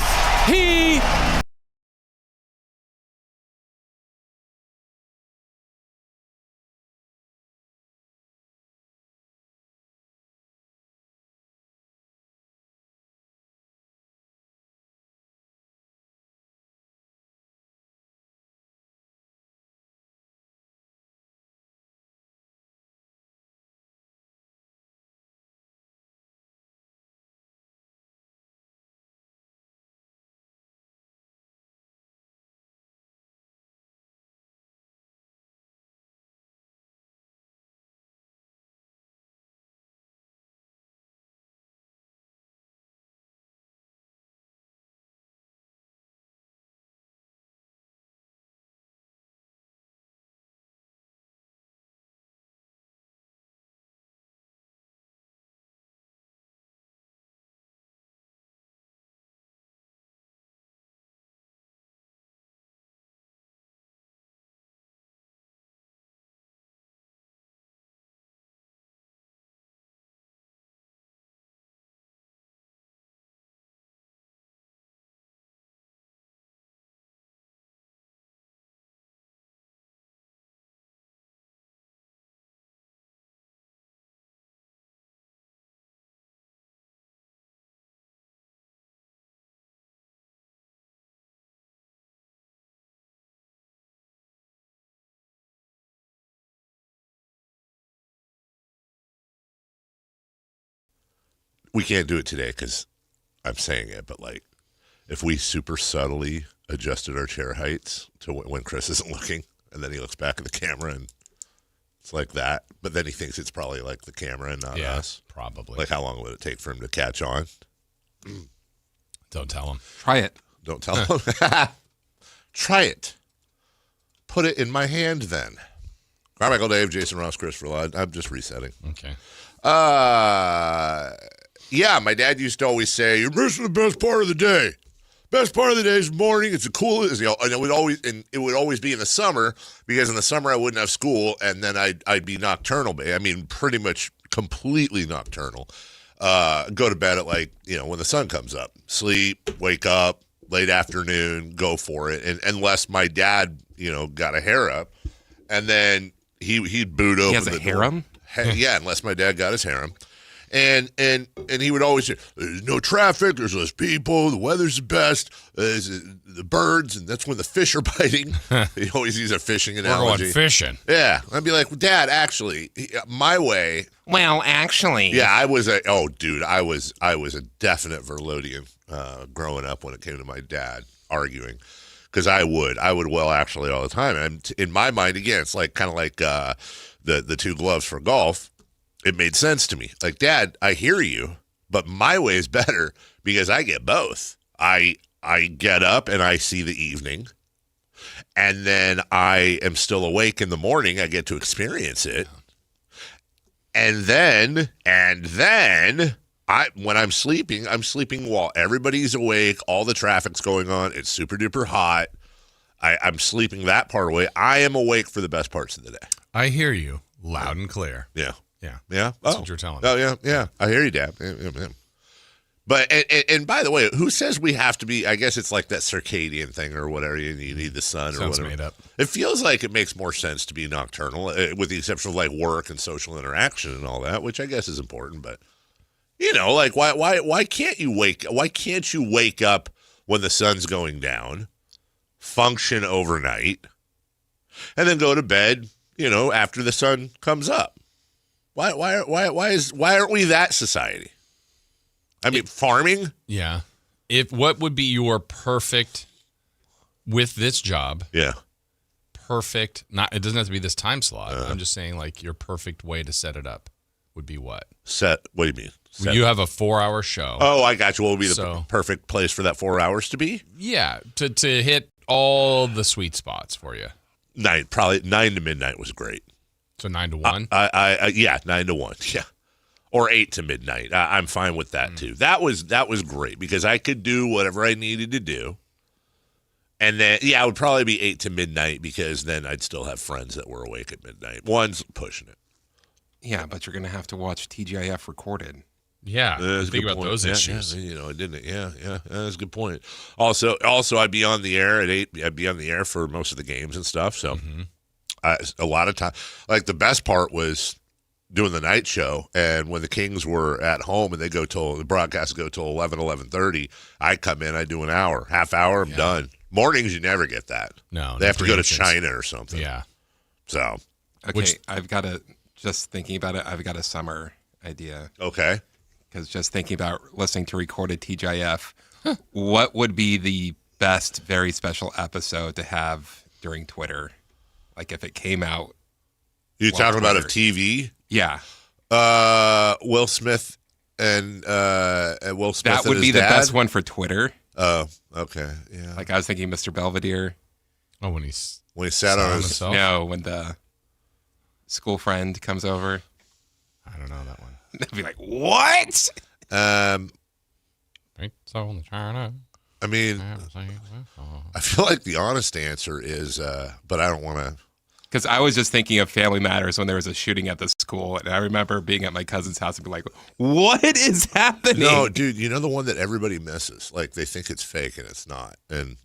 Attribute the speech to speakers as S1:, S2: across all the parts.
S1: Yes, he...
S2: We can't do it today because I'm saying it, but like if we super subtly adjusted our chair heights to when Chris isn't looking, and then he looks back at the camera and it's like that, but then he thinks it's probably like the camera and not us.
S3: Probably.
S2: Like how long would it take for him to catch on?
S3: Don't tell him.
S4: Try it.
S2: Don't tell him. Try it. Put it in my hand then. Carmichael Dave, Jason Ross, Christopher Ladd. I'm just resetting.
S3: Okay.
S2: Yeah, my dad used to always say, "You're missing the best part of the day. Best part of the day is the morning. It's the coolest." And it would always be in the summer because in the summer I wouldn't have school, and then I'd be nocturnal. I mean, pretty much completely nocturnal. Go to bed at when the sun comes up. Sleep, wake up, late afternoon, go for it. And unless my dad, got a hair up, and then he'd boot open.
S4: He has a harem?
S2: Yeah, unless my dad got his harem. And he would always say, "There's no traffic, there's less people, the weather's the best, there's the birds, and that's when the fish are biting." He always uses a fishing analogy.
S3: We're going fishing.
S2: Yeah. I'd be like, well, "Dad, actually, my way."
S4: Well, actually.
S2: Yeah, I was a definite Verlodian growing up when it came to my dad arguing. Because I would well actually all the time. And in my mind, again, it's like kind of like the two gloves for golf. It made sense to me. Like, "Dad, I hear you, but my way is better because I get both. I get up and I see the evening, and then I am still awake in the morning. I get to experience it. And then when I'm sleeping while everybody's awake, all the traffic's going on, it's super duper hot. I'm sleeping that part away. I am awake for the best parts of the day."
S3: I hear you loud and clear.
S2: Yeah.
S3: Yeah.
S2: Yeah.
S3: That's what you're telling me.
S2: Oh, yeah. I hear you, Dad. Yeah. But, and by the way, who says we have to be, I guess it's like that circadian thing or whatever, you need the sun or
S3: Sounds
S2: whatever.
S3: made up.
S2: It feels like it makes more sense to be nocturnal, with the exception of like work and social interaction and all that, which I guess is important. But, like why can't you wake up when the sun's going down, function overnight, and then go to bed, after the sun comes up? Why aren't we that society? I mean, farming?
S3: Yeah. What would be your perfect with this job?
S2: Yeah.
S3: Perfect. It doesn't have to be this time slot. I'm just saying, like, your perfect way to set it up would be what?
S2: What do you mean?
S3: You have a 4-hour show.
S2: Oh, I got you. What would be the perfect place for that 4 hours to be?
S3: Yeah, to hit all the sweet spots for you.
S2: Probably 9 to midnight was great.
S3: So 9 to 1?
S2: Yeah, 9 to 1. Yeah. Or 8 to midnight. I'm fine with that too. That was great because I could do whatever I needed to do. And then, it would probably be 8 to midnight because then I'd still have friends that were awake at midnight. One's pushing it.
S4: Yeah, but you're going to have to watch TGIF recorded.
S3: Yeah,
S2: That's a
S3: think
S2: good
S3: about
S2: point.
S3: those
S2: Yeah,
S3: issues.
S2: yeah, it didn't. Yeah, that's a good point. Also, I'd be on the air at 8. I'd be on the air for most of the games and stuff. So, a lot of time, like the best part was doing the night show, and when the Kings were at home and the broadcasts go till 11:30, I come in, I do an hour, half hour, I'm done. Mornings, you never get that.
S3: No,
S2: they have to go to
S3: instance.
S2: China or something.
S3: Yeah.
S2: So,
S4: Okay, just thinking about it, I've got a summer idea.
S2: okay.
S4: Because just thinking about listening to recorded TGIF, what would be the best, very special episode to have during Twitter? Like if it came out.
S2: You
S4: Well,
S2: talking about a
S4: Twitter.
S2: TV?
S4: Yeah.
S2: Will Smith and Will Smith.
S4: That
S2: and
S4: would be
S2: his
S4: the
S2: dad?
S4: best one for Twitter.
S2: Oh, okay, yeah.
S4: Like I was thinking Mr. Belvedere.
S3: Oh, when he's
S2: When he sat on his,
S3: himself?
S4: No, when the school friend comes over.
S3: I don't know that one.
S4: They'd be like, what?
S3: It's on the China.
S2: I mean, I feel like the honest answer is, but I don't want to.
S4: Because I was just thinking of Family Matters when there was a shooting at the school. And I remember being at my cousin's house and be like, what is happening?
S2: No, dude, you know the one that everybody misses? Like they think it's fake and it's not. And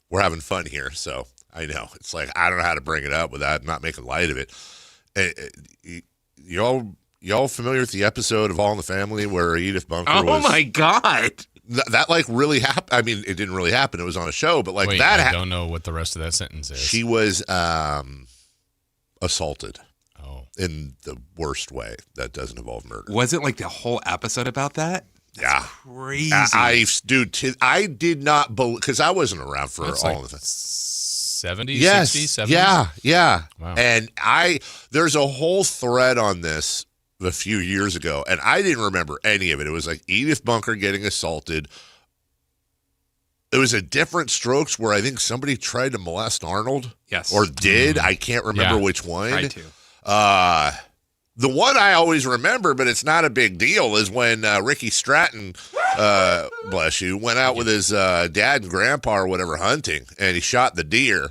S2: we're having fun here, so I know. It's like I don't know how to bring it up without not making light of it. Y'all familiar with the episode of All in the Family where Edith Bunker was...
S4: Oh, my God.
S2: That like really happened. I mean, it didn't really happen. It was on a show, but like
S3: Wait,
S2: that
S3: I don't know what the rest of that sentence is.
S2: She was assaulted
S3: Oh.
S2: in the worst way that doesn't involve murder.
S4: Was it like the whole episode about that?
S2: Yeah.
S4: Crazy.
S2: I did not believe, because I wasn't around for
S3: That's
S2: all
S3: like
S2: of the
S3: 70s,
S2: Yes.
S3: 60s, 70s?
S2: Yeah.
S3: Wow.
S2: And there's a whole thread on this a few years ago, and I didn't remember any of it. It was like Edith Bunker getting assaulted. It was a different Strokes where I think somebody tried to molest Arnold.
S4: Yes.
S2: Or did. I can't remember
S3: Yeah.
S2: which one.
S4: Tried to.
S2: The one I always remember, but it's not a big deal, is when Ricky Stratton, bless you, went out with his dad and grandpa or whatever hunting, and he shot the deer.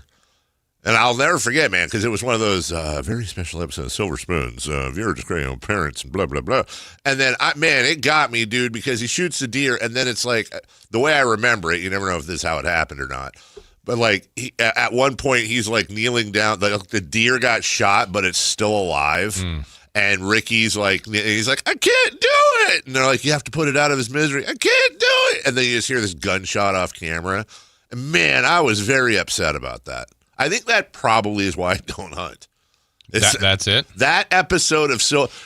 S2: And I'll never forget, man, because it was one of those very special episodes of Silver Spoons, viewer discretion on parents and blah, blah, blah. And then, it got me, dude, because he shoots the deer, and then it's like, the way I remember it, you never know if this is how it happened or not. But, like, at one point, he's, like, kneeling down. The deer got shot, but it's still alive. And Ricky's like, he's like, I can't do it. And they're like, you have to put it out of his misery. I can't do it. And then you just hear this gunshot off camera. And, man, I was very upset about that. I think that probably is why I don't hunt.
S3: That's it?
S2: That episode of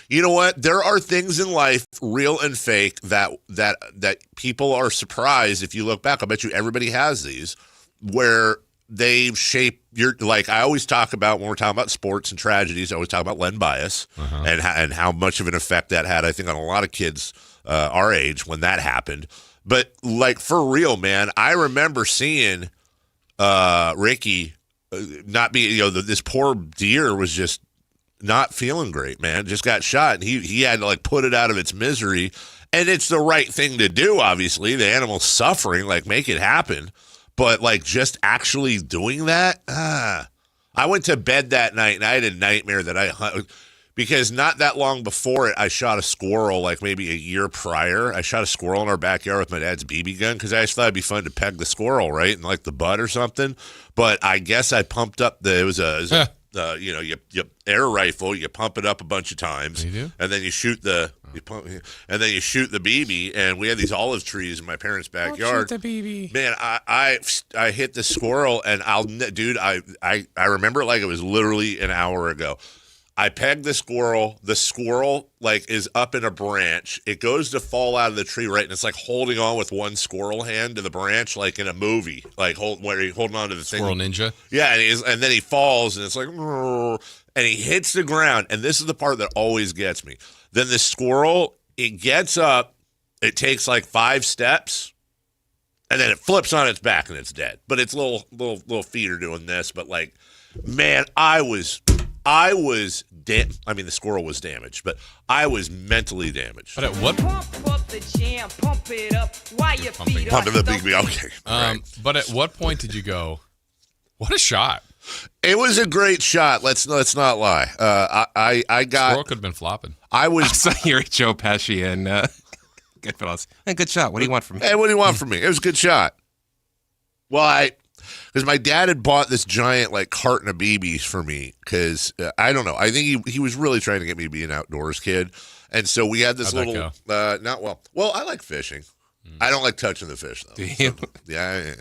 S2: you know what? There are things in life, real and fake, that people are surprised if you look back. I bet you everybody has these where they shape your, like I always talk about when we're talking about sports and tragedies, I always talk about Len Bias and how much of an effect that had, I think, on a lot of kids our age when that happened. But like for real, man, I remember seeing Ricky not be, this poor deer was just not feeling great, man. Just got shot, and he had to like put it out of its misery. And it's the right thing to do, obviously. The animal's suffering, like make it happen. But like just actually doing that, I went to bed that night and I had a nightmare that I hunted. Because not that long before it, I shot a squirrel, like maybe a year prior. I shot a squirrel in our backyard with my dad's BB gun because I just thought it'd be fun to peg the squirrel, right, in like the butt or something. But I guess I pumped up you air rifle. You pump it up a bunch of times,
S3: You do?
S2: and then you shoot the BB. And we had these olive trees in my parents' backyard.
S3: Shoot the BB.
S2: Man, I hit the squirrel, and I remember it like it was literally an hour ago. I pegged the squirrel. The squirrel, like, is up in a branch. It goes to fall out of the tree, right? And it's like holding on with one squirrel hand to the branch, like in a movie, like where he's holding on to the
S3: Squirrel
S2: thing.
S3: Ninja.
S2: Yeah, and then he falls, and it's like, and he hits the ground. And this is the part that always gets me. Then the squirrel, it gets up. It takes like 5 steps, and then it flips on its back, and it's dead. But its little feet are doing this. But like, man, I was the squirrel was damaged, but I was mentally damaged.
S3: But at what
S1: Pump up the jam, pump it up while your feet
S2: Pumping
S1: are
S2: the big okay. Right.
S3: But at what point did you go, what a shot?
S2: It was a great shot. Let's not lie. I got.
S3: Squirrel could have been flopping.
S2: I
S4: I
S2: was.
S4: saw here Joe Pesci and Goodfellas. Hey, good shot. What do you want from me?
S2: Hey, what do you want from me? It was a good shot. Well, because my dad had bought this giant like carton of BBs for me because I don't know. I think he was really trying to get me to be an outdoors kid. And so we had this
S3: How'd
S2: little,
S3: that
S2: not well. Well, I like fishing. I don't like touching the fish though.
S4: Do you?
S2: So, yeah,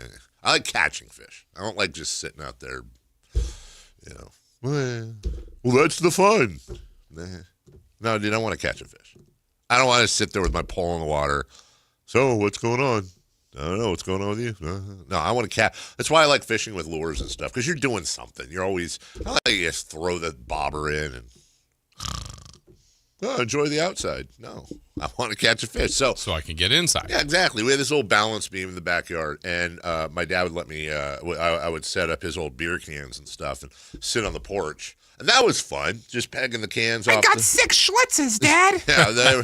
S2: I like catching fish. I don't like just sitting out there, Well, that's the fun. No, dude, I want to catch a fish. I don't want to sit there with my pole in the water. So, what's going on? I don't know. What's going on with you? No, I want to catch. That's why I like fishing with lures and stuff, because you're doing something. You're always, I like you just throw the bobber in and enjoy the outside. No, I want to catch a fish. So
S3: I can get inside.
S2: Yeah, exactly. We had this old balance beam in the backyard, and my dad would let me, I would set up his old beer cans and stuff and sit on the porch. And that was fun, just pegging the cans off.
S4: I got 6 Schlitzes, Dad.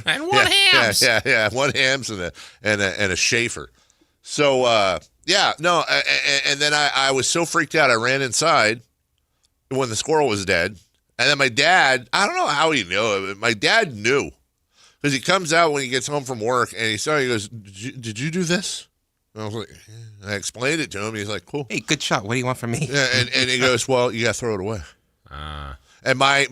S2: And
S3: one Hams.
S2: Yeah, one Hams and a Schaefer. So, and then I was so freaked out, I ran inside when the squirrel was dead. And then my dad, I don't know how he knew it, but my dad knew. Because he comes out when he gets home from work, and he goes, did you do this? And I was like, yeah. I explained it to him. He's like, cool.
S4: Hey, good shot. What do you want from me?
S2: Yeah, and he goes, well, you got to throw it away. And my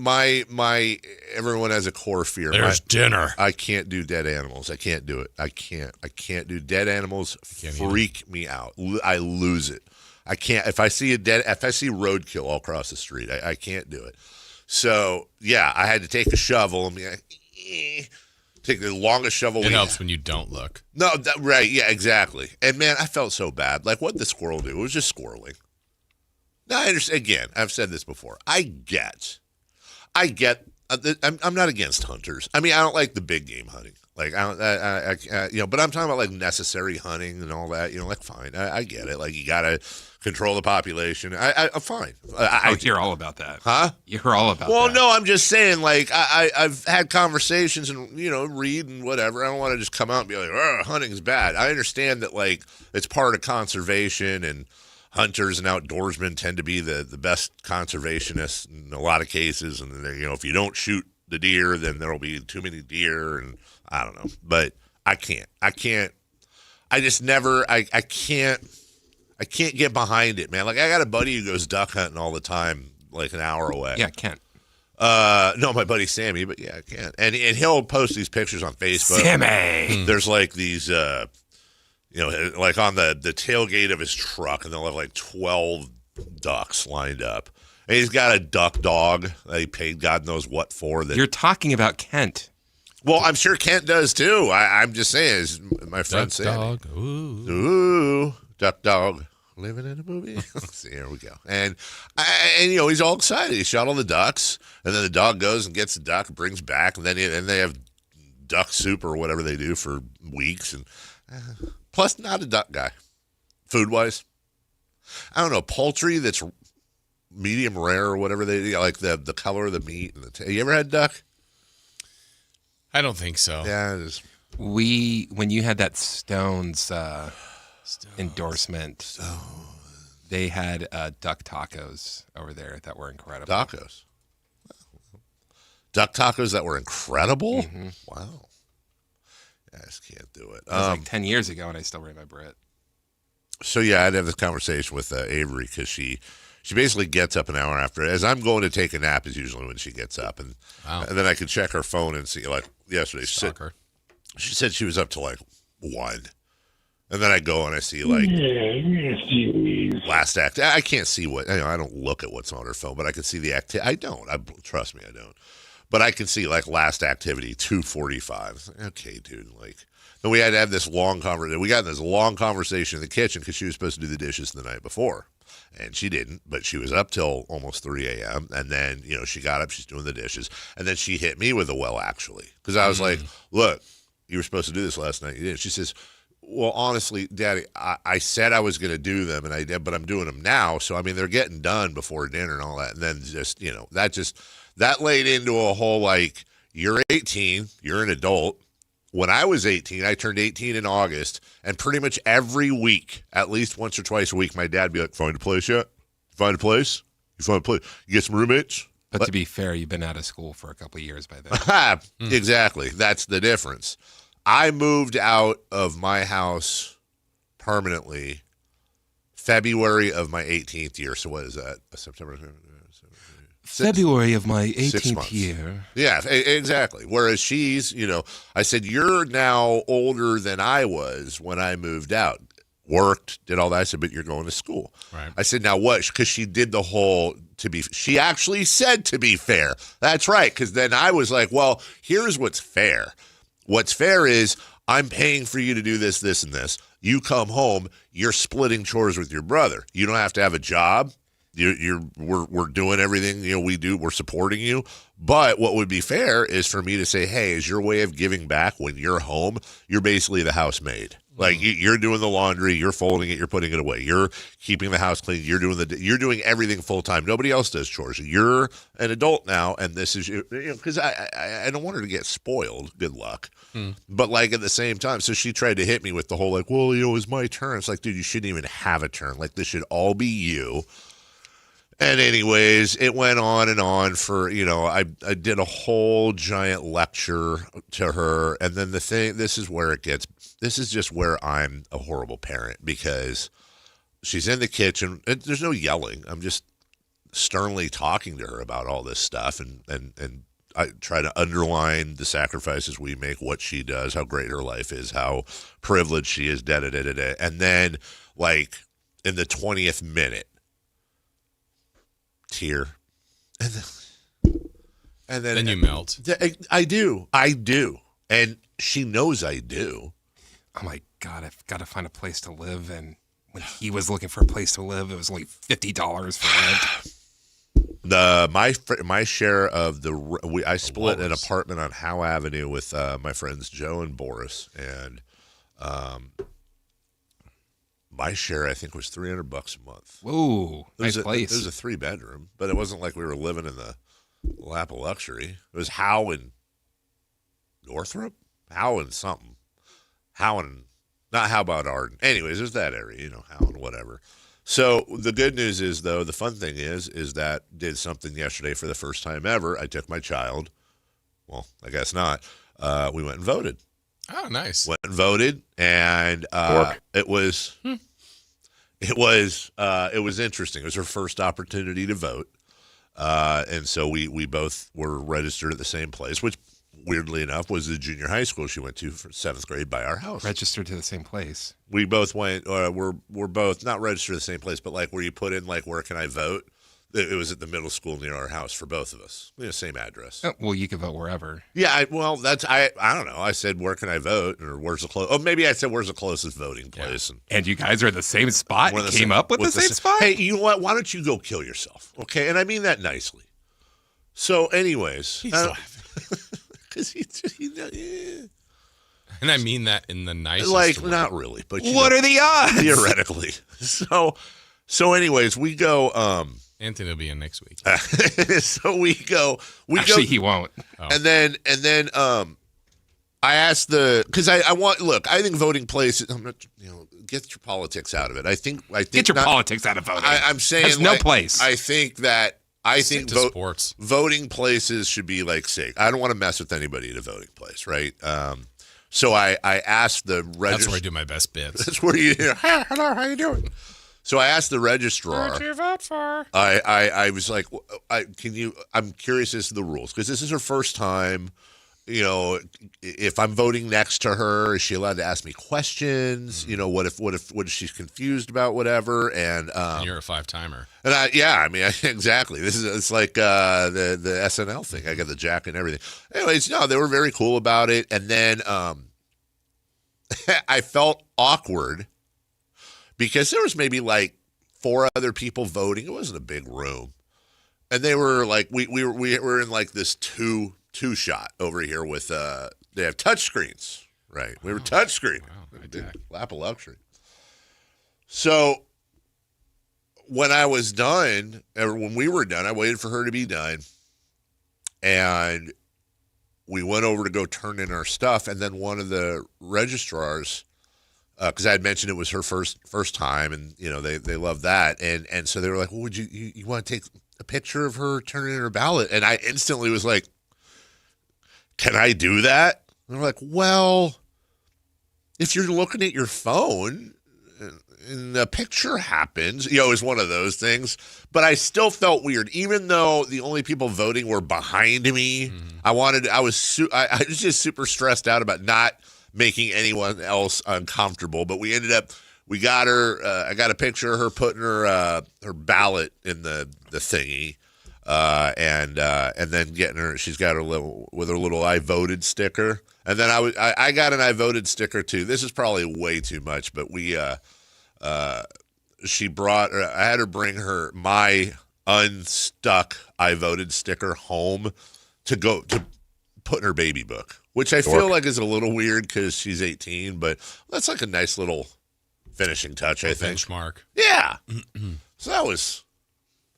S2: everyone has a core fear.
S3: There's dinner.
S2: I can't do dead animals. I can't do it. I can't do dead animals. Freak me out. I lose it. I can't. If I see roadkill all across the street, I can't do it. So yeah, I had to take a shovel and be like, take the longest shovel.
S3: It helps when you don't look.
S2: No, right? Yeah, exactly. And man, I felt so bad. Like, what did the squirrel do? It was just squirreling. Now, I understand. Again, I've said this before. I get. I'm not against hunters. I mean, I don't like the big game hunting. Like, but I'm talking about like necessary hunting and all that. Like, fine, I get it. Like, you gotta control the population. I'm fine.
S4: You're all about that,
S2: huh?
S4: You're all about that.
S2: Well, no, I'm just saying. Like, I've had conversations and read and whatever. I don't want to just come out and be like, "Oh, hunting's bad." I understand that like it's part of conservation and hunters and outdoorsmen tend to be the best conservationists in a lot of cases. And if you don't shoot the deer, then there'll be too many deer, and I don't know. But I can't. I just never. I can't get behind it, man. Like, I got a buddy who goes duck hunting all the time, like an hour away.
S4: Yeah, Kent.
S2: No, my buddy Sammy, but yeah, I can't. And he'll post these pictures on Facebook.
S4: Sammy.
S2: There's like these, like on the tailgate of his truck, and they'll have like 12 ducks lined up. And he's got a duck dog that he paid God knows what for. You're
S4: talking about Kent.
S2: Well, I'm sure Kent does too. I'm just saying, as my friend Sammy.
S3: Duck dog.
S2: Ooh, duck dog. Living in a movie. See, here we go. And he's all excited. He shot all the ducks, and then the dog goes and gets the duck, brings back, and then they have duck soup or whatever they do for weeks. And plus, not a duck guy, food wise. I don't know, poultry that's medium rare or whatever they do, like the color of the meat. And you ever had duck?
S3: I don't think so.
S2: Yeah, it is.
S4: When you had that Stones endorsement, they had duck tacos over there that were incredible.
S2: Tacos. Duck tacos that were incredible?
S4: Mm-hmm.
S2: Wow. I just can't do it.
S4: It was like 10 years ago, and I still remember it.
S2: So, yeah, I'd have this conversation with Avery because she basically gets up an hour after. As I'm going to take a nap is usually when she gets up. And then I could check her phone and see, like, yesterday. She said she was up to, like, 1. And then I go and I see, like, last act. I can't see what, I don't look at what's on her phone, but I can see the activity. I don't. Trust me, I don't. But I can see, like, last activity, 2:45. Okay, dude. Like, then we had to have this long conversation. We got in this long conversation in the kitchen because she was supposed to do the dishes the night before. And she didn't, but she was up till almost 3 a.m. And then, she got up, she's doing the dishes. And then she hit me with a well, actually. Because I was like, look, you were supposed to do this last night. You didn't. She says, well, honestly, Daddy, I said I was going to do them, and I did, but I'm doing them now. So, I mean, they're getting done before dinner and all that. And then just, that laid into a whole, like, you're 18, you're an adult. When I was 18, I turned 18 in August, and pretty much every week, at least once or twice a week, my dad would be like, find a place yet? Find a place? You find a place? You get some roommates?
S4: But to be fair, you've been out of school for a couple of years by then.
S2: Exactly. That's the difference. I moved out of my house permanently February of my 18th year. So what is that? September.
S4: February of my
S2: 6
S4: 18th
S2: months.
S4: year.
S2: Yeah, exactly. Whereas she's, I said, you're now older than I was when I moved out. Worked, did all that. I said, but you're going to school.
S3: Right.
S2: I said, now what? Because she did the whole she actually said to be fair. That's right. Because then I was like, well, here's what's fair. What's fair is I'm paying for you to do this, this, and this. You come home, you're splitting chores with your brother. You don't have to have a job. We're doing everything we do. We're supporting you. But what would be fair is for me to say, hey, as your way of giving back when you're home, you're basically the housemaid. Like you're doing the laundry, you're folding it, you're putting it away, you're keeping the house clean, you're doing everything full time. Nobody else does chores. You're an adult now, and this is because I don't want her to get spoiled. Good luck. But like at the same time, so she tried to hit me with the whole like, well, it was my turn. It's like, dude, you shouldn't even have a turn. Like this should all be you. And anyways, it went on and on for, I did a whole giant lecture to her. And then this is just where I'm a horrible parent because she's in the kitchen. And there's no yelling. I'm just sternly talking to her about all this stuff. And I try to underline the sacrifices we make, what she does, how great her life is, how privileged she is, da-da-da-da-da. And then, like, in the 20th minute, tear, and then
S3: you melt.
S2: I do, and she knows I do.
S4: Oh my God, I've got to find a place to live. And when he was looking for a place to live, it was only $50 for rent.
S2: My share of I split an apartment on Howe Avenue with my friends Joe and Boris, and my share, I think, was $300 a month.
S4: Whoa, nice place.
S2: It was a 3-bedroom, but it wasn't like we were living in the lap of luxury. It was Howe and Northrop? Howe and something. Howe and, not how about Arden. Anyways, there's that area, Howe and whatever. So the good news is, though, the fun thing is that did something yesterday for the first time ever. I took my child. Well, I guess not. We went and voted.
S3: Oh, nice.
S2: Went and voted, and it was interesting. It was her first opportunity to vote, and so we both were registered at the same place, which weirdly enough was the junior high school she went to for 7th grade by our house.
S4: Registered to the same place.
S2: We both went. We're both not registered to the same place, but like where you put in like where can I vote? It was at the middle school near our house for both of us. Same address.
S4: Oh, well, you can vote wherever.
S2: Yeah, I don't know. I said, where can I vote? Or where's the closest? Oh, maybe I said, where's the closest voting place?
S4: Yeah. And you guys are in the same spot? You came up with the same spot?
S2: Hey, you know what? Why don't you go kill yourself? Okay? And I mean that nicely. So anyways.
S3: He's laughing.
S2: Because yeah.
S3: And I mean that in the nicest way.
S2: Not really. But
S4: what are the odds?
S2: Theoretically. So anyways, we go...
S3: Anthony will be in next week.
S2: So we go.
S4: Actually, he won't.
S2: Oh. And then I asked because I think voting places. I'm not, get your politics out of it. I think
S4: get your politics out of voting.
S2: I'm saying
S4: there's no place.
S2: I think
S3: sports
S2: voting places should be like safe. I don't want to mess with anybody at a voting place, right? So I asked the registrar.
S3: That's where I do my best bits.
S2: That's where you. Hello, how you doing? So I asked the registrar.
S3: Who'd you vote for?
S2: I was like, I'm curious as to the rules because this is her first time. If I'm voting next to her, is she allowed to ask me questions? What if she's confused about whatever? And
S3: you're a 5-timer.
S2: And exactly. It's like the SNL thing. I got the jacket and everything. Anyways, no, they were very cool about it. And then I felt awkward. Because there was maybe like 4 other people voting. It wasn't a big room. And they were like, we were in like this two shot over here with, they have touch screens, right? We were touch screen.
S3: Wow,
S2: lap of luxury. So when I was done, or when we were done, I waited for her to be done. And we went over to go turn in our stuff. And then one of the registrars, because I had mentioned it was her first time, and they love that, and so they were like, "Well, would you want to take a picture of her turning in her ballot?" And I instantly was like, "Can I do that?" And they're like, "Well, if you're looking at your phone and a picture happens, it was one of those things. But I still felt weird, even though the only people voting were behind me. I was just super stressed out about not making anyone else uncomfortable. But we got her. I got a picture of her putting her ballot in the thingy, and then getting her. She's got her little "I voted" sticker, and then I got an "I voted" sticker too. This is probably way too much, but she brought. I had her bring my unstuck "I voted" sticker home to put in her baby book, which I feel like is a little weird because she's 18, but that's like a nice little finishing touch, I think.
S3: Benchmark.
S2: Yeah. So that was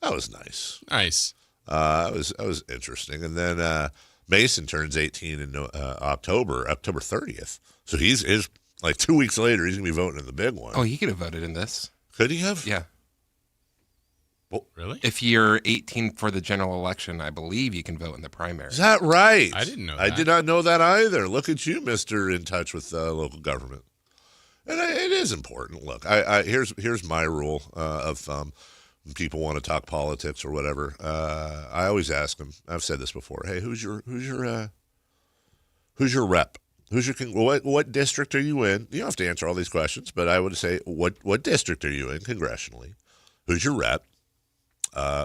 S2: nice.
S3: Nice.
S2: That was interesting. And then Mason turns 18 in October 30th. So he's like 2 weeks later, he's gonna be voting in the big one.
S4: Oh, he could have voted in this.
S2: Could he have?
S4: Yeah.
S2: Well,
S3: Really?
S4: If you're 18 for the general election, I believe you can vote in the primary.
S2: is that right?
S3: I didn't know
S2: I
S3: that.
S2: did not know that either. Look at you, Mr. In touch with local government. And it is important. Look, here's my rule of thumb. When people want to talk politics or whatever, I always ask them. I've said this before. Hey, who's your rep? What district are you in? You don't have to answer all these questions, but I would say what district are you in congressionally? Who's your rep?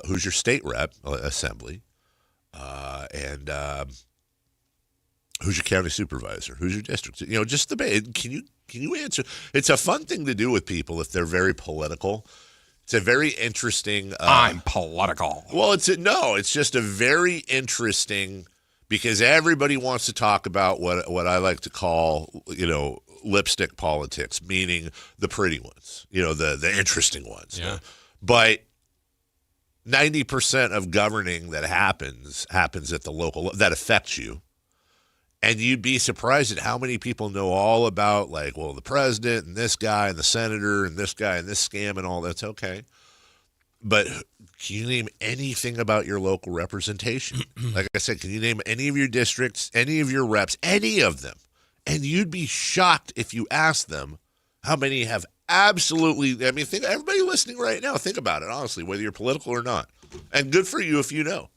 S2: Who's your state rep, assembly? And who's your county supervisor? Who's your district? Just the can you answer? It's a fun thing to do with people if they're very political. It's a very interesting.
S4: I'm political.
S2: Well, it's just a very interesting because everybody wants to talk about what I like to call lipstick politics, meaning the pretty ones, the interesting ones.
S3: Yeah.
S2: But 90% of governing that happens at the local that affects you. And you'd be surprised at how many people know all about, the president and this guy and the senator and this guy and this scam and all that's okay. But can you name anything about your local representation? Like I said, can you name any of your districts, any of your reps, any of them? And you'd be shocked if you asked them how many have absolutely, think everybody listening right now, think about it, honestly, whether you're political or not. And good for you if you know.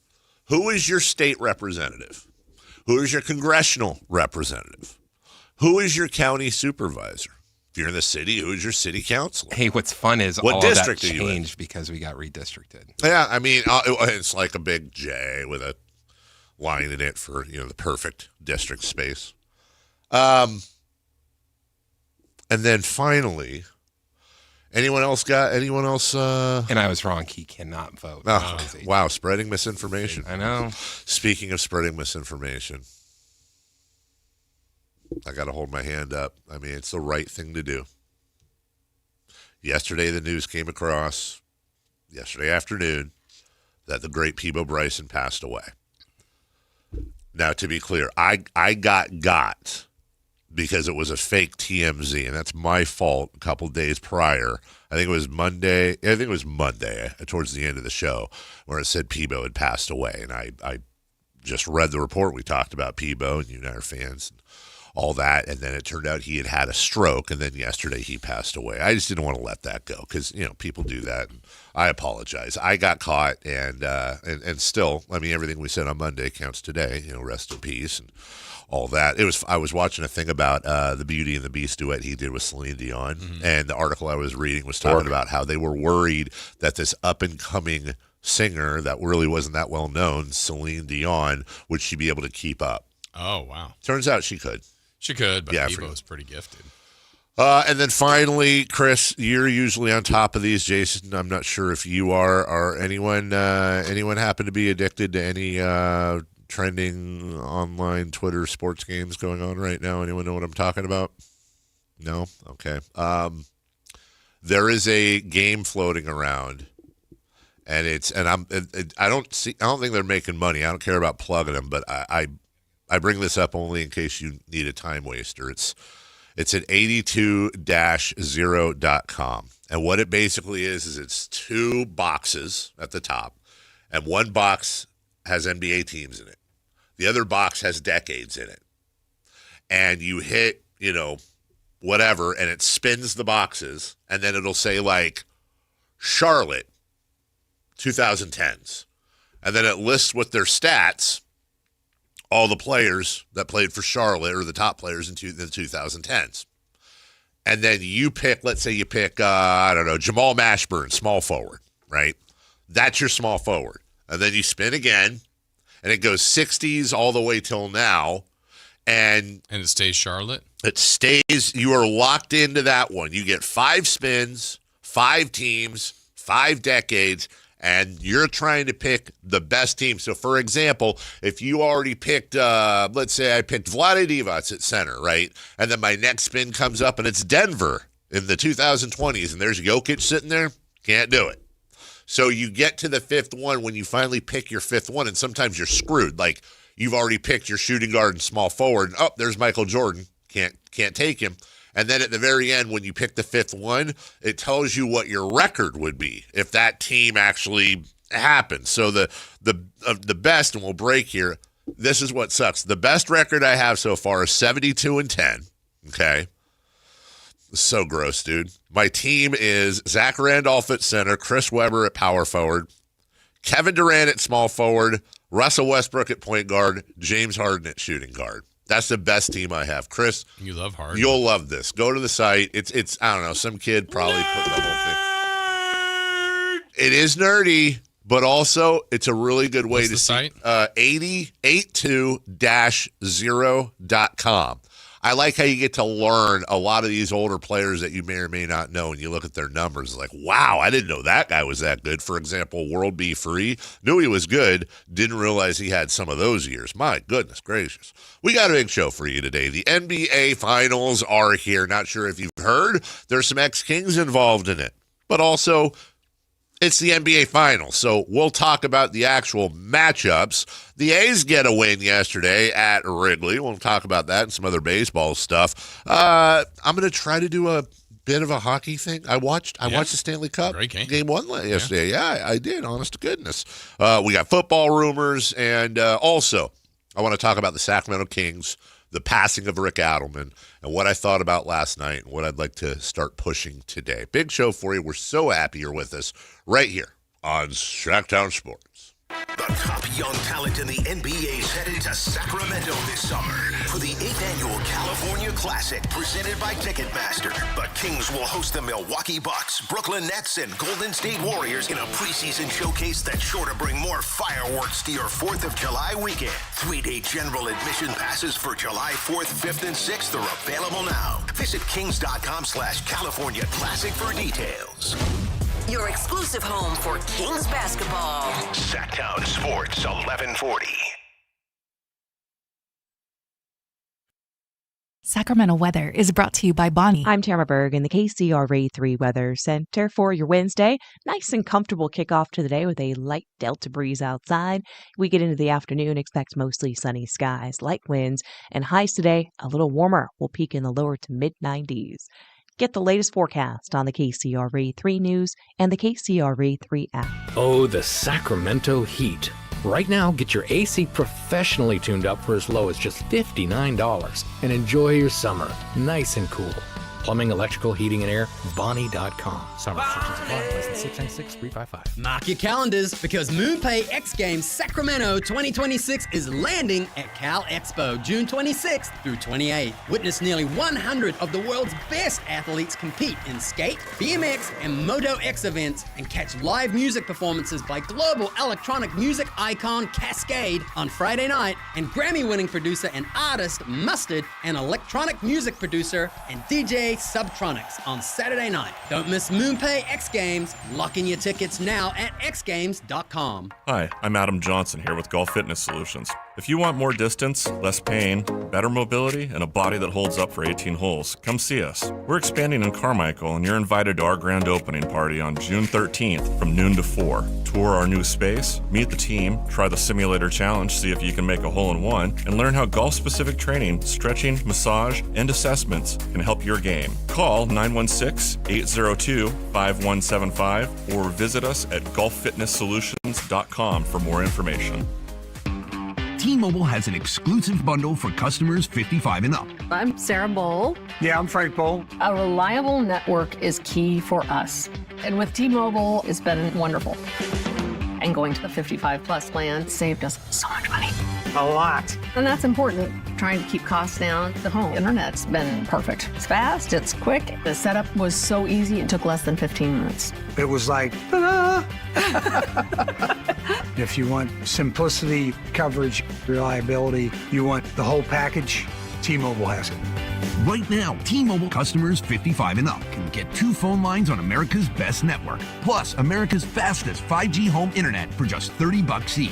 S2: Who is your state representative? Who is your congressional representative? Who is your county supervisor? If you're in the city, who is your city councilor?
S4: Hey, what's fun is
S2: What
S4: all of that
S2: district are you in?
S4: changed because we got redistricted.
S2: Yeah, it's like a big J with a line in it for, the perfect district space. And then finally, anyone else?
S4: And I was wrong. He cannot vote.
S2: Oh, wow, spreading misinformation.
S4: I know.
S2: Speaking of spreading misinformation, I got to hold my hand up. It's the right thing to do. Yesterday, the news came across, yesterday afternoon, that the great Peebo Bryson passed away. Now, to be clear, I got because it was a fake TMZ, and that's my fault. A couple days prior, I think it was Monday, towards the end of the show, where it said Peebo had passed away, and I just read the report. We talked about Peebo, and you and I are fans, and all that, and then it turned out he had a stroke, and then yesterday he passed away. I just didn't want to let that go because people do that. And I apologize. I got caught, and still, everything we said on Monday counts today. Rest in peace and all that. I was watching a thing about the Beauty and the Beast duet he did with Celine Dion, and the article I was reading was talking about how they were worried that this up and coming singer that really wasn't that well known, Celine Dion, would she be able to keep up?
S3: Oh, wow.
S2: Turns out she could.
S3: She could, but
S2: Yeah,
S3: Peebo's pretty gifted.
S2: And then finally, Chris, you're usually on top of these. Jason, I'm not sure if you are. Or anyone happen to be addicted to any trending online Twitter sports games going on right now? Anyone know what I'm talking about? No? Okay. There is a game floating around, and I don't think they're making money. I don't care about plugging them, but I bring this up only in case you need a time waster. It's at 82-0.com. And what it basically is it's two boxes at the top, and one box has NBA teams in it. The other box has decades in it. And you hit, whatever, and it spins the boxes, and then it'll say like Charlotte 2010s. And then it lists with their stats all the players that played for Charlotte or the top players in the 2010s. And then you pick, let's say you pick, Jamal Mashburn, small forward, right? That's your small forward. And then you spin again, and it goes 60s all the way till now. And
S3: it stays Charlotte?
S2: It stays. You are locked into that one. You get 5 spins, 5 teams, 5 decades, and you're trying to pick the best team. So, for example, if you already picked, let's say I picked Vlade Divac at center, right? And then my next spin comes up and it's Denver in the 2020s, and there's Jokic sitting there, can't do it. So you get to the 5th one when you finally pick your 5th one, and sometimes you're screwed. Like, you've already picked your shooting guard and small forward. Oh, there's Michael Jordan. Can't take him. And then at the very end, when you pick the 5th one, it tells you what your record would be if that team actually happened. So the best, and we'll break here, this is what sucks. The best record I have so far is 72-10. Okay. So gross, dude. My team is Zach Randolph at center, Chris Webber at power forward, Kevin Durant at small forward, Russell Westbrook at point guard, James Harden at shooting guard. That's the best team I have. Chris,
S3: you love Harden.
S2: You'll love this. Go to the site. It's I don't know, some kid probably put the whole thing. It is nerdy, but also it's a really good way to
S3: see.
S2: 8082-0.com. I like how you get to learn a lot of these older players that you may or may not know, and you look at their numbers like, wow, I didn't know that guy was that good. For example, World B. Free, knew he was good, didn't realize he had some of those years. My goodness gracious. We got a big show for you today. The NBA Finals are here. Not sure if you've heard, there's some ex-Kings involved in it, but also it's the NBA Finals, so we'll talk about the actual matchups. The A's get a win yesterday at Wrigley. We'll talk about that and some other baseball stuff. I'm going to try to do a bit of a hockey thing. I watched the Stanley Cup game 1 yesterday. Yeah, I did, honest to goodness. We got football rumors, and also I want to talk about the Sacramento Kings, the passing of Rick Adelman, and what I thought about last night and what I'd like to start pushing today. Big show for you. We're so happy you're with us right here on Sactown Sports.
S5: The top young talent in the NBA is headed to Sacramento this summer for the 8th annual California Classic presented by Ticketmaster. The Kings will host the Milwaukee Bucks, Brooklyn Nets, and Golden State Warriors in a preseason showcase that's sure to bring more fireworks to your 4th of July weekend. 3-day general admission passes for July 4th, 5th, and 6th are available now. Visit kings.com/California Classic for details.
S6: Your exclusive home for Kings basketball.
S5: Sactown Sports 1140.
S7: Sacramento weather is brought to you by Bonnie.
S8: I'm Tamara Berg in the KCRA 3 Weather Center for your Wednesday. Nice and comfortable kickoff to the day with a light delta breeze outside. We get into the afternoon, expect mostly sunny skies, light winds, and highs today a little warmer. We'll peak in the lower to mid-90s. Get the latest forecast on the KCRA 3 News and the KCRA 3 app.
S9: Oh, the Sacramento heat. Right now, get your AC professionally tuned up for as low as just $59 and enjoy your summer nice and cool. Plumbing, electrical, heating, and air, Bonnie.com. Summer restrictions apply. License 696-355.
S10: Mark your calendars because MoonPay X Games Sacramento 2026 is landing at Cal Expo June 26th through 28th. Witness nearly 100 of the world's best athletes compete in skate, BMX, and Moto X events and catch live music performances by global electronic music icon Cascade on Friday night and Grammy-winning producer and artist Mustard and electronic music producer and DJ Subtronics on Saturday night. Don't miss MoonPay X Games. Lock in your tickets now at xgames.com.
S11: Hi, I'm Adam Johnson here with Golf Fitness Solutions. If you want more distance, less pain, better mobility, and a body that holds up for 18 holes, come see us. We're expanding in Carmichael, and you're invited to our grand opening party on June 13th from noon to 4. Tour our new space, meet the team, try the simulator challenge, see if you can make a hole-in-one, and learn how golf-specific training, stretching, massage, and assessments can help your game. Call 916-802-5175 or visit us at golffitnesssolutions.com for more information.
S12: T-Mobile has an exclusive bundle for customers 55 and up.
S13: I'm Sarah Bowl.
S14: Yeah, I'm Frank Bowl.
S13: A reliable network is key for us. And with T-Mobile, it's been wonderful. And going to the 55 plus plan saved us so much money.
S14: A lot.
S13: And that's important. Trying to keep costs down. The home internet's been perfect. It's fast, it's quick. The setup was so easy, it took less than 15 minutes.
S14: It was like, ta-da! If you want simplicity, coverage, reliability, you want the whole package, T-Mobile has it.
S12: Right now, T-Mobile customers 55 and up can get 2 phone lines on America's best network, plus America's fastest 5G home internet for just $30 each.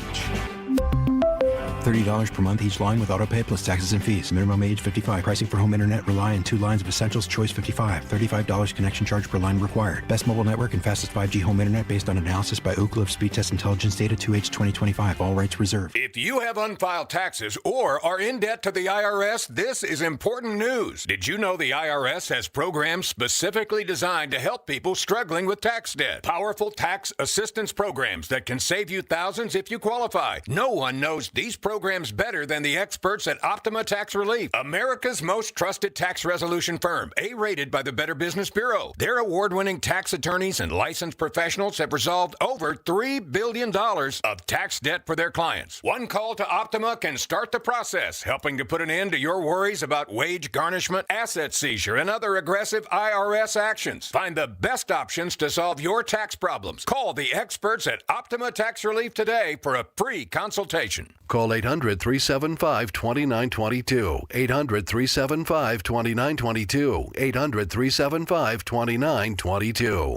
S15: $30 per month each line with autopay plus taxes and fees. Minimum age 55. Pricing for home internet rely on 2 lines of Essentials Choice 55. $35 connection charge per line required. Best mobile network and fastest 5G home internet based on analysis by Ookla of Speed Test Intelligence Data 2H 2025. All rights reserved.
S16: If you have unfiled taxes or are in debt to the IRS, this is important news. Did you know the IRS has programs specifically designed to help people struggling with tax debt? Powerful tax assistance programs that can save you thousands if you qualify. No one knows these programs better than the experts at Optima Tax Relief, America's most trusted tax resolution firm, A-rated by the Better Business Bureau. Their award-winning tax attorneys and licensed professionals have resolved over $3 billion of tax debt for their clients. One call to Optima can start the process, helping to put an end to your worries about wage garnishment, asset seizure, and other aggressive IRS actions. Find the best options to solve your tax problems. Call the experts at Optima Tax Relief today for a free consultation.
S17: Call 800-375-2922. 800-375-2922. 800-375-2922.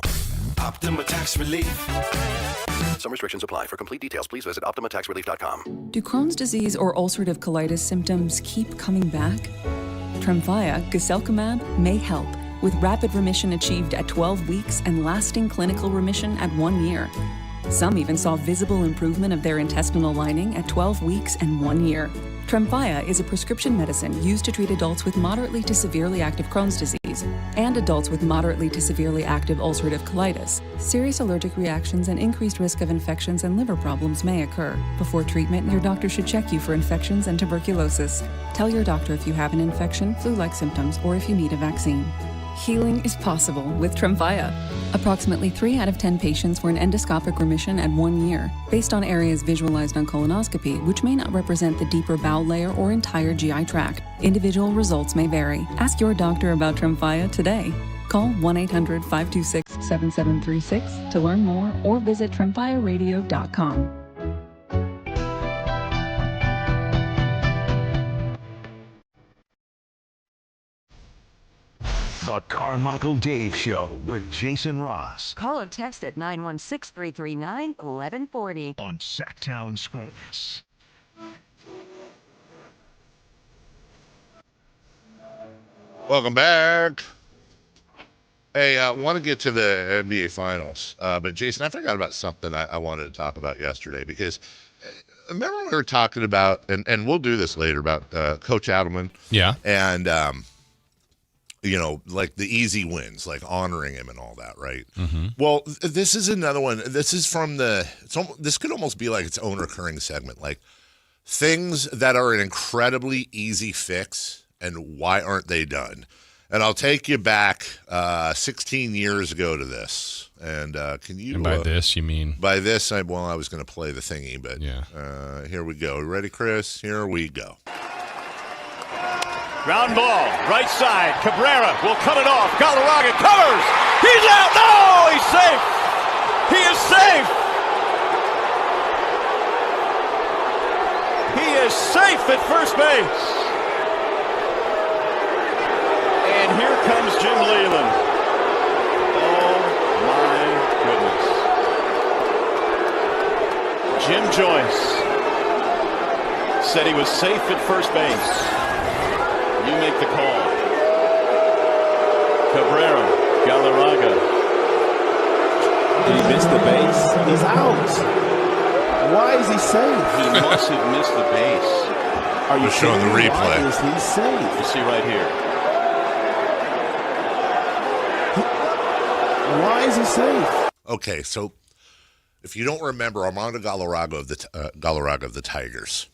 S5: Optima Tax Relief.
S17: Some restrictions apply. For complete details, please visit OptimaTaxRelief.com.
S18: Do Crohn's disease or ulcerative colitis symptoms keep coming back? Tremfya, guselkumab, may help, with rapid remission achieved at 12 weeks and lasting clinical remission at 1 year. Some even saw visible improvement of their intestinal lining at 12 weeks and 1 year. Tremfya is a prescription medicine used to treat adults with moderately to severely active Crohn's disease and adults with moderately to severely active ulcerative colitis. Serious allergic reactions and increased risk of infections and liver problems may occur. Before treatment, your doctor should check you for infections and tuberculosis. Tell your doctor if you have an infection, flu-like symptoms, or if you need a vaccine. Healing is possible with Tremfya. Approximately 3 out of 10 patients were in endoscopic remission at 1 year, based on areas visualized on colonoscopy, which may not represent the deeper bowel layer or entire GI tract. Individual results may vary. Ask your doctor about Tremfya today. Call 1-800-526-7736 to learn more or visit tremfyaradio.com.
S19: The Carmichael Dave Show with Jason Ross.
S6: Call or text at 916-339-1140
S19: on Sactown Sports.
S2: Welcome back. Hey, I want to get to the NBA Finals, but Jason, I forgot about something I wanted to talk about yesterday because remember we were talking about, and we'll do this later, about Coach Adelman.
S3: Yeah.
S2: And, you know, like the easy wins, like honoring him and all that, right?
S3: Mm-hmm.
S2: Well, this is another one. This is from this could almost be like its own recurring segment, like things that are an incredibly easy fix and why aren't they done? And I'll take you back 16 years ago to this. And can you?
S3: And by this, you mean?
S2: By this, I was going to play the thingy, but
S3: yeah.
S2: Here we go. Ready, Chris? Here we go.
S20: Ground ball, right side. Cabrera will cut it off. Galarraga covers. He's out. No, he's safe. He is safe. He is safe at first base. And here comes Jim Leyland. Oh, my goodness. Jim Joyce said he was safe at first base. You make the call. Cabrera, Galarraga.
S21: Did he miss the base? He's out. Why is he safe?
S20: He must have missed the base.
S21: Are you
S2: showing the replay?
S21: Why is he safe?
S20: You see right here.
S21: Why is he safe?
S2: Okay, so if you don't remember, Armando Galarraga of the Tigers.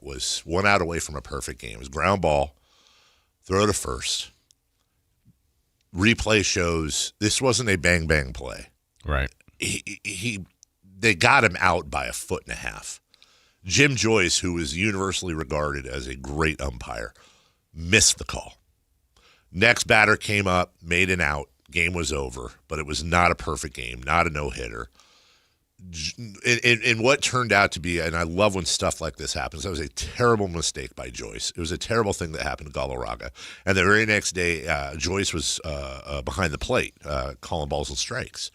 S2: was 1 out away from a perfect game. It was ground ball, throw to first. Replay shows this wasn't a bang-bang play.
S3: Right.
S2: They got him out by 1.5 feet. Jim Joyce, who is universally regarded as a great umpire, missed the call. Next batter came up, made an out. Game was over, but it was not a perfect game, not a no-hitter. In what turned out to be, and I love when stuff like this happens, that was a terrible mistake by Joyce. It was a terrible thing that happened to Galarraga. And the very next day, Joyce was behind the plate calling balls and strikes.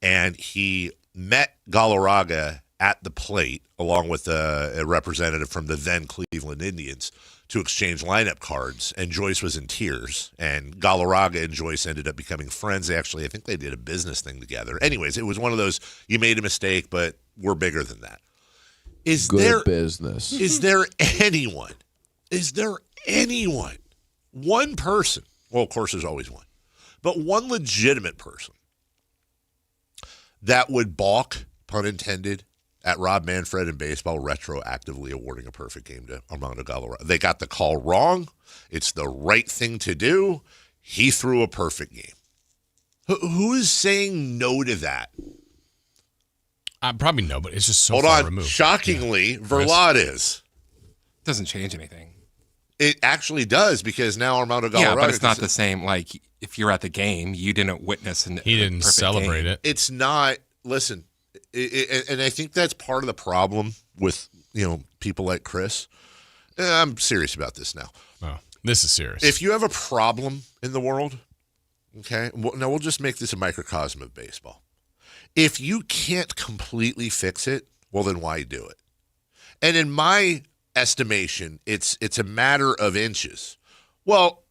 S2: And he met Galarraga at the plate along with a representative from the then Cleveland Indians to exchange lineup cards, and Joyce was in tears, and Galarraga and Joyce ended up becoming friends. I think they did a business thing together. Anyways, it was one of those, you made a mistake, but we're bigger than that.
S1: Good business.
S2: Is there anyone, one person, well, of course there's always one, but one legitimate person that would balk, pun intended, at Rob Manfred in baseball retroactively awarding a perfect game to Armando Galarraga? They got the call wrong. It's the right thing to do. He threw a perfect game. Who is saying no to that?
S3: Probably no, but it's just so far removed.
S2: Shockingly, Verlat is.
S4: Doesn't change anything.
S2: It actually does, because now Armando Galarraga.
S4: Yeah, but it's not the same. Like, if you're at the game, you didn't witness
S3: he didn't celebrate
S4: game.
S3: it.
S2: It's not. Listen. And I think that's part of the problem with, people like Chris. I'm serious about this now.
S3: Oh, this is serious.
S2: If you have a problem in the world, okay, now we'll just make this a microcosm of baseball. If you can't completely fix it, well, then why do it? And in my estimation, it's a matter of inches. Well,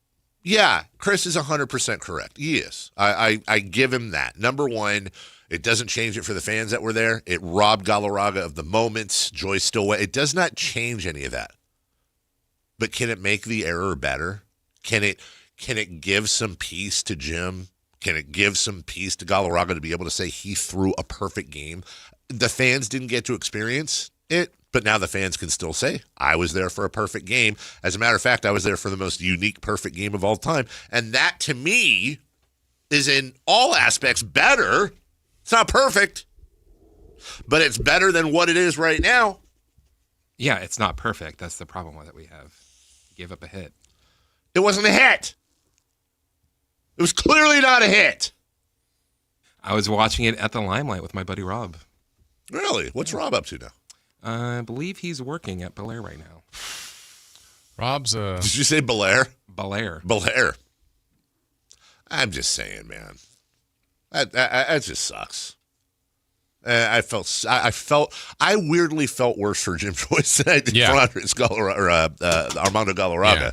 S2: yeah, Chris is 100% correct. He is. I give him that. Number one, it doesn't change it for the fans that were there. It robbed Galarraga of the moments. Joyce still went. It does not change any of that. But can it make the error better? Can it give some peace to Jim? Can it give some peace to Galarraga to be able to say he threw a perfect game? The fans didn't get to experience it, but now the fans can still say, I was there for a perfect game. As a matter of fact, I was there for the most unique, perfect game of all time. And that, to me, is in all aspects better. It's not perfect, but it's better than what it is right now.
S4: Yeah, it's not perfect. That's the problem that we have. You gave up a hit.
S2: It wasn't a hit. It was clearly not a hit.
S4: I was watching it at the Limelight with my buddy Rob.
S2: Really? What's Rob up to now?
S4: I believe he's working at Bel Air right now.
S3: Rob's
S2: Did you say Bel Air?
S4: Bel Air.
S2: Bel Air. I'm just saying, man. That just sucks. I weirdly felt worse for Jim Joyce than I did for Armando Galarraga. Yeah.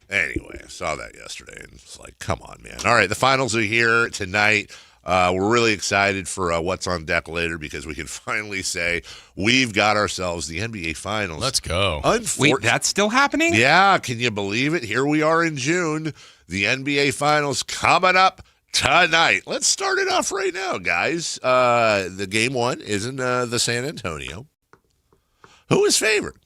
S2: Anyway, I saw that yesterday, and it's like, come on, man. All right, the finals are here tonight. We're really excited for what's on deck later, because we can finally say we've got ourselves the NBA Finals.
S3: Let's go.
S4: Wait, that's still happening?
S2: Yeah, can you believe it? Here we are in June. The NBA Finals coming up tonight. Let's start it off right now, guys. The game one is in the San Antonio. Who is favored?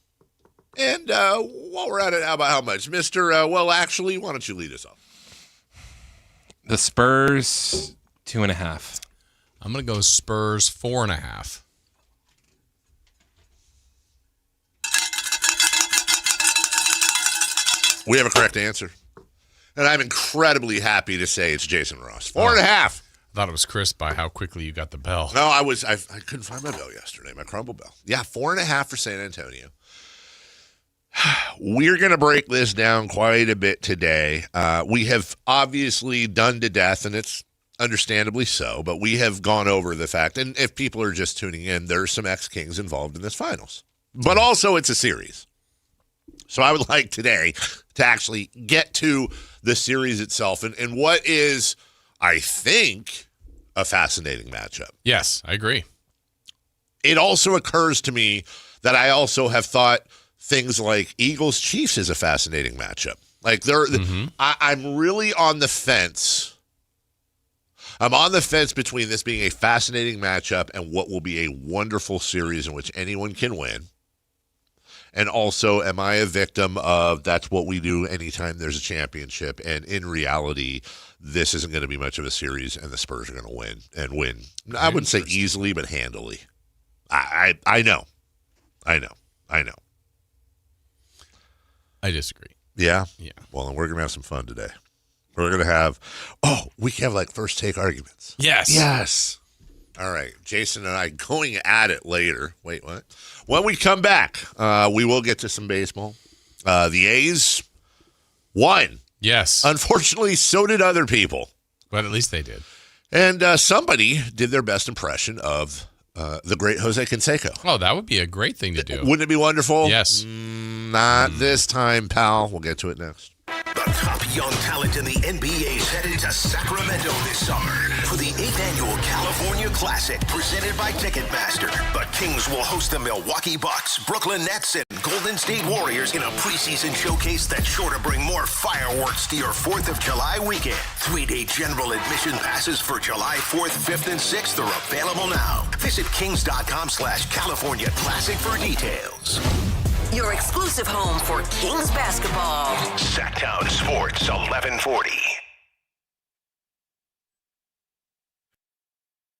S2: And while we're at it, how about how much? Mr. Actually, why don't you lead us off?
S4: The Spurs, 2.5.
S3: I'm going to go Spurs, 4.5.
S2: We have a correct answer. And I'm incredibly happy to say it's Jason Ross. 4.5.
S3: I thought it was Chris by how quickly you got the bell.
S2: No, I couldn't find my bell yesterday, my crumble bell. Yeah, 4.5 for San Antonio. We're going to break this down quite a bit today. We have obviously done to death, and it's understandably so, but we have gone over the fact, and if people are just tuning in, there's some ex-Kings involved in this finals. But also it's a series. So I would like today to actually get to the series itself and what is, I think, a fascinating matchup.
S3: Yes, I agree.
S2: It also occurs to me that I also have thought things like Eagles-Chiefs is a fascinating matchup. Like I'm really on the fence. I'm on the fence between this being a fascinating matchup and what will be a wonderful series in which anyone can win. And also, am I a victim of that's what we do anytime there's a championship? And in reality, this isn't going to be much of a series, and the Spurs are going to win and win. I wouldn't say easily, but handily. I know. I
S3: disagree.
S2: Yeah?
S3: Yeah.
S2: Well, then we're going to have some fun today. We're going to have, we can have like first take arguments.
S3: Yes.
S2: All right. Jason and I going at it later. Wait, what? When we come back, we will get to some baseball. The A's won.
S3: Yes.
S2: Unfortunately, so did other people.
S3: But at least they did.
S2: And somebody did their best impression of the great Jose Canseco.
S3: Oh, that would be a great thing to do.
S2: Wouldn't it be wonderful?
S3: Yes.
S2: Not this time, pal. We'll get to it next.
S5: The top young talent in the NBA is headed to Sacramento this summer for the 8th annual California Classic presented by Ticketmaster. The Kings will host the Milwaukee Bucks, Brooklyn Nets, and Golden State Warriors in a preseason showcase that's sure to bring more fireworks to your 4th of July weekend. 3-day general admission passes for July 4th, 5th, and 6th are available now. Visit kings.com/California Classic for details.
S6: Your exclusive home for Kings basketball.
S5: Sactown Sports 1140.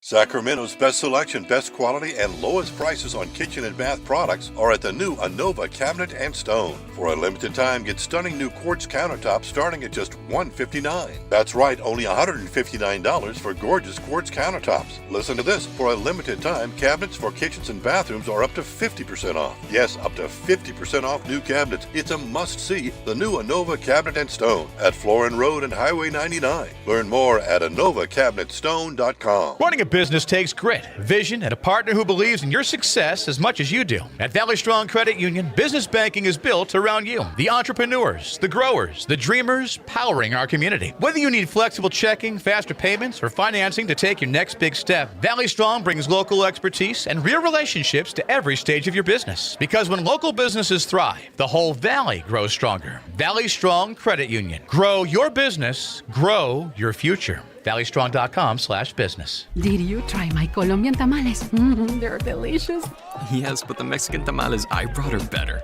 S7: Sacramento's best selection, best quality, and lowest prices on kitchen and bath products are at the new Anova Cabinet and Stone. For a limited time, get stunning new quartz countertops starting at just $159. That's right, only $159 for gorgeous quartz countertops. Listen to this. For a limited time, cabinets for kitchens and bathrooms are up to 50% off. Yes, up to 50% off new cabinets. It's a must-see. The new Anova Cabinet and Stone at Florin Road and Highway 99. Learn more at AnovaCabinetStone.com.
S22: Running a business takes grit, vision, and a partner who believes in your success as much as you do. At Valley Strong Credit Union, business banking is built around you, the entrepreneurs, the growers, the dreamers, powering our community. Whether you need flexible checking, faster payments, or financing to take your next big step, Valley Strong brings local expertise and real relationships to every stage of your business. Because when local businesses thrive, the whole valley grows stronger. Valley Strong Credit Union. Grow your business, grow your future. ValleyStrong.com/business.
S23: Did you try my Colombian tamales? They're delicious.
S24: Yes, but the Mexican tamales I brought are better.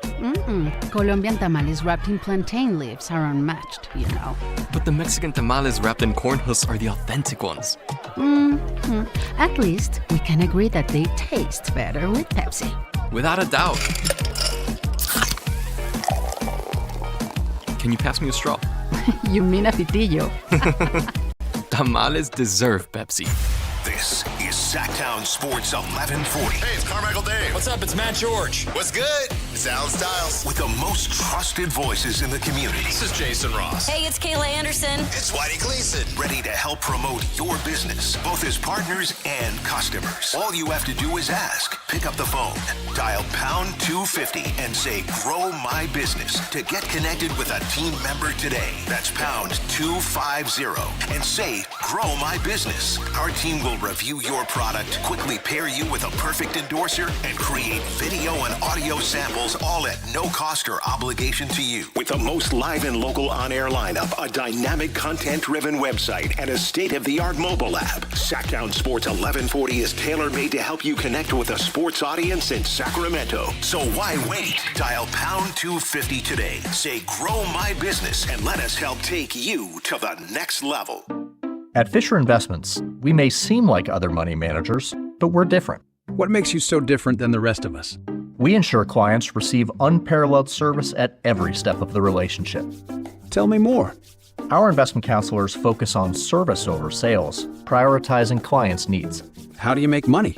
S23: Colombian tamales wrapped in plantain leaves are unmatched, you know.
S24: But the Mexican tamales wrapped in corn husks are the authentic ones.
S23: At least we can agree that they taste better with Pepsi.
S24: Without a doubt. Can you pass me a straw?
S23: You mean a pitillo.
S24: Tamales deserve Pepsi.
S5: This is Sactown Sports 1140.
S25: Hey, it's Carmichael Dave.
S5: What's up? It's Matt George.
S25: What's good? It's Alan Stiles.
S5: With the most trusted voices in the community.
S25: This is Jason Ross.
S6: Hey, it's Kayla Anderson.
S25: It's Whitey Gleason.
S5: Ready to help promote your business, both as partners and customers. All you have to do is ask. Pick up the phone, dial pound 250 and say, grow my business to get connected with a team member today. That's pound 250 and say, grow my business. Our team will review your product, quickly pair you with a perfect endorser, and create video and audio samples all at no cost or obligation to you. With the most live and local on-air lineup, a dynamic content-driven website, and a state-of-the-art mobile app, Sactown Sports 1140 is tailor-made to help you connect with a sports audience in Sacramento. So why wait? Dial pound 250 today. Say, grow my business, and let us help take you to the next level.
S26: At Fisher Investments, we may seem like other money managers, but we're different.
S27: What makes you so different than the rest of us?
S26: We ensure clients receive unparalleled service at every step of the relationship.
S27: Tell me more.
S26: Our investment counselors focus on service over sales, prioritizing clients' needs.
S27: How do you make money?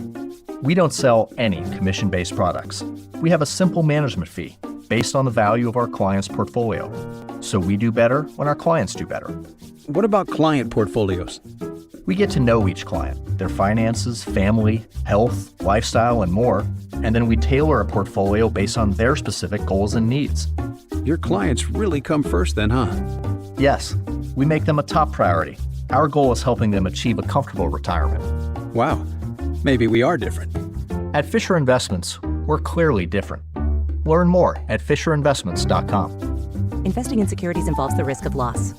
S26: We don't sell any commission-based products. We have a simple management fee based on the value of our clients' portfolio. So we do better when our clients do better.
S27: What about client portfolios?
S26: We get to know each client, their finances, family, health, lifestyle, and more, and then we tailor a portfolio based on their specific goals and needs.
S27: Your clients really come first then, huh?
S26: Yes, we make them a top priority. Our goal is helping them achieve a comfortable retirement.
S27: Wow, maybe we are different.
S26: At Fisher Investments, we're clearly different. Learn more at FisherInvestments.com.
S28: Investing in securities involves the risk of loss.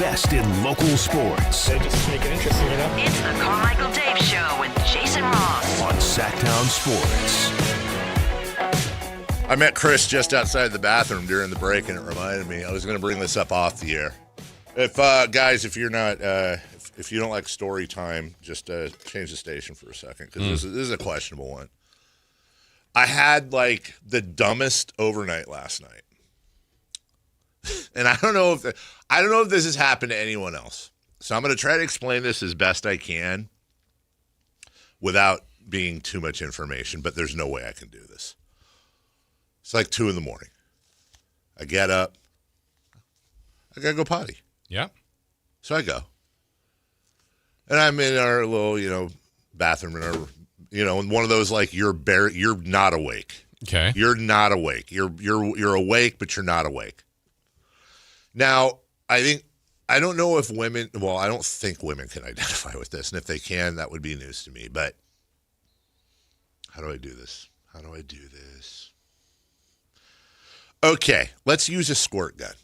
S5: best in local sports.
S8: They just make it interesting, you know?
S6: It's the Carmichael Dave Show with Jason Ross
S5: on Sactown Sports.
S2: I met Chris just outside the bathroom during the break, and it reminded me. I was going to bring this up off the air. If guys, if you're not, if you don't like story time, just change the station for a second, because this is a questionable one. I had like the dumbest overnight last night, and I don't know if this has happened to anyone else. So I'm going to try to explain this as best I can without being too much information. But there's no way I can do this. It's like 2 a.m. I get up. I gotta go potty.
S3: Yeah.
S2: So I go, and I'm in our little, bathroom in our. And one of those like you're not awake.
S3: Okay.
S2: You're not awake. You're awake, but you're not awake. Now, I don't know if women. Well, I don't think women can identify with this, and if they can, that would be news to me. But how do I do this? Okay, let's use a squirt gun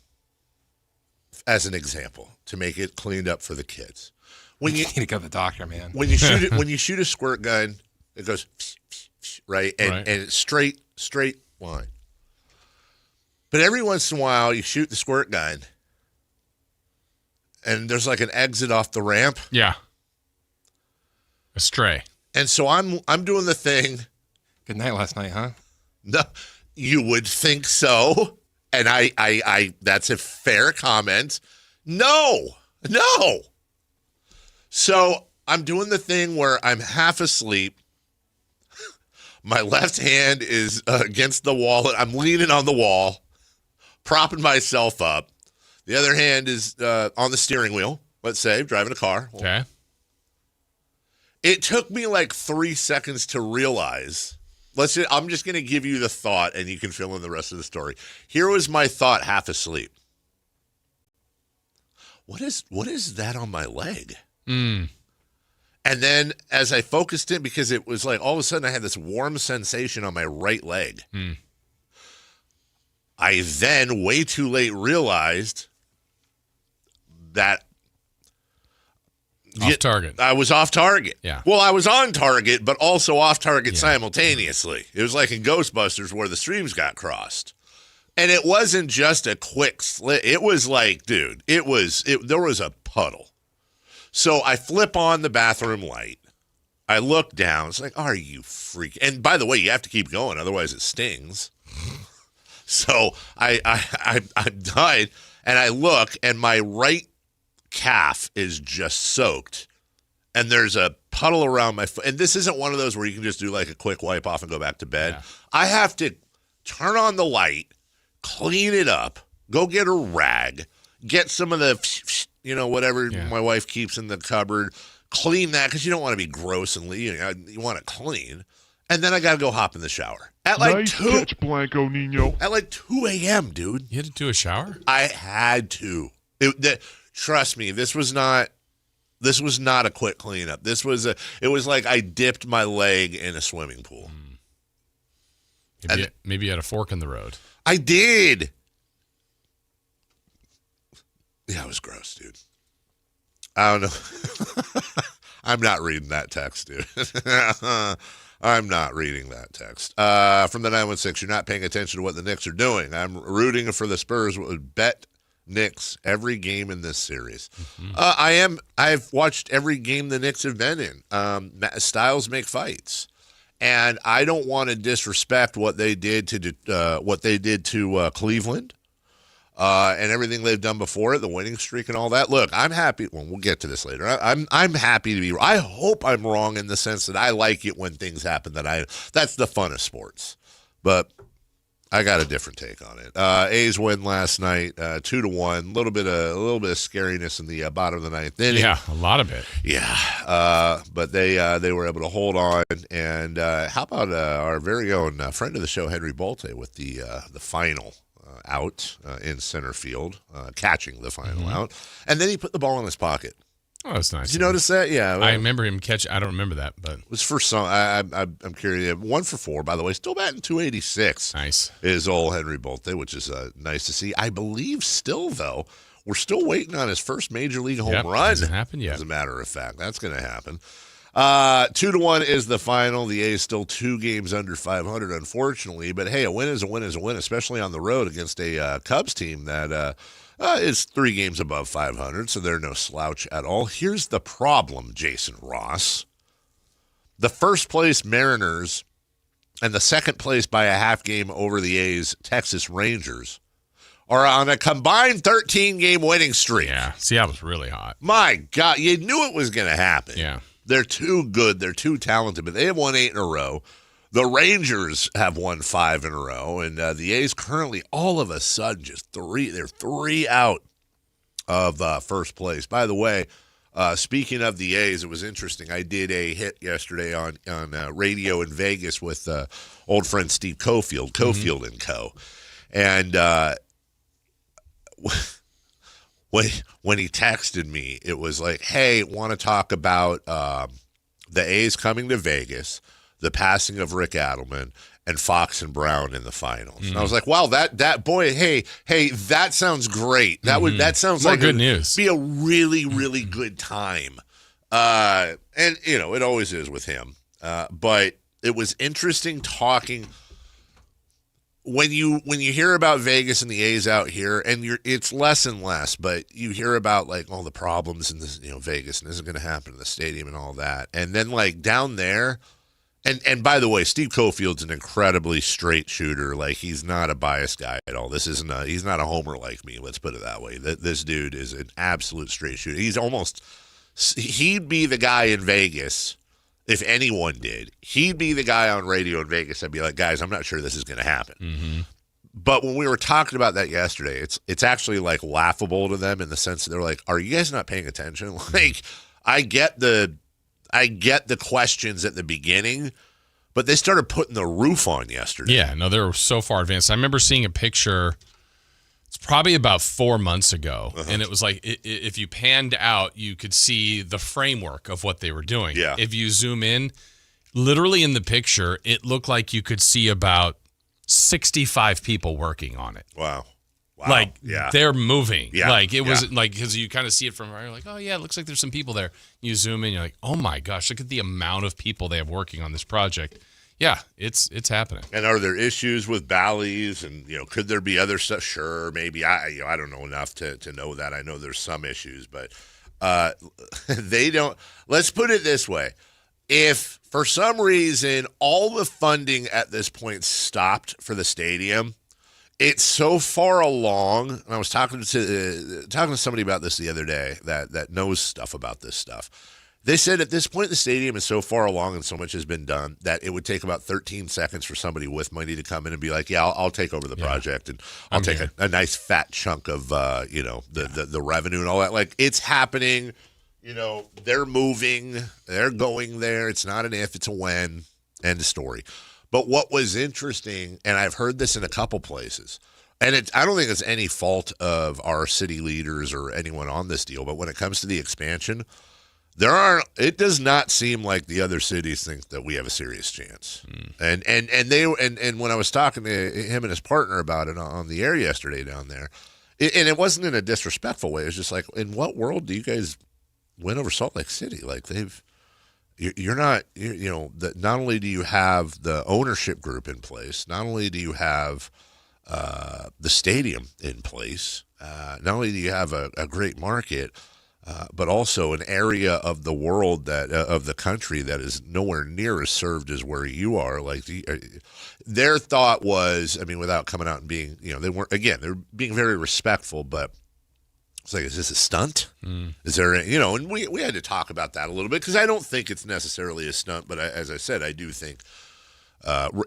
S2: as an example to make it cleaned up for the kids.
S4: When you need to go to the doctor, man.
S2: When you shoot a squirt gun. It goes, right? And it's straight line. But every once in a while, you shoot the squirt gun, and there's like an exit off the ramp.
S3: Yeah. Astray.
S2: And so I'm doing the thing.
S4: Good night last night, huh?
S2: No, you would think so. And I that's a fair comment. No. So I'm doing the thing where I'm half asleep. My left hand is against the wall. I'm leaning on the wall, propping myself up. The other hand is on the steering wheel, let's say, driving a car.
S3: Okay.
S2: It took me like 3 seconds to realize. I'm just going to give you the thought, and you can fill in the rest of the story. Here was my thought half asleep. What is that on my leg? And then as I focused in, because it was like all of a sudden I had this warm sensation on my right leg. I then, way too late, realized that
S3: off target.
S2: I was off target.
S3: Yeah.
S2: Well, I was on target, but also off target simultaneously. It was like in Ghostbusters where the streams got crossed. And it wasn't just a quick slit. It was like, dude, there was a puddle. So I flip on the bathroom light. I look down. It's like, are you freaking? And by the way, you have to keep going, otherwise it stings. So I'm done, and I look, and my right calf is just soaked, and there's a puddle around my foot. And this isn't one of those where you can just do like a quick wipe off and go back to bed. Yeah. I have to turn on the light, clean it up, go get a rag, get some of the whatever my wife keeps in the cupboard, clean that because you don't want to be gross and you want it clean. And then I got to go hop in the shower. At like
S9: nice catch, Blanco Nino.
S2: At like 2 a.m., dude.
S3: You had to do a shower?
S2: I had to. Trust me, this was not a quick cleanup. It was like I dipped my leg in a swimming pool.
S3: Maybe you had a fork in the road.
S2: I did. Yeah, it was gross, dude. I don't know. I'm not reading that text, dude. I'm not reading that text. From the 916, you're not paying attention to what the Knicks are doing. I'm rooting for the Spurs. Would bet Knicks every game in this series. Mm-hmm. I've watched every game the Knicks have been in. Styles make fights. And I don't want to disrespect what they did to Cleveland. And everything they've done before it, the winning streak and all that. Look, I'm happy. Well, we'll get to this later. I'm happy to be. I hope I'm wrong in the sense that I like it when things happen. That's the fun of sports. But I got a different take on it. A's win last night, 2-1. A little bit of scariness in the bottom of the ninth inning.
S3: Yeah, a lot of it.
S2: Yeah, but they were able to hold on. And how about our very own friend of the show, Henry Bolte, with the final. Out in center field, catching the final out, and then he put the ball in his pocket.
S3: Oh, that's nice.
S2: Did you notice that? Yeah,
S3: I remember him catch. I don't remember that, but
S2: it was for some. I'm curious. 1 for 4, by the way, still batting .286.
S3: Nice
S2: is old Henry Bolte, which is nice to see. I believe still though we're still waiting on his first major league home run.
S3: Hasn't happened yet.
S2: As a matter of fact, that's going to happen. 2-1 is the final. The A's still 2 games under 500, unfortunately. But hey, a win is a win is a win, especially on the road against a Cubs team that is 3 games above 500, so they're no slouch at all. Here's the problem, Jason Ross. The first place Mariners and the second place by a half game over the A's Texas Rangers are on a combined 13-game winning streak.
S3: Yeah, Seattle's really hot.
S2: My God, you knew it was going to happen.
S3: Yeah.
S2: They're too good. They're too talented, but they have won 8 in a row. The Rangers have won 5 in a row, and the A's currently all of a sudden just 3. They're 3 out of first place. By the way, speaking of the A's, it was interesting. I did a hit yesterday on radio in Vegas with old friend Steve Cofield, Cofield and Co. And when he texted me, it was like, hey, want to talk about the A's coming to Vegas, the passing of Rick Adelman, and Fox and Brown in the finals. And I was like, wow, that boy, hey, that sounds great. That sounds
S3: more
S2: like
S3: good news.
S2: Be a really, really good time. And it always is with him. But it was interesting talking when you hear about Vegas and the A's out here, and it's less and less, but you hear about like all the problems in this, Vegas, and this is going to happen in the stadium and all that. And then like down there, and by the way, Steve Cofield's an incredibly straight shooter. Like he's not a biased guy at all. He's not a homer like me. Let's put it that way. This dude is an absolute straight shooter. He'd be the guy in Vegas. If anyone did, he'd be the guy on radio in Vegas. I'd be like, guys, I'm not sure this is going to happen.
S3: Mm-hmm.
S2: But when we were talking about that yesterday, it's actually like laughable to them in the sense that they're like, are you guys not paying attention? Like, I get the questions at the beginning, but they started putting the roof on yesterday.
S3: Yeah, no, they were so far advanced. I remember seeing a picture. It's probably about 4 months ago, and it was like if you panned out, you could see the framework of what they were doing.
S2: Yeah.
S3: If you zoom in, literally in the picture, it looked like you could see about 65 people working on it.
S2: Wow.
S3: Like,
S2: yeah.
S3: They're moving.
S2: Yeah.
S3: Like, it was like, because you kind of see it from, you're like, oh, yeah, it looks like there's some people there. You zoom in, you're like, oh, my gosh, look at the amount of people they have working on this project. Yeah, it's happening.
S2: And are there issues with Bally's, and could there be other stuff? Sure, maybe. I don't know enough to know that. I know there's some issues, but they don't. Let's put it this way: if for some reason all the funding at this point stopped for the stadium, it's so far along. And I was talking to somebody about this the other day that knows stuff about this stuff. They said at this point the stadium is so far along and so much has been done that it would take about 13 seconds for somebody with money to come in and be like, yeah, I'll take over the project, and I'll take a nice fat chunk of the revenue and all that. Like, it's happening. They're moving. They're going there. It's not an if, it's a when. End of story. But what was interesting, and I've heard this in a couple places, and I don't think it's any fault of our city leaders or anyone on this deal, but when it comes to the expansion, it does not seem like the other cities think that we have a serious chance. And when I was talking to him and his partner about it on the air yesterday down there, and it wasn't in a disrespectful way. It was just like, in what world do you guys win over Salt Lake City? Like, not only do you have the ownership group in place, not only do you have the stadium in place, not only do you have a great market, but also an area of the world that of the country that is nowhere near as served as where you are. Like, their thought was, I mean, without coming out and being, they're being very respectful, but it's like, is this a stunt? Is there, and we had to talk about that a little bit, because I don't think it's necessarily a stunt, but as I said, I do think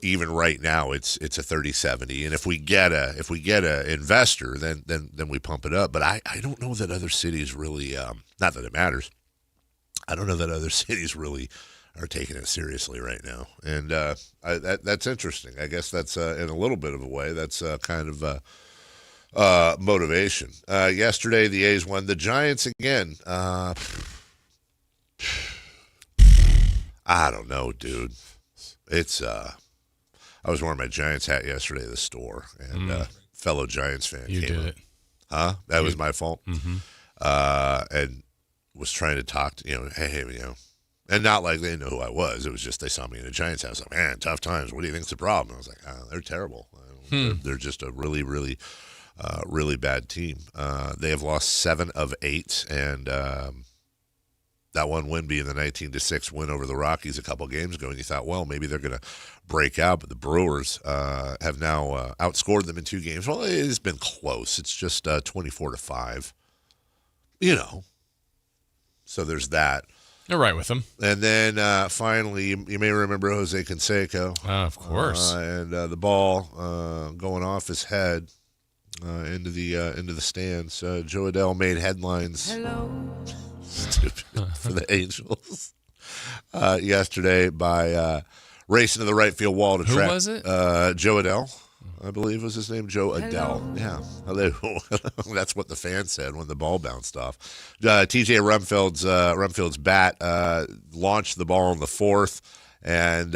S2: even right now it's a 30-70, and if we get a investor, then we pump it up. But I don't know that other cities really, not that it matters, I don't know that other cities really are taking it seriously right now, and that's interesting. I guess that's in a little bit of a way that's kind of motivation. Yesterday the A's won. The Giants again. I don't know, dude. It's I was wearing my Giants hat yesterday at the store, and fellow Giants fan
S3: You
S2: came
S3: did
S2: up.
S3: it.
S2: That was my fault.
S3: Mm-hmm.
S2: And was trying to talk to, hey, and not like they know who I was. It was just they saw me in a Giants house. Like, man, tough times. What do you think's the problem? I was like, they're terrible. They're just a really, really, really bad team. They have lost 7 of 8, and that one win being the 19-6 win over the Rockies a couple games ago. And you thought, well, maybe they're going to break out, but the Brewers have now outscored them in 2 games. Well, it's been close. It's just 24-5. So there's that.
S3: You're right with them.
S2: And then finally, you may remember Jose Canseco.
S3: Of course.
S2: And the ball going off his head into the stands. Joe Adele made headlines. Stupid for the Angels yesterday by racing to the right field wall to track.
S3: Who was it?
S2: Joe Adele, I believe was his name. Joe Adele. Yeah. Hello. That's what the fan said when the ball bounced off. TJ Rumfield's bat launched the ball in the 4th, and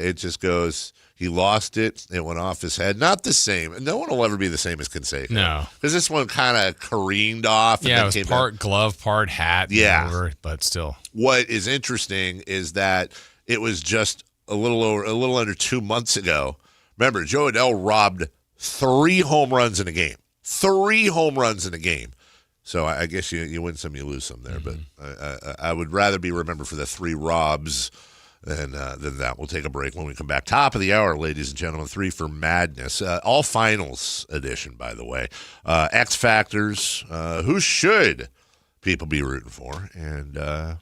S2: it just goes. He lost it. It went off his head. Not the same. No one will ever be the same as Canseco.
S3: No.
S2: Because this one kind of careened off.
S3: Yeah, it was part glove, part hat.
S2: Yeah.
S3: Whatever, but still.
S2: What is interesting is that it was just a little under 2 months ago. Remember, Joe Adele robbed 3 home runs in a game. 3 home runs in a game. So I guess you win some, you lose some there.
S3: Mm-hmm.
S2: But I would rather be remembered for the 3 robs than that. We'll take a break when we come back. Top of the hour, ladies and gentlemen. 3 for Madness. All finals edition, by the way. X Factors. Who should people be rooting for? And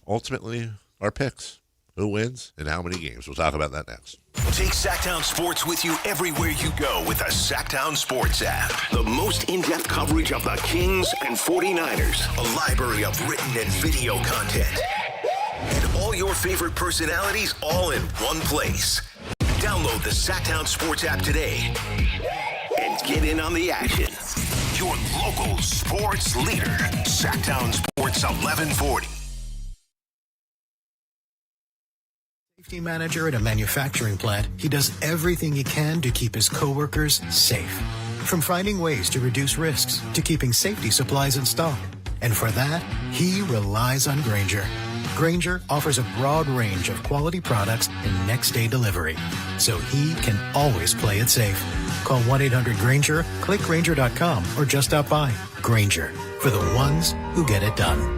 S2: ultimately, our picks. Who wins and how many games? We'll talk about that next.
S5: Take Sactown Sports with you everywhere you go with the Sactown Sports app. The most in-depth coverage of the Kings and 49ers. A library of written and video content. And all your favorite personalities all in one place. Download the Sactown Sports app today and get in on the action. Your local sports leader. Sactown Sports 1140.
S8: Safety manager at a manufacturing plant, he does everything he can to keep his coworkers safe. From finding ways to reduce risks to keeping safety supplies in stock. And for that, he relies on Grainger. Grainger offers a broad range of quality products and next-day delivery, so he can always play it safe. Call 1-800-GRAINGER, click Grainger.com, or just stop by. Grainger, for the ones who get it done.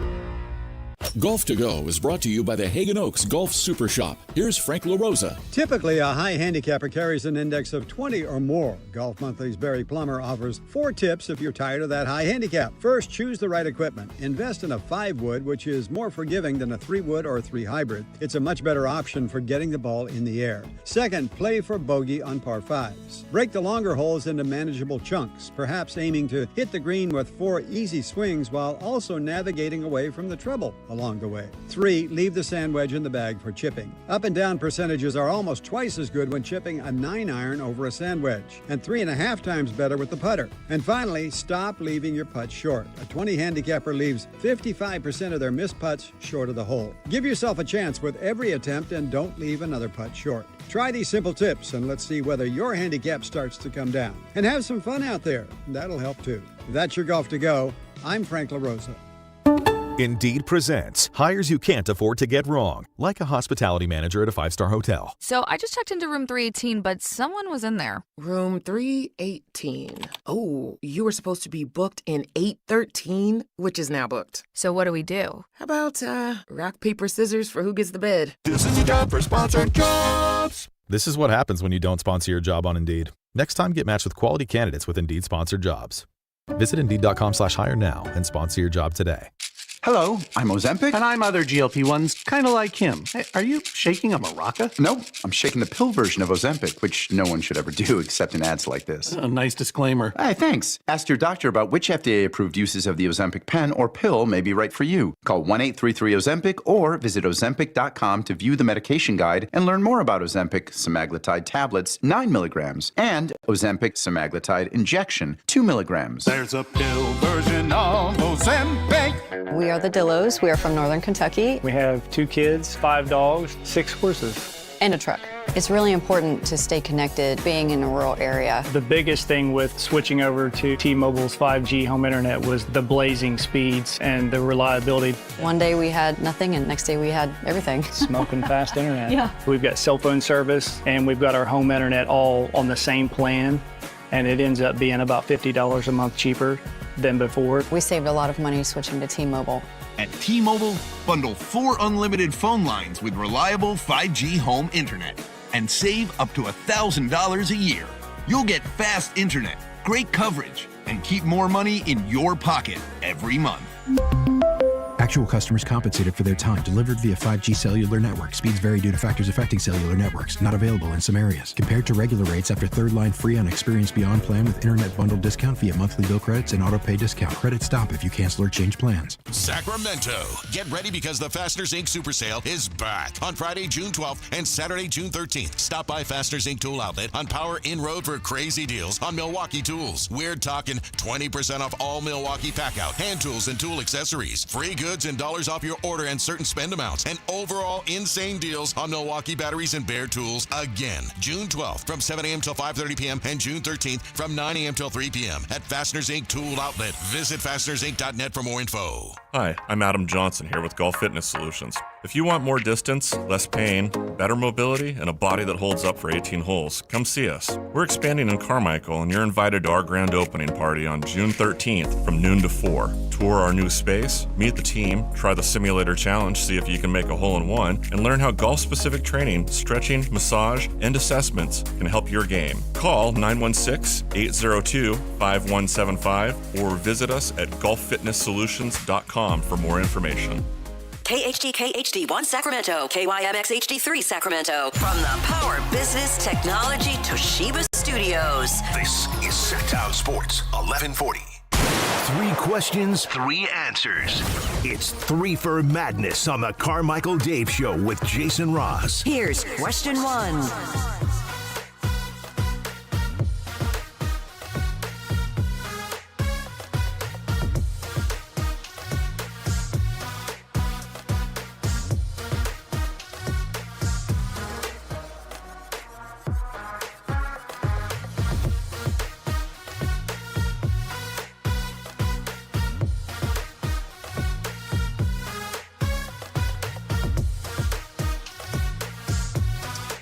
S10: Golf to Go is brought to you by the Hagen Oaks Golf Super Shop. Here's Frank LaRosa.
S11: Typically, a high handicapper carries an index of 20 or more. Golf Monthly's Barry Plummer offers 4 tips if you're tired of that high handicap. First, choose the right equipment. Invest in a 5-wood, which is more forgiving than a 3-wood or 3 hybrid. It's a much better option for getting the ball in the air. Second, play for bogey on par 5s. Break the longer holes into manageable chunks, perhaps aiming to hit the green with 4 easy swings while also navigating away from the trouble along the way. 3, leave the sand wedge in the bag for chipping. Up and down percentages are almost twice as good when chipping a 9-iron over a sand wedge, and 3.5 times better with the putter. And finally, stop leaving your putts short. A 20 handicapper leaves 55% of their missed putts short of the hole. Give yourself a chance with every attempt and don't leave another putt short. Try these simple tips and let's see whether your handicap starts to come down. And have some fun out there. That'll help too. That's your Golf to Go. I'm Frank LaRosa.
S12: Indeed presents hires you can't afford to get wrong, like a hospitality manager at a 5-star hotel.
S13: So I just checked into room 318, but someone was in there.
S14: Room 318. Oh, you were supposed to be booked in 813, which is now booked.
S13: So what do we do?
S14: How about rock, paper, scissors for who gets the bid?
S12: This is your job for sponsored jobs. This is what happens when you don't sponsor your job on Indeed. Next time, get matched with quality candidates with Indeed sponsored jobs. Visit Indeed.com/hire now and sponsor your job today.
S15: Hello, I'm Ozempic. And I'm other GLP-1s, kind of like him. Hey, are you shaking a maraca?
S16: No, I'm shaking the pill version of Ozempic, which no one should ever do except in ads like this.
S15: A nice disclaimer.
S16: Hey, thanks. Ask your doctor about which FDA-approved uses of the Ozempic pen or pill may be right for you. Call 1-833-OZEMPIC or visit Ozempic.com to view the medication guide and learn more about Ozempic semaglutide tablets, 9 milligrams, and Ozempic semaglutide injection, 2 milligrams.
S15: There's a pill version of Ozempic.
S29: We are the Dillos. We are from Northern Kentucky.
S30: We have 2 kids, 5 dogs, 6 horses.
S29: And a truck.
S1: It's really important to stay connected being in a rural area.
S7: The biggest thing with switching over to T-Mobile's 5G home internet was the blazing speeds and the reliability.
S1: One day we had nothing and next day we had everything.
S7: Smoking fast internet.
S1: Yeah.
S7: We've got cell phone service and we've got our home internet all on the same plan, and it ends up being about $50 a month cheaper than before.
S1: We saved a lot of money switching to T-Mobile.
S17: At T-Mobile, bundle 4 unlimited phone lines with reliable 5G home internet and save up to $1,000 a year. You'll get fast internet, great coverage, and keep more money in your pocket every month.
S18: Actual customers compensated for their time. Delivered via 5G cellular network. Speeds vary due to factors affecting cellular networks. Not available in some areas. Compared to regular rates after third line free on Experience Beyond plan with internet bundle discount via monthly bill credits and auto pay discount. Credits stop if you cancel or change plans.
S19: Sacramento. Get ready because the Fasteners Inc. Super Sale is back on Friday, June 12th and Saturday, June 13th. Stop by Fasteners Inc. Tool Outlet on Power In Road for crazy deals on Milwaukee tools. We're talking 20% off all Milwaukee pack-out, hand tools, and tool accessories. Free goods and dollars off your order and certain spend amounts. And overall insane deals on Milwaukee batteries and Bear tools again. June 12th from 7 a.m. till 5:30 p.m. and June 13th from 9 a.m. till 3 p.m. at Fasteners Inc. Tool Outlet. Visit fastenersinc.net for more info.
S20: Hi, I'm Adam Johnson here with Golf Fitness Solutions. If you want more distance, less pain, better mobility, and a body that holds up for 18 holes, come see us. We're expanding in Carmichael, and you're invited to our grand opening party on June 13th from noon to 4. Tour our new space, meet the team, try the simulator challenge, see if you can make a hole-in-one, and learn how golf-specific training, stretching, massage, and assessments can help your game. Call 916-802-5175 or visit us at golffitnesssolutions.com for more information.
S6: KHD HD1 Sacramento, KYMX HD3 Sacramento. From the Power Business Technology Toshiba Studios.
S5: This is Sactown Sports 1140. 3 questions, 3 answers. It's 3 for Madness on the Carmichael Dave Show with Jason Ross.
S6: Here's question 1.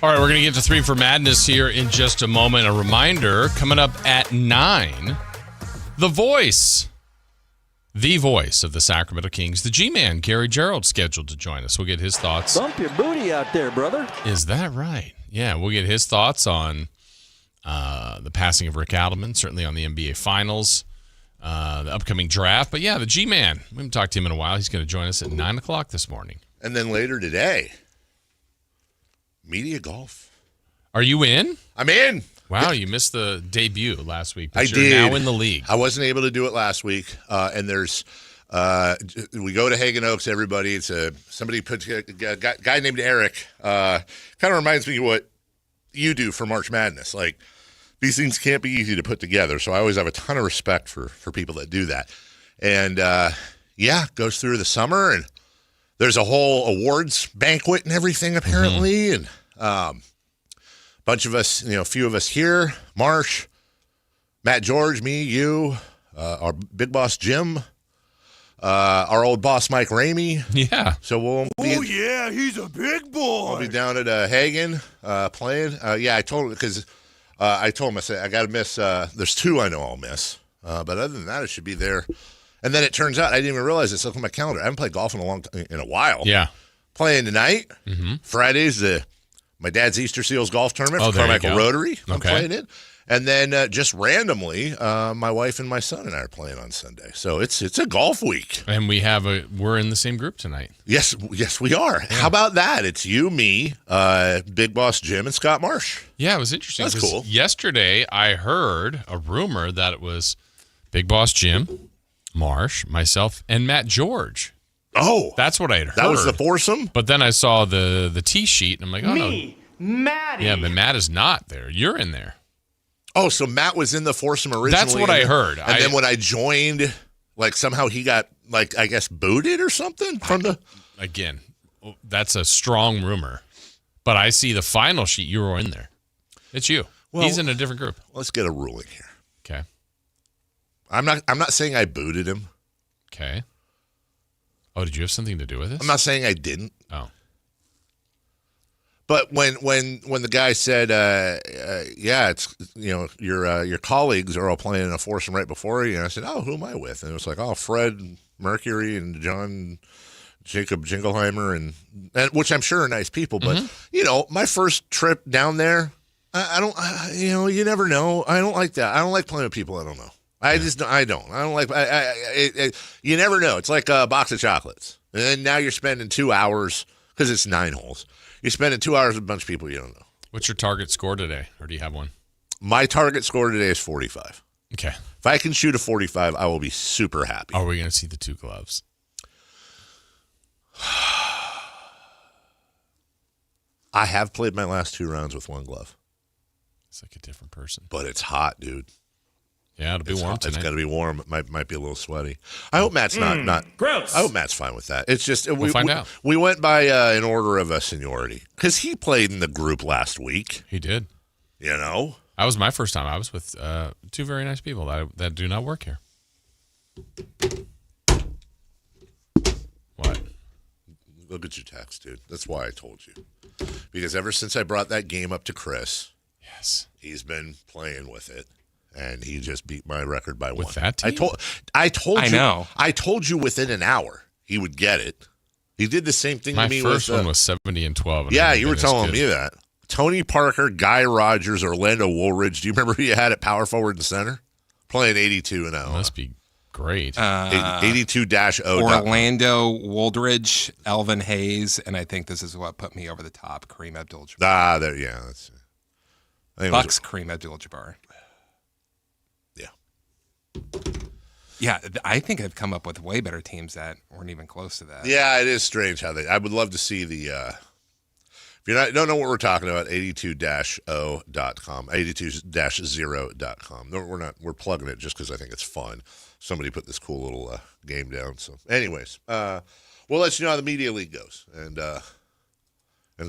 S3: All right, we're going to get to 3 for Madness here in just a moment. A reminder, coming up at 9, the voice of the Sacramento Kings, the G-Man, Gary Gerald, scheduled to join us. We'll get his thoughts.
S21: Bump your booty out there, brother.
S3: Is that right? Yeah, we'll get his thoughts on the passing of Rick Adelman, certainly on the NBA Finals, the upcoming draft. But yeah, the G-Man, we haven't talked to him in a while. He's going to join us at 9 o'clock this morning.
S2: And then later today, Media Golf.
S3: Are you in?
S2: I'm in.
S3: Wow, you missed the debut last week. But
S2: I
S3: you're
S2: did.
S3: Now in the league.
S2: I wasn't able to do it last week. And there's, we go to Hagen Oaks, everybody. It's somebody put a guy named Eric. Kind of reminds me of what you do for March Madness. Like, these things can't be easy to put together. So I always have a ton of respect for people that do that. And goes through the summer, and there's a whole awards banquet and everything apparently. Mm-hmm. And bunch of us, a few of us here, Marsh, Matt George, me, you, our big boss Jim, our old boss Mike Ramey.
S3: Yeah.
S2: So we'll be,
S9: he's a big boy.
S2: We'll be down at Hagen playing. I told him because I told him, I said, I got to miss, there's 2 I know I'll miss. But other than that, it should be there. And then it turns out I didn't even realize it's on my calendar. I haven't played golf in a while.
S3: Yeah.
S2: Playing tonight.
S3: Mm-hmm.
S2: Friday's my dad's Easter Seals golf tournament for
S3: there you
S2: Carmichael
S3: go.
S2: Rotary. I'm
S3: Okay.
S2: playing it. And then just randomly, my wife and my son and I are playing on Sunday. So it's a golf week.
S3: And we're in the same group tonight.
S2: Yes, we are. Yeah. How about that? It's you, me, Big Boss Jim, and Scott Marsh.
S3: Yeah, it was interesting.
S2: That's cool.
S3: Yesterday, I heard a rumor that it was Big Boss Jim, Marsh, myself, and Matt George.
S2: Oh.
S3: That's what I had heard.
S2: That was the foursome?
S3: But then I saw the tee sheet, and I'm like, oh,
S7: Me, Matty.
S3: Yeah, but Matt is not there. You're in there.
S2: Oh, so Matt was in the foursome originally.
S3: That's what I heard.
S2: And then when I joined, like somehow he got, like, I guess booted or something from the.
S3: Again, that's a strong rumor. But I see the final sheet. You were in there. It's you.
S2: Well,
S3: he's in a different group.
S2: Let's get a ruling here.
S3: Okay.
S2: I'm not saying I booted him.
S3: Okay. Oh, did you have something to do with this?
S2: I'm not saying I didn't.
S3: Oh.
S2: But when the guy said, yeah, it's your colleagues are all playing in a foursome right before you, and I said, oh, who am I with? And it was like, oh, Fred Mercury and John Jacob Jingleheimer, and which I'm sure are nice people. But my first trip down there, I don't, you never know. I don't like that. I don't like playing with people I don't know. I don't like. You never know. It's like a box of chocolates, and then now you're spending 2 hours because it's 9 holes. You're spending 2 hours with a bunch of people you don't know.
S3: What's your target score today, or do you have one?
S2: My target score today is 45.
S3: Okay.
S2: If I can shoot a 45, I will be super happy.
S3: Are we going to see the 2 gloves?
S2: I have played my last 2 rounds with 1 glove.
S3: It's like a different person.
S2: But it's hot, dude.
S3: Yeah, it'll be warm tonight.
S2: It's going to be warm. It might be a little sweaty. I hope Matt's not
S9: gross.
S2: I hope Matt's fine with that. It's just
S3: we'll find out.
S2: We went by in order of seniority because he played in the group last week.
S3: He did.
S2: That
S3: was my first time. I was with 2 very nice people that do not work here. What?
S2: Look at your text, dude. That's why I told you. Because ever since I brought that game up to Chris,
S3: yes,
S2: he's been playing with it. And he just beat my record by 1.
S3: With that team?
S2: I told you.
S4: I know.
S2: I told you within an hour he would get it. He did the same thing
S3: my
S2: to me.
S3: My first one was 70-12. And
S2: yeah, you were telling me that. Tony Parker, Guy Rogers, Orlando Woolridge. Do you remember who you had at power forward and center? Playing 82 and 0.
S3: Must be great.
S2: 82-0.
S4: Orlando Woolridge, Elvin Hayes, and I think this is what put me over the top. Kareem Abdul-Jabbar.
S2: That's
S4: Bucks Kareem Abdul-Jabbar. Yeah, I think I've come up with way better teams that weren't even close to that.
S2: Yeah, it is strange how I would love to see the. If you don't know what we're talking about, 82-0.com, 82-0.com. No, we're plugging it just because I think it's fun. Somebody put this cool little game down. So, anyways, we'll let you know how the Media League goes, and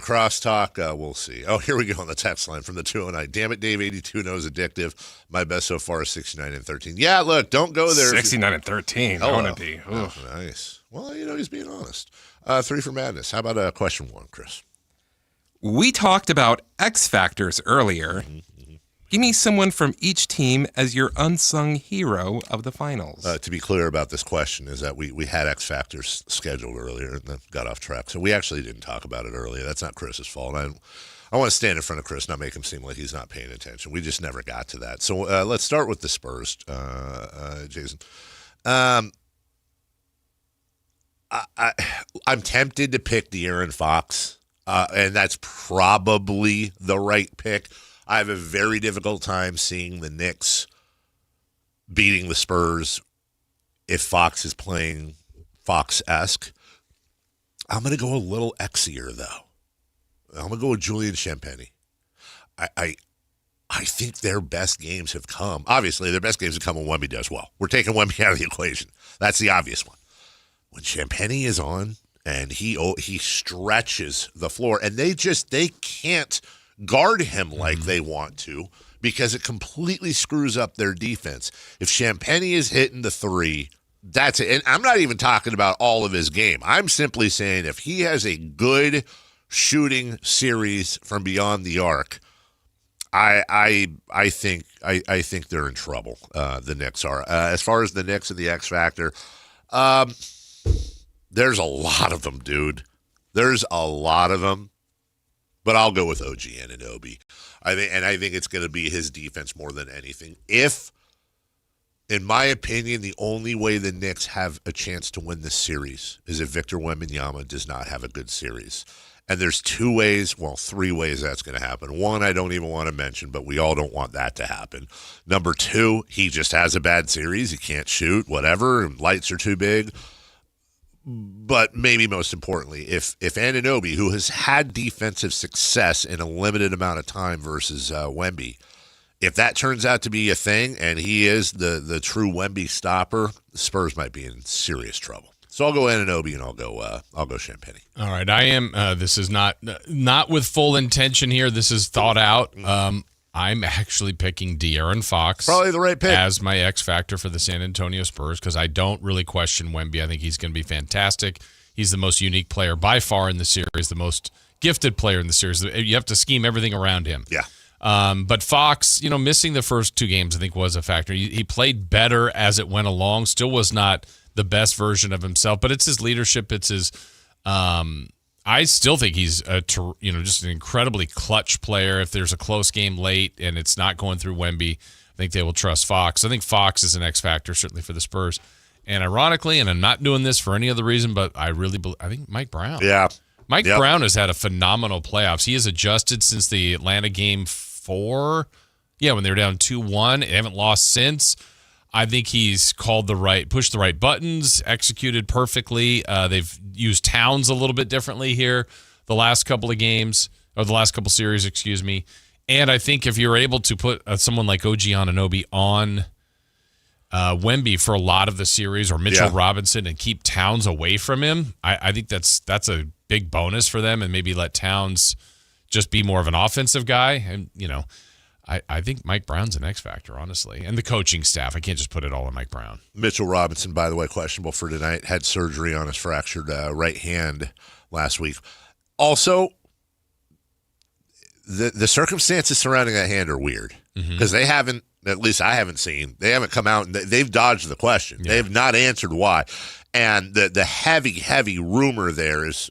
S2: crosstalk, we'll see. Oh, here we go on the text line from the 209. Damn it, Dave, 82 knows addictive. My best so far is 69 and 13. Yeah, look, don't go there.
S4: 69 and 13. I want to be.
S2: Oh, nice. Well, he's being honest. 3 for Madness. How about question 1, Chris?
S4: We talked about X Factors earlier. Give me someone from each team as your unsung hero of the finals.
S2: To be clear about this question is that we had X Factors scheduled earlier and then got off track. So we actually didn't talk about it earlier. That's not Chris's fault. I want to stand in front of Chris, not make him seem like he's not paying attention. We just never got to that. So let's start with the Spurs, Jason. I'm tempted to pick De'Aaron Fox, and that's probably the right pick. I have a very difficult time seeing the Knicks beating the Spurs if Fox is playing Fox-esque. I'm going to go a little X-ier, though. I'm going to go with Julian Champagnie. I think their best games have come. Obviously, their best games have come when Wemby does well. We're taking Wemby out of the equation. That's the obvious one. When Champagnie is on and he stretches the floor, and they can't guard him like they want to because it completely screws up their defense. If Champagnie is hitting the 3, that's it. And I'm not even talking about all of his game. I'm simply saying if he has a good shooting series from beyond the arc, I think they're in trouble. The Knicks are. As far as the Knicks and the X Factor, there's a lot of them, dude. There's a lot of them. But I'll go with OG Anunoby. I think it's going to be his defense more than anything. If, in my opinion, the only way the Knicks have a chance to win this series is if Victor Wembanyama does not have a good series. And there's 3 ways that's going to happen. 1, I don't even want to mention, but we all don't want that to happen. Number 2, he just has a bad series. He can't shoot, whatever, and lights are too big. But maybe most importantly, if Anunoby, who has had defensive success in a limited amount of time versus Wemby, if that turns out to be a thing and he is the true Wemby stopper, the Spurs might be in serious trouble. So I'll go Anunoby and I'll go Champagne.
S3: All right, I am. This is not with full intention here. This is thought out. I'm actually picking De'Aaron Fox,
S2: Probably the right pick,
S3: as my X factor for the San Antonio Spurs because I don't really question Wemby. I think he's going to be fantastic. He's the most unique player by far in the series, the most gifted player in the series. You have to scheme everything around him.
S2: Yeah.
S3: But Fox, missing the first 2 games, I think was a factor. He played better as it went along. Still was not the best version of himself, but it's his leadership. It's his. I still think he's just an incredibly clutch player. If there's a close game late and it's not going through Wemby, I think they will trust Fox. I think Fox is an X factor certainly for the Spurs. And ironically, and I'm not doing this for any other reason, but I think Mike Brown.
S2: Yeah.
S3: Mike Brown has had a phenomenal playoffs. He has adjusted since the Atlanta game 4. Yeah, when they were down 2-1. They haven't lost since. I think he's pushed the right buttons, executed perfectly. They've used Towns a little bit differently here the last couple of games, or the last couple series, excuse me. And I think if you're able to put someone like OG Anunoby on Wemby for a lot of the series, or Mitchell Robinson, and keep Towns away from him, I think that's a big bonus for them, and maybe let Towns just be more of an offensive guy. And, I think Mike Brown's an X factor, honestly. And the coaching staff. I can't just put it all on Mike Brown.
S2: Mitchell Robinson, by the way, questionable for tonight. Had surgery on his fractured right hand last week. Also, the circumstances surrounding that hand are weird because they haven't, at least I haven't seen, they haven't come out and they've dodged the question. Yeah. They have not answered why. And the heavy rumor there is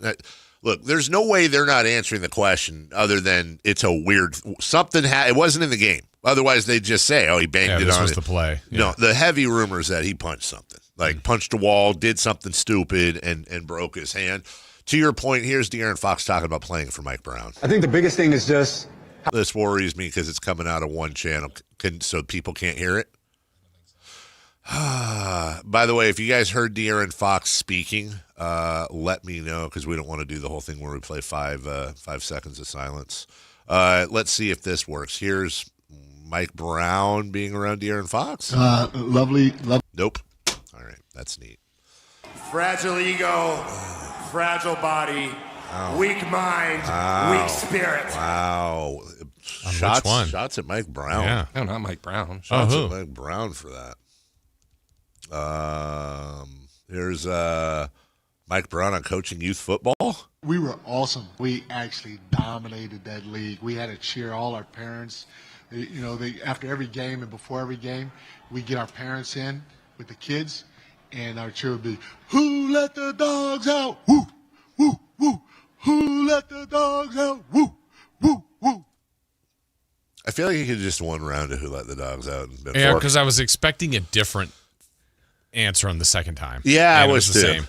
S2: look, there's no way they're not answering the question other than it's a weird something. It wasn't in the game. Otherwise, they'd just say, "Oh, he banged it on."
S3: This was the play. Yeah.
S2: No, the heavy rumor is that he punched something, like punched a wall, did something stupid, and broke his hand. To your point, here's De'Aaron Fox talking about playing for Mike Brown.
S8: I think the biggest thing is just
S2: this worries me because it's coming out of one channel, so people can't hear it. By the way, if you guys heard De'Aaron Fox speaking, let me know because we don't want to do the whole thing where we play 5 seconds of silence. Let's see if this works. Here's Mike Brown being around De'Aaron Fox.
S8: Lovely.
S2: Nope. All right, that's neat.
S9: Fragile ego, fragile body, weak mind, weak spirit.
S2: Wow.
S3: Which one?
S2: Shots at Mike Brown.
S3: Yeah.
S4: No, not Mike Brown.
S2: Shots at Mike Brown for that. Here's Mike Brown on coaching youth football.
S22: We were awesome. We actually dominated that league. We had to cheer all our parents. After every game and before every game, we get our parents in with the kids, and our cheer would be, "Who let the dogs out? Woo, woo, woo. Who let the dogs out? Woo, woo, woo."
S2: I feel like he could have just one round of Who Let the Dogs Out.
S3: Yeah, because I was expecting a different answer on the second time.
S2: Yeah, I
S3: it
S2: was
S3: the
S2: too.
S3: same.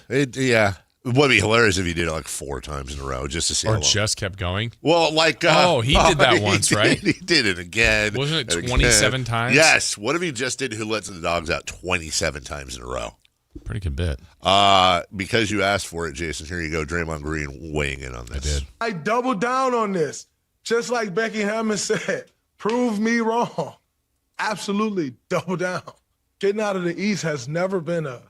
S2: It would be hilarious if he did it like 4 times in a row just to see
S3: Or
S2: how long.
S3: just kept going.
S2: Well,
S3: he did that once, right?
S2: He did it again.
S3: Wasn't it 27 times?
S2: Yes. What if he just did Who Lets the Dogs Out 27 times in a row?
S3: Pretty good bit.
S2: Because you asked for it, Jason, here you go. Draymond Green weighing in on this.
S3: I did.
S9: I double down on this. Just like Becky Hammond said, prove me wrong. Absolutely double down. Getting out of the East has never been a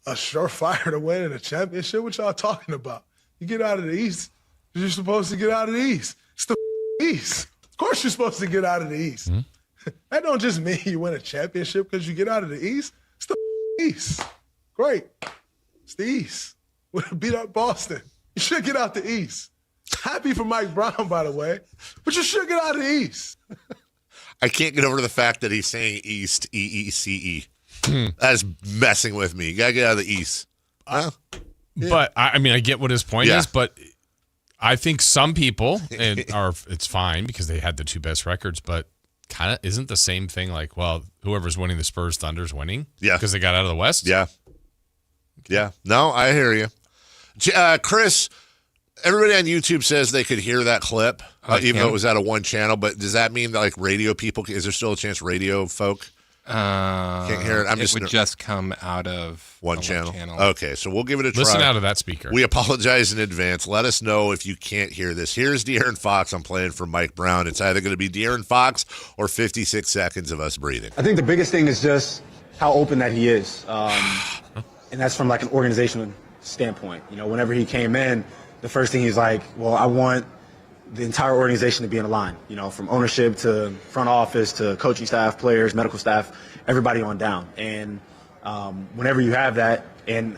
S9: surefire to winning a championship. What y'all talking about? You get out of the East, you're supposed to get out of the East. It's the East. Of course you're supposed to get out of the East. Mm-hmm. That don't just mean you win a championship because you get out of the East. It's the East. Great. It's the East. We beat up Boston. You should get out the East. Happy for Mike Brown, by the way, but you should get out of the East.
S2: I can't get over the fact that he's saying East, E-E-C-E. That's messing with me. You got to get out of the East.
S3: But, I mean, I get what his point is, but I think some people it's fine because they had the 2 best records, but kind of isn't the same thing like, well, whoever's winning the Spurs, Thunder's winning?
S2: Yeah.
S3: Because they got out of the West?
S2: Yeah. Yeah. No, I hear you. Chris, everybody on YouTube says they could hear that clip, even though it was out of one channel, but does that mean that, like, radio people, is there still a chance radio folk can't hear it?
S4: It would just come out of
S2: one channel. Okay, so we'll give it a try.
S3: Listen out of that speaker.
S2: We apologize in advance. Let us know if you can't hear this. Here's De'Aaron Fox. I'm playing for Mike Brown. It's either going to be De'Aaron Fox or 56 seconds of us breathing.
S8: I think the biggest thing is just how open that he is. And that's from like an organizational
S10: standpoint. Whenever he came in, the first thing he's like, well, I want the entire organization to be in a line, from ownership to front office to coaching staff, players, medical staff, everybody on down. And whenever you have that, and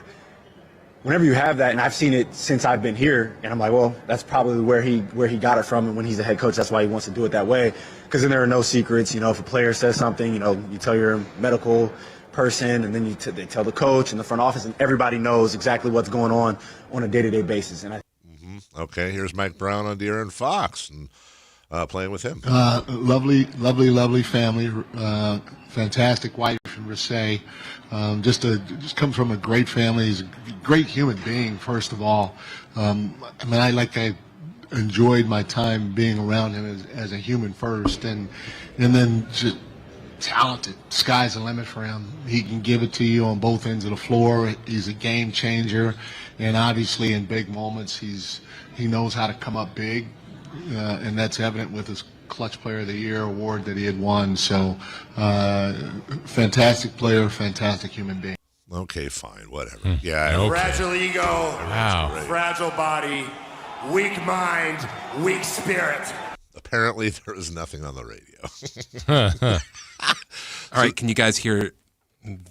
S10: I've seen it since I've been here, and I'm like, well, that's probably where he got it from, and when he's the head coach, that's why he wants to do it that way, because then there are no secrets. If a player says something, you tell your medical person, and then they tell the coach and the front office, and everybody knows exactly what's going on a day-to-day basis. And
S2: Okay, here's Mike Brown on De'Aaron Fox and playing with him.
S22: Lovely family, fantastic wife in Rasay. Just comes from a great family. He's a great human being, first of all. I enjoyed my time being around him as a human first, and then just talented. Sky's the limit for him. He can give it to you on both ends of the floor. He's a game changer, and obviously in big moments, he knows how to come up big, and that's evident with his Clutch Player of the Year award that he had won. So, fantastic player, fantastic human being.
S2: Okay, fine, whatever. Yeah. Okay.
S11: Fragile ego,
S3: wow.
S11: Fragile body, weak mind, weak spirit.
S2: Apparently, there is nothing on the radio.
S4: All right, can you guys hear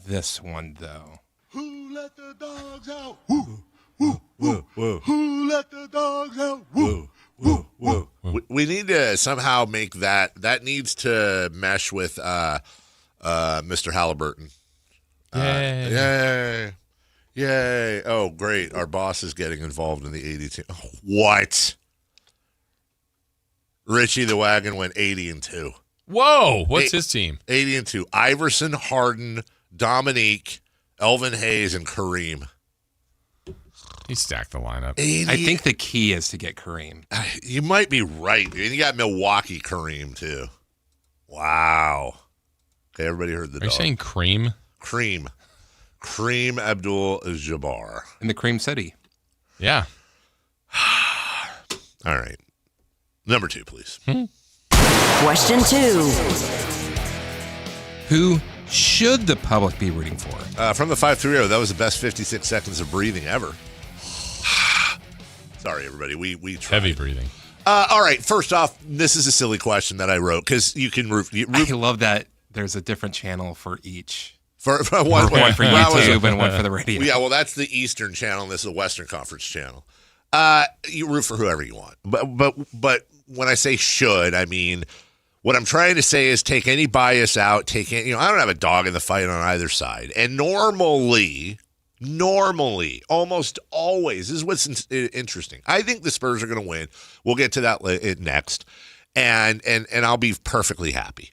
S4: this one, though?
S22: Who let the dogs out? Woo, woo, woo.
S2: Whoa.
S22: Who let the dogs out? Woo, woo, woo.
S2: We need to somehow make that needs to mesh with Mr. Halliburton. Yay. Oh, great. Our boss is getting involved in the 82. What? Richie the Wagon went 80-2.
S3: Whoa, what's his team?
S2: 80-2. Iverson, Harden, Dominique, Elvin Hayes, and Kareem.
S3: He stacked the lineup.
S2: 80.
S4: I think the key is to get Kareem.
S2: You might be right. And you got Milwaukee Kareem, too. Wow. Okay, everybody heard the dog.
S3: Are you saying cream?
S2: Kareem Abdul-Jabbar.
S4: In the Cream City.
S3: Yeah.
S2: All right. Number 2, please.
S6: Question 2.
S4: Who should the public be rooting for?
S2: From the 530, that was the best 56 seconds of breathing ever. Sorry, everybody. We tried.
S3: Heavy breathing.
S2: All right. First off, this is a silly question that I wrote because you can root.
S4: I love that there's a different channel for each.
S2: For one
S4: for YouTube and one for the radio.
S2: Yeah, well, that's the Eastern channel, and this is the Western Conference channel. You root for whoever you want, but when I say should, I mean what I'm trying to say is take any bias out. I don't have a dog in the fight on either side, and normally, almost always, this is what's interesting. I think the Spurs are going to win. We'll get to that next, and I'll be perfectly happy.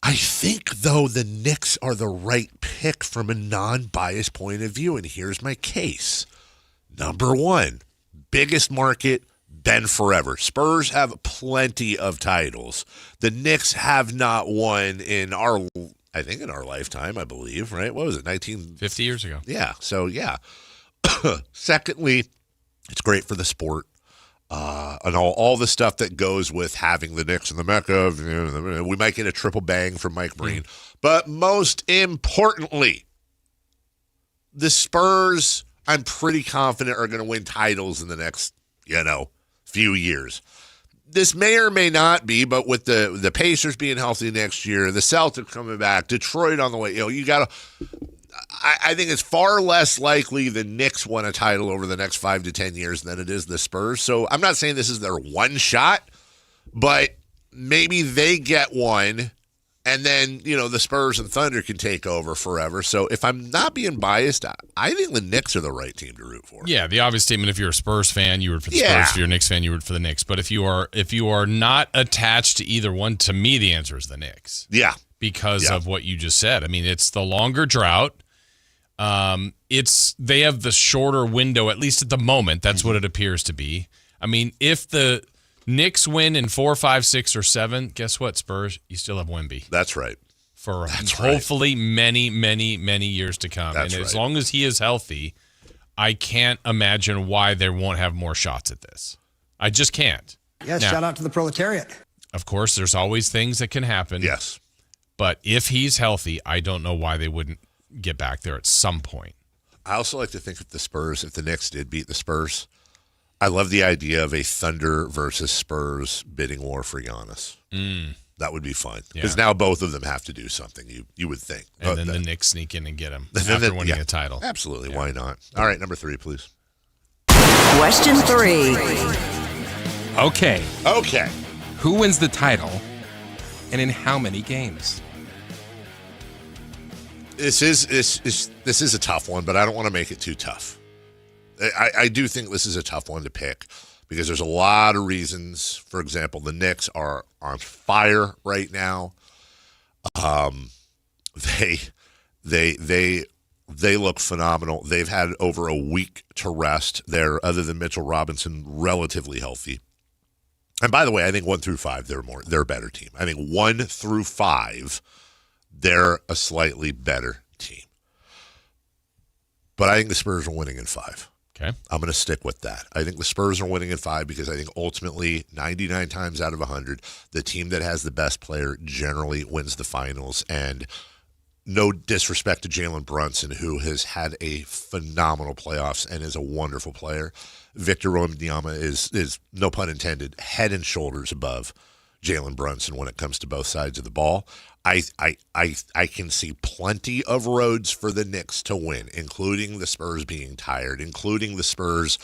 S2: I think, though, the Knicks are the right pick from a non-biased point of view, and here's my case. Number 1, biggest market, been forever. Spurs have plenty of titles. The Knicks have not won in our lifetime, I believe, right? What was it,
S3: 50 years ago.
S2: Yeah, so yeah. Secondly, it's great for the sport. And all the stuff that goes with having the Knicks and the Mecca. We might get a triple bang from Mike Breen. But most importantly, the Spurs, I'm pretty confident, are going to win titles in the next, few years. This may or may not be, but with the Pacers being healthy next year, the Celtics coming back, Detroit on the way, you got to. I think it's far less likely the Knicks won a title over the next 5 to 10 years than it is the Spurs. So I'm not saying this is their one shot, but maybe they get one, and then, the Spurs and Thunder can take over forever. So if I'm not being biased, I think the Knicks are the right team to root for.
S3: Yeah, the obvious statement, if you're a Spurs fan, you root for the Spurs. If you're a Knicks fan, you root for the Knicks. But if you are not attached to either one, to me, the answer is the Knicks.
S2: Yeah.
S3: Because of what you just said. I mean, it's the longer drought. They have the shorter window, at least at the moment. That's what it appears to be. I mean, if the Knicks win in 4, 5, 6, or 7, guess what, Spurs? You still have Wemby.
S2: That's right.
S3: For hopefully many, many, many years to come.
S2: That's
S3: and as long as he is healthy, I can't imagine why they won't have more shots at this. I just can't.
S23: Yes, shout out to the proletariat.
S3: Of course, there's always things that can happen.
S2: Yes.
S3: But if he's healthy, I don't know why they wouldn't get back there at some point.
S2: I also like to think if the Knicks did beat the Spurs, I love the idea of a Thunder versus Spurs bidding war for Giannis. That would be fun because now both of them have to do something. You would think,
S3: and then the Knicks sneak in and get him after winning a title.
S2: Absolutely, why not? All right, number 3, please.
S6: Question 3.
S4: Okay.
S2: Okay.
S4: Who wins the title, and in how many games?
S2: This is a tough one, but I don't want to make it too tough. I do think this is a tough one to pick because there's a lot of reasons. For example, the Knicks are on fire right now. They look phenomenal. They've had over a week to rest. They're, other than Mitchell Robinson, relatively healthy. And by the way, I think 1 through 5, they're a better team. I think 1 through 5, they're a slightly better team. But I think the Spurs are winning in 5.
S3: Okay.
S2: I'm going to stick with that. I think the Spurs are winning in 5 because I think ultimately 99 times out of 100, the team that has the best player generally wins the finals. And no disrespect to Jalen Brunson, who has had a phenomenal playoffs and is a wonderful player. Victor Wembanyama is, no pun intended, head and shoulders above Jalen Brunson when it comes to both sides of the ball. I can see plenty of roads for the Knicks to win, including the Spurs being tired, including the Spurs,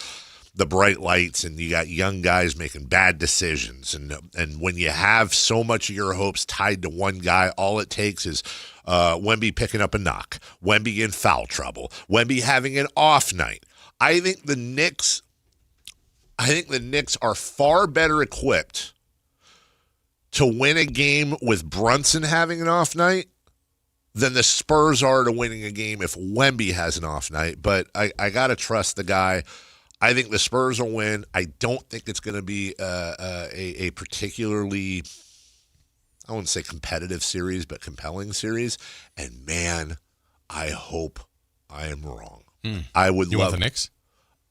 S2: the bright lights, and you got young guys making bad decisions. And when you have so much of your hopes tied to one guy, all it takes is Wemby picking up a knock, Wemby in foul trouble, Wemby having an off night. I think the Knicks are far better equipped to win a game with Brunson having an off night than the Spurs are to winning a game if Wemby has an off night. But I got to trust the guy. I think the Spurs will win. I don't think it's going to be a particularly, I wouldn't say competitive series, but compelling series. And, man, I hope I am wrong. I would
S3: You
S2: love
S3: want the Knicks?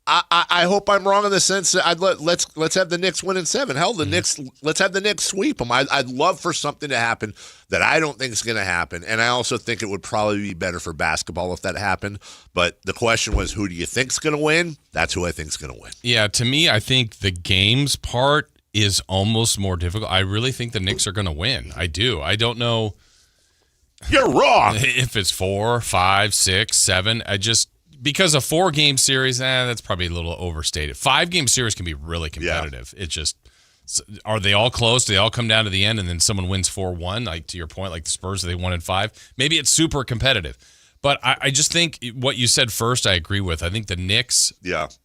S2: I hope I'm wrong in the sense that let's have the Knicks win in 7. Hell, the Knicks, let's have the Knicks sweep them. I'd love for something to happen that I don't think is going to happen, and I also think it would probably be better for basketball if that happened. But the question was, who do you think's going to win? That's who I think's going to win.
S3: Yeah, to me, I think the games part is almost more difficult. I really think the Knicks are going to win. I do. I don't know.
S2: You're wrong.
S3: If it's 4, 5, 6, 7, because a 4-game series, that's probably a little overstated. 5-game series can be really competitive. Yeah. It just, are they all close? Do they all come down to the end and then someone wins 4-1? Like to your point, like the Spurs, they won in 5. Maybe it's super competitive. But I just think what you said first, I agree with. I think the Knicks,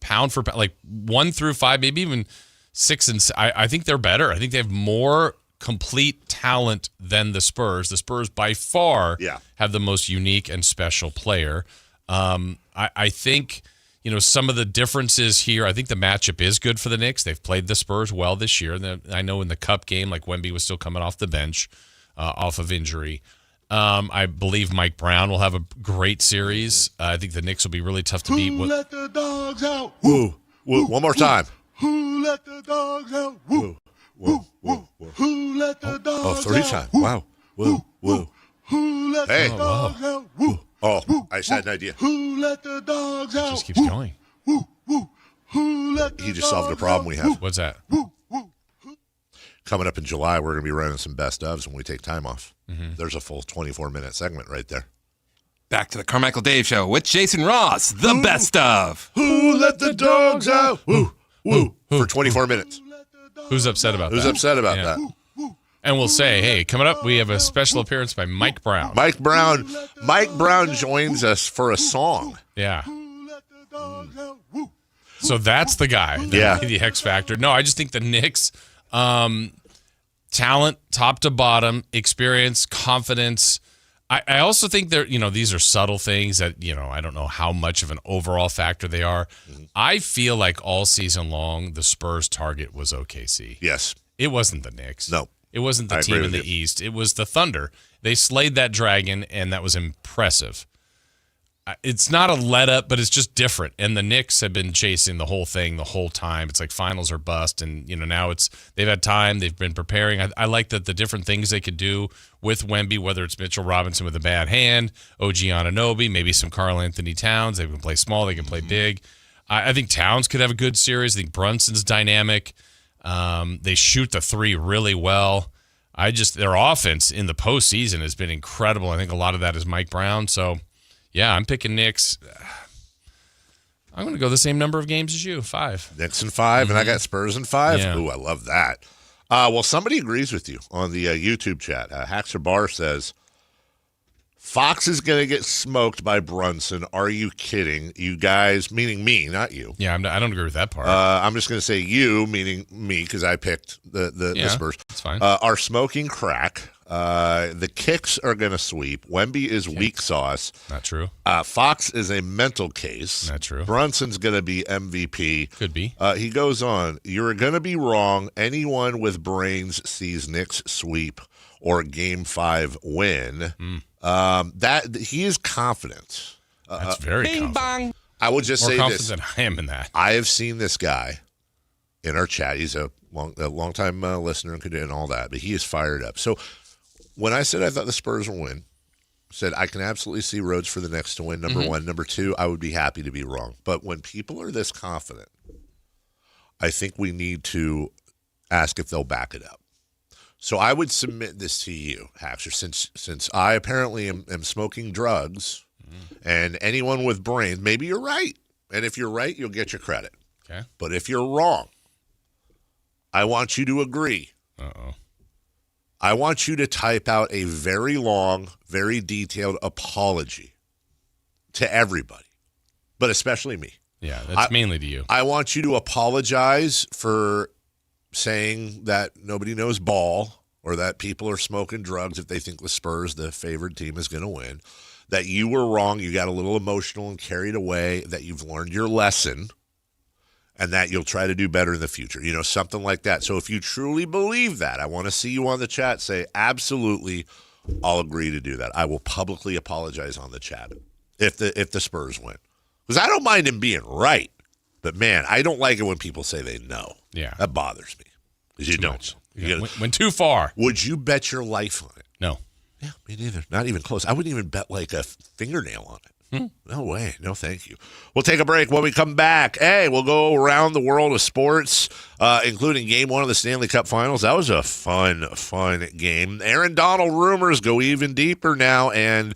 S3: pound for pound, like 1 through 5, maybe even 6 and 7, I think they're better. I think they have more complete talent than the Spurs. The Spurs by far have the most unique and special player. I think, some of the differences here, I think the matchup is good for the Knicks. They've played the Spurs well this year. I know in the Cup game, like Wemby was still coming off the bench, off of injury. I believe Mike Brown will have a great series. I think the Knicks will be really tough to beat.
S9: Who let the dogs out?
S2: Woo. Woo. One more time.
S9: Who let the dogs out? Woo. Woo. Woo. Who let the dogs out?
S2: 3 times. Wow. Woo. Woo.
S9: Who let the dogs out? Woo.
S2: Oh, I just had an idea.
S9: Who let the dogs out?
S3: It just keeps going.
S9: Who let the
S2: He just solved a problem we have.
S3: What's that?
S2: Coming up in July, we're going to be running some best ofs when we take time off. There's a full 24-minute segment right there.
S4: Back to the Carmichael Dave Show with Jason Ross, the best of.
S2: Who let the dogs out? Woo, woo, for 24 minutes.
S3: Who's upset about
S2: Who's
S3: that?
S2: upset about that?
S3: And we'll say, hey, coming up, we have a special appearance by Mike Brown.
S2: Mike Brown joins us for a song.
S3: Yeah. So that's the guy. The X Factor. No, I just think the Knicks, talent, top to bottom, experience, confidence. I also think these are subtle things that, I don't know how much of an overall factor they are. I feel like all season long, the Spurs target was OKC.
S2: Yes.
S3: It wasn't the Knicks.
S2: No.
S3: It wasn't the team in the East. It was the Thunder. They slayed that dragon, and that was impressive. it's not a let up, but it's just different. And the Knicks have been chasing the whole thing the whole time. It's like finals or bust. And, now they've had time. They've been preparing. I like that the different things they could do with Wemby, whether it's Mitchell Robinson with a bad hand, OG Anunoby, maybe some Karl Anthony Towns. They can play small. They can play big. I think Towns could have a good series. I think Brunson's dynamic. They shoot the three really well. Their offense in the postseason has been incredible. I think a lot of that is Mike Brown. So, yeah, I'm picking Knicks. I'm going to go the same number of games as you, 5.
S2: Knicks in 5, and I got Spurs in 5.
S3: Yeah.
S2: Ooh, I love that. Well, somebody agrees with you on the YouTube chat. Haxer Bar says, Fox is going to get smoked by Brunson. Are you kidding? You guys, meaning me, not you.
S3: Yeah, I don't agree with that part.
S2: I'm just going to say you, meaning me, because I picked the Spurs.
S3: That's fine.
S2: Are smoking crack. The Kicks are going to sweep. Wemby is weak sauce.
S3: Not true.
S2: Fox is a mental case.
S3: Not true.
S2: Brunson's going to be MVP.
S3: Could be.
S2: He goes on, you're going to be wrong. Anyone with brains sees Knicks sweep or Game 5 win. That he is confident.
S3: That's very confident.
S4: Bang.
S2: I would just
S3: More
S2: say
S3: confident
S2: this.
S3: than I am in that.
S2: I have seen this guy in our chat. He's a long-time listener and all that, but he is fired up. So when I said I thought the Spurs will win, said I can absolutely see roads for the Knicks to win, number one. Number two, I would be happy to be wrong. But when people are this confident, I think we need to ask if they'll back it up. So I would submit this to you, Haxer, since I apparently am smoking drugs, and anyone with brains, maybe you're right. And if you're right, you'll get your credit.
S3: Okay.
S2: But if you're wrong, I want you to agree.
S3: Uh-oh.
S2: I want you to type out a very long, very detailed apology to everybody, but especially me.
S3: Yeah, that's mainly to you.
S2: I want you to apologize for saying that nobody knows ball or that people are smoking drugs if they think the Spurs, the favored team, is going to win, that you were wrong, you got a little emotional and carried away, that you've learned your lesson, and that you'll try to do better in the future. Something like that. So if you truly believe that, I want to see you on the chat say, absolutely, I'll agree to do that. I will publicly apologize on the chat if the Spurs win. Because I don't mind him being right. But, man, I don't like it when people say they know.
S3: Yeah.
S2: That bothers me. Because you don't.
S3: Went too far.
S2: Would you bet your life on it?
S3: No.
S2: Yeah, me neither. Not even close. I wouldn't even bet like a fingernail on it. No way. No, thank you. We'll take a break. When we come back, we'll go around the world of sports, including Game 1 of the Stanley Cup Finals. That was a fun game. Aaron Donald rumors go even deeper now, and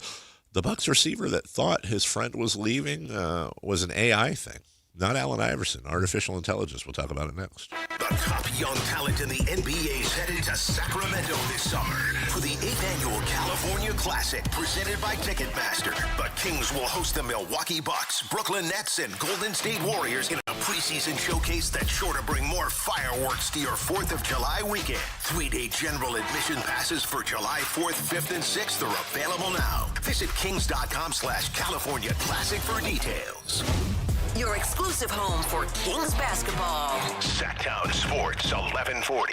S2: the Bucs receiver that thought his friend was leaving was an AI thing. Not Allen Iverson, artificial intelligence. We'll talk about it next.
S5: The top young talent in the NBA is headed to Sacramento this summer for the 8th annual California Classic presented by Ticketmaster. The Kings will host the Milwaukee Bucks, Brooklyn Nets, and Golden State Warriors in a preseason showcase that's sure to bring more fireworks to your 4th of July weekend. 3-day general admission passes for July 4th, 5th, and 6th are available now. Visit kings.com/California Classic for details.
S6: Your exclusive home for Kings basketball.
S5: Sactown Sports 1140.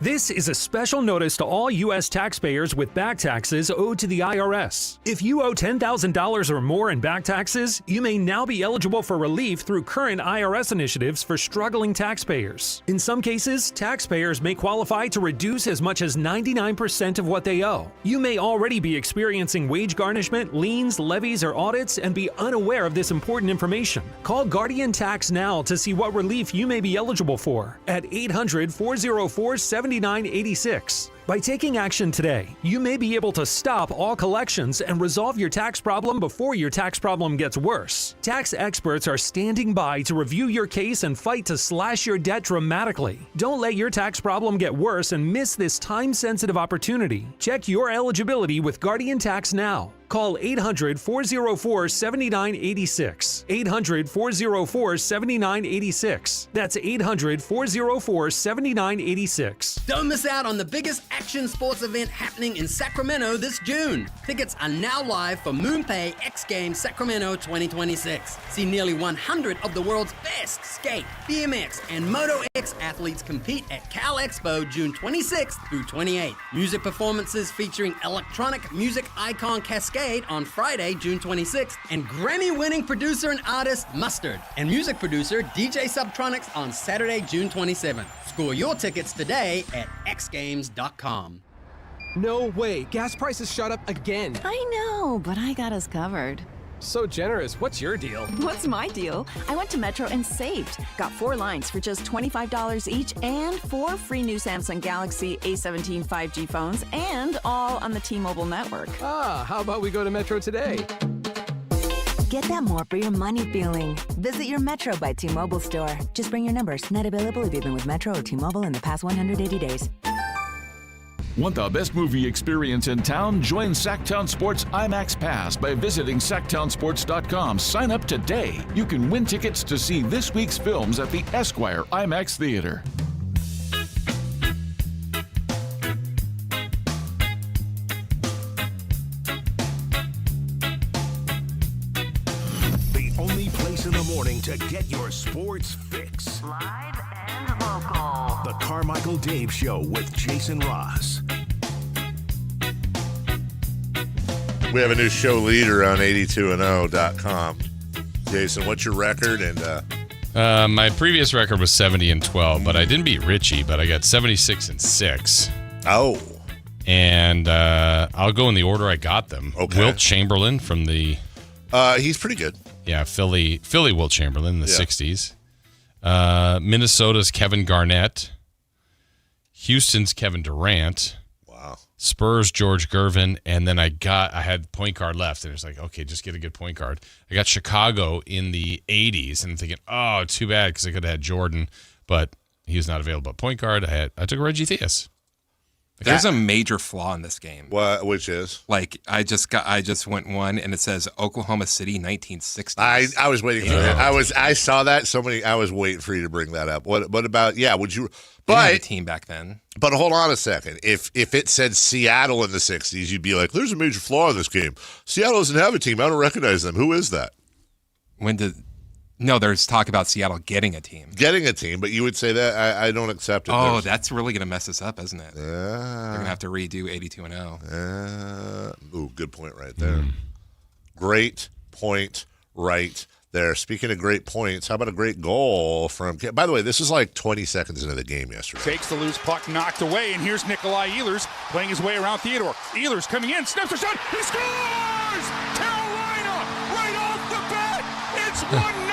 S12: This is a special notice to all U.S. taxpayers with back taxes owed to the IRS. If you owe $10,000 or more in back taxes, you may now be eligible for relief through current IRS initiatives for struggling taxpayers. In some cases, taxpayers may qualify to reduce as much as 99% of what they owe. You may already be experiencing wage garnishment, liens, levies, or audits and be unaware of this important information. Call Guardian Tax now to see what relief you may be eligible for at 800-404-7986. By taking action today, you may be able to stop all collections and resolve your tax problem before your tax problem gets worse. Tax experts are standing by to review your case and fight to slash your debt dramatically. Don't let your tax problem get worse and miss this time-sensitive opportunity. Check your eligibility with Guardian Tax now. Call 800-404-7986. 800-404-7986. That's 800-404-7986.
S13: Don't miss out on the biggest action sports event happening in Sacramento this June. Tickets are now live for MoonPay X Games Sacramento 2026. See nearly 100 of the world's best skate, BMX, and Moto X athletes compete at Cal Expo June 26th through 28th. Music performances featuring electronic music icon Cascade Skate on Friday, June 26th, and Grammy-winning producer and artist Mustard and music producer DJ Subtronics on Saturday, June 27th. Score your tickets today at xgames.com.
S14: No way. Gas prices shot up again.
S15: I know, but I got us covered.
S14: So generous. What's your deal?
S15: What's my deal? I went to Metro and saved. Got 4 lines for just $25 each and 4 free new Samsung Galaxy A17 5G phones, and all on the T-Mobile network.
S14: Ah, how about we go to Metro today?
S16: Get that more for your money feeling. Visit your Metro by T-Mobile store. Just bring your numbers. Not available if you've been with Metro or T-Mobile in the past 180 days.
S24: Want the best movie experience in town? Join Sactown Sports IMAX Pass by visiting SactownSports.com. Sign up today. You can win tickets to see this week's films at the Esquire IMAX Theater.
S5: The only place in the morning to get your sports fix.
S6: Live and local.
S5: The Carmichael Dave Show with Jason Ross.
S2: We have a new show leader on 82and0.com. Jason, what's your record? And
S3: my previous record was 70-12, but I didn't beat Richie, but I got 76-6.
S2: Oh.
S3: And I'll go in the order I got them.
S2: Okay.
S3: Wilt Chamberlain from the...
S2: he's pretty good.
S3: Yeah, Philly Wilt Chamberlain in the 60s. Minnesota's Kevin Garnett. Houston's Kevin Durant.
S2: Wow.
S3: Spurs, George Gervin, and then I had point guard left, and it's like, okay, just get a good point guard. I got Chicago in the 80s, and I'm thinking, oh, too bad, because I could have had Jordan, but he was not available at point guard. I took Reggie Theus.
S4: There's a major flaw in this game.
S2: Which is?
S4: Like, I just went one, and it says Oklahoma City, 1960s.
S2: I was waiting for that. I saw that. I was waiting for you to bring that up. What about? Yeah, would you? But
S4: had a team back then.
S2: But hold on a second. If it said Seattle in the 60s, you'd be like, "There's a major flaw in this game. Seattle doesn't have a team. I don't recognize them. Who is that?"
S4: No, there's talk about Seattle getting a team.
S2: Getting a team, but you would say that I don't accept it.
S4: Oh, that's really going to mess us up, isn't it?
S2: Yeah.
S4: They're going to have to redo 82-0.
S2: Ooh, good point right there. Great point right there. Speaking of great points, how about a great goal from... By the way, this is like 20 seconds into the game yesterday.
S25: Takes the loose puck, knocked away, and here's Nikolai Ehlers playing his way around Theodore. Ehlers coming in, snaps a shot, he scores! Carolina, right off the bat! It's 1-0,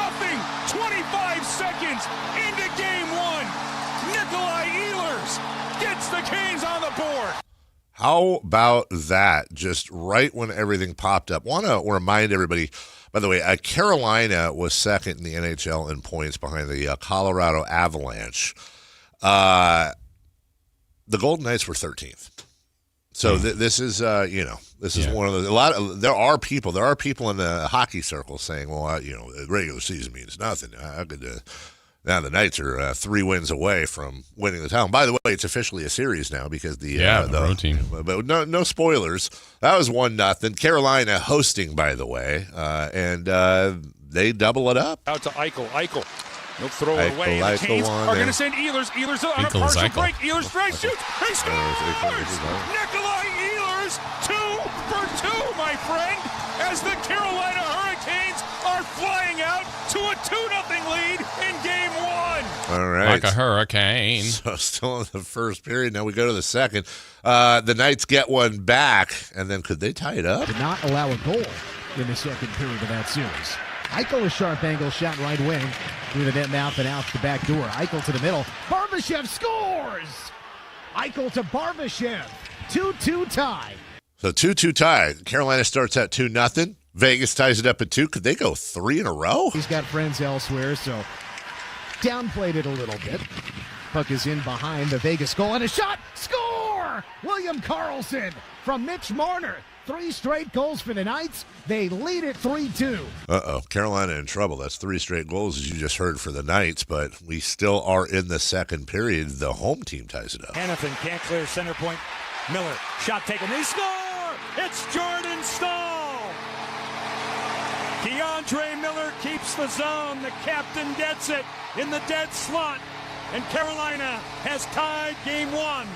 S25: 25 seconds into game one. Nikolai Ehlers gets the Kings on the board.
S2: How about that? Just right when everything popped up. Want to remind everybody, by the way, Carolina was second in the NHL in points behind the Colorado Avalanche. The Golden Knights were 13th. So this is, this is one of the. There are people in the hockey circle saying, well, regular season means nothing. Now the Knights are 3 wins away from winning the title. By the way, it's officially a series now because the
S3: road team.
S2: But no spoilers. That was 1-0. Carolina hosting, by the way, and they double it up.
S25: Out to Eichel. He'll throw it away. The Kings are going to send Ehlers. Ehlers on a partial break. Ehlers strikes, shoots, he scores! Nikolai Ehlers, 2 for 2, my friend, as the Carolina Hurricanes are flying out to a 2-0 lead in game one.
S2: All right.
S3: Like a hurricane.
S2: So still in the first period. Now we go to the second. The Knights get one back, and then could they tie it up?
S26: Did not allow a goal in the second period of that series. Eichel, a sharp angle shot right wing through the net mouth and out the back door. Eichel to the middle. Barbashev scores! Eichel to Barbashev. 2-2 tie.
S2: So 2-2 tie. Carolina starts at 2-0. Vegas ties it up at 2. Could they go 3 in a row?
S26: He's got friends elsewhere, so downplayed it a little bit. Puck is in behind the Vegas goal, and a shot! Score! William Karlsson from Mitch Marner. 3 straight goals for the Knights. They lead it 3-2.
S2: Uh-oh. Carolina in trouble. That's 3 straight goals, as you just heard, for the Knights, but we still are in the second period. The home team ties it up.
S27: Hannafin can't clear center point. Miller, shot taken. They score! It's Jordan Staal! DeAndre Miller keeps the zone. The captain gets it in the dead slot. And Carolina has tied game one.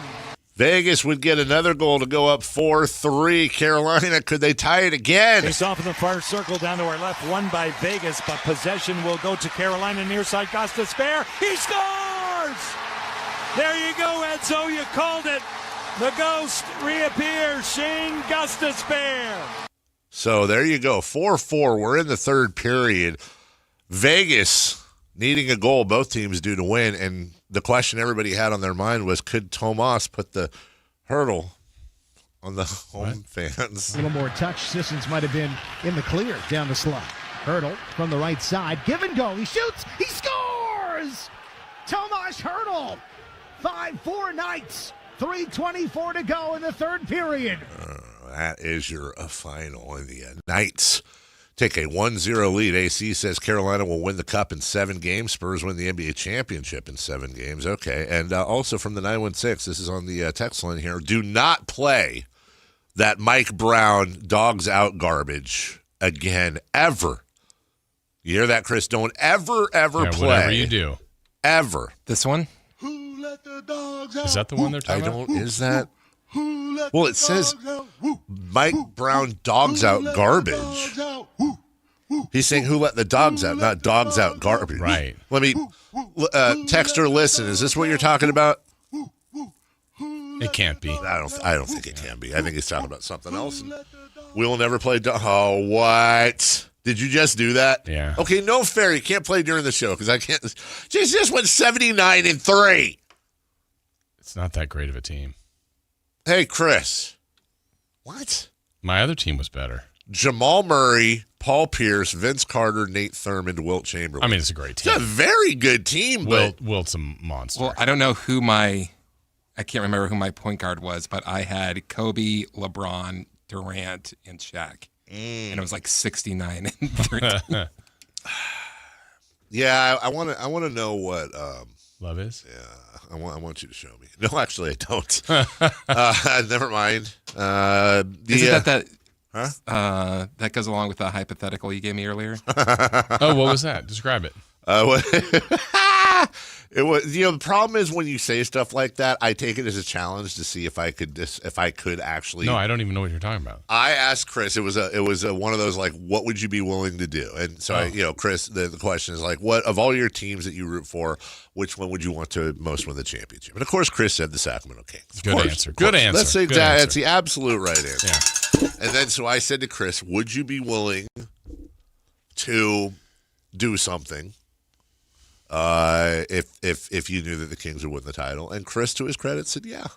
S2: Vegas would get another goal to go up 4-3. Carolina, could they tie it again?
S27: Face off in the far circle down to our left, won by Vegas, but possession will go to Carolina near side. Gostisbehere, he scores! There you go, Edzo, you called it. The ghost reappears, Shane Gostisbehere.
S2: So there you go, 4-4. We're in the third period. Vegas needing a goal, both teams do to win, and the question everybody had on their mind was, could Tomas put the hurdle on the home fans?
S26: A little more touch. Sissons might have been in the clear down the slot. Hurdle from the right side. Give and go. He shoots. He scores! Tomas Hurdle. 5-4 Knights. 3:24 to go in the third period.
S2: That is your final. And the Knights take a 1-0 lead. AC says Carolina will win the Cup in 7 games. Spurs win the NBA championship in 7 games. Okay. And also from the 916, this is on the text line here, do not play that Mike Brown dogs out garbage again, ever. You hear that, Chris? Don't ever play.
S3: Whatever you do.
S2: Ever.
S4: This one?
S22: Who let the dogs out?
S3: Is that the one they're talking about?
S2: Is that? Well, it says Mike Brown dogs out garbage. He's saying who let the dogs out, not dogs out garbage.
S3: Right.
S2: Let me text or listen. Is this what you're talking about?
S3: It can't be.
S2: I don't think it can be. I think he's talking about something else. And we will never play. Oh, what? Did you just do that?
S3: Yeah.
S2: Okay, no fair. You can't play during the show because I can't. Just went 79-3.
S3: It's not that great of a team.
S2: Hey, Chris. What?
S3: My other team was better.
S2: Jamal Murray, Paul Pierce, Vince Carter, Nate Thurmond, Wilt Chamberlain.
S3: I mean, it's a great team.
S2: It's a very good team.
S3: Wilt's a monster.
S4: Well, I don't know I can't remember who my point guard was, but I had Kobe, LeBron, Durant, and Shaq. And it was like 69-3.
S2: Yeah, I want to know what
S3: love is.
S2: Yeah, I want you to show me. No, actually, I don't. Never mind.
S4: Isn't that? Huh? That goes along with the hypothetical you gave me earlier.
S3: Oh, what was that? Describe it.
S2: It was, the problem is when you say stuff like that, I take it as a challenge to see if I could actually.
S3: No, I don't even know what you're talking about.
S2: I asked Chris. It was one of those like, what would you be willing to do? And so Chris, the question is like, what of all your teams that you root for, which one would you want to most win the championship? And of course, Chris said the Sacramento Kings.
S3: Good answer. Good answer.
S2: That's exactly. That's the absolute right answer. Yeah. And then so I said to Chris, would you be willing to do something? If you knew that the Kings would win the title, and Chris, to his credit, said yeah,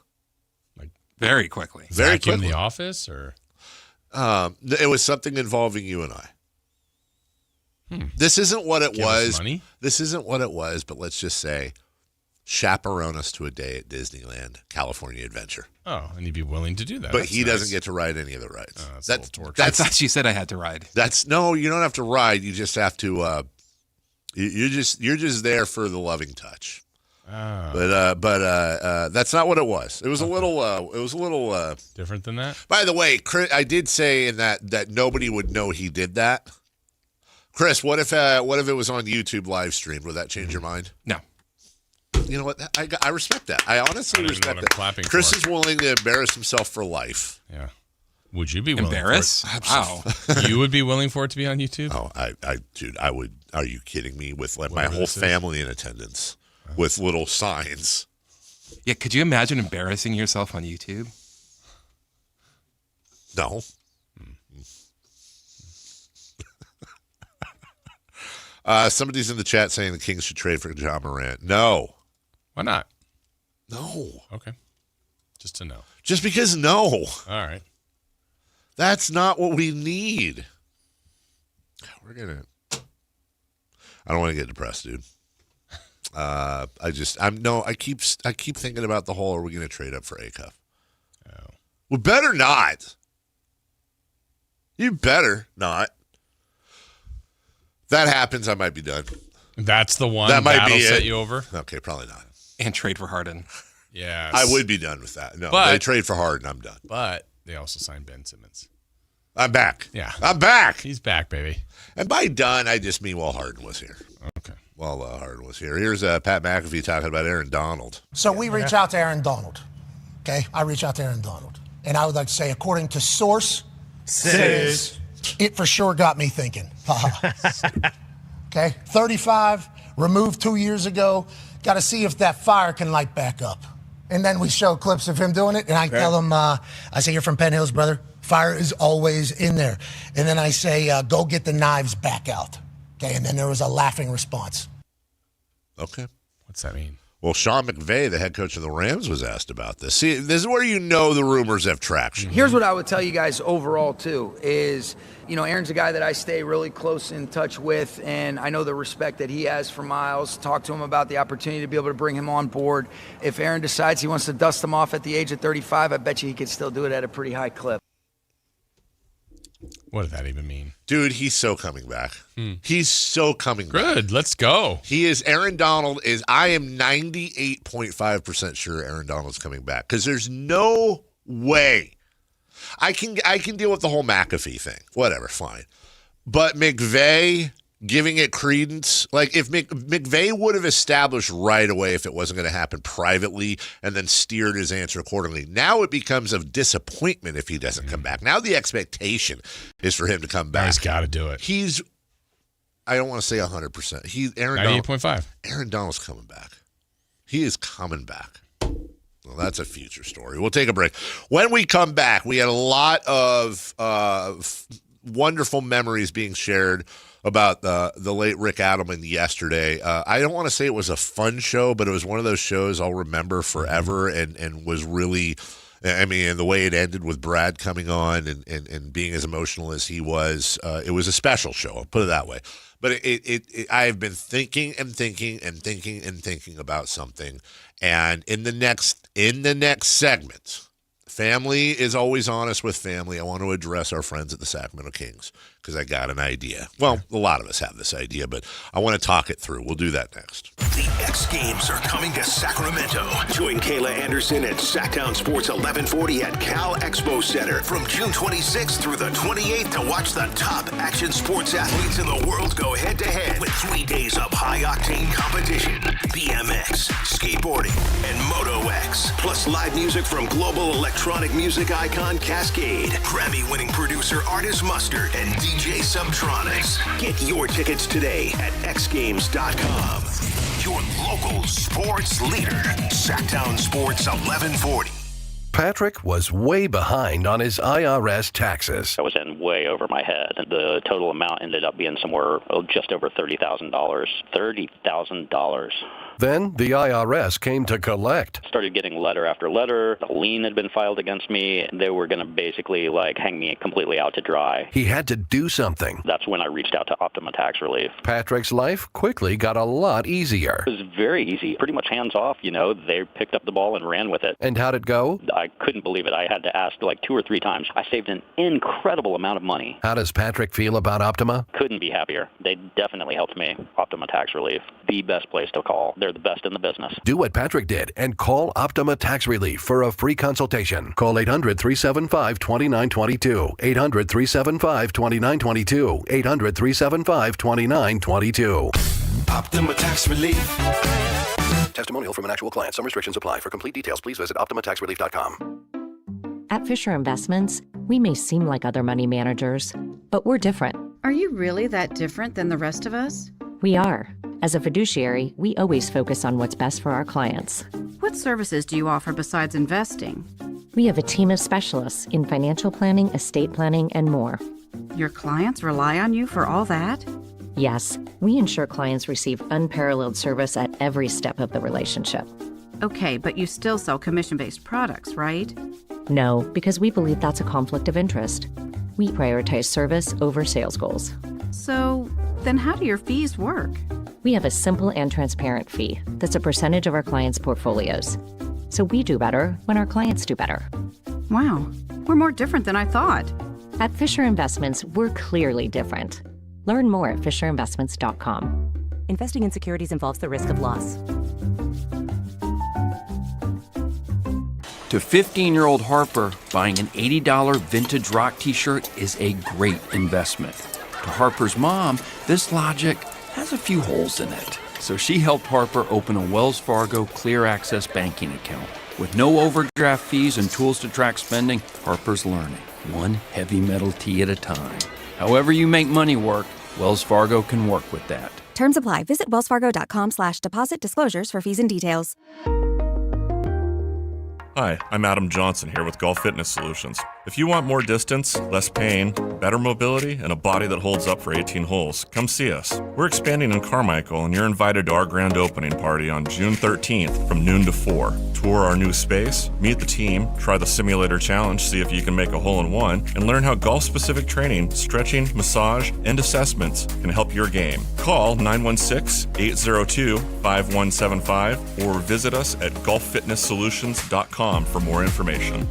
S4: like very quickly.
S2: Very quickly.
S3: In the office, or
S2: it was something involving you and I. This isn't what it was.
S3: Money?
S2: This isn't what it was, but let's just say, chaperone us to a day at Disneyland, California Adventure.
S3: Oh, and you'd be willing to do that.
S2: But he doesn't get to ride any of the rides.
S3: That's a little torture.
S4: I thought you said I had to ride.
S2: No, you don't have to ride. You just have to. You're just there for the loving touch.
S3: Oh.
S2: But that's not what it was. It was a little
S3: different than that.
S2: By the way, Chris, I did say in that nobody would know he did that. Chris, what if it was on YouTube live stream? Would that change your mind?
S4: No.
S2: You know what? I respect that. I honestly respect that. Chris is willing to embarrass himself for life.
S3: Yeah. Would you be willing?
S4: Embarrass?
S2: Wow.
S3: You would be willing for it to be on YouTube?
S2: Oh, dude, I would. Are you kidding me? With like my whole family in attendance, with little signs.
S4: Yeah, could you imagine embarrassing yourself on YouTube?
S2: No. Somebody's in the chat saying the Kings should trade for John Morant. No.
S3: Why not?
S2: No.
S3: Okay. Just to know.
S2: Just because no.
S3: All right.
S2: That's not what we need. I don't want to get depressed, dude. I keep thinking about the whole, are we going to trade up for Acuff?
S3: Oh.
S2: We better not. You better not. If that happens, I might be done.
S3: That's the one
S2: that'll
S3: set you over?
S2: Okay, probably not.
S4: And trade for Harden.
S3: Yes.
S2: I would be done with that. No, they trade for Harden, I'm done.
S3: But they also signed Ben Simmons.
S2: I'm back.
S3: Yeah.
S2: I'm back.
S3: He's back, baby.
S2: And by done, I just mean while Harden was here.
S3: Okay.
S2: While Harden was here. Here's Pat McAfee talking about Aaron Donald.
S1: So we reach out to Aaron Donald. Okay, I reach out to Aaron Donald. And I would like to say, according to source,
S11: Says.
S1: it for sure got me thinking. Okay, 35, removed 2 years ago. Got to see if that fire can light back up. And then we show clips of him doing it, and I tell him, I say, you're from Penn Hills, brother. Fire is always in there. And then I say, go get the knives back out. Okay, and then there was a laughing response.
S2: Okay.
S3: What's that mean?
S2: Well, Sean McVay, the head coach of the Rams, was asked about this. See, this is where you know the rumors have traction.
S7: Here's what I would tell you guys overall, too, is, Aaron's a guy that I stay really close in touch with, and I know the respect that he has for Miles. Talk to him about the opportunity to be able to bring him on board. If Aaron decides he wants to dust him off at the age of 35, I bet you he could still do it at a pretty high clip.
S3: What does that even mean?
S2: Dude, he's so coming back. He's so coming back.
S3: Good, let's go.
S2: He is. Aaron Donald is, I am 98.5% sure Aaron Donald's coming back because there's no way. I can deal with the whole McAfee thing. Whatever, fine. But McVay giving it credence, like if McVay would have established right away if it wasn't going to happen privately and then steered his answer accordingly. Now it becomes of disappointment if he doesn't come back. Now the expectation is for him to come back.
S3: He's got to do it.
S2: I don't want to say 100%. Aaron
S3: 98.5.
S2: Aaron Donald's coming back. He is coming back. Well, that's a future story. We'll take a break. When we come back, we had a lot of wonderful memories being shared about the late Rick Adelman yesterday. I don't want to say it was a fun show, but it was one of those shows I'll remember forever and was really, and the way it ended with Brad coming on and being as emotional as he was, it was a special show. I'll put it that way. But I have been thinking about something. And in the next segment, family is always honest with family. I want to address our friends at the Sacramento Kings because I got an idea. Well, a lot of us have this idea, but I want to talk it through. We'll do that next.
S5: The X Games are coming to Sacramento. Join Kayla Anderson at Sactown Sports 1140 at Cal Expo Center from June 26th through the 28th to watch the top action sports athletes in the world go head-to-head with 3 days of high-octane competition, BMX, skateboarding, and Moto X, plus live music from global electronic music icon Cascade, Grammy-winning producer Artist Mustard, and DJ Subtronics. Get your tickets today at xgames.com. Your local sports leader, Sactown Sports 1140.
S17: Patrick was way behind on his IRS taxes.
S18: I was in way over my head. The total amount ended up being somewhere just over $30,000. $30,000.
S17: Then the IRS came to collect.
S18: Started getting letter after letter. A lien had been filed against me. They were going to basically hang me completely out to dry.
S17: He had to do something.
S18: That's when I reached out to Optima Tax Relief.
S17: Patrick's life quickly got a lot easier.
S18: It was very easy, pretty much hands off. They picked up the ball and ran with it.
S17: And how'd it go?
S18: I couldn't believe it. I had to ask 2 or 3 times. I saved an incredible amount of money.
S17: How does Patrick feel about Optima?
S18: Couldn't be happier. They definitely helped me. Optima Tax Relief, the best place to call. They're the best in the business.
S17: Do what Patrick did and call Optima Tax Relief for a free consultation. Call 800-375-2922. 800-375-2922. 800-375-2922. Optima Tax Relief. Testimonial from an actual client. Some restrictions apply. For complete details, please visit OptimaTaxRelief.com.
S19: At Fisher Investments, we may seem like other money managers, but we're different.
S20: Are you really that different than the rest of us?
S19: We are. As a fiduciary, we always focus on what's best for our clients.
S20: What services do you offer besides investing?
S19: We have a team of specialists in financial planning, estate planning, and more.
S20: Your clients rely on you for all that?
S19: Yes, we ensure clients receive unparalleled service at every step of the relationship.
S20: Okay, but you still sell commission-based products, right?
S19: No, because we believe that's a conflict of interest. We prioritize service over sales goals.
S20: So, then how do your fees work?
S19: We have a simple and transparent fee that's a percentage of our clients' portfolios. So we do better when our clients do better.
S20: Wow, we're more different than I thought.
S19: At Fisher Investments, we're clearly different. Learn more at FisherInvestments.com.
S21: Investing in securities involves the risk of loss.
S28: To 15-year-old Harper, buying an $80 vintage rock t-shirt is a great investment. To Harper's mom, this logic has a few holes in it. So she helped Harper open a Wells Fargo Clear Access banking account. With no overdraft fees and tools to track spending, Harper's Learning, one heavy metal tee at a time. However you make money work, Wells Fargo can work with that.
S21: Terms apply. Visit wellsfargo.com/deposit disclosures for fees and details.
S8: Hi, I'm Adam Johnson here with Golf Fitness Solutions. If you want more distance, less pain, better mobility, and a body that holds up for 18 holes, come see us. We're expanding in Carmichael, and you're invited to our grand opening party on June 13th from noon to 4. Tour our new space, meet the team, try the simulator challenge, see if you can make a hole-in-one, and learn how golf-specific training, stretching, massage, and assessments can help your game. Call 916-802-5175 or visit us at golffitnesssolutions.com for more information.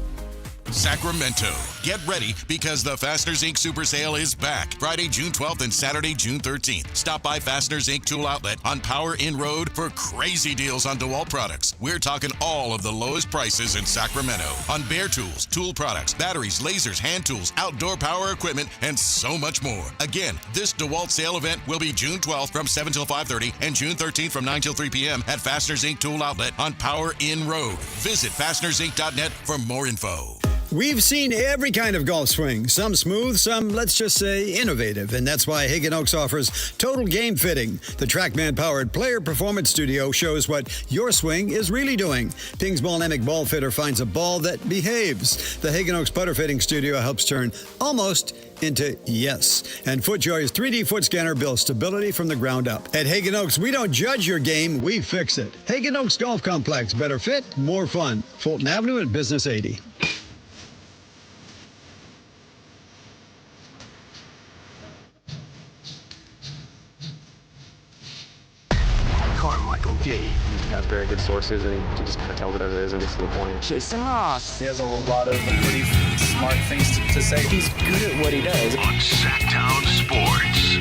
S9: Sacramento, get ready because the Fasteners Inc. Super Sale is back. Friday, June 12th and Saturday, June 13th. Stop by Fasteners Inc. Tool Outlet on Power Inn Road for crazy deals on DeWalt products. We're talking all of the lowest prices in Sacramento on bare tools, tool products, batteries, lasers, hand tools, outdoor power equipment, and so much more. Again, this DeWalt sale event will be June 12th from 7 till 5:30 and June 13th from 9 till 3 p.m. at Fasteners Inc. Tool Outlet on Power Inn Road. Visit fastenersinc.net for more info.
S10: We've seen every kind of golf swing, some smooth, some, let's just say, innovative. And that's why Hagen Oaks offers Total Game Fitting. The TrackMan-powered player performance studio shows what your swing is really doing. Ping's Ball-Nemic Ball Fitter finds a ball that behaves. The Hagen Oaks Putter Fitting Studio helps turn almost into yes. And FootJoy's 3D foot scanner builds stability from the ground up. At Hagen Oaks, we don't judge your game, we fix it. Hagen Oaks Golf Complex. Better fit, more fun. Fulton Avenue and Business 80.
S17: Carmichael Dave.
S12: He has very good sources, and he just kind of tells it as it is and gets to the point.
S13: Jason Ross. He has a lot of pretty smart things to say. He's good at what he does.
S5: On Sactown Sports.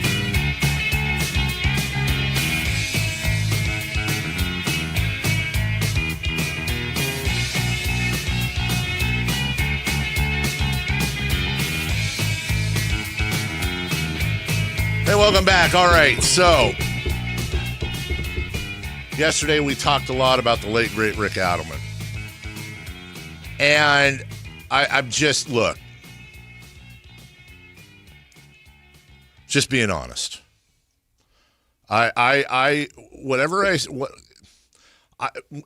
S2: Hey, welcome back. All right, so yesterday we talked a lot about the late, great Rick Adelman. And I'm just, look, just being honest.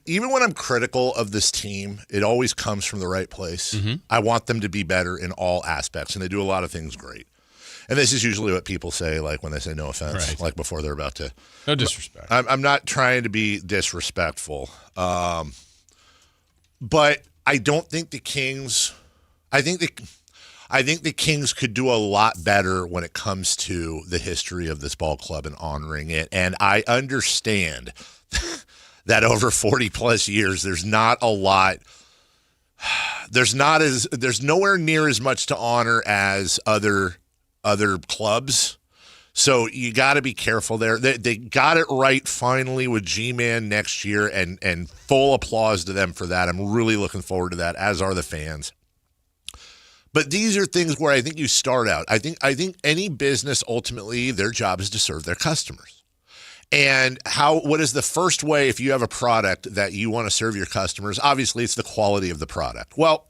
S2: Even when I'm critical of this team, it always comes from the right place.
S3: Mm-hmm.
S2: I want them to be better in all aspects, and they do a lot of things great. And this is usually what people say, like when they say no offense,
S3: Right.
S2: like before they're about to.
S3: No disrespect.
S2: I'm not trying to be disrespectful, but I don't think the Kings. I think the Kings could do a lot better when it comes to the history of this ball club and honoring it. And I understand that over 40 plus years, there's not a lot. There's nowhere near as much to honor as other clubs. So you got to be careful there. They got it right finally with G-Man next year, and full applause to them for that. I'm really looking forward to that, as are the fans. But these are things where I think you start out. I think any business, ultimately, their job is to serve their customers. And what is the first way, if you have a product that you want to serve your customers? Obviously, it's the quality of the product. Well,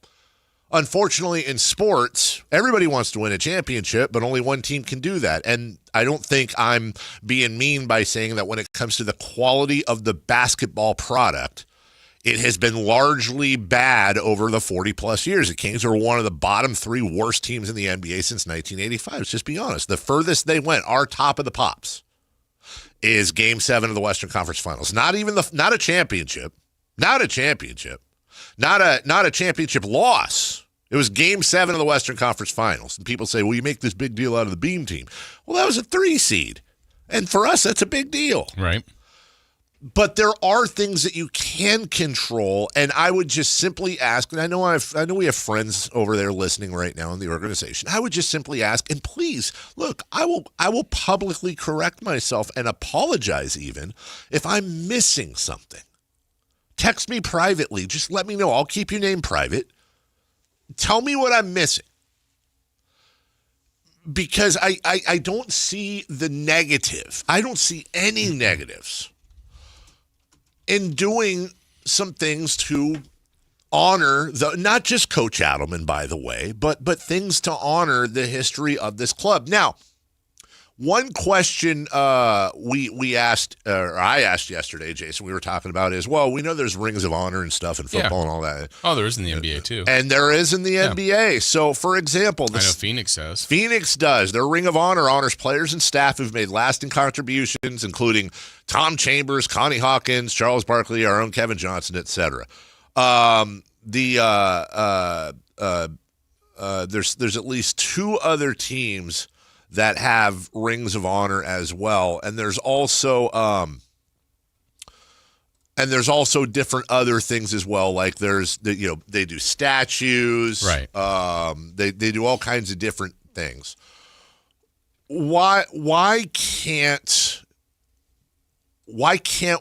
S2: unfortunately, in sports, everybody wants to win a championship, but only one team can do that. And I don't think I'm being mean by saying that when it comes to the quality of the basketball product, it has been largely bad over the 40-plus years. The Kings are one of the bottom three worst teams in the NBA since 1985. Let's just be honest. The furthest they went, our top of the pops, is Game 7 of the Western Conference Finals. Not a championship. Not a championship. Not a championship loss. It was Game 7 of the Western Conference Finals. And people say, well, you make this big deal out of the Beam team. Well, that was a 3 seed. And for us, that's a big deal.
S3: Right.
S2: But there are things that you can control, and I would just simply ask, and I know we have friends over there listening right now in the organization. I would just simply ask, and please, look, I will publicly correct myself and apologize even if I'm missing something. Text me privately. Just let me know. I'll keep your name private. Tell me what I'm missing. Because I don't see the negative. I don't see any negatives in doing some things to honor not just Coach Adelman, by the way, but things to honor the history of this club. Now, one question we asked, or I asked yesterday, Jason, we were talking about is, well, we know there's rings of honor and stuff in football and all that.
S3: Oh, there is in the NBA too.
S2: And there is in the NBA. So, for example,
S3: I know Phoenix has.
S2: Phoenix does. Their ring of honor honors players and staff who've made lasting contributions, including Tom Chambers, Connie Hawkins, Charles Barkley, our own Kevin Johnson, etc. There's at least 2 other teams that have rings of honor as well, and there's also different other things as well. Like they do statues,
S3: right?
S2: They do all kinds of different things. Why can't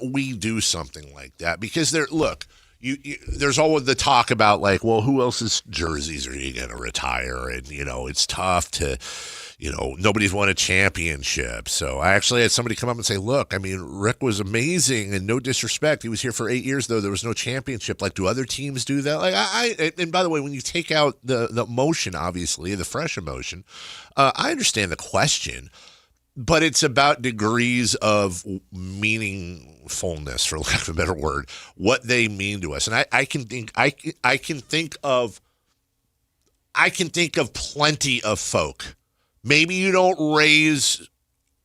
S2: we do something like that? Because there's always the talk about like, well, who else's jerseys are you going to retire? And, it's tough to, nobody's won a championship. So I actually had somebody come up and say, look, I mean, Rick was amazing and no disrespect. He was here for 8 years, though. There was no championship. Like, do other teams do that? Like and by the way, when you take out the emotion, obviously, the fresh emotion, I understand the question. But it's about degrees of meaningfulness, for lack of a better word, what they mean to us. And I can think of plenty of folk. Maybe you don't raise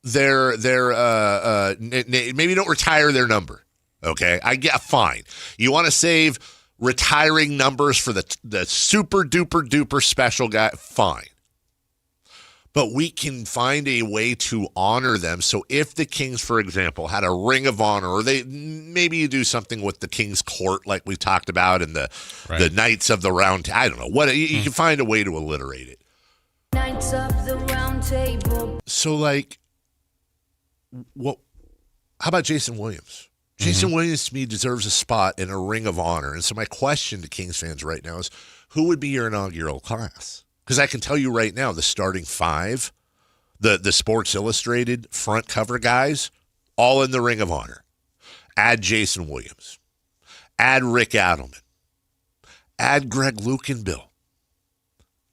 S2: maybe you don't retire their number. Okay, I get fine. You want to save retiring numbers for the super duper duper special guy, fine. But we can find a way to honor them. So if the Kings, for example, had a ring of honor, or maybe you do something with the Kings Court, like we talked about, and the Knights of the Round. I don't know what you can find a way to alliterate it. Knights of the Round Table. So, like, what? How about Jason Williams? Jason Williams to me deserves a spot in a ring of honor. And so my question to Kings fans right now is, who would be your inaugural class? Because I can tell you right now, the starting 5, the Sports Illustrated front cover guys, all in the ring of honor. Add Jason Williams. Add Rick Adelman. Add Greg Lukenbill.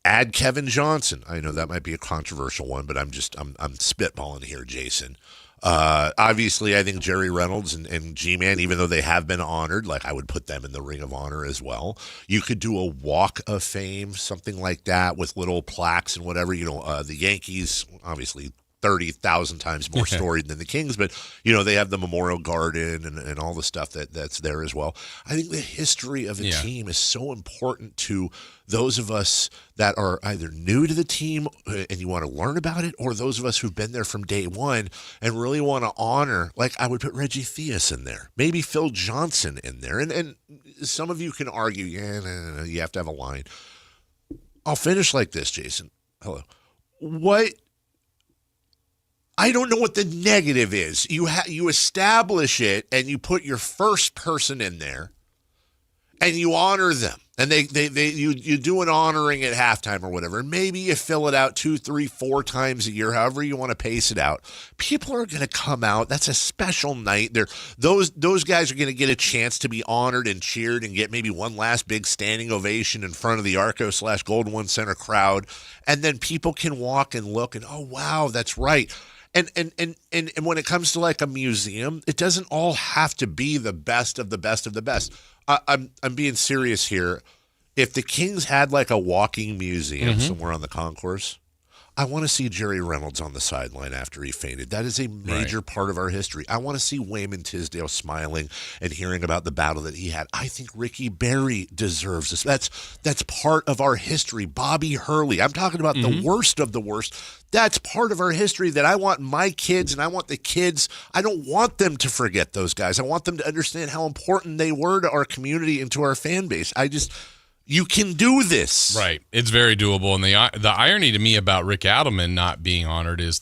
S2: Add Kevin Johnson. I know that might be a controversial one, but I'm spitballing here, Jason. Obviously, I think Jerry Reynolds and G-Man, even though they have been honored, like I would put them in the Ring of Honor as well. You could do a Walk of Fame, something like that, with little plaques and whatever. The Yankees, obviously, 30,000 times more storied than the Kings, but they have the Memorial Garden and all the stuff that's there as well. I think the history of a team is so important to those of us that are either new to the team and you want to learn about it, or those of us who've been there from day one and really want to honor. Like, I would put Reggie Theus in there, maybe Phil Johnson in there, and some of you can argue, no, you have to have a line. I'll finish like this, Jason. Hello. I don't know what the negative is. You establish it and you put your first person in there and you honor them. And you do an honoring at halftime or whatever. And maybe you fill it out 2, 3, 4 times a year, however you want to pace it out. People are going to come out. That's a special night. Those guys are going to get a chance to be honored and cheered and get maybe one last big standing ovation in front of the Arco/Golden One Center crowd. And then people can walk and look and, oh, wow, that's right. And when it comes to like a museum, it doesn't all have to be the best of the best of the best. I'm being serious here. If the Kings had like a walking museum somewhere on the concourse, I want to see Jerry Reynolds on the sideline after he fainted. That is a major part of our history. I want to see Wayman Tisdale smiling and hearing about the battle that he had. I think Ricky Berry deserves this. That's part of our history. Bobby Hurley. I'm talking about the worst of the worst. That's part of our history that I want my kids and I want the kids. I don't want them to forget those guys. I want them to understand how important they were to our community and to our fan base. You can do this.
S3: Right. It's very doable. And the irony to me about Rick Adelman not being honored is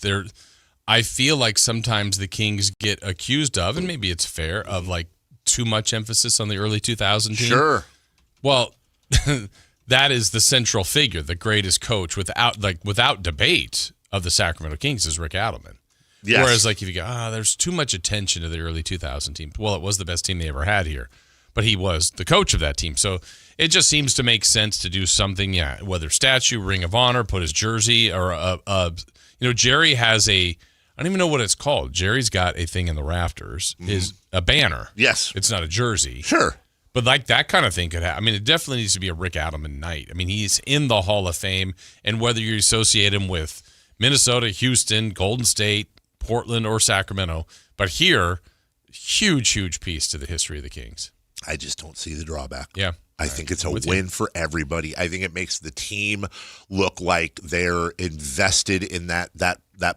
S3: I feel like sometimes the Kings get accused of, and maybe it's fair, of like too much emphasis on the early 2000s team.
S2: Sure.
S3: Well, that is the central figure, the greatest coach without debate of the Sacramento Kings is Rick Adelman.
S2: Yes.
S3: Whereas like if you go, there's too much attention to the early 2000 team. Well, it was the best team they ever had here. but he was the coach of that team. So it just seems to make sense to do something, whether statue, Ring of Honor, put his jersey, or Jerry has I don't even know what it's called. Jerry's got a thing in the rafters, is a banner.
S2: Yes.
S3: It's not a jersey.
S2: Sure.
S3: But like that kind of thing could happen. I mean, it definitely needs to be a Rick Adelman night. I mean, he's in the Hall of Fame, and whether you associate him with Minnesota, Houston, Golden State, Portland, or Sacramento, but here, huge piece to the history of the Kings.
S2: I just don't see the drawback.
S3: Yeah.
S2: I think it's a win for everybody. I think it makes the team look like they're invested in that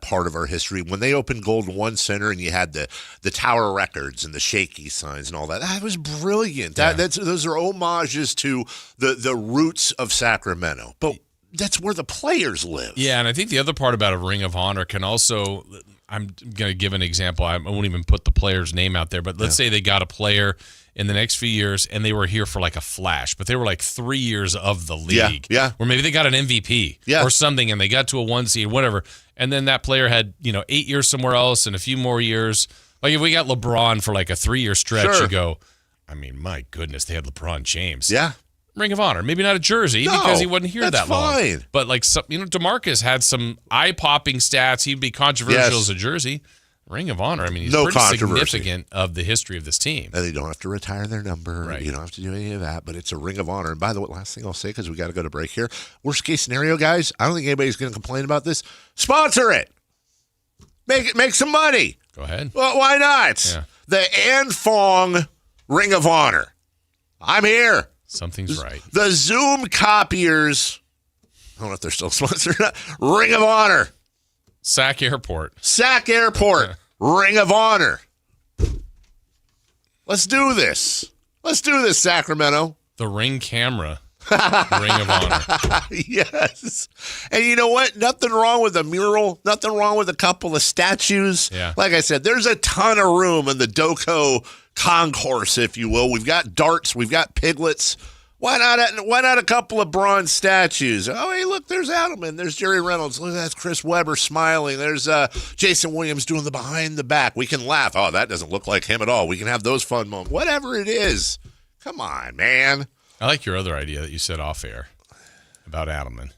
S2: part of our history. When they opened Golden One Center and you had the Tower Records and the shaky signs and all that was brilliant.
S3: Yeah.
S2: Those are homages to the roots of Sacramento. But that's where the players live.
S3: Yeah, and I think the other part about a Ring of Honor can also, I'm going to give an example. I won't even put the player's name out there, but let's say they got a player in the next few years and they were here for like a flash, but they were like 3 years of the league.
S2: Yeah.
S3: Or maybe they got an MVP or something and they got to a 1 seed, whatever. And then that player had, 8 years somewhere else and a few more years. Like if we got LeBron for like a 3-year stretch, you go, I mean, my goodness, they had LeBron James.
S2: Yeah.
S3: Ring of Honor. Maybe not a jersey because he wasn't here that long.
S2: Fine.
S3: But like DeMarcus had some eye-popping stats. He'd be controversial as a jersey. Ring of Honor. I mean, he's pretty significant of the history of this team.
S2: And they don't have to retire their number.
S3: Right.
S2: You don't have to do any of that. But it's a Ring of Honor. And by the way, last thing I'll say, because we got to go to break here. Worst case scenario, guys. I don't think anybody's going to complain about this. Sponsor it. Make some money.
S3: Go ahead.
S2: Well, why not?
S3: Yeah.
S2: The Ann Fong Ring of Honor. I'm here.
S3: Something's right.
S2: The Zoom copiers. I don't know if they're still sponsored. Ring of Honor.
S3: Sac Airport.
S2: Ring of Honor. Let's do this. Sacramento.
S3: The Ring Camera. Ring of Honor.
S2: Yes. And you know what? Nothing wrong with a mural. Nothing wrong with a couple of statues.
S3: Yeah.
S2: Like I said, there's a ton of room in the Doco concourse, if you will. We've got darts. We've got piglets. Why not a couple of bronze statues? Oh, hey, look, there's Adelman. There's Jerry Reynolds. Look, that's Chris Webber smiling. There's Jason Williams doing the behind the back. We can laugh. Oh, that doesn't look like him at all. We can have those fun moments. Whatever it is. Come on, man.
S3: I like your other idea that you said off air about Adelman.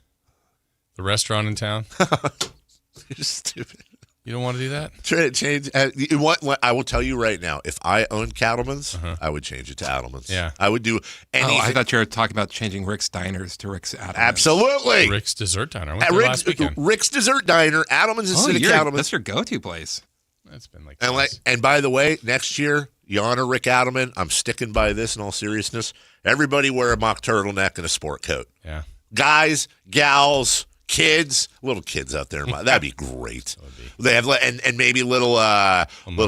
S3: The restaurant in town.
S2: You're stupid.
S3: You don't want to do that?
S2: Change. What I will tell you right now, if I owned Cattleman's, I would change it to Adelman's.
S3: Yeah.
S2: I would do anything.
S4: Oh, I thought you were talking about changing Rick's Diners to Rick's Adelman's.
S2: Absolutely.
S3: Rick's Dessert Diner. I went there last weekend.
S2: Rick's Dessert Diner. Adelman's instead of Cattleman's.
S4: That's your go-to place.
S3: That's been like
S2: and by the way, next year, you honor Rick Adelman. I'm sticking by this in all seriousness. Everybody wear a mock turtleneck and a sport coat.
S3: Yeah.
S2: Guys, gals, kids, little kids out there. That'd be great. They have and maybe little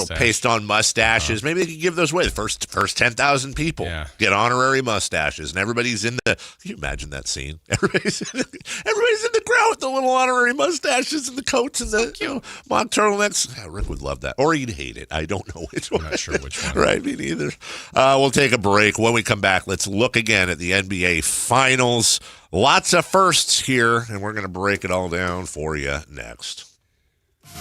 S2: paste on mustaches. Maybe they could give those away. The first 10,000 people get honorary mustaches, and everybody's in the. Can you imagine that scene? Everybody's in the crowd with the little honorary mustaches and the coats and the mock turtlenecks. Yeah, Rick would love that, or he'd hate it. I don't know which one.
S3: I'm not sure which one.
S2: Right, me neither. We'll take a break. When we come back, let's look again at the NBA Finals. Lots of firsts here, and we're going to break it all down for you next.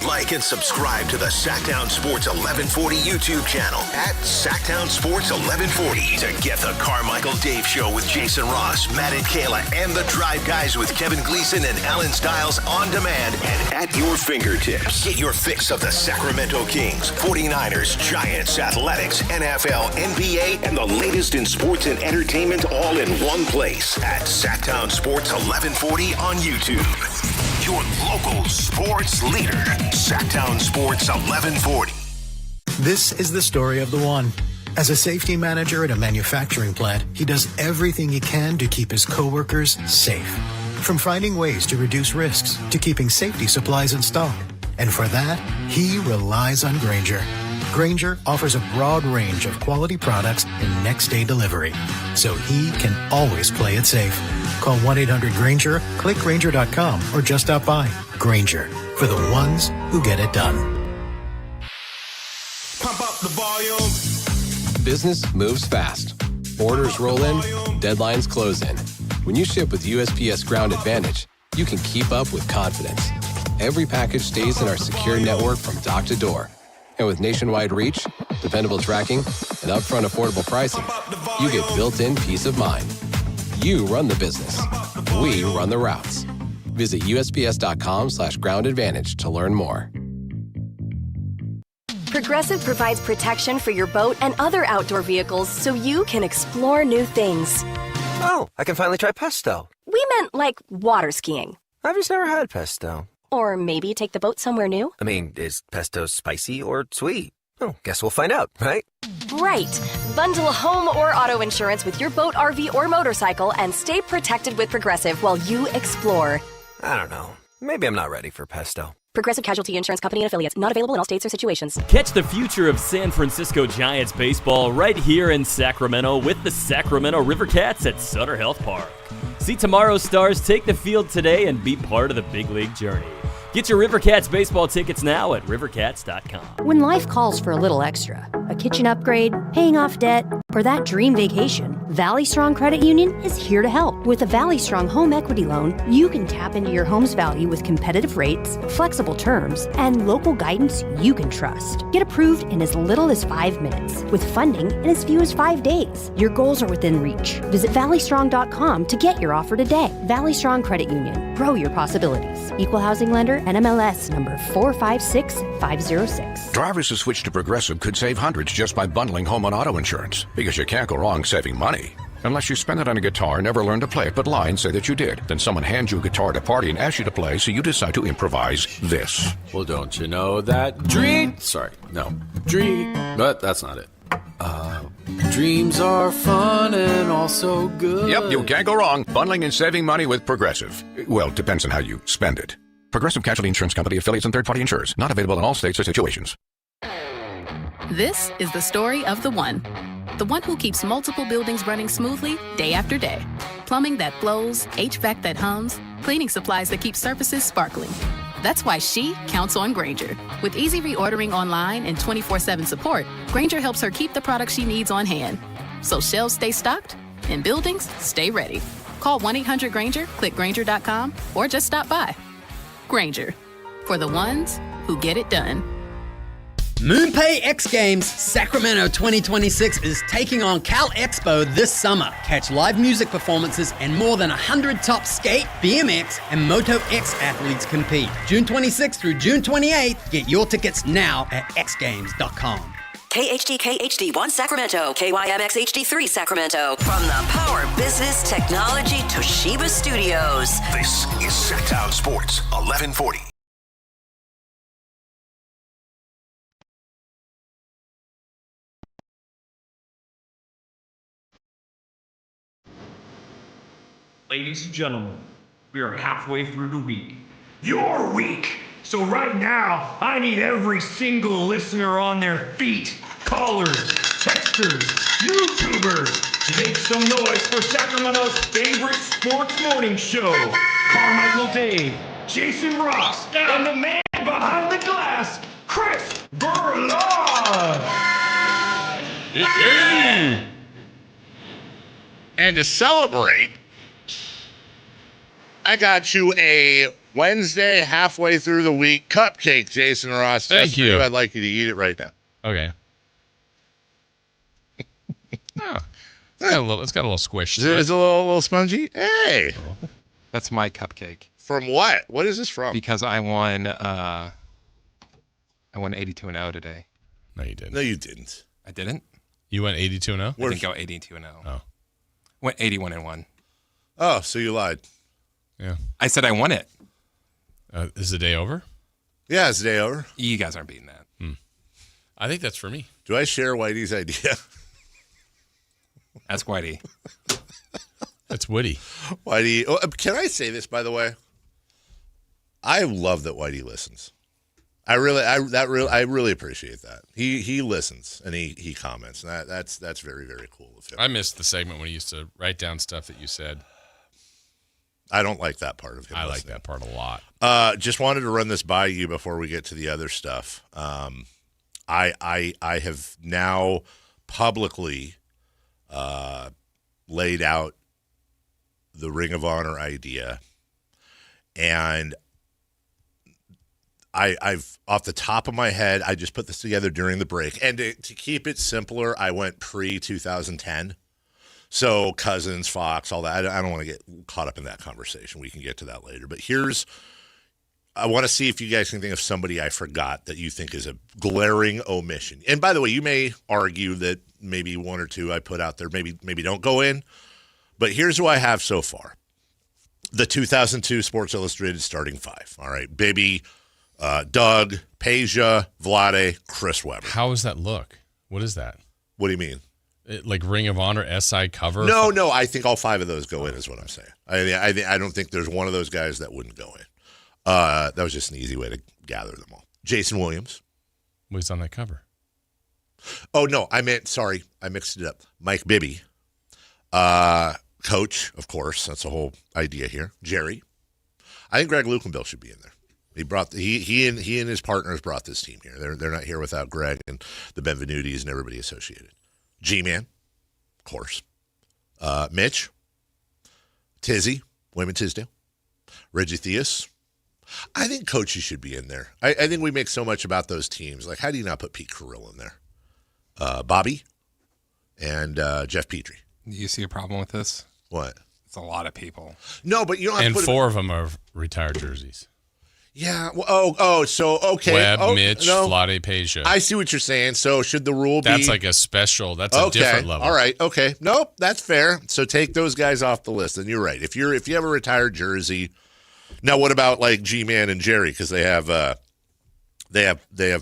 S5: Like and subscribe to the Sactown Sports 1140 YouTube channel at Sactown Sports 1140 to get the Carmichael Dave Show with Jason Ross, Matt and Kayla, and the Drive Guys with Kevin Gleason and Alan Stiles on demand and at your fingertips. Get your fix of the Sacramento Kings, 49ers, Giants, Athletics, NFL, NBA, and the latest in sports and entertainment all in one place at Sactown Sports 1140 on YouTube. Your local sports leader, Sactown Sports 1140.
S6: This is the story of the one. As a safety manager at a manufacturing plant, he does everything he can to keep his coworkers safe. From finding ways to reduce risks to keeping safety supplies in stock. And for that, he relies on Grainger. Grainger offers a broad range of quality products and next-day delivery, so he can always play it safe. Call 1-800-GRAINGER, click Grainger.com, or just stop by. Grainger, for the ones who get it done.
S11: Pump up the volume.
S14: Business moves fast. Orders roll in, deadlines close in. When you ship with USPS Ground Advantage, you can keep up with confidence. Every package stays in our secure network from dock to door. And with nationwide reach, dependable tracking, and and upfront affordable pricing, you get built-in peace of mind. You run the business. We run the routes. Visit USPS.com/groundadvantage to learn more.
S15: Progressive provides protection for your boat and other outdoor vehicles so you can explore new things.
S16: Oh, I can finally try pesto.
S15: We meant like water skiing.
S16: I've just never had pesto.
S15: Or maybe take the boat somewhere new.
S16: I mean, is pesto spicy or sweet? Oh, guess we'll find out, right?
S15: Right. Bundle home or auto insurance with your boat, RV, or motorcycle and stay protected with Progressive while you explore.
S16: I don't know. Maybe I'm not ready for pesto.
S15: Progressive Casualty Insurance Company and Affiliates. Not available in all states or situations.
S22: Catch the future of San Francisco Giants baseball right here in Sacramento with the Sacramento River Cats at Sutter Health Park. See tomorrow's stars take the field today and be part of the big league journey. Get your River Cats baseball tickets now at rivercats.com.
S23: When life calls for a little extra, a kitchen upgrade, paying off debt, or that dream vacation, Valley Strong Credit Union is here to help. With a Valley Strong home equity loan, you can tap into your home's value with competitive rates, flexible terms, and local guidance you can trust. Get approved in as little as 5 minutes, with funding in as few as 5 days. Your goals are within reach. Visit valleystrong.com to get your offer today. Valley Strong Credit Union. Grow your possibilities. Equal housing lender, NMLS number 456506.
S24: Drivers who switch to Progressive could save hundreds just by bundling home and auto insurance, because you can't go wrong saving money. Unless you spend it on a guitar and never learn to play it but lie and say that you did. Then someone hands you a guitar at a party and asks you to play, so you decide to improvise this.
S25: Well, don't you know that but that's not it. Dreams are fun and also good.
S24: Yep, you can't go wrong bundling and saving money with Progressive. Well, depends on how you spend it. Progressive Casualty Insurance Company, affiliates, and third-party insurers. Not available in all states or situations.
S26: This is the story of the one who keeps multiple buildings running smoothly day after day. Plumbing that flows, HVAC that hums, cleaning supplies that keep surfaces sparkling. That's why she counts on Grainger. With easy reordering online and 24/7 support, Grainger helps her keep the products she needs on hand. So shelves stay stocked and buildings stay ready. Call 1-800-GRAINGER, click Grainger.com, or just stop by. Grainger, for the ones who get it done.
S27: MoonPay X Games Sacramento 2026 is taking on Cal Expo this summer. Catch live music performances and more than 100 top skate, BMX, and Moto X athletes compete. June 26th through June 28th. Get your tickets now at xgames.com.
S29: KHD1 Sacramento, KYMX HD3 Sacramento. From the Power Business Technology Toshiba Studios.
S5: This is Sactown Sports 1140.
S30: Ladies and gentlemen, we are halfway through the week.
S11: Your week. So right now, I need every single listener on their feet. Callers, texters, YouTubers. Make some noise for Sacramento's favorite sports morning show. Carmichael Dave, Jason Ross, and the man behind the glass, Chris Burlov.
S2: And to celebrate, I got you a Wednesday, halfway through the week cupcake, Jason Ross.
S3: Thank you.
S2: I'd like you to eat it right now.
S3: Okay. It's got a little squish.
S2: It's a little spongy. Hey,
S4: that's my cupcake.
S2: From what? What is this from?
S4: Because I won 82-0 today.
S3: No, you didn't.
S2: No, you didn't.
S4: I didn't.
S3: You went 82-0?
S4: I didn't go 82-0.
S3: Oh.
S4: Went 81-1.
S2: Oh, so you lied.
S3: Yeah.
S4: I said I won it.
S3: Is the day over?
S2: Yeah, it's the day over.
S4: You guys aren't beating that.
S3: I think that's for me.
S2: Do I share Whitey's idea?
S4: That's Whitey.
S3: That's Woody.
S2: Whitey. Oh, can I say this, by the way? I love that Whitey listens. I really appreciate that. He listens and he comments. And that's very, very cool of him.
S3: I missed the segment when he used to write down stuff that you said.
S2: I don't like that part of him.
S3: I like that part a lot.
S2: Just wanted to run this by you before we get to the other stuff. I have now publicly laid out the Ring of Honor idea, and I've off the top of my head, I just put this together during the break. And to keep it simpler, I went pre-2010. So Cousins, Fox, all that. I don't want to get caught up in that conversation. We can get to that later. But I want to see if you guys can think of somebody I forgot that you think is a glaring omission. And by the way, you may argue that maybe one or two I put out there maybe don't go in. But here's who I have so far. The 2002 Sports Illustrated starting five. All right, Bibby, Doug, Peja, Vlade, Chris Webber.
S3: How does that look? What is that?
S2: What do you mean?
S3: Like Ring of Honor SI cover?
S2: No. I think all five of those go in is what I'm saying. I don't think there's one of those guys that wouldn't go in. That was just an easy way to gather them all. Jason Williams.
S3: Who's on that cover?
S2: Oh, no. I mixed it up. Mike Bibby. Coach, of course. That's the whole idea here. Jerry. I think Greg Lukenbill should be in there. He and his partners brought this team here. They're not here without Greg and the Benvenutis and everybody associated. G-Man, of course. Mitch, Tizzy, Wayman Tisdale, Reggie Theus. I think coaches should be in there. I think we make so much about those teams. Like, how do you not put Pete Carrill in there? Bobby and Jeff Petrie.
S4: Do you see a problem with this?
S2: What?
S4: It's a lot of people.
S2: No, but you don't have
S3: and
S2: to put
S3: four of them are retired jerseys.
S2: Yeah. Well, so okay.
S3: Webb, Mitch, Vlade, Peja.
S2: I see what you're saying. So should the rule be?
S3: That's like a special. That's a different level.
S2: All right. Okay. Nope. That's fair. So take those guys off the list. And you're right. If you have a retired jersey, now what about like G-Man and Jerry? Because they have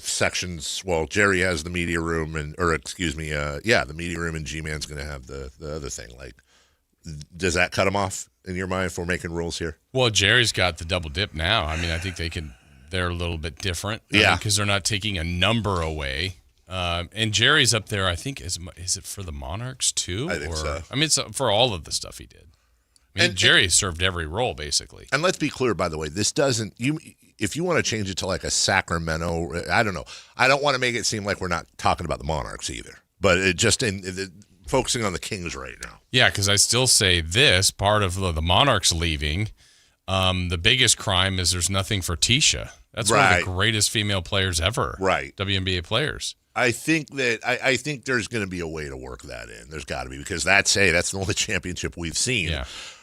S2: sections. Well, Jerry has the media room, the media room, and G-Man's going to have the other thing. Like, does that cut them off in your mind if we're making rules here?
S3: Well, Jerry's got the double dip now. I mean, I think they're a little bit different.
S2: Yeah.
S3: Because they're not taking a number away. And Jerry's up there, I think, is it for the Monarchs too?
S2: I think so.
S3: I mean, it's for all of the stuff he did. I mean, Jerry served every role, basically.
S2: And let's be clear, by the way, this doesn't – if you want to change it to like a Sacramento – I don't know. I don't want to make it seem like we're not talking about the Monarchs either. But it just focusing on the Kings right now.
S3: Yeah, because I still say this, part of the Monarchs leaving, the biggest crime is there's nothing for Tisha. That's one of the greatest female players ever.
S2: Right.
S3: WNBA players.
S2: I think that I think there's going to be a way to work that in. There's got to be, because that's the only championship we've seen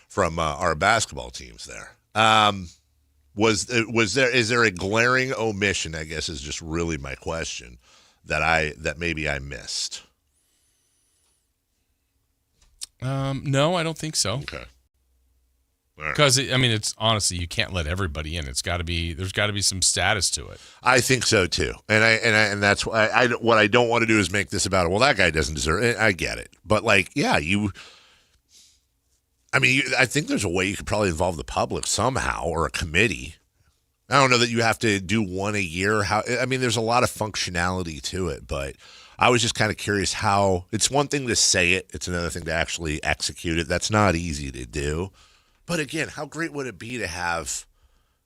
S2: from our basketball teams there. Is there a glaring omission, I guess is just really my question, that maybe I missed?
S3: No, I don't think so.
S2: Okay.
S3: Because it's honestly, you can't let everybody in. There's got to be some status to it.
S2: I think so too, and that's why what I don't want to do is make this about, well, that guy doesn't deserve it. I get it, but like, yeah, I think there's a way you could probably involve the public somehow or a committee. I don't know that you have to do one a year. There's a lot of functionality to it, but I was just kind of curious how. It's one thing to say it; it's another thing to actually execute it. That's not easy to do. But again, how great would it be to have?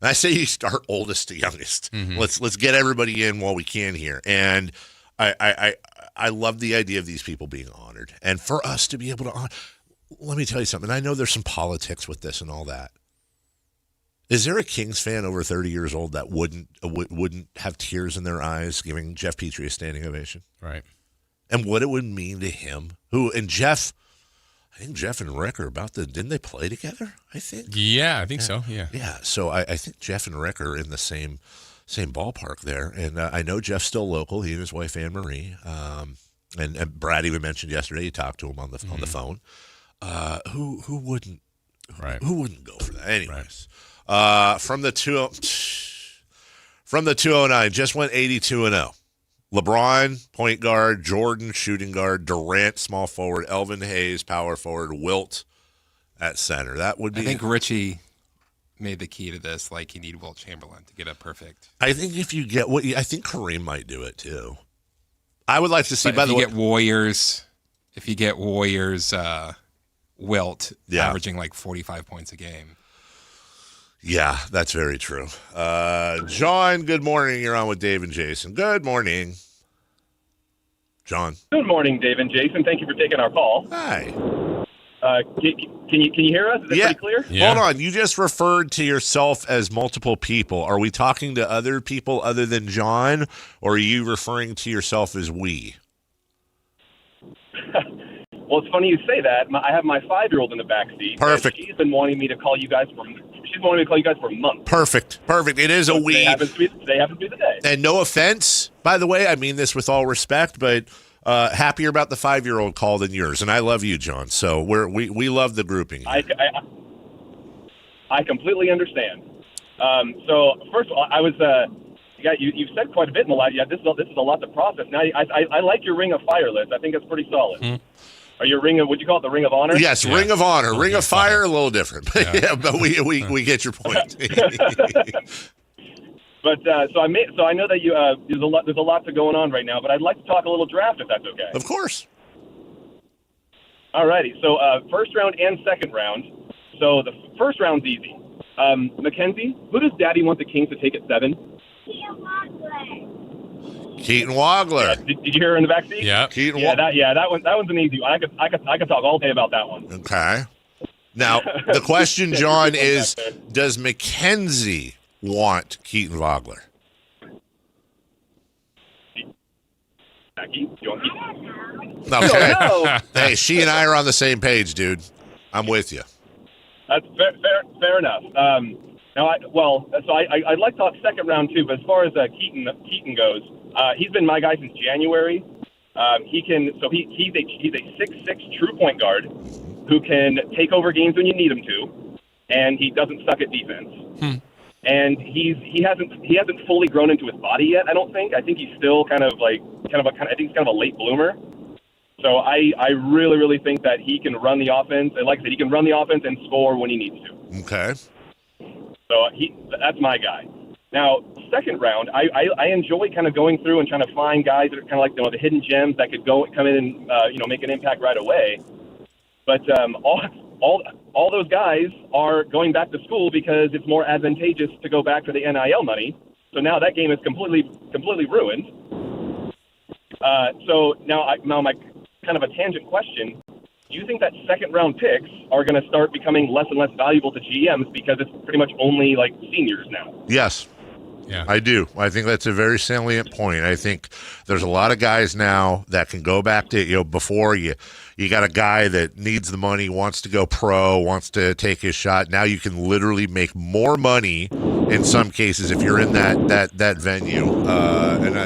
S2: And I say you start oldest to youngest. Mm-hmm. Let's get everybody in while we can here. And I love the idea of these people being honored, and for us to be able to honor. Let me tell you something. I know there's some politics with this and all that. Is there a Kings fan over 30 years old that wouldn't have tears in their eyes giving Jeff Petrie a standing ovation?
S3: Right.
S2: And what it would mean to him. Jeff, I think Jeff and Rick are didn't they play together? I think.
S3: Yeah, I think so. Yeah.
S2: Yeah. So I think Jeff and Rick are in the same ballpark there. And I know Jeff's still local. He and his wife Anne Marie. And Brad even mentioned yesterday he talked to him on the phone. Who wouldn't?
S3: Right.
S2: Who wouldn't go for that? Anyways, from the 209, just went 82-0. LeBron, point guard. Jordan, shooting guard. Durant, small forward. Elvin Hayes, power forward. Wilt at center. That would be.
S4: I think Richie made the key to this. Like, you need Wilt Chamberlain to get it perfect.
S2: I think if you get I think Kareem might do it too. I would like to see. By the way,
S4: if you get Warriors, Wilt averaging like 45 points a game.
S2: Yeah, that's very true. John, good morning. You're on with Dave and Jason. Good morning. John.
S1: Good morning, Dave and Jason. Thank you for taking our call.
S2: Hi.
S1: Can you hear us? Is it pretty clear?
S2: Yeah. Hold on. You just referred to yourself as multiple people. Are we talking to other people other than John, or are you referring to yourself as we?
S1: Well, it's funny you say that. I have my 5-year-old in the back seat.
S2: Perfect.
S1: She's been wanting me to call you guys for months.
S2: Perfect. It is a we.
S1: Today happens to be the day.
S2: And no offense, by the way, I mean this with all respect, but happier about the 5-year-old call than yours. And I love you, John. So we love the grouping here.
S1: I completely understand. So first of all, I was you've said quite a bit in the last. Yeah, this is a lot to process. Now I like your Ring of Fire list. I think it's pretty solid.
S2: Mm.
S1: Are you would you call it the Ring of Honor?
S2: Yes, yeah. Ring of Honor. Ring of Fire, a little different. Yeah, but we get your point.
S1: But so I know that there's a lot going on right now, but I'd like to talk a little draft if that's okay.
S2: Of course.
S1: Alrighty. So first round and second round. So the first round's easy. Mackenzie, who does Daddy want the Kings to take at 7?
S2: Keaton Wagler.
S1: Did you hear her in the back seat?
S2: Yeah.
S1: That one's an easy one. I could talk all day about that one.
S2: Okay. Now the question, John, is: does Mackenzie want Keaton Wagler?
S1: Mackie, you want Keaton?
S2: Okay.
S1: No.
S2: Hey, she and I are on the same page, dude. I'm with you.
S1: That's fair enough. I'd like to talk second round too, but as far as Keaton goes, he's been my guy since January. He's a 6'6" true point guard who can take over games when you need him to, and he doesn't suck at defense. And he hasn't fully grown into his body yet. I don't think. I think he's still I think he's kind of a late bloomer. So I really think that he can run the offense, and like I said, he can run the offense and score when he needs to.
S2: Okay.
S1: So that's my guy. Now, second round, I enjoy kind of going through and trying to find guys that are kind of like the hidden gems that could come in and make an impact right away. But all those guys are going back to school because it's more advantageous to go back for the NIL money. So now that game is completely ruined. So now my kind of a tangent question. Do you think that second round picks are going to start becoming less and less valuable to GMs because it's pretty much only like seniors now?
S2: Yes. Yeah, I do. I think that's a very salient point. I think there's a lot of guys now that can go back to, before you got a guy that needs the money, wants to go pro, wants to take his shot. Now you can literally make more money in some cases if you're in that venue.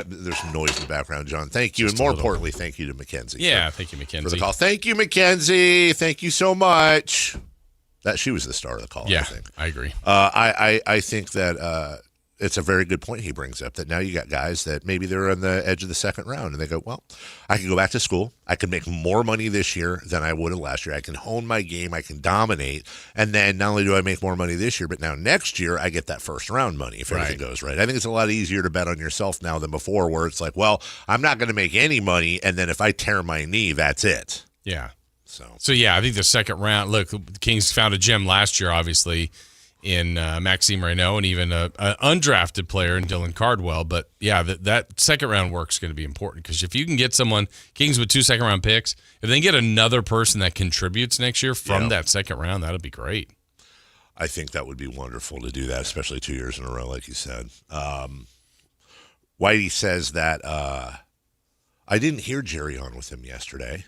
S2: There's some noise in the background, John. Thank you. And more importantly, thank you to Mackenzie.
S3: Yeah, thank you, Mackenzie.
S2: For the call. Thank you, Mackenzie. Thank you so much. She was the star of the call,
S3: yeah,
S2: I think.
S3: I agree.
S2: I think that it's a very good point he brings up, that now you got guys that maybe they're on the edge of the second round and they go, well, I can go back to school. I can make more money this year than I would have last year. I can hone my game. I can dominate. And then not only do I make more money this year, but now next year I get that first round money if everything goes right. I think it's a lot easier to bet on yourself now than before, where it's like, well, I'm not going to make any money. And then if I tear my knee, that's it.
S3: Yeah. So yeah, I think the second round, look, the Kings found a gem last year, obviously, in Maxime Reynaud, and even an undrafted player in Dylan Cardwell. But yeah, that second round work is going to be important, because if you can get someone, Kings with 2 second round picks, if they can get another person that contributes next year from that second round, that'll be great.
S2: I think that would be wonderful to do that, especially 2 years in a row, like you said. Whitey says that I didn't hear Jerry on with him yesterday.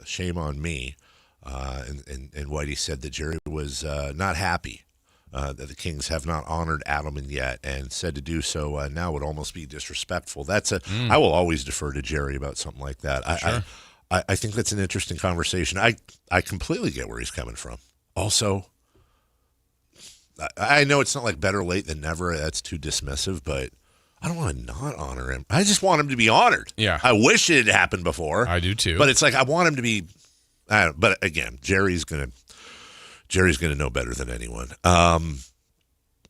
S2: Shame on me. And Whitey said that Jerry was not happy that the Kings have not honored Adelman yet, and said to do so now would almost be disrespectful. I will always defer to Jerry about something like that.
S3: Sure.
S2: I think that's an interesting conversation. I completely get where he's coming from. Also, I know it's not like better late than never. That's too dismissive, but I don't want to not honor him. I just want him to be honored.
S3: Yeah.
S2: I wish it had happened before.
S3: I do too.
S2: But it's like I want him to be. But again, Jerry's gonna know better than anyone.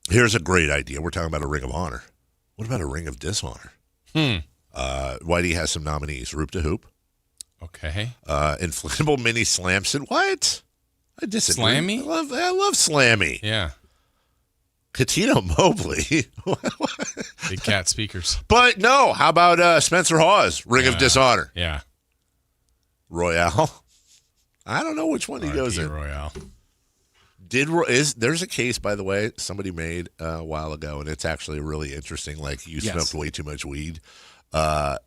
S2: Here's a great idea. We're talking about a ring of honor. What about a ring of dishonor? Whitey has some nominees. Roop to Hoop.
S3: Okay.
S2: Inflatable mini Slamson. What? I disagree.
S3: Slammy?
S2: I love Slammy.
S3: Yeah.
S2: Katino Mobley.
S3: Big cat speakers.
S2: But no, how about Spencer Hawes? Ring of Dishonor.
S3: Yeah.
S2: Royale. I don't know which one he goes in.
S3: Royale.
S2: There's a case, by the way, somebody made a while ago, and it's actually really interesting. Like, you smoked way too much weed. That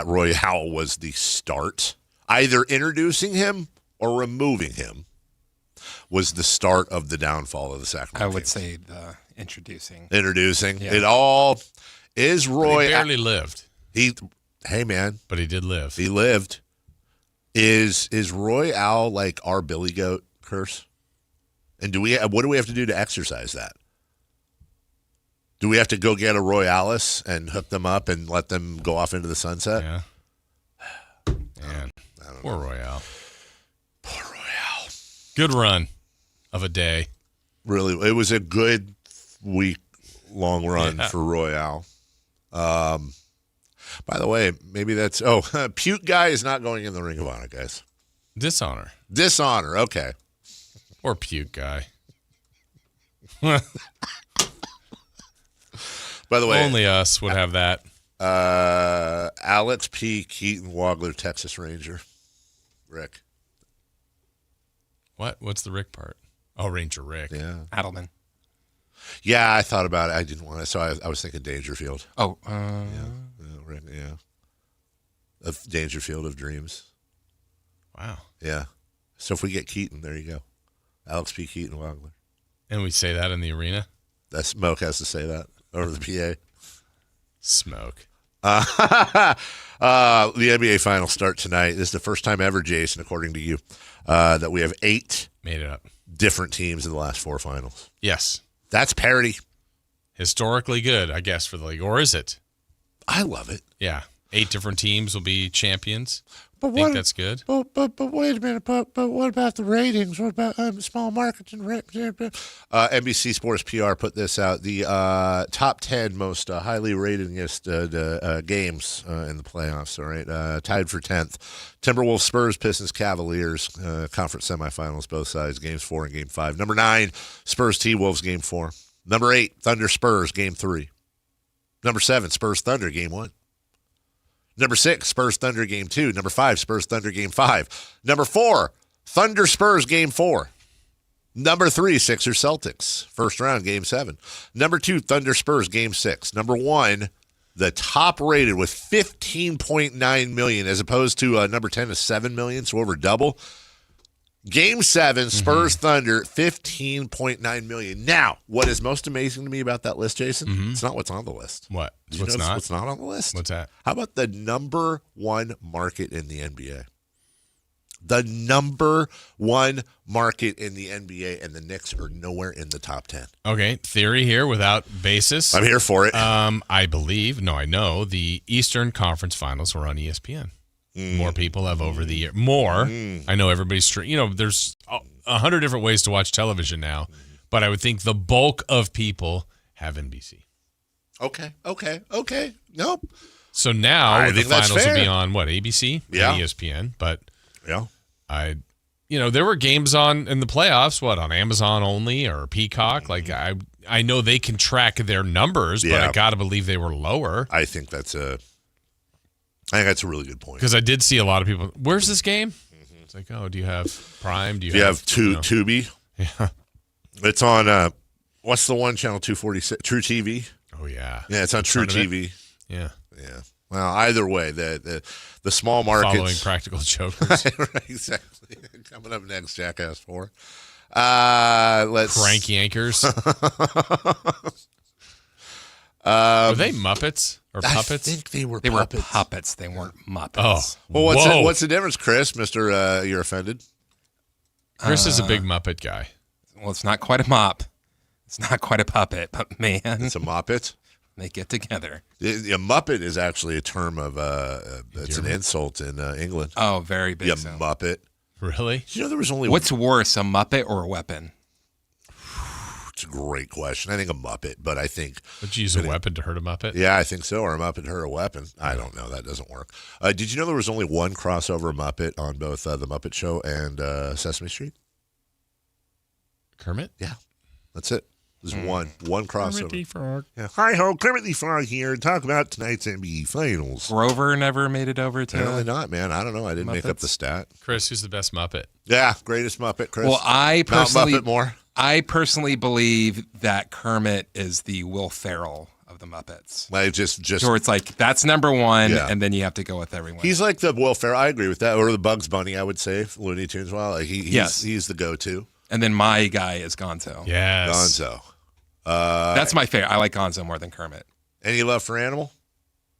S2: Royale was the start. Either introducing him or removing him was the start of the downfall of the Sacramento Kings.
S4: I would say the introducing.
S2: Yeah. It all is Roy.
S3: He barely lived.
S2: Hey, man.
S3: But he did live.
S2: He lived. Is Royale like our Billy Goat curse? And what do we have to do to exercise that? Do we have to go get a Royalis and hook them up and let them go off into the sunset?
S3: Yeah. Man. Poor Royale.
S2: Poor Royale.
S3: Good run of a day.
S2: Really, it was a good week-long run for Royale. By the way, maybe that's... Puke Guy is not going in the Ring of Honor, guys.
S3: Dishonor.
S2: Okay.
S3: Or Puke Guy.
S2: By the way...
S3: Only us would have that.
S2: Alex P. Keaton Wagler, Texas Ranger. Rick.
S3: What? What's the Rick part? Oh, Ranger Rick.
S2: Yeah.
S4: Adelman.
S2: Yeah, I thought about it. I didn't want to. So I was thinking Dangerfield.
S4: Oh.
S2: Rick, yeah. Of Dangerfield of Dreams.
S3: Wow.
S2: Yeah. So if we get Keaton, there you go. Alex P. Keaton Wagler.
S3: And we say that in the arena?
S2: That Smoke has to say that over the PA.
S3: Smoke.
S2: The NBA Finals start tonight. This is the first time ever, Jason, according to you, that we have 8
S3: made it up
S2: different teams in the last 4 finals.
S3: Yes.
S2: That's parity.
S3: Historically good, I guess, for the league. Or is it?
S2: I love it.
S3: Yeah. 8 different teams will be champions. I
S2: But
S3: think that's good.
S2: But wait a minute. But what about the ratings? What about small markets and NBC Sports PR put this out. The top 10 most highly ratedest games in the playoffs. All right, tied for 10th. Timberwolves, Spurs, Pistons, Cavaliers, conference semifinals, both sides. Games 4 and Game 5. Number 9, Spurs, T-Wolves, Game 4. Number 8, Thunder, Spurs, Game 3. Number 7, Spurs, Thunder, Game 1. Number 6, Spurs Thunder Game 2. Number 5, Spurs Thunder Game 5. Number 4, Thunder Spurs Game 4. Number 3, Sixers Celtics. First round, Game 7. Number 2, Thunder Spurs Game 6. Number 1, the top rated with 15.9 million as opposed to number 10 is 7 million, so over double. Game 7, Spurs Thunder, 15.9 million. Now, what is most amazing to me about that list, Jason? It's not what's on the list.
S3: What?
S2: What's not on the list?
S3: What's that?
S2: How about the number 1 market in the NBA? The number 1 market in the NBA, and the Knicks are nowhere in the top 10.
S3: Okay, theory here without basis.
S2: I'm here for it.
S3: I know the Eastern Conference Finals were on ESPN. More people have over the year. I know everybody's there's 100 different ways to watch television now, but I would think the bulk of people have NBC.
S2: Okay. Nope.
S3: So now the finals will be on ABC?
S2: Yeah.
S3: ESPN, but
S2: yeah.
S3: There were games in the playoffs, on Amazon only or Peacock. Like I know they can track their numbers, but I got to believe they were lower.
S2: I think that's a really good point.
S3: Because I did see a lot of people. Where's this game? It's like, do you have Prime? Do you
S2: have Tubi?
S3: Yeah.
S2: It's on, what's the one channel, 246? True TV?
S3: Oh, yeah.
S2: Yeah, it's on True TV.
S3: Yeah.
S2: Yeah. Well, either way, the small markets.
S3: Following Practical Jokers.
S2: Right, exactly. Coming up next, Jackass 4. Let's
S3: Crank Yankers. Were they Muppets or puppets?
S2: I think they were
S4: puppets.
S2: They were
S4: puppets. They weren't Muppets.
S3: Oh.
S2: Well, what's the difference, Chris? Mr. You're offended?
S3: Chris is a big Muppet guy.
S4: Well, it's not quite a mop. It's not quite a puppet, but man.
S2: It's a Muppet?
S4: They get together.
S2: A Muppet is actually a term of, it's an insult in England.
S4: Oh, very big.
S2: So. Muppet.
S3: Really?
S2: Did you know there was only
S4: What's worse, a Muppet or a weapon?
S2: It's a great question. I think a Muppet, but I think...
S3: Would you use a weapon to hurt a Muppet?
S2: Yeah, I think so, or a Muppet to hurt a weapon. I don't know. That doesn't work. Did you know there was only one crossover Muppet on both The Muppet Show and Sesame Street?
S3: Kermit?
S2: Yeah, that's it. There's one crossover.
S3: Kermit the Frog.
S2: Yeah. Hi ho, Kermit the Frog here. Talk about tonight's NBA Finals.
S4: Grover never made it over to.
S2: Apparently not, man. I don't know. I didn't make up
S4: Muppets?
S2: the stat.
S3: Chris, who's the best Muppet?
S2: Yeah, greatest Muppet, Chris.
S4: Well, I personally,
S2: Mount Muppet more.
S4: I personally believe that Kermit is the Will Ferrell of the Muppets.
S2: Like just
S4: So it's like that's number one,
S2: Yeah.
S4: and then you have to go with everyone.
S2: He's like the Will Ferrell. I agree with that. Or the Bugs Bunny, I would say. Looney Tunes. Well, like he's the go-to.
S4: And then my guy is Gonzo.
S3: Yes.
S2: Gonzo.
S4: That's my favorite. I like Gonzo more than Kermit.
S2: Any love for Animal?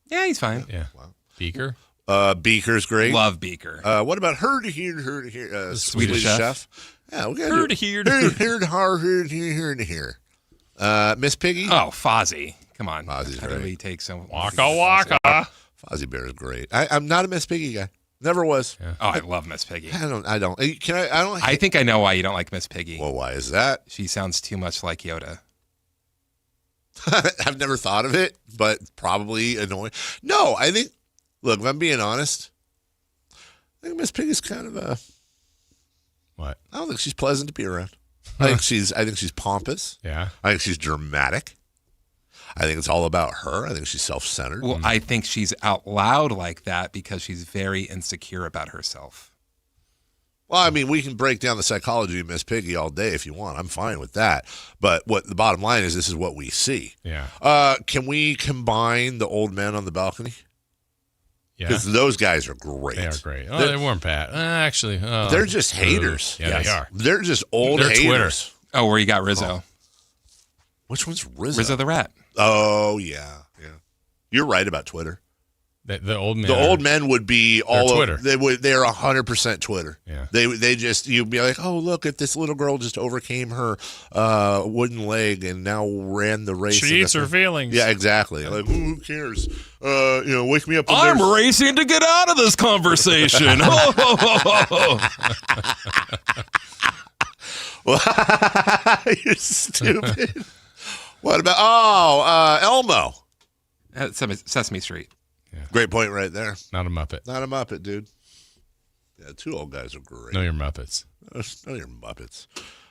S4: Yeah, he's fine.
S3: Yeah. Wow. Beaker?
S2: Beaker's great.
S4: Love Beaker.
S2: What about Her to Hear?
S4: Swedish Chef.
S2: Yeah, we got
S3: Her to Hear.
S2: Her to Hear. Miss Piggy?
S4: Oh, Fozzie. Come on.
S2: Fozzie's
S4: How
S2: great.
S4: do we take some
S3: Waka waka.
S2: Fozzie Bear is great. I'm not a Miss Piggy guy. Never was.
S3: Yeah.
S4: Oh, I love Miss Piggy.
S2: I don't.
S4: I think I know why you don't like Miss Piggy.
S2: Well, why is that?
S4: She sounds too much like Yoda.
S2: I've never thought of it, but probably annoying. No, I think. Look, if I'm being honest, I think Miss Piggy's kind of a.
S3: What?
S2: I don't think she's pleasant to be around. I think she's pompous.
S3: Yeah.
S2: I think she's dramatic. I think it's all about her. I think she's self-centered.
S4: Well, I think she's out loud like that because she's very insecure about herself.
S2: Well, I mean, we can break down the psychology of Miss Piggy all day if you want. I'm fine with that. But what the bottom line is, this is what we see.
S3: Yeah.
S2: Can we combine the old men on the balcony?
S3: Yeah.
S2: Because those guys are great.
S3: They are great. Oh, they weren't bad. Actually.
S2: They're just haters.
S3: Yeah,
S2: Yes.
S3: they are.
S2: They're just old
S3: They're
S2: haters.
S3: Twitter.
S4: Oh, where you got Rizzo.
S2: Which one's Rizzo?
S4: Rizzo the Rat.
S2: Oh, yeah. You're right about Twitter.
S3: The old men.
S2: The old men would be all
S3: Twitter.
S2: They're 100% Twitter.
S3: Yeah.
S2: They just, you'd be like, oh, look, if this little girl just overcame her wooden leg and now ran the race.
S3: She eats her feelings.
S2: Yeah, exactly. Like, who cares? Wake me up. When
S4: I'm racing to get out of this conversation.
S2: You're stupid. What about Elmo?
S4: Sesame Street.
S2: Yeah. Great point right there.
S3: Not a Muppet.
S2: Not a Muppet, dude. Yeah, two old guys are great.
S3: Know your Muppets.
S2: Know your Muppets.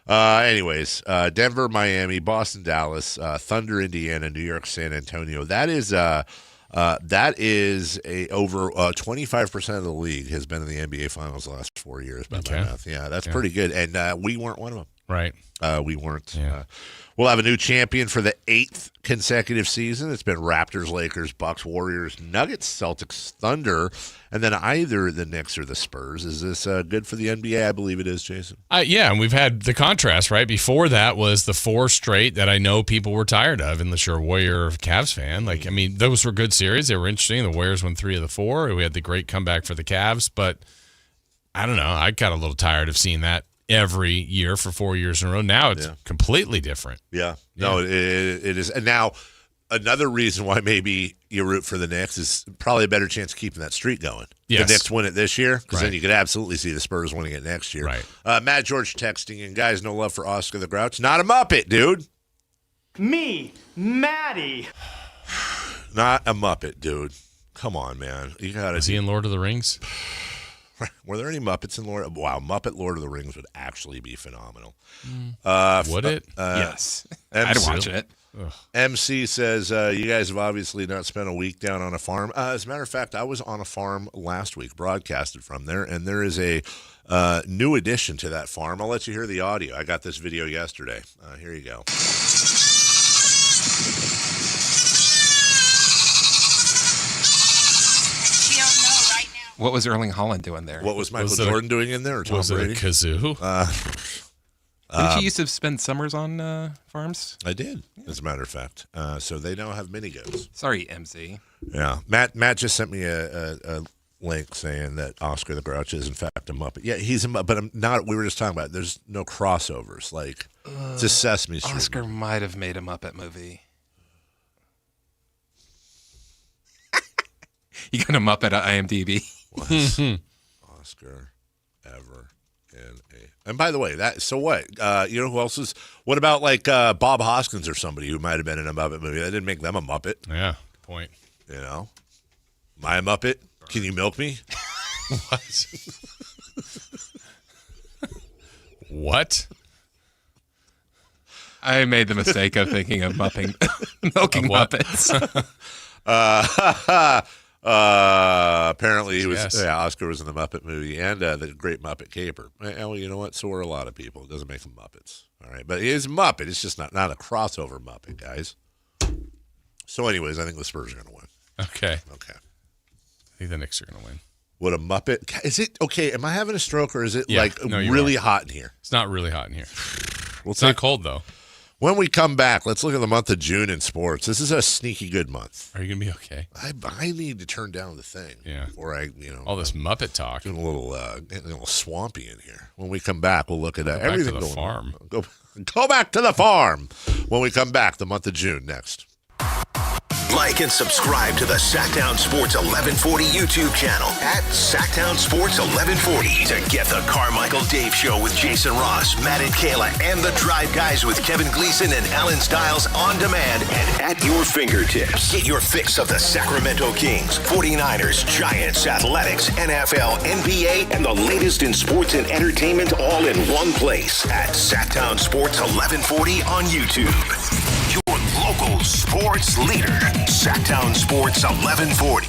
S2: Anyways, Denver, Miami, Boston, Dallas, Thunder, Indiana, New York, San Antonio. That is over 25% of the league has been in the NBA Finals the last 4 years by my math. Yeah, that's pretty good. And we weren't one of them.
S3: Right.
S2: We weren't. Yeah. We'll have a new champion for the 8th consecutive season. It's been Raptors, Lakers, Bucks, Warriors, Nuggets, Celtics, Thunder, and then either the Knicks or the Spurs. Is this good for the NBA? I believe it is, Jason.
S3: Yeah, and we've had the contrast, right? Before that was the 4 straight that I know people were tired of, unless you're a Warrior Cavs fan. Like, I mean, those were good series. They were interesting. The Warriors won 3 of the 4. We had the great comeback for the Cavs, but I don't know. I got a little tired of seeing that every year for 4 years in a row. Now it's completely different.
S2: Yeah. No, it is. And now another reason why maybe you root for the Knicks is probably a better chance of keeping that streak going.
S3: Yes.
S2: The Knicks win it this year, because
S3: Right.
S2: then you could absolutely see the Spurs winning it next year.
S3: Right.
S2: Matt George texting in, guys, no love for Oscar the Grouch. Not a Muppet, dude.
S30: Me, Maddie.
S2: Not a Muppet, dude. Come on, man. You got to.
S3: Is he in Lord of the Rings?
S2: Were there any Muppets in Lord? Wow, Muppet Lord of the Rings would actually be phenomenal.
S3: Would it?
S4: Yes. I'd watch it.
S3: Ugh.
S2: MC says, you guys have obviously not spent a week down on a farm. As a matter of fact, I was on a farm last week, broadcasted from there, and there is a new addition to that farm. I'll let you hear the audio. I got this video yesterday. Here you go.
S4: What was Erling Haaland doing there?
S2: What was Michael Jordan doing in there? Or Tom
S3: was
S2: Brady?
S3: it a kazoo?
S4: Didn't you used to spend summers on farms?
S2: I did, as a matter of fact. So they now have mini goats.
S4: Sorry, MC.
S2: Yeah, Matt just sent me a link saying that Oscar the Grouch is in fact a Muppet. Yeah, he's a Muppet, but I'm not. We were just talking about it. There's no crossovers. Like it's just Sesame Street.
S4: Oscar might have made a Muppet movie. You got a Muppet at IMDb.
S2: Was Oscar ever in a? And by the way, so what? You know who else is? What about like Bob Hoskins or somebody who might have been in a Muppet movie? That didn't make them a Muppet.
S3: Yeah, point.
S2: You know, am I a Muppet? Can you milk me?
S3: What? What?
S4: I made the mistake of thinking of milking Muppets.
S2: Apparently, he was.
S3: Yes.
S2: Yeah, Oscar was in the Muppet movie and the Great Muppet Caper. Well, you know what? So are a lot of people. It doesn't make them Muppets. All right, but it is Muppet. It's just not a crossover Muppet, guys. So, anyways, I think the Spurs are going to win.
S3: Okay.
S2: Okay.
S3: I think the Knicks are going to win.
S2: What a Muppet. Is it okay? Am I having a stroke or is it
S3: No,
S2: really hot in here?
S3: It's not really hot in here.
S2: It's
S3: not cold, though.
S2: When we come back, let's look at the month of June in sports. This is a sneaky good month.
S3: Are you going to be okay?
S2: I need to turn down the thing.
S3: Yeah.
S2: Before
S3: all this Muppet talk.
S2: Getting a little swampy in here. When we come back, we'll look at everything
S3: back to the farm.
S2: Go back to the farm. When we come back, the month of June next.
S5: Like and subscribe to the Sactown Sports 1140 YouTube channel at Sactown Sports 1140 to get the Carmichael Dave Show with Jason Ross, Matt and Kayla, and the Drive Guys with Kevin Gleason and Alan Stiles on demand and at your fingertips. Get your fix of the Sacramento Kings, 49ers, Giants, Athletics, NFL, NBA, and the latest in sports and entertainment all in one place at Sactown Sports 1140 on YouTube. Your local sports leader, Sactown Sports 1140.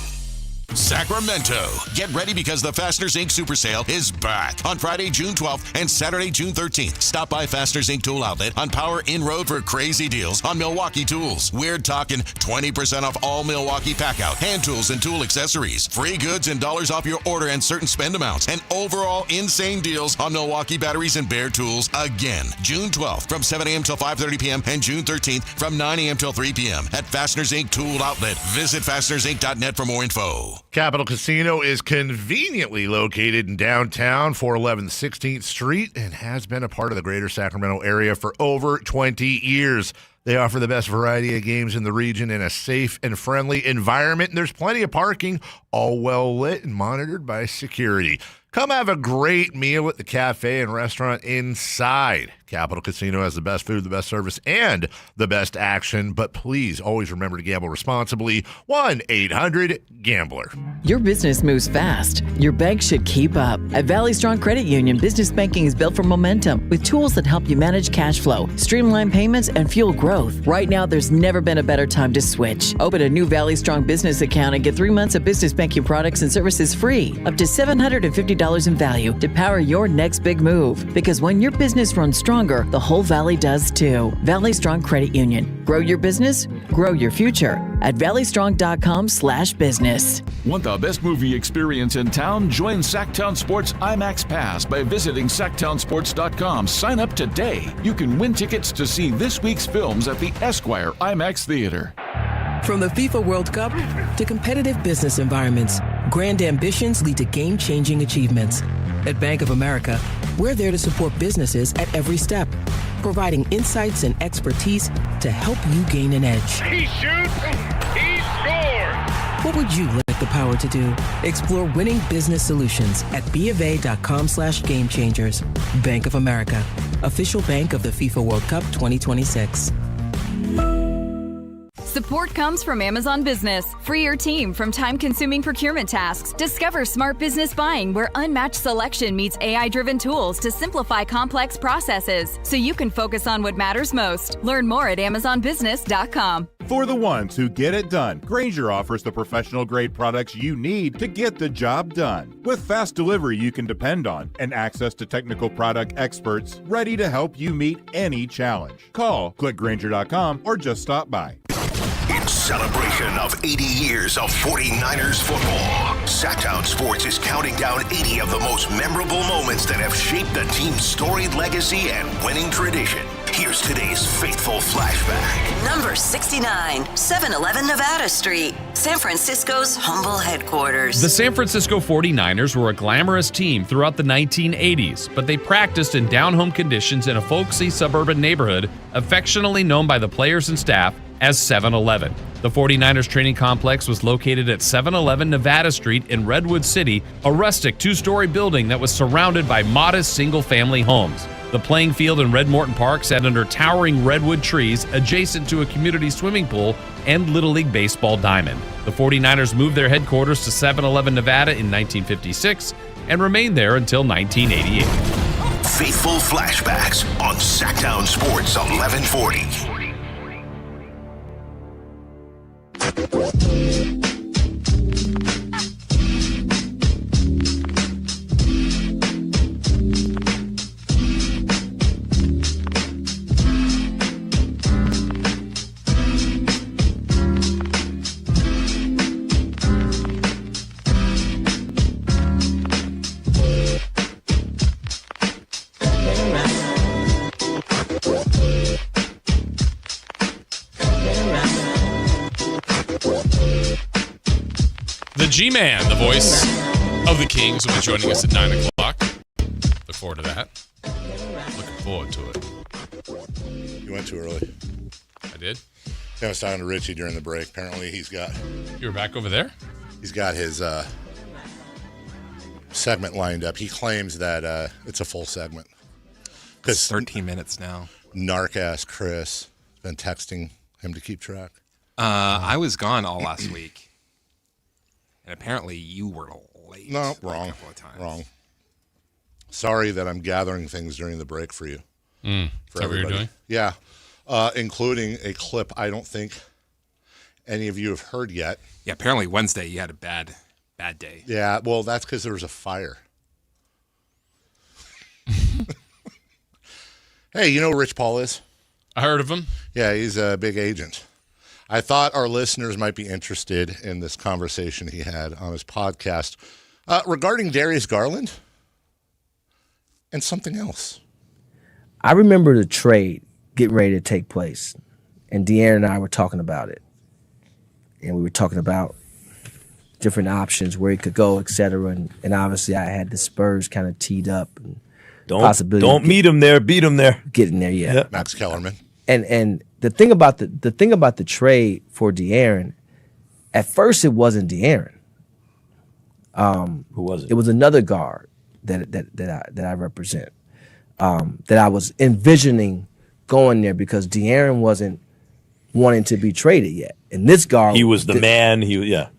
S7: Sacramento. Get ready because the Fasteners Inc. Super Sale is back on Friday, June 12th and Saturday, June 13th. Stop by Fasteners Inc. Tool Outlet on Power In Road for crazy deals on Milwaukee tools. We're talking 20% off all Milwaukee pack-out, hand tools, and tool accessories. Free goods and dollars off your order and certain spend amounts. And overall insane deals on Milwaukee batteries and Bear tools again. June 12th from 7 a.m. till 5:30 p.m. and June 13th from 9 a.m. till 3 p.m. at Fasteners Inc. Tool Outlet. Visit fastenersinc.net for more info.
S2: Capital Casino is conveniently located in downtown, 411 16th Street, and has been a part of the greater Sacramento area for over 20 years. They offer the best variety of games in the region in a safe and friendly environment, and there's plenty of parking, all well lit and monitored by security. Come have a great meal at the cafe and restaurant inside. Capital Casino has the best food, the best service, and the best action. But please always remember to gamble responsibly. 1-800-GAMBLER.
S8: Your business moves fast. Your bank should keep up. At Valley Strong Credit Union, business banking is built for momentum with tools that help you manage cash flow, streamline payments, and fuel growth. Right now, there's never been a better time to switch. Open a new Valley Strong business account and get 3 months of business banking products and services free, up to $750 in value to power your next big move. Because when your business runs stronger, the whole Valley does too. Valley Strong Credit Union. Grow your business, grow your future at valleystrong.com/business.
S9: Want the best movie experience in town? Join Sactown Sports IMAX Pass by visiting SactownSports.com. Sign up today. You can win tickets to see this week's films at the Esquire IMAX Theater.
S10: From the FIFA World Cup to competitive business environments, grand ambitions lead to game-changing achievements. At Bank of America, we're there to support businesses at every step, providing insights and expertise to help you gain an edge.
S11: He shoots, he scores!
S10: What would you like the power to do? Explore winning business solutions at BofA.com/gamechangers. Bank of America, official bank of the FIFA World Cup 2026.
S17: Support comes from Amazon Business. Free your team from time-consuming procurement tasks. Discover smart business buying where unmatched selection meets AI-driven tools to simplify complex processes so you can focus on what matters most. Learn more at amazonbusiness.com.
S18: For the ones who get it done, Grainger offers the professional-grade products you need to get the job done. With fast delivery you can depend on and access to technical product experts ready to help you meet any challenge. Call, click Grainger.com, or just stop by.
S5: In celebration of 80 years of 49ers football, Sactown Sports is counting down 80 of the most memorable moments that have shaped the team's storied legacy and winning tradition. Here's today's faithful flashback.
S29: Number 69, 711 Nevada Street, San Francisco's humble headquarters.
S19: The San Francisco 49ers were a glamorous team throughout the 1980s, but they practiced in down-home conditions in a folksy suburban neighborhood affectionately known by the players and staff as 711. The 49ers training complex was located at 711 Nevada Street in Redwood City, a rustic two-story building that was surrounded by modest single-family homes. The playing field in Red Morton Park sat under towering redwood trees adjacent to a community swimming pool and Little League Baseball diamond. The 49ers moved their headquarters to 711 Nevada in 1956 and remained there until 1988.
S5: Faithful Flashbacks on Sactown Sports 1140.
S3: The G-Man, the voice of the Kings, will be joining us at 9 o'clock. Look forward to that. Looking forward to it.
S2: You went too early.
S3: I did?
S2: I was talking to Richie during the break. Apparently he's got...
S3: You were back over there?
S2: He's got his segment lined up. He claims that it's a full segment.
S4: It's 13 minutes now.
S2: Narc-ass Chris has been texting him to keep track.
S4: I was gone all last week. And apparently you were late.
S2: No, wrong.
S4: A couple of times.
S2: Wrong. Sorry that I'm gathering things during the break for you.
S3: Is that what you're doing?
S2: Yeah. Including a clip I don't think any of you have heard yet.
S4: Yeah, apparently Wednesday you had a bad day.
S2: Yeah, well, that's because there was a fire. Hey, you know who Rich Paul is?
S3: I heard of him.
S2: Yeah, he's a big agent. I thought our listeners might be interested in this conversation he had on his podcast regarding Darius Garland and something else.
S6: I remember the trade getting ready to take place, and De'Aaron and I were talking about it. And we were talking about different options, where he could go, et cetera. And obviously I had the Spurs kind of teed up. And
S12: don't meet him there, beat him there.
S6: Getting there, yeah.
S2: Max Kellerman.
S6: And the thing about the trade for De'Aaron, at first it wasn't De'Aaron.
S12: Who was it?
S6: It was another guard that I represent. That I was envisioning going there because De'Aaron wasn't wanting to be traded yet. And this guard,
S12: he was the man.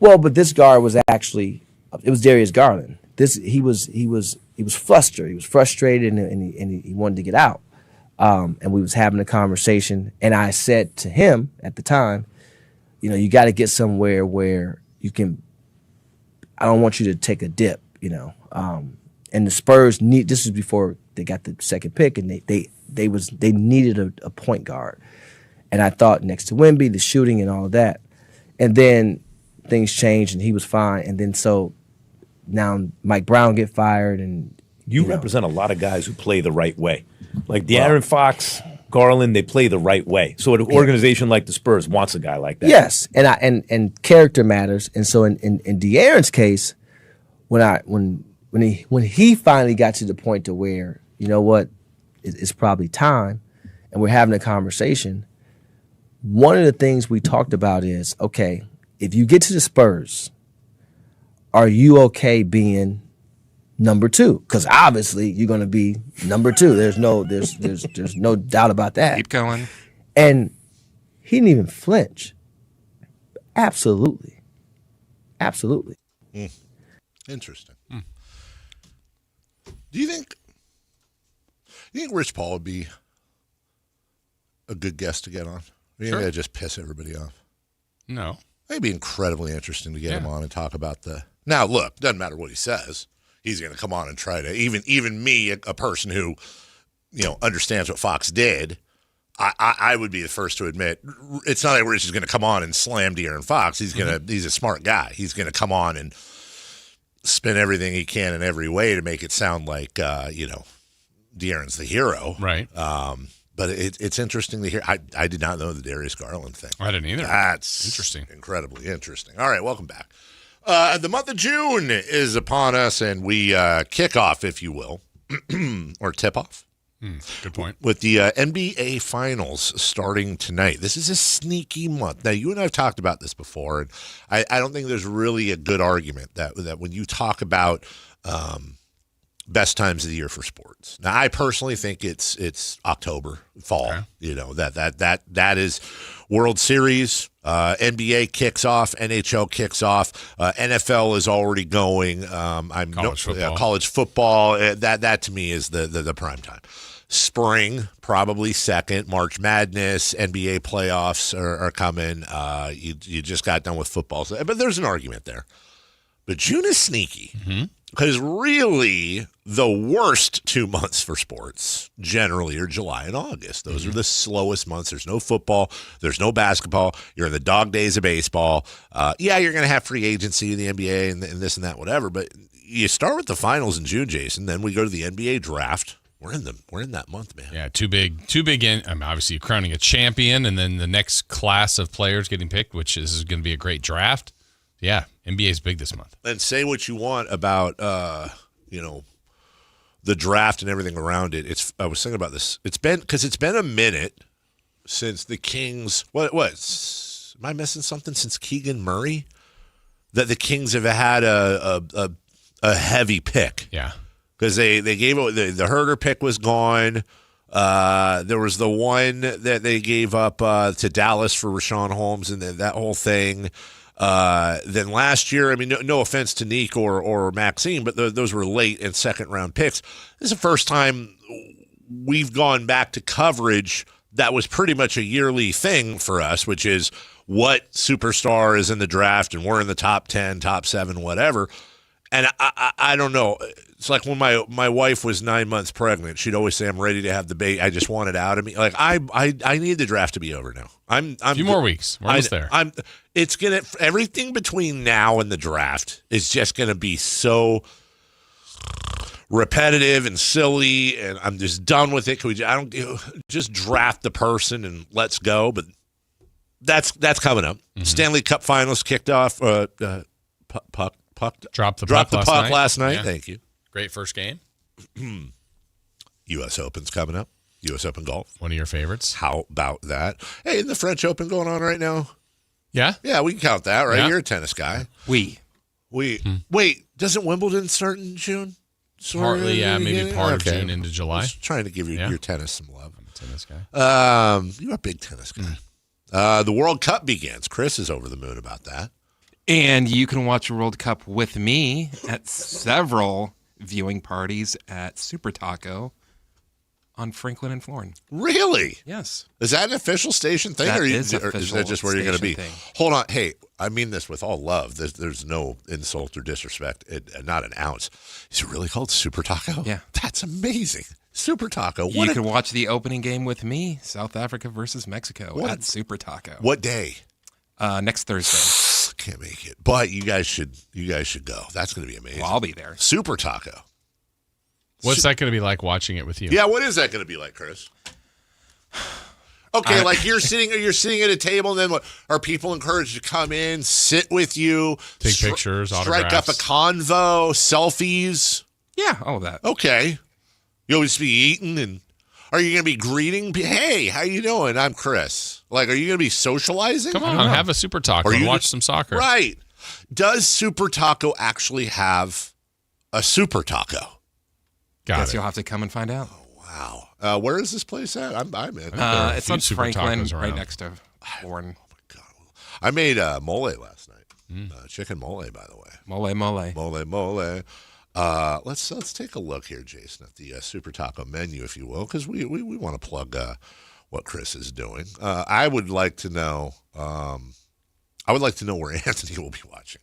S6: Well, but this guard was actually, it was Darius Garland. He was flustered. He was frustrated, and he wanted to get out. And we was having a conversation, and I said to him at the time, you got to get somewhere where you can. I don't want you to take a dip, And the Spurs this is before they got the second pick, and they needed a point guard. And I thought next to Wemby, the shooting and all of that. And then things changed, and he was fine. And then so now Mike Brown get fired, and
S12: you represent a lot of guys who play the right way. Like De'Aaron Fox, Garland, they play the right way. So an organization like the Spurs wants a guy like that.
S6: Yes, and character matters. And so in De'Aaron's case, when he finally got to the point to where, you know what, it's probably time, and we're having a conversation, one of the things we talked about is, okay, if you get to the Spurs, are you okay being number two? Because obviously you're going to be number two. There's no doubt about that.
S4: Keep going.
S6: And he didn't even flinch. Absolutely.
S2: Interesting. Do you think Rich Paul would be a good guest to get on? Or you think that'd just piss everybody off?
S3: No.
S2: It'd be incredibly interesting to get him on and talk about the. Now, look, doesn't matter what he says. He's going to come on and try to even me, a person who, understands what Fox did. I would be the first to admit it's not like Rich is going to come on and slam De'Aaron Fox. He's he's a smart guy. He's going to come on and spin everything he can in every way to make it sound like De'Aaron's the hero.
S3: Right.
S2: But it's interesting to hear. I did not know the Darius Garland thing.
S3: I didn't either.
S2: That's
S3: interesting.
S2: Incredibly interesting. All right, welcome back. The month of June is upon us, and we kick off, if you will, or tip off.
S3: Good point.
S2: With the NBA Finals starting tonight. This is a sneaky month. Now, you and I have talked about this before, and I don't think there's really a good argument that when you talk about best times of the year for sports. Now, I personally think it's October, fall. Okay. You know, that is World Series. NBA kicks off, NHL kicks off, NFL is already going. College football. That to me is the prime time. Spring, probably second. March Madness, NBA playoffs are coming. You just got done with football, but there's an argument there. But June is sneaky. Mm-hmm. Because really, the worst 2 months for sports generally are July and August. Those are the slowest months. There's no football. There's no basketball. You're in the dog days of baseball. You're going to have free agency in the NBA and this and that, whatever. But you start with the finals in June, Jason. Then we go to the NBA draft. We're in that month, man.
S3: Yeah, too big. Obviously, you're crowning a champion, and then the next class of players getting picked, which is going to be a great draft. Yeah, NBA's big this month.
S2: And say what you want about, the draft and everything around it. I was thinking about this. It's been a minute since the Kings. Am I missing something? Since Keegan Murray, that the Kings have had a heavy pick.
S3: Yeah,
S2: because they gave it. The Herter pick was gone. There was the one that they gave up to Dallas for Rashawn Holmes, and that whole thing. Then last year, I mean, no offense to Neek or Maxime, but those were late and second-round picks. This is the first time we've gone back to coverage that was pretty much a yearly thing for us, which is what superstar is in the draft, and we're in the top 10, top 7, whatever. And I don't know. It's like when my wife was 9 months pregnant, she'd always say, "I'm ready to have the baby. I just want it out of me." Like I need the draft to be over now.
S3: A few more weeks. We're almost there.
S2: It's gonna everything between now and the draft is just gonna be so repetitive and silly, and I'm just done with it. Just draft the person and let's go? But that's coming up. Mm-hmm. Stanley Cup Finals kicked off.
S3: Dropped the
S2: puck last night. Yeah. Thank you.
S3: Great first game.
S2: U.S. Open's coming up. U.S. Open golf.
S3: One of your favorites.
S2: How about that? Hey, isn't the French Open going on right now?
S3: Yeah?
S2: Yeah, we can count that, right? Yeah. You're a tennis guy.
S4: Wait,
S2: doesn't Wimbledon start in June?
S3: Partly, yeah. Maybe part of June into July.
S2: Just trying to give your tennis some love.
S3: I'm a tennis guy.
S2: You're a big tennis guy. The World Cup begins. Chris is over the moon about that.
S4: And you can watch a World Cup with me at several viewing parties at Super Taco on Franklin and Florin.
S2: Really?
S4: Yes.
S2: Is that an official station thing, or is that just where you're going to be?
S4: Thing.
S2: Hold on. Hey, I mean this with all love. There's no insult or disrespect, not an ounce. Is it really called Super Taco?
S4: Yeah.
S2: That's amazing. Super Taco.
S4: You can watch the opening game with me, South Africa versus Mexico at Super Taco.
S2: What day?
S4: Next Thursday.
S2: Can't make it, but you guys should go. That's going to be amazing.
S4: Well, I'll be there.
S2: Super Taco.
S3: What's that going to be like watching it with you?
S2: Yeah, what is that going to be like, Chris? Okay, like you're sitting at a table, and then what? Are people encouraged to come in, sit with you,
S3: take pictures,
S2: strike up a convo, selfies?
S4: Yeah, all of that.
S2: Okay, you'll just be eating, and are you going to be greeting? Hey, how you doing? I'm Chris. Like, are you going to be socializing?
S3: Come on, have a Super Taco and watch some soccer.
S2: Right. Does Super Taco actually have a Super Taco?
S4: Guess you'll have to come and find out.
S2: Oh, wow. Where is this place at? I'm in.
S4: It's on Franklin, right next to Warren.
S2: Oh, my God. I made mole last night. Chicken mole, by the way. Mole. Let's take a look here, Jason, at the Super Taco menu, if you will, because we want to plug what Chris is doing. I would like to know. I would like to know where Anthony will be watching.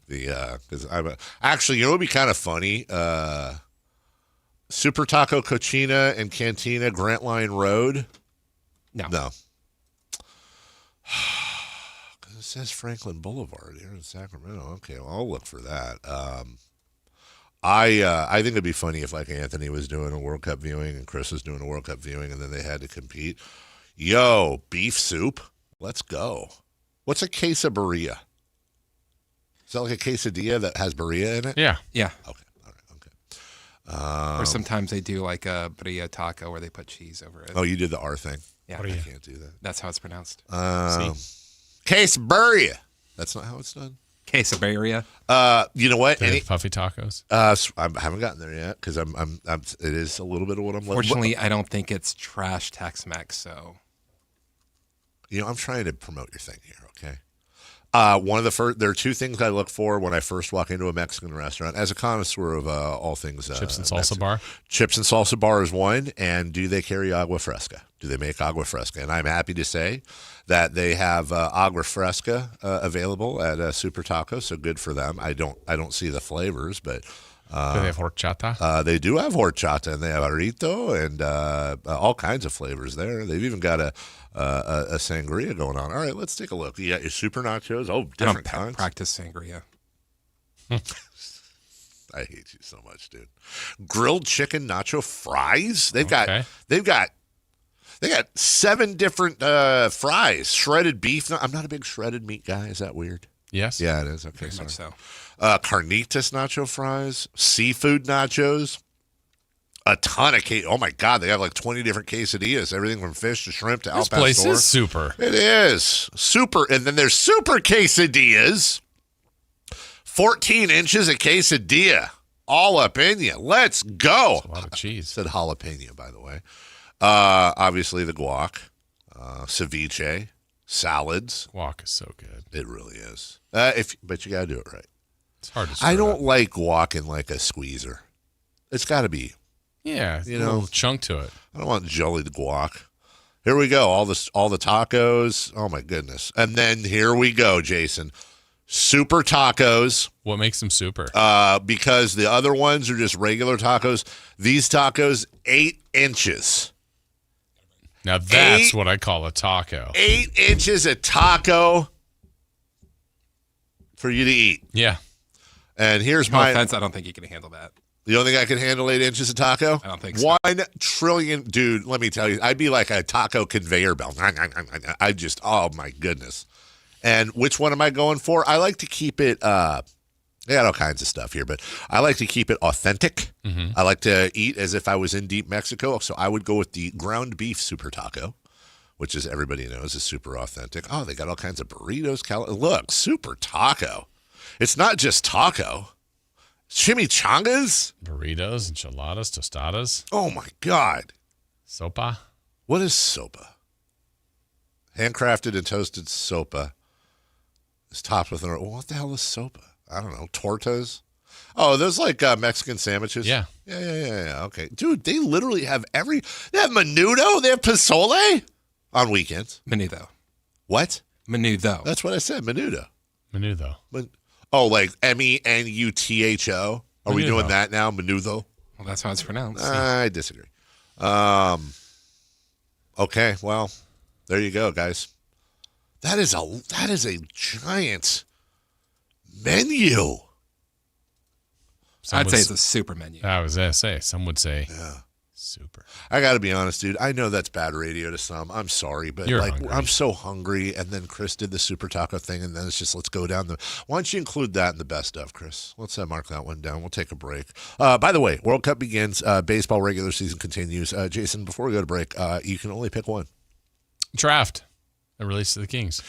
S2: Because actually, you know, it would be kind of funny. Super Taco Cochina and Cantina, Grantline Road.
S4: No.
S2: Because it says Franklin Boulevard here in Sacramento. Okay, well, I'll look for that. I think it'd be funny if like Anthony was doing a World Cup viewing and Chris was doing a World Cup viewing, and then they had to compete. Yo, beef soup, let's go. What's a quesadilla? Is that like a quesadilla that has birria in it?
S4: Yeah.
S2: Okay. All right. Okay.
S4: Or sometimes they do like a birria taco where they put cheese over it.
S2: Oh, you did the R thing.
S4: Yeah.
S2: I can't do that.
S4: That's how it's pronounced.
S2: Quesadilla. That's not how it's done.
S4: Quesadilla.
S2: You know what?
S3: Puffy tacos.
S2: I haven't gotten there yet because I'm. It is a little bit of what I'm.
S4: Fortunately, I don't think it's trash Tex-Mex. So,
S2: I'm trying to promote your thing here. Okay. One of the first. There are two things I look for when I first walk into a Mexican restaurant. As a connoisseur of all things,
S3: Chips and salsa
S2: Mexican.
S3: bar.
S2: Chips and salsa bar is one. And do they carry agua fresca? Do they make agua fresca? And I'm happy to say that they have agua fresca available at Super Taco. So good for them. I don't see the flavors, but.
S3: Do they have horchata?
S2: They do have horchata, and they have arito and all kinds of flavors there. They've even got a sangria going on. All right, let's take a look. You got your super nachos. Oh, different kinds.
S4: Practice sangria.
S2: I hate you so much, dude. Grilled chicken nacho fries. They've got 7 different fries. Shredded beef. I'm not a big shredded meat guy. Is that weird?
S3: Yes.
S2: Yeah, it is. Okay,
S4: Very much
S2: sorry.
S4: so.
S2: Carnitas nacho fries, seafood nachos, a ton of oh my God, they got like 20 different quesadillas, everything from fish to shrimp to al pastor.
S3: This place is super.
S2: It is super. And then there's super quesadillas, 14 inches of quesadilla, all up in you. Let's go.
S3: That's a lot of cheese.
S2: Said jalapeno, by the way. Obviously the guac, ceviche, salads.
S3: Guac is so good.
S2: It really is. But you got to do it right.
S3: It's hard to
S2: I don't like guac in like a squeezer. It's got to be.
S3: Yeah, a little chunk to it.
S2: I don't want jellied guac. Here we go. All the tacos. Oh my goodness. And then here we go, Jason. Super tacos.
S3: What makes them super?
S2: Because the other ones are just regular tacos. These tacos, 8 inches.
S3: Now that's what I call a taco.
S2: 8 inches of taco for you to eat.
S3: Yeah.
S2: And here's
S4: No
S2: my
S4: offense, I don't think you can handle that.
S2: You don't think I can handle 8 inches of taco?
S4: I don't think so.
S2: 1 trillion. Dude, let me tell you, I'd be like a taco conveyor belt. I just, oh my goodness. And which one am I going for? I like to keep it, they got all kinds of stuff here, but I like to keep it authentic.
S3: Mm-hmm.
S2: I like to eat as if I was in deep Mexico. So I would go with the ground beef super taco, which is everybody knows is super authentic. Oh, they got all kinds of burritos. Look, super taco. It's not just taco. Chimichangas?
S3: Burritos, enchiladas, tostadas.
S2: Oh, my God.
S3: Sopa?
S2: What is sopa? Handcrafted and toasted sopa is topped with what the hell is sopa? I don't know. Tortas? Oh, those like Mexican sandwiches?
S3: Yeah.
S2: Yeah. Okay. Dude, they literally have they have menudo? They have pozole on weekends.
S4: Menudo.
S2: What?
S4: Menudo.
S2: That's what I said. Menudo.
S3: Menudo.
S2: Oh, like MENUTHO? Are we doing that now? Menudo?
S4: Well, that's how it's pronounced.
S2: I disagree. Okay, well, there you go, guys. That is a giant menu.
S4: I'd say it's a super menu.
S3: I was going to say, some would say super.
S2: I got to be honest, dude. I know that's bad radio to some. I'm sorry, but
S3: You're hungry.
S2: I'm so hungry. And then Chris did the super taco thing, and then it's just let's go down Why don't you include that in the best of, Chris? Let's mark that one down. We'll take a break. By the way, World Cup begins. Baseball regular season continues. Jason, before we go to break, you can only pick one.
S3: Draft. A release to the Kings.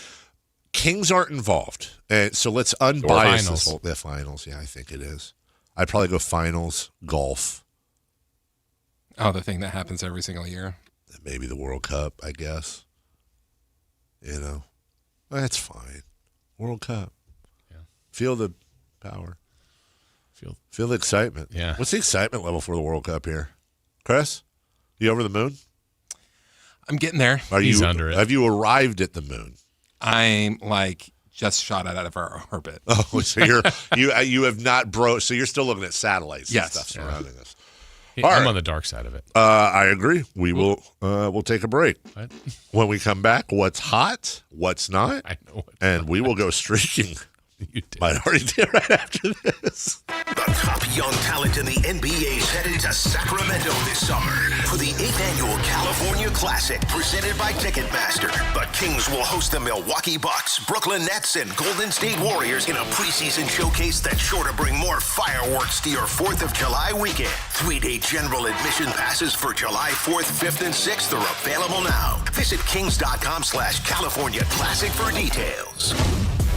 S2: Kings aren't involved, so let's unbias this whole. The finals, yeah, I think it is. I'd probably go finals, golf.
S4: Oh, the thing that happens every single year.
S2: Maybe the World Cup, I guess. That's fine. World Cup.
S3: Yeah.
S2: Feel the power. Feel the excitement.
S3: Yeah.
S2: What's the excitement level for the World Cup here, Chris? You over the moon?
S4: I'm getting there.
S3: He's under it.
S2: Have you arrived at the moon?
S4: I'm just shot out of our orbit.
S2: Oh, so you have not broke. So you're still looking at satellites and stuff surrounding us.
S3: I'm on the dark side of it.
S2: I agree. We will. We'll take a break.
S3: What?
S2: When we come back, what's hot, what's not,
S3: I know.
S2: And we will go streaking.
S3: You did.
S2: Might already did right after this.
S5: The top young talent in the NBA is headed to Sacramento this summer for the 8th annual California Classic presented by Ticketmaster. The Kings will host the Milwaukee Bucks, Brooklyn Nets, and Golden State Warriors in a preseason showcase that's sure to bring more fireworks to your 4th of July weekend. 3-day general admission passes for July 4th, 5th, and 6th are available now. Visit kings.com/California Classic for details.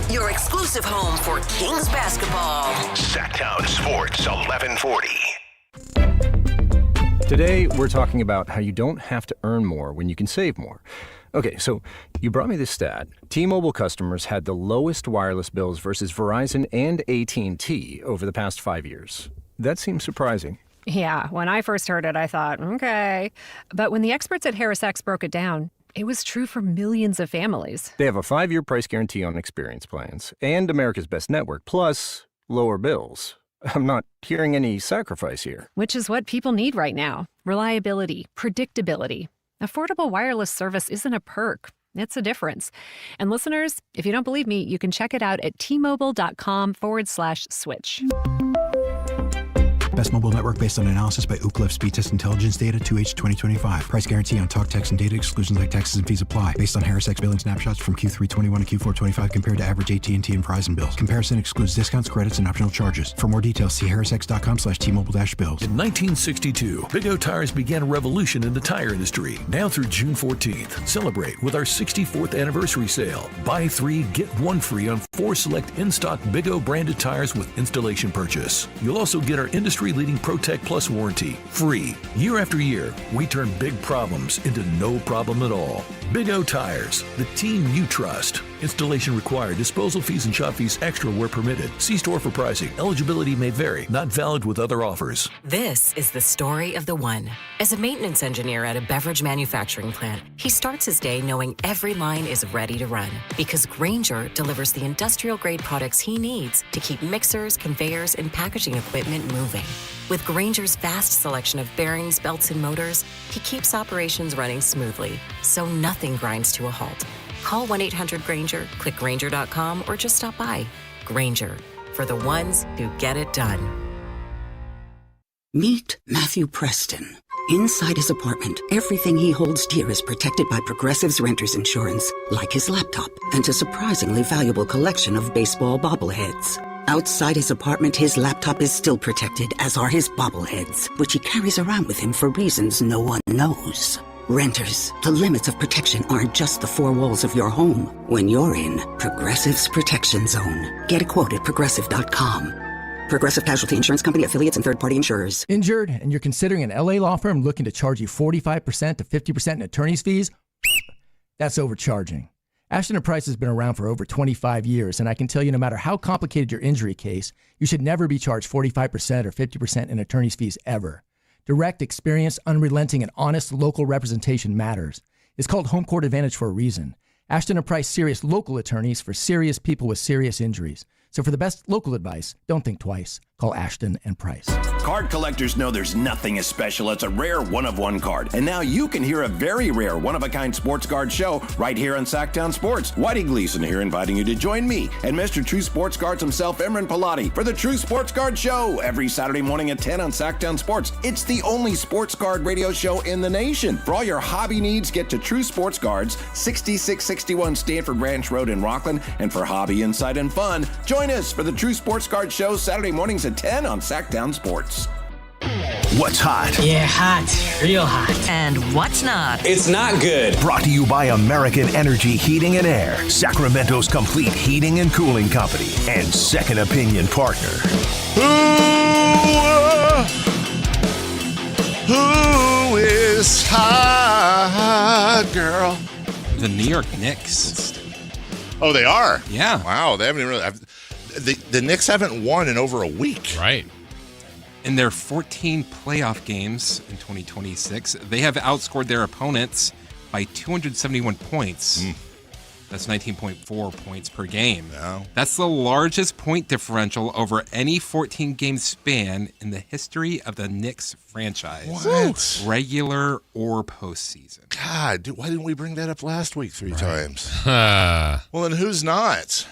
S29: Your exclusive home for Kings basketball.
S5: Sactown Sports 1140.
S13: Today, we're talking about how you don't have to earn more when you can save more. Okay, so you brought me this stat. T-Mobile customers had the lowest wireless bills versus Verizon and AT&T over the past 5 years. That seems surprising.
S14: Yeah, when I first heard it, I thought, okay. But when the experts at HarrisX broke it down, it was true for millions of families.
S13: They have a 5-year price guarantee on experience plans and America's Best Network, plus lower bills. I'm not hearing any sacrifice here.
S14: Which is what people need right now. Reliability, predictability. Affordable wireless service isn't a perk. It's a difference. And listeners, if you don't believe me, you can check it out at tmobile.com/switch.
S15: Best mobile network based on analysis by Ookla Speed Test Intelligence data 2H 2025. Price guarantee on talk, text, and data. Exclusions like taxes and fees apply. Based on HarrisX billing snapshots from Q3 21 to Q4 25 compared to average AT&T and Verizon bills. Comparison excludes discounts, credits, and optional charges. For more details, see harrisx.com/T-Mobile-bills.
S9: In 1962, Big O Tires began a revolution in the tire industry. Now through June 14th, celebrate with our 64th anniversary sale. Buy 3, get 1 free on 4 select in-stock Big O branded tires with installation purchase. You'll also get our industry-leading Protect Plus warranty, free. Year after year, we turn big problems into no problem at all. Big O Tires, the team you trust. Installation required. Disposal fees and shop fees extra where permitted. See store for pricing. Eligibility may vary. Not valid with other offers.
S29: This is the story of the one. As a maintenance engineer at a beverage manufacturing plant, he starts his day knowing every line is ready to run because Grainger delivers the industrial-grade products he needs to keep mixers, conveyors, and packaging equipment moving. With Grainger's vast selection of bearings, belts, and motors, he keeps operations running smoothly, so nothing grinds to a halt. Call 1-800-GRAINGER, click Grainger.com, or just stop by. Grainger, for the ones who get it done.
S16: Meet Matthew Preston. Inside his apartment, everything he holds dear is protected by Progressive's Renter's Insurance, like his laptop and a surprisingly valuable collection of baseball bobbleheads. Outside his apartment, his laptop is still protected, as are his bobbleheads, which he carries around with him for reasons no one knows. Renters, the limits of protection aren't just the 4 walls of your home. When you're in Progressive's Protection Zone, get a quote at Progressive.com. Progressive Casualty Insurance Company, affiliates, and third-party insurers.
S20: Injured and you're considering an LA law firm looking to charge you 45% to 50% in attorney's fees? That's overcharging. Ashton & Price has been around for over 25 years, and I can tell you no matter how complicated your injury case, you should never be charged 45% or 50% in attorney's fees ever. Direct, experienced, unrelenting, and honest local representation matters. It's called Home Court Advantage for a reason. Ashton & Price serious local attorneys for serious people with serious injuries. So for the best local advice, don't think twice. Call Ashton & Price.
S21: Card collectors know there's nothing as special as a rare one-of-one card. And now you can hear a very rare one-of-a-kind sports card show right here on Sactown Sports. Whitey Gleason here inviting you to join me and Mr. True Sports Cards himself, Imran Pilati, for the True Sports Card Show every Saturday morning at 10 on Sactown Sports. It's the only sports card radio show in the nation. For all your hobby needs, get to True Sports Cards, 6661 Stanford Ranch Road in Rockland. And for hobby, insight, and fun, join us for the True Sports Card Show Saturday mornings at 10 on Sactown Sports.
S5: What's hot?
S29: Yeah, hot. Real hot. And what's not?
S5: It's not good. Brought to you by American Energy Heating and Air, Sacramento's complete heating and cooling company, and second opinion partner.
S2: Who is hot, girl?
S4: The New York Knicks.
S2: Oh, they are?
S4: Yeah.
S2: Wow, they haven't really... The Knicks haven't won in over a week.
S3: Right.
S4: In their 14 playoff games in 2026, they have outscored their opponents by 271 points. That's 19.4 points per game.
S2: No.
S4: That's the largest point differential over any 14-game span in the history of the Knicks franchise.
S2: What?
S4: Regular or postseason.
S2: God, dude, why didn't we bring that up last week 3 times? Well, then who's not?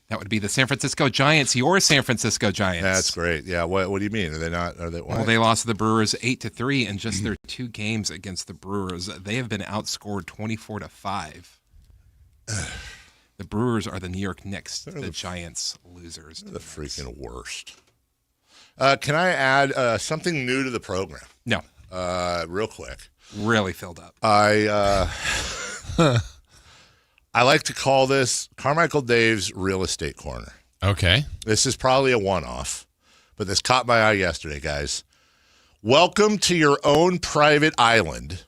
S4: That would be the San Francisco Giants, your San Francisco Giants.
S2: That's great. Yeah. What do you mean? Are they not? Are they? Why?
S4: Well, they lost to the Brewers 8-3 in just their 2 games against the Brewers. They have been outscored 24-5. The Brewers are the New York Knicks. The Giants losers.
S2: The freaking worst. Can I add something new to the program?
S4: No.
S2: Real quick.
S4: Really filled up.
S2: I like to call this Carmichael Dave's Real Estate Corner.
S3: Okay.
S2: This is probably a one-off, but this caught my eye yesterday, guys. Welcome to your own private island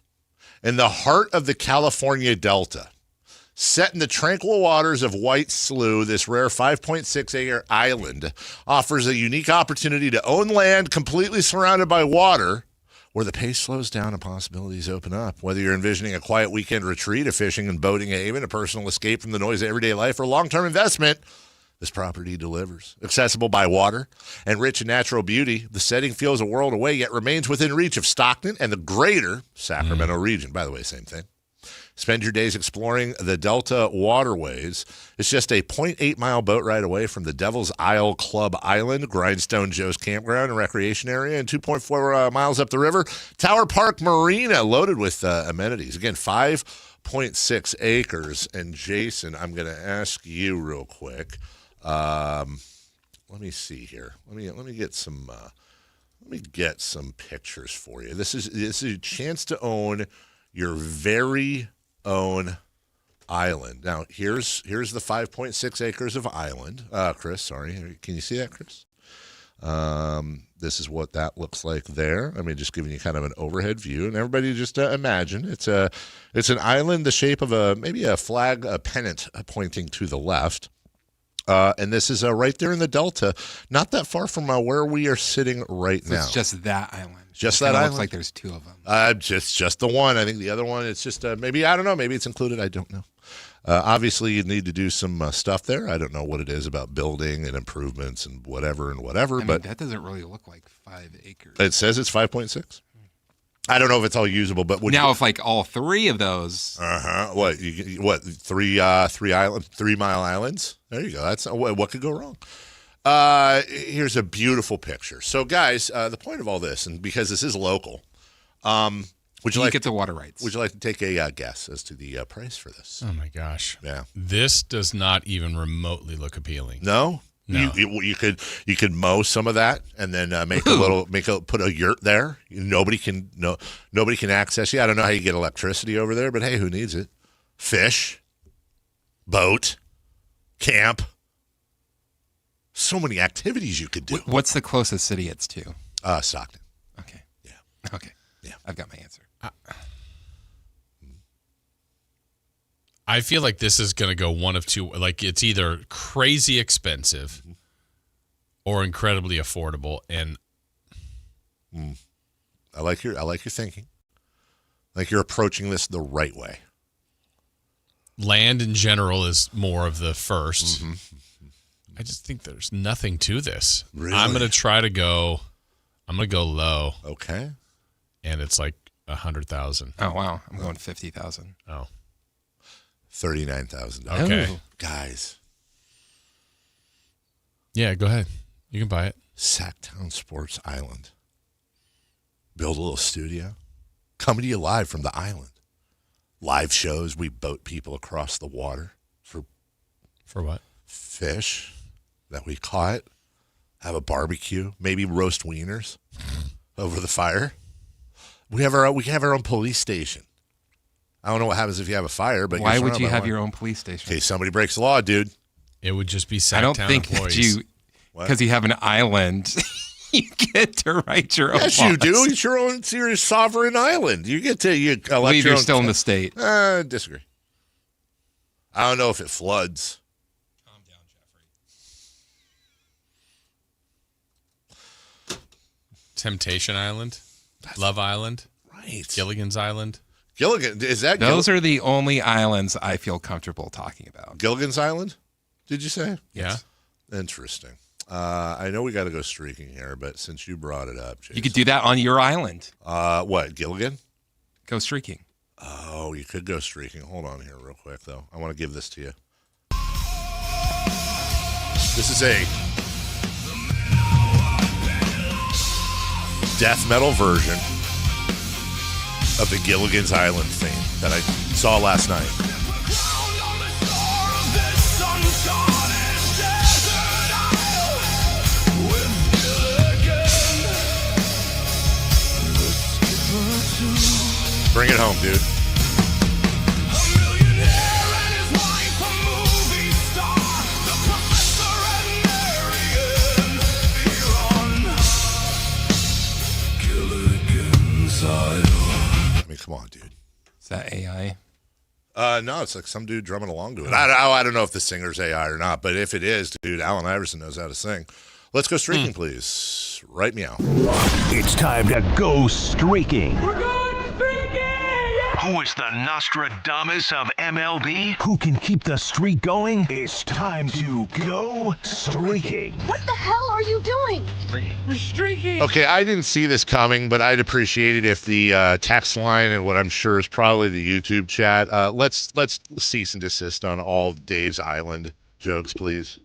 S2: in the heart of the California Delta. Set in the tranquil waters of White Slough, this rare 5.6-acre island offers a unique opportunity to own land completely surrounded by water, where the pace slows down and possibilities open up. Whether you're envisioning a quiet weekend retreat, a fishing and boating haven, a personal escape from the noise of everyday life, or long-term investment, this property delivers. Accessible by water and rich in natural beauty, the setting feels a world away, yet remains within reach of Stockton and the greater Sacramento region. By the way, same thing. Spend your days exploring the Delta waterways. It's just a 0.8-mile boat ride away from the Devil's Isle Club Island, Grindstone Joe's Campground and Recreation Area, and 2.4 miles up the river, Tower Park Marina, loaded with amenities. Again, 5.6 acres. And Jason, I'm going to ask you real quick. Let me see here. Let me get some. Let me get some pictures for you. This is a chance to own your very own island. Now, here's the 5.6 acres of island. Chris, sorry. Can you see that, Chris? This is what that looks like there. I mean, just giving you kind of an overhead view, and everybody just imagine it's an island the shape of maybe a flag, a pennant pointing to the left. And this is right there in the Delta, not that far from where we are sitting right now.
S4: It's just that island.
S2: Just that island?
S4: Looks like there's two of them.
S2: Just the one. I think the other one, it's just maybe, I don't know, maybe it's included. I don't know. Obviously, you need to do some stuff there. I don't know what it is about building and improvements and whatever. But
S4: that doesn't really look like 5 acres.
S2: It says it's 5.6. I don't know if it's all usable, but
S4: if like all three of those,
S2: what 3 mile islands? There you go. That's what could go wrong. Here's a beautiful picture. So, guys, the point of all this, and because this is local, would you like
S4: get the water rights?
S2: Would you like to take a guess as to the price for this?
S3: Oh my gosh!
S2: Yeah,
S3: this does not even remotely look appealing.
S2: No. You could mow some of that and then put a yurt there. Nobody can access you. I don't know how you get electricity over there, but hey, who needs it? Fish, boat, camp. So many activities you could do.
S4: What's the closest city it's to?
S2: Stockton.
S4: Okay.
S2: Yeah.
S4: Okay.
S2: Yeah.
S4: I've got my answer.
S3: I feel like this is going to go one of two. Like, it's either crazy expensive or incredibly affordable. And
S2: I like your thinking. Like you're approaching this the right way.
S3: Land in general is more of the first. Mm-hmm. I just think there's nothing to this.
S2: Really?
S3: I'm going to go low.
S2: Okay.
S3: And it's like 100,000.
S4: Oh, wow. I'm going 50,000.
S3: Oh.
S2: $39,000.
S3: Okay.
S4: Ooh.
S2: Guys.
S3: Yeah, go ahead. You can buy it.
S2: Sactown Sports Island. Build a little studio. Coming to you live from the island. Live shows. We boat people across the water.
S3: For what?
S2: Fish that we caught. Have a barbecue. Maybe roast wieners over the fire. We have our own police station. I don't know what happens if you have a fire, but
S4: why would you have your own police station?
S2: In case somebody breaks the law, dude.
S3: It would just be Sactown
S4: I don't think
S3: employees.
S4: Because you have an island, you get to write your own laws.
S2: Yes, you do. It's your own serious sovereign island. You get to elect
S4: believe
S2: your
S4: you're
S2: own
S4: still in the state.
S2: Disagree. I don't know if it floods.
S4: Calm down, Jeffrey.
S3: Temptation Island, Love Island,
S2: right?
S3: Gilligan's Island.
S2: Gilligan, is that
S4: those are the only islands I feel comfortable talking about.
S2: Gilligan's Island? Did you say?
S3: Yeah.
S2: Interesting. I know we got to go streaking here, but since you brought it up, Jason,
S4: you could do that on your island.
S2: What, Gilligan?
S4: Go streaking.
S2: Oh, you could go streaking. Hold on here real quick, though. I want to give this to you. This is a death metal version of the Gilligan's Island theme that I saw last night. Bring it home, dude.
S4: AI?
S2: No, it's like some dude drumming along to it. I don't know if the singer's AI or not, but if it is, dude, Allen Iverson knows how to sing. Let's go streaking, please. Right meow.
S5: It's time to go streaking. We're going streaking! Who is the Nostradamus of MLB? Who can keep the streak going? It's time to go streaking.
S1: What the hell are you doing?
S5: We're streaking.
S2: Okay, I didn't see this coming, but I'd appreciate it if the text line and what I'm sure is probably the YouTube chat, let's cease and desist on all Dave's Island jokes, please.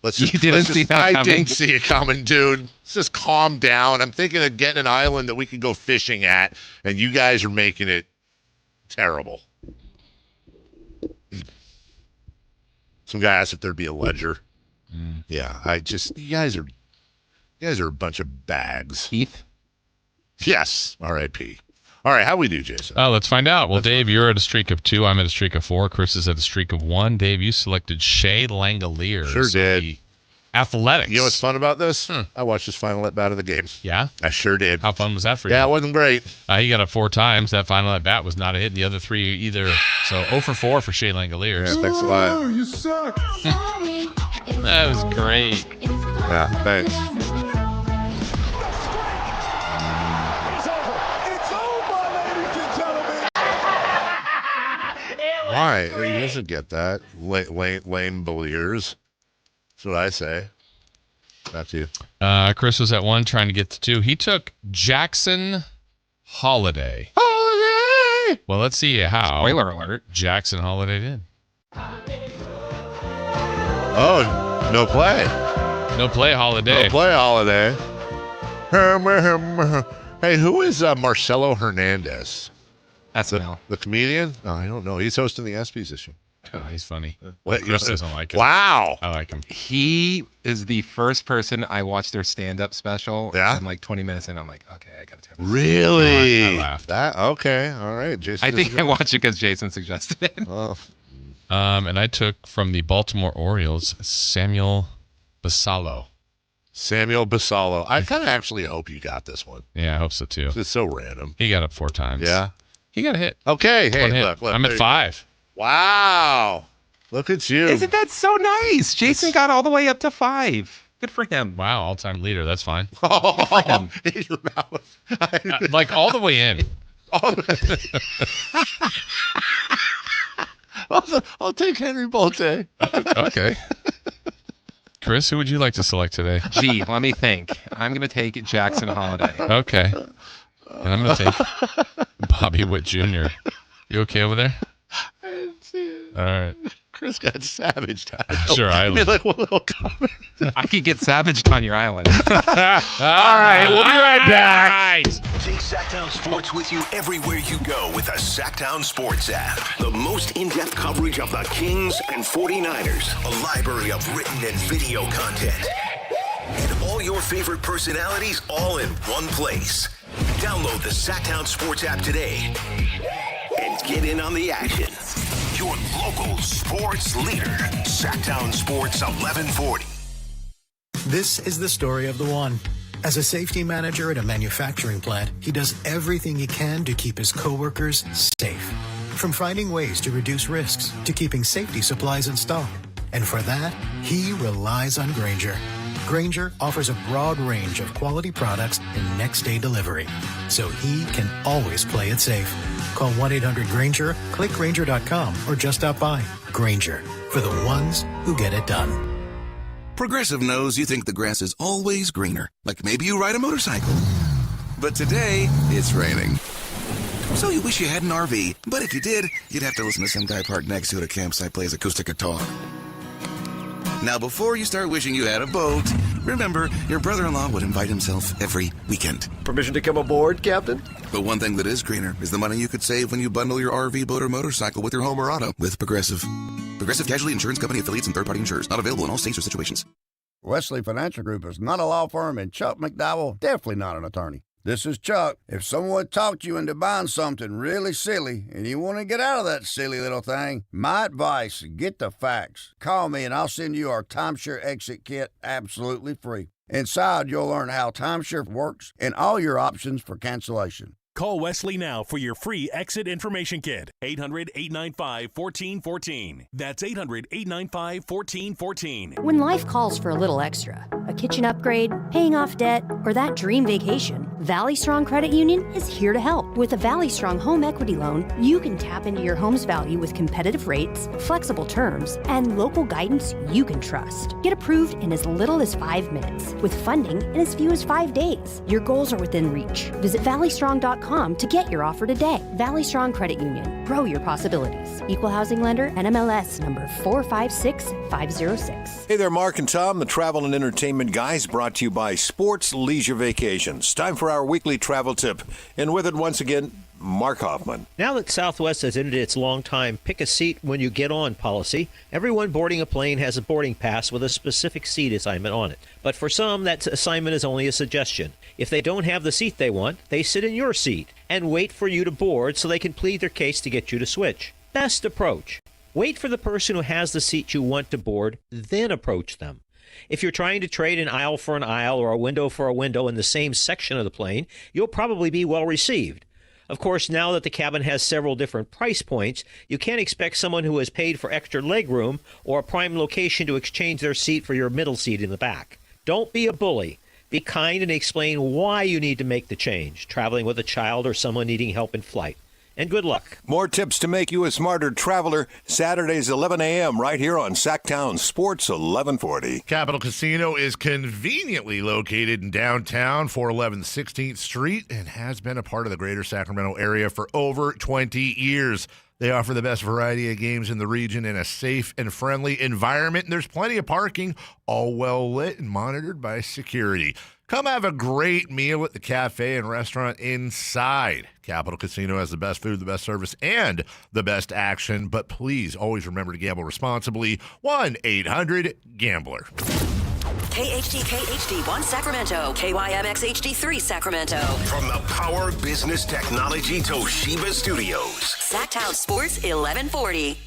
S4: You didn't see that
S2: I
S4: coming?
S2: didn't see it coming, dude. Let's just calm down. I'm thinking of getting an island that we can go fishing at, and you guys are making it terrible. Some guy asked if there'd be a ledger. Yeah, you guys are a bunch of bags.
S4: Keith?
S2: Yes, R.I.P. All right, how we do, Jason?
S19: Let's find out. Well, Dave, you're at a streak of 2. I'm at a streak of 4. Chris is at a streak of 1. Dave, you selected Shea Langoliers.
S2: Sure did.
S19: The Athletics.
S2: You know what's fun about this? I watched his final at bat of the game.
S19: Yeah?
S2: I sure did.
S19: How fun was that for you?
S2: Yeah, it wasn't great.
S19: He got it 4 times. That final at bat was not a hit. The other 3 either. So 0 for 4 for Shea Langoliers.
S2: Yeah, thanks a lot.
S11: You suck.
S19: That was great.
S2: Yeah, thanks. Why? He doesn't get that. Lame Beliers. That's what I say. Back to you.
S19: Chris was at 1 trying to get to 2. He took Jackson Holiday.
S2: Holiday!
S19: Well, let's see how.
S4: Spoiler alert.
S19: Jackson Holiday did.
S2: Oh, no play.
S19: No play Holiday.
S2: No play Holiday. Hey, who is Marcelo Hernandez?
S4: SNL.
S2: The comedian? No, I don't know. He's hosting the ESPYs this year.
S19: Oh, he's funny.
S2: What?
S19: Chris doesn't like it.
S2: Wow.
S19: I like him.
S4: He is the first person I watched their stand-up special.
S2: Yeah?
S4: And like 20 minutes in, I'm like, okay, I got to turn this.
S2: Really?
S19: I laughed.
S2: Okay. All right. Jason.
S4: I think I watched it because Jason suggested it.
S2: Oh.
S19: And I took from the Baltimore Orioles, Samuel Basallo.
S2: Samuel Basallo. I kind of actually hope you got this one.
S19: Yeah, I hope so too.
S2: It's so random.
S19: He got up 4 times.
S2: Yeah.
S19: He got a hit.
S2: Okay. Hey, look.
S19: I'm at 5.
S2: Wow. Look at you.
S4: Isn't that so nice? Jason got all the way up to 5. Good for him.
S19: Wow, all-time leader. That's fine.
S2: Oh,
S4: for him.
S2: in your mouth.
S19: Like all the way in.
S2: I'll take Henry Bolte.
S19: Okay. Chris, who would you like to select today?
S4: Gee, let me think. I'm going to take Jackson Holiday.
S19: Okay. And I'm going to take Bobby Witt Jr. You okay over there?
S2: I didn't see it.
S19: All right.
S2: Chris got savaged.
S19: Sure, I
S2: made like one little comment.
S4: I could get savaged on your island.
S2: All right, we'll be right back.
S5: Take Sactown Sports with you everywhere you go with the Sactown Sports app. The most in-depth coverage of the Kings and 49ers. A library of written and video content. And all your favorite personalities all in one place. Download the Sactown Sports app today and get in on the action. Your local sports leader. Sactown Sports 1140.
S15: This is the story of the one. As a safety manager at a manufacturing plant, he does everything he can to keep his coworkers safe. From finding ways to reduce risks to keeping safety supplies in stock. And for that, he relies on Grainger. Grainger offers a broad range of quality products and next-day delivery, so he can always play it safe. Call 1-800-GRAINGER, click Grainger.com, or just stop by. Grainger, for the ones who get it done.
S7: Progressive knows you think the grass is always greener, like maybe you ride a motorcycle. But today, it's raining. So you wish you had an RV, but if you did, you'd have to listen to some guy parked next to it at a campsite plays acoustic guitar. Now, before you start wishing you had a boat, remember, your brother-in-law would invite himself every weekend.
S22: Permission to come aboard, Captain?
S7: But one thing that is greener is the money you could save when you bundle your RV, boat, or motorcycle with your home or auto with Progressive. Progressive Casualty Insurance Company affiliates and third-party insurers. Not available in all states or situations.
S23: Wesley Financial Group is not a law firm, and Chuck McDowell definitely not an attorney. This is Chuck. If someone talked you into buying something really silly and you want to get out of that silly little thing, my advice, get the facts. Call me and I'll send you our timeshare exit kit absolutely free. Inside, you'll learn how timeshare works and all your options for cancellation.
S8: Call Wesley now for your free exit information kit. 800-895-1414. That's 800-895-1414.
S10: When life calls for a little extra, a kitchen upgrade, paying off debt, or that dream vacation, Valley Strong Credit Union is here to help. With a Valley Strong home equity loan, you can tap into your home's value with competitive rates, flexible terms, and local guidance you can trust. Get approved in as little as 5 minutes, with funding in as few as 5 days. Your goals are within reach. Visit valleystrong.com to get your offer today. Valley Strong Credit Union. Grow your possibilities. Equal housing lender, NMLS number 456506.
S17: Hey there, Mark and Tom, the travel and entertainment guys, brought to you by Sports Leisure Vacations. Time for our weekly travel tip. And with it, once again, Mark Hoffman.
S18: Now that Southwest has ended its long-time pick a seat when you get on policy, everyone boarding a plane has a boarding pass with a specific seat assignment on it. But for some, that assignment is only a suggestion. If they don't have the seat they want, they sit in your seat and wait for you to board so they can plead their case to get you to switch. Best approach. Wait for the person who has the seat you want to board, then approach them. If you're trying to trade an aisle for an aisle or a window for a window in the same section of the plane, you'll probably be well received. Of course, now that the cabin has several different price points, you can't expect someone who has paid for extra legroom or a prime location to exchange their seat for your middle seat in the back. Don't be a bully. Be kind and explain why you need to make the change, traveling with a child or someone needing help in flight. And good luck.
S17: More tips to make you a smarter traveler. Saturdays, 11 a.m. right here on Sactown Sports 1140.
S2: Capital Casino is conveniently located in downtown, 411 16th Street, and has been a part of the greater Sacramento area for over 20 years. They offer the best variety of games in the region in a safe and friendly environment, and there's plenty of parking, all well lit and monitored by security. Come have a great meal at the cafe and restaurant inside. Capital Casino has the best food, the best service, and the best action. But please always remember to gamble responsibly. 1-800-GAMBLER.
S24: KHD1 Sacramento, KYMX HD3 Sacramento.
S5: From the Power Business Technology Toshiba Studios.
S24: Sactown Sports 1140.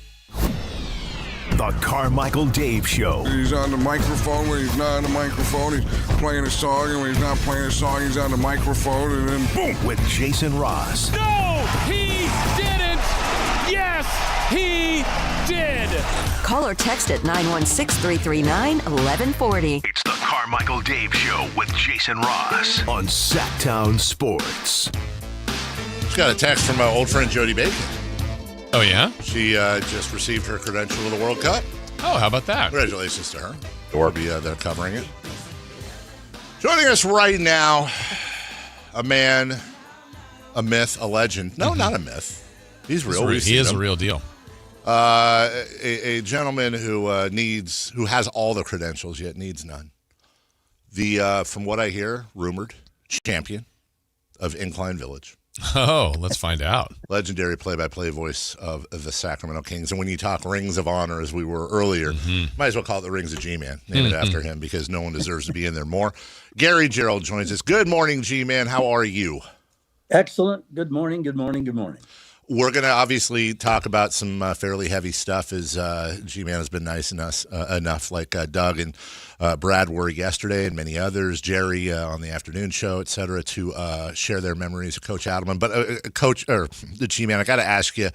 S5: The Carmichael Dave Show.
S25: He's on the microphone when he's not on the microphone. He's playing a song, and when he's not playing a song, he's on the microphone, and then boom.
S5: With Jason Ross.
S11: No, he didn't. Yes, he did.
S24: Call or text at 916-339-1140.
S5: It's the Carmichael Dave Show with Jason Ross on Sactown Sports.
S2: Just got a text from my old friend Jody Bacon.
S3: Oh, yeah?
S2: She just received her credential to the World Cup.
S3: Oh, how about that?
S2: Congratulations to her. Or be there covering it. Joining us right now, a man, a myth, a legend. No, not a myth. He's real.
S3: He is a real deal.
S2: A gentleman who has all the credentials yet needs none. From what I hear, rumored champion of Incline Village.
S3: Oh, let's find out.
S2: Legendary play-by-play voice of the Sacramento Kings. And when you talk rings of honor, as we were earlier, might as well call it the Rings of G-Man. Name it after him because no one deserves to be in there more. Gary Gerald joins us. Good morning, G-Man. How are you?
S26: Excellent. Good morning, good morning, good morning.
S2: We're going to obviously talk about some fairly heavy stuff as G-Man has been nice enough, like Doug and Brad were yesterday and many others, Jerry on the afternoon show, et cetera, to share their memories of Coach Adelman. But the G-Man, I got to ask you,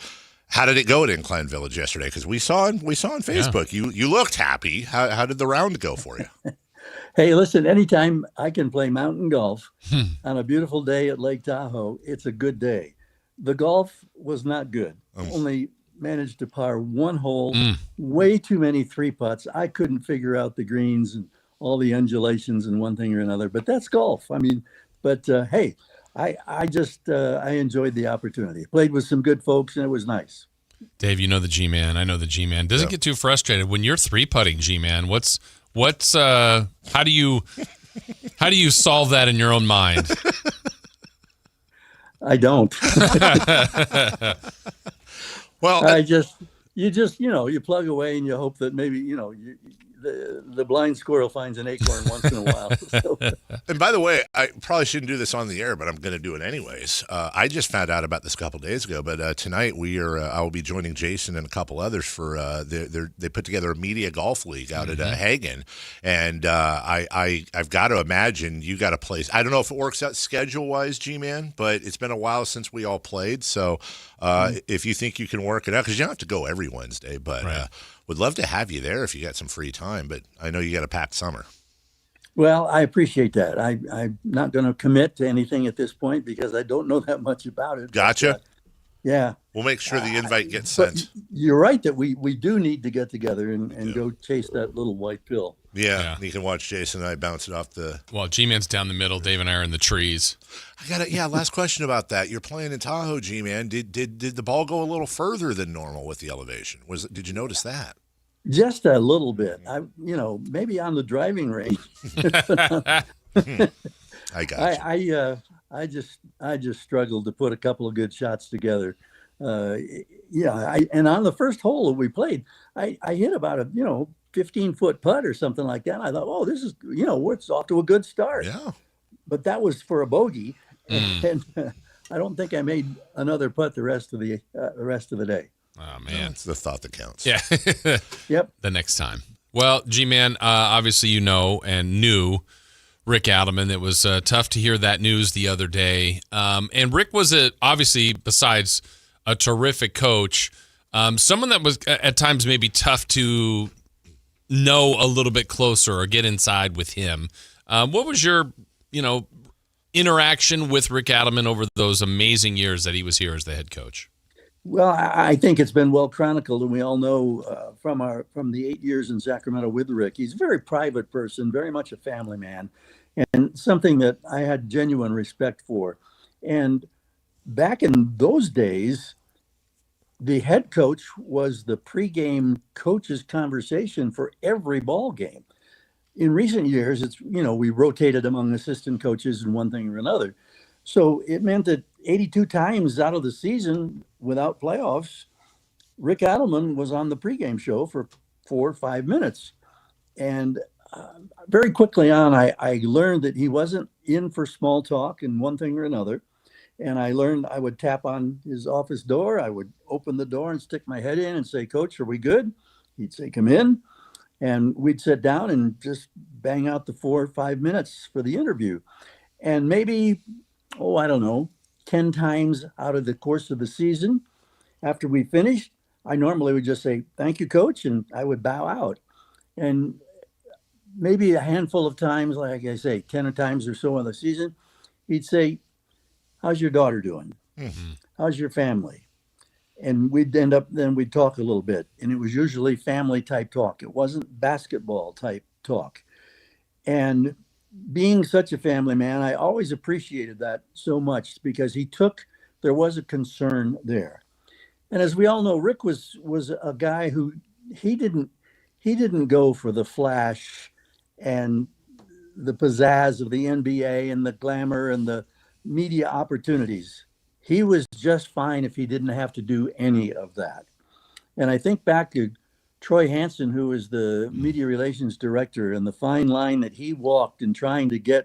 S2: how did it go at Incline Village yesterday? Because we saw on Facebook, you looked happy. How did the round go for you?
S26: Hey, listen, anytime I can play mountain golf on a beautiful day at Lake Tahoe, it's a good day. The golf was not good. Only managed to par one hole, way too many three putts. I couldn't figure out the greens and all the undulations and one thing or another, but that's golf. I mean, but hey, I enjoyed the opportunity. Played with some good folks and it was nice.
S3: Dave, you know the G-Man. I know the G-Man. Doesn't get too frustrated when you're three-putting, G-Man. How do you solve that in your own mind?
S26: I don't.
S2: Well,
S26: you plug away and you hope that maybe, the blind squirrel finds an acorn once in a while. So.
S2: And by the way, I probably shouldn't do this on the air, but I'm going to do it anyways. I just found out about this a couple days ago, but tonight I will be joining Jason and a couple others for they put together a media golf league out at Hagen, and I've got to imagine you got a place. I don't know if it works out schedule wise, G-Man, but it's been a while since we all played. So if you think you can work it out, because you don't have to go every Wednesday, but would love to have you there if you got some free time. But I know you got a packed summer.
S26: Well, I appreciate that. I'm not going to commit to anything at this point because I don't know that much about it.
S2: Gotcha.
S26: But, yeah.
S2: We'll make sure the invite gets sent.
S26: You're right that we do need to get together and go chase that little white pill.
S2: Yeah, you can watch Jason and I bounce it off the.
S3: Well, G-Man's down the middle. Dave and I are in the trees.
S2: I got it. Yeah, last question about that. You're playing in Tahoe, G-Man. Did the ball go a little further than normal with the elevation? Did you notice that?
S26: Just a little bit. Maybe on the driving range.
S2: I got you.
S26: I just struggled to put a couple of good shots together. And on the first hole that we played, I hit about a 15-foot putt or something like that. I thought, oh, this is it's off to a good start.
S2: Yeah.
S26: But that was for a bogey, and I don't think I made another putt the rest of the day.
S3: Oh man,
S2: it's the thought that counts.
S3: Yeah.
S26: Yep.
S3: The next time. Well, G-Man, obviously you know and knew Rick Adelman. It was tough to hear that news the other day. And Rick was obviously, besides a terrific coach, someone that was at times maybe tough to know a little bit closer or get inside with him. What was your, interaction with Rick Adelman over those amazing years that he was here as the head coach?
S26: Well, I think it's been well chronicled, and we all know from the 8 years in Sacramento with Rick, he's a very private person, very much a family man, and something that I had genuine respect for. And back in those days, the head coach was the pregame coach's conversation for every ball game. In recent years, it's we rotated among assistant coaches and one thing or another. So it meant that 82 times out of the season without playoffs, Rick Adelman was on the pregame show for 4 or 5 minutes. And very quickly on, I learned that he wasn't in for small talk and one thing or another. And I learned I would tap on his office door. I would open the door and stick my head in and say, "Coach, are we good?" He'd say, "Come in." And we'd sit down and just bang out the 4 or 5 minutes for the interview. And maybe, 10 times out of the course of the season, after we finished, I normally would just say, "Thank you, Coach," and I would bow out. And maybe a handful of times, like I say, 10 times or so in the season, he'd say, "How's your daughter doing?
S2: Mm-hmm.
S26: How's your family?" And we'd talk a little bit. And it was usually family type talk. It wasn't basketball type talk. And being such a family man, I always appreciated that so much because there was a concern there. And as we all know, Rick was a guy who he didn't go for the flash and the pizzazz of the NBA and the glamour and the media opportunities. He was just fine if he didn't have to do any of that. And I think back to Troy Hansen, who is the media relations director, and the fine line that he walked in trying to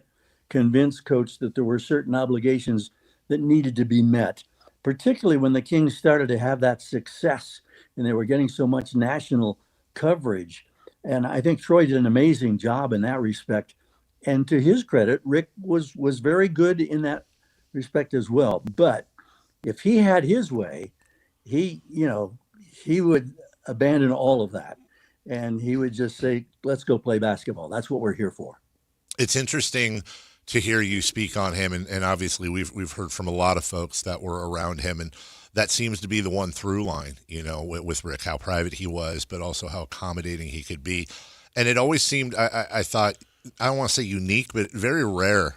S26: convince Coach that there were certain obligations that needed to be met, particularly when the Kings started to have that success and they were getting so much national coverage. And I think Troy did an amazing job in that respect. And to his credit, Rick was very good in that respect as well. But if he had his way, he would abandon all of that. And he would just say, "Let's go play basketball. That's what we're here for."
S2: It's interesting to hear you speak on him. And obviously we've heard from a lot of folks that were around him. And that seems to be the one through line, with Rick, how private he was, but also how accommodating he could be. And it always seemed, I thought, I don't want to say unique, but very rare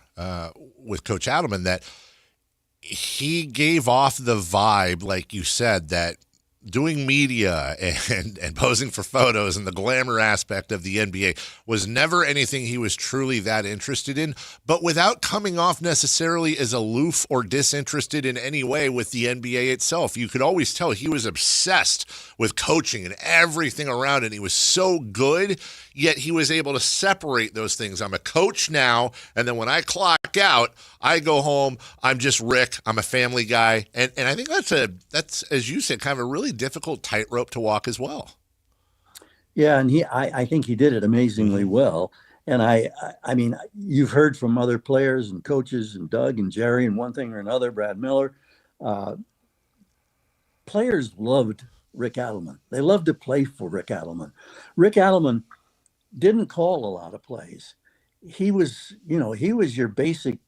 S2: with Coach Adelman that he gave off the vibe, like you said, that doing media and posing for photos and the glamour aspect of the NBA was never anything he was truly that interested in, but without coming off necessarily as aloof or disinterested in any way with the NBA itself. You could always tell he was obsessed with coaching and everything around it. He was so good, yet he was able to separate those things. I'm a coach now, and then when I clock out, I go home, I'm just Rick, I'm a family guy. And I think that's, as you said, kind of a really difficult tightrope to walk as well.
S26: Yeah, and I think he did it amazingly well. And I mean, you've heard from other players and coaches and Doug and Jerry and one thing or another, Brad Miller. Players loved Rick Adelman. They loved to play for Rick Adelman. Rick Adelman didn't call a lot of plays. He was your basic,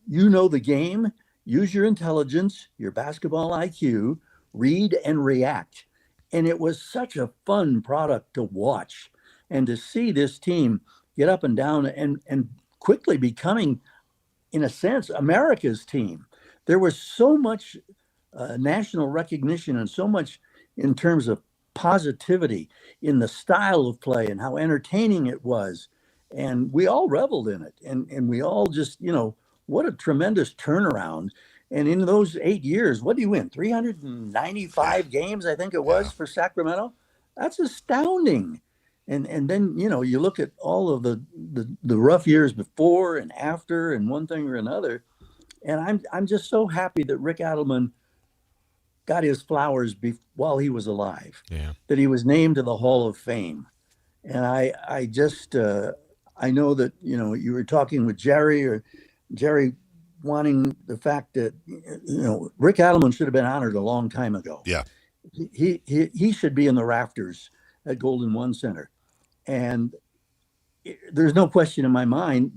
S26: the game, use your intelligence, your basketball IQ, read and react. And it was such a fun product to watch and to see this team get up and down and quickly becoming, in a sense, America's team. There was so much national recognition and so much in terms of positivity in the style of play and how entertaining it was. And we all reveled in it. And we all just, what a tremendous turnaround. And in those 8 years, what do you win? 395 games, I think it was, for Sacramento. That's astounding. And then, you look at all of the rough years before and after and one thing or another. And I'm just so happy that Rick Adelman got his flowers while he was alive, that he was named to the Hall of Fame. And I just, I know that, you were talking with Jerry wanting the fact that, Rick Adelman should have been honored a long time ago.
S2: Yeah.
S26: He should be in the rafters at Golden One Center. And there's no question in my mind,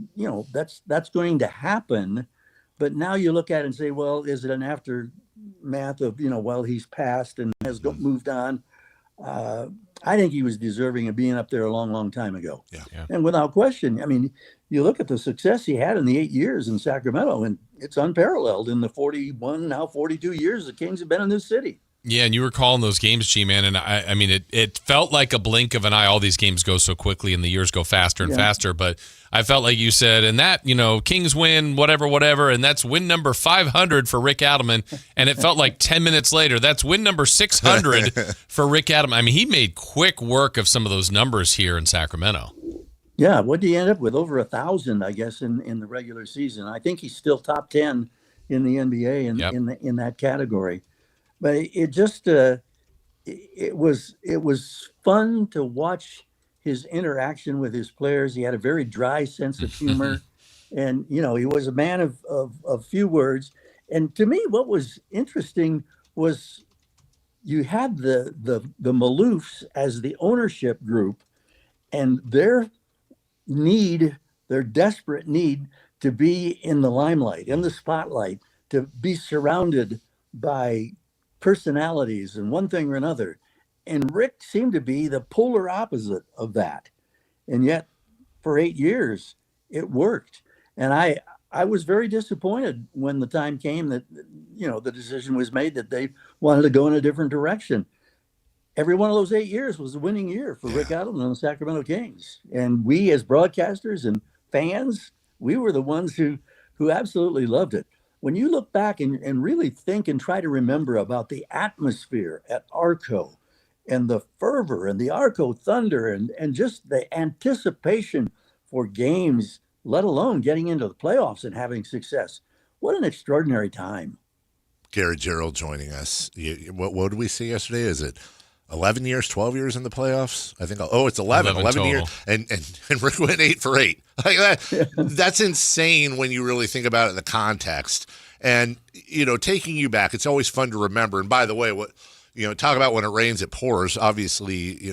S26: that's going to happen. But now you look at it and say, well, is it an aftermath of, he's passed and has moved on? I think he was deserving of being up there a long, long time ago.
S2: Yeah.
S26: And without question, I mean, you look at the success he had in the 8 years in Sacramento, and it's unparalleled in the 41, now 42 years the Kings have been in this city.
S3: Yeah, and you were calling those games, G-Man, and I mean, it felt like a blink of an eye. All these games go so quickly, and the years go faster and faster, but I felt like you said, and that, Kings win, whatever, and that's win number 500 for Rick Adelman, and it felt like 10 minutes later, that's win number 600 for Rick Adelman. I mean, he made quick work of some of those numbers here in Sacramento.
S26: Yeah, what did he end up with? Over 1,000, I guess, in the regular season. I think he's still top 10 in the NBA in that category. But it just it was fun to watch his interaction with his players. He had a very dry sense of humor, and he was a man of few words. And to me, what was interesting was you had the Maloofs as the ownership group, and their desperate need to be in the limelight, in the spotlight, to be surrounded by personalities and one thing or another. And Rick seemed to be the polar opposite of that. And yet for 8 years, it worked. And I was very disappointed when the time came that, the decision was made that they wanted to go in a different direction. Every one of those 8 years was a winning year for Rick Adelman and the Sacramento Kings. And we as broadcasters and fans, we were the ones who absolutely loved it. When you look back and really think and try to remember about the atmosphere at Arco and the fervor and the Arco Thunder and just the anticipation for games, let alone getting into the playoffs and having success, what an extraordinary time.
S2: Gary Gerald joining us. What did we see yesterday? Is it 11 years, 12 years in the playoffs? I think, it's 11 years. And Rick went 8 for 8. Like that, that's insane when you really think about it in the context. And, taking you back, it's always fun to remember. And by the way, talk about when it rains, it pours. Obviously,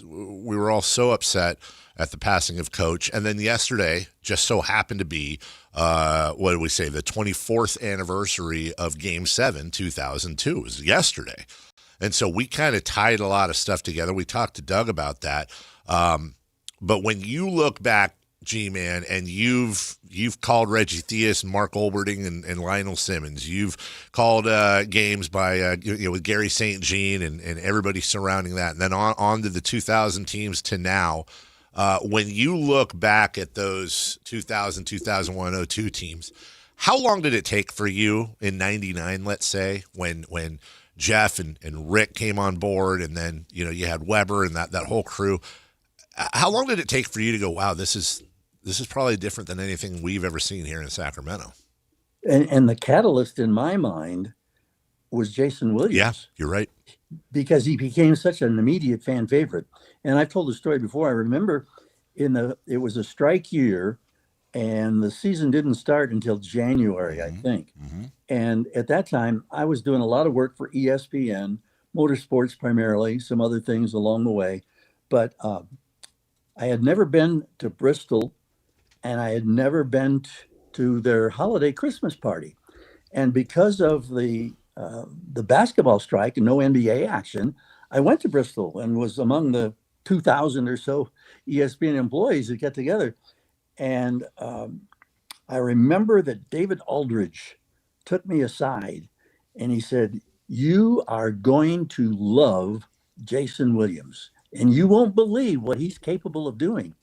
S2: we were all so upset at the passing of Coach. And then yesterday just so happened to be, the 24th anniversary of Game 7, 2002. It was yesterday. And so we kind of tied a lot of stuff together. We talked to Doug about that. But when you look back G-Man, and you've called Reggie Theus and Mark Olberding and Lionel Simmons. You've called games by with Gary St. Jean and everybody surrounding that, and then on to the 2000 teams to now. When you look back at those 2000, 2001, 02 teams, how long did it take for you in '99, let's say, when Jeff and Rick came on board, and then you had Weber and that whole crew? How long did it take for you to go, wow, this is probably different than anything we've ever seen here in Sacramento?
S26: And the catalyst in my mind was Jason Williams.
S2: Yeah, you're right.
S26: Because he became such an immediate fan favorite. And I've told the story before. I remember it was a strike year, and the season didn't start until January, I think. Mm-hmm. And at that time, I was doing a lot of work for ESPN, motorsports primarily, some other things along the way. But I had never been to Bristol, and I had never been to their holiday Christmas party. And because of the basketball strike and no NBA action, I went to Bristol and was among the 2,000 or so ESPN employees that get together. And I remember that David Aldridge took me aside and he said, "You are going to love Jason Williams, and you won't believe what he's capable of doing.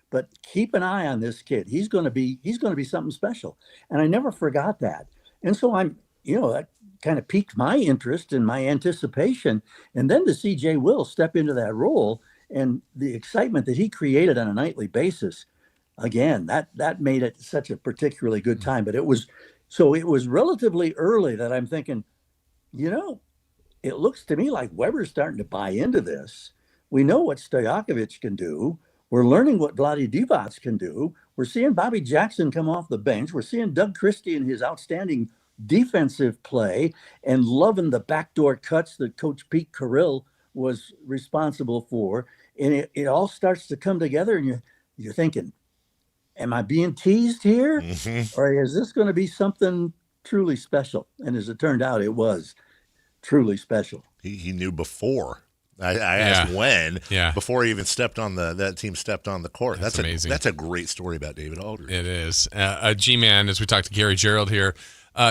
S26: But keep an eye on this kid. He's going to be something special." And I never forgot that. And so that kind of piqued my interest and my anticipation. And then to see Jay Will step into that role and the excitement that he created on a nightly basis, again, that made it such a particularly good time. But it was relatively early that I'm thinking, it looks to me like Weber's starting to buy into this. We know what Stojakovic can do. We're learning what Vlade Divac can do. We're seeing Bobby Jackson come off the bench. We're seeing Doug Christie and his outstanding defensive play, and loving the backdoor cuts that Coach Pete Carrill was responsible for. And it all starts to come together, and you're thinking, am I being teased here? Mm-hmm. Or is this going to be something truly special? And as it turned out, it was truly special.
S2: He knew before. I asked when, before he even stepped on that team stepped on the court. That's amazing. That's a great story about David Aldridge.
S3: It is. G-Man, as we talked to Gary Gerald here,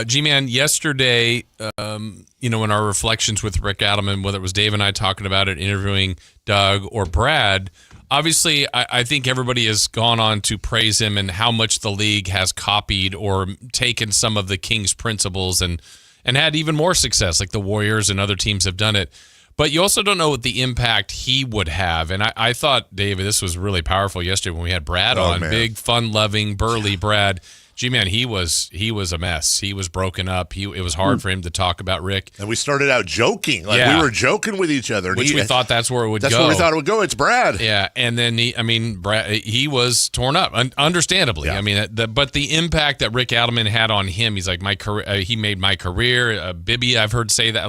S3: G-Man, yesterday, in our reflections with Rick Adelman, whether it was Dave and I talking about it, interviewing Doug or Brad, obviously I think everybody has gone on to praise him and how much the league has copied or taken some of the Kings principles and had even more success, like the Warriors and other teams have done it. But you also don't know what the impact he would have. And I thought, David, this was really powerful yesterday when we had Brad on. Man. Big, fun-loving, burly Brad. G-Man, he was a mess. He was broken up. It was hard for him to talk about Rick.
S2: And we started out joking. We were joking with each other.
S3: Which we thought that's where it would go.
S2: That's where we thought it would go. It's Brad.
S3: Yeah, and then Brad, he was torn up, understandably. Yeah. But the impact that Rick Adelman had on him, he's like, my career. He made my career. Bibby, I've heard say that.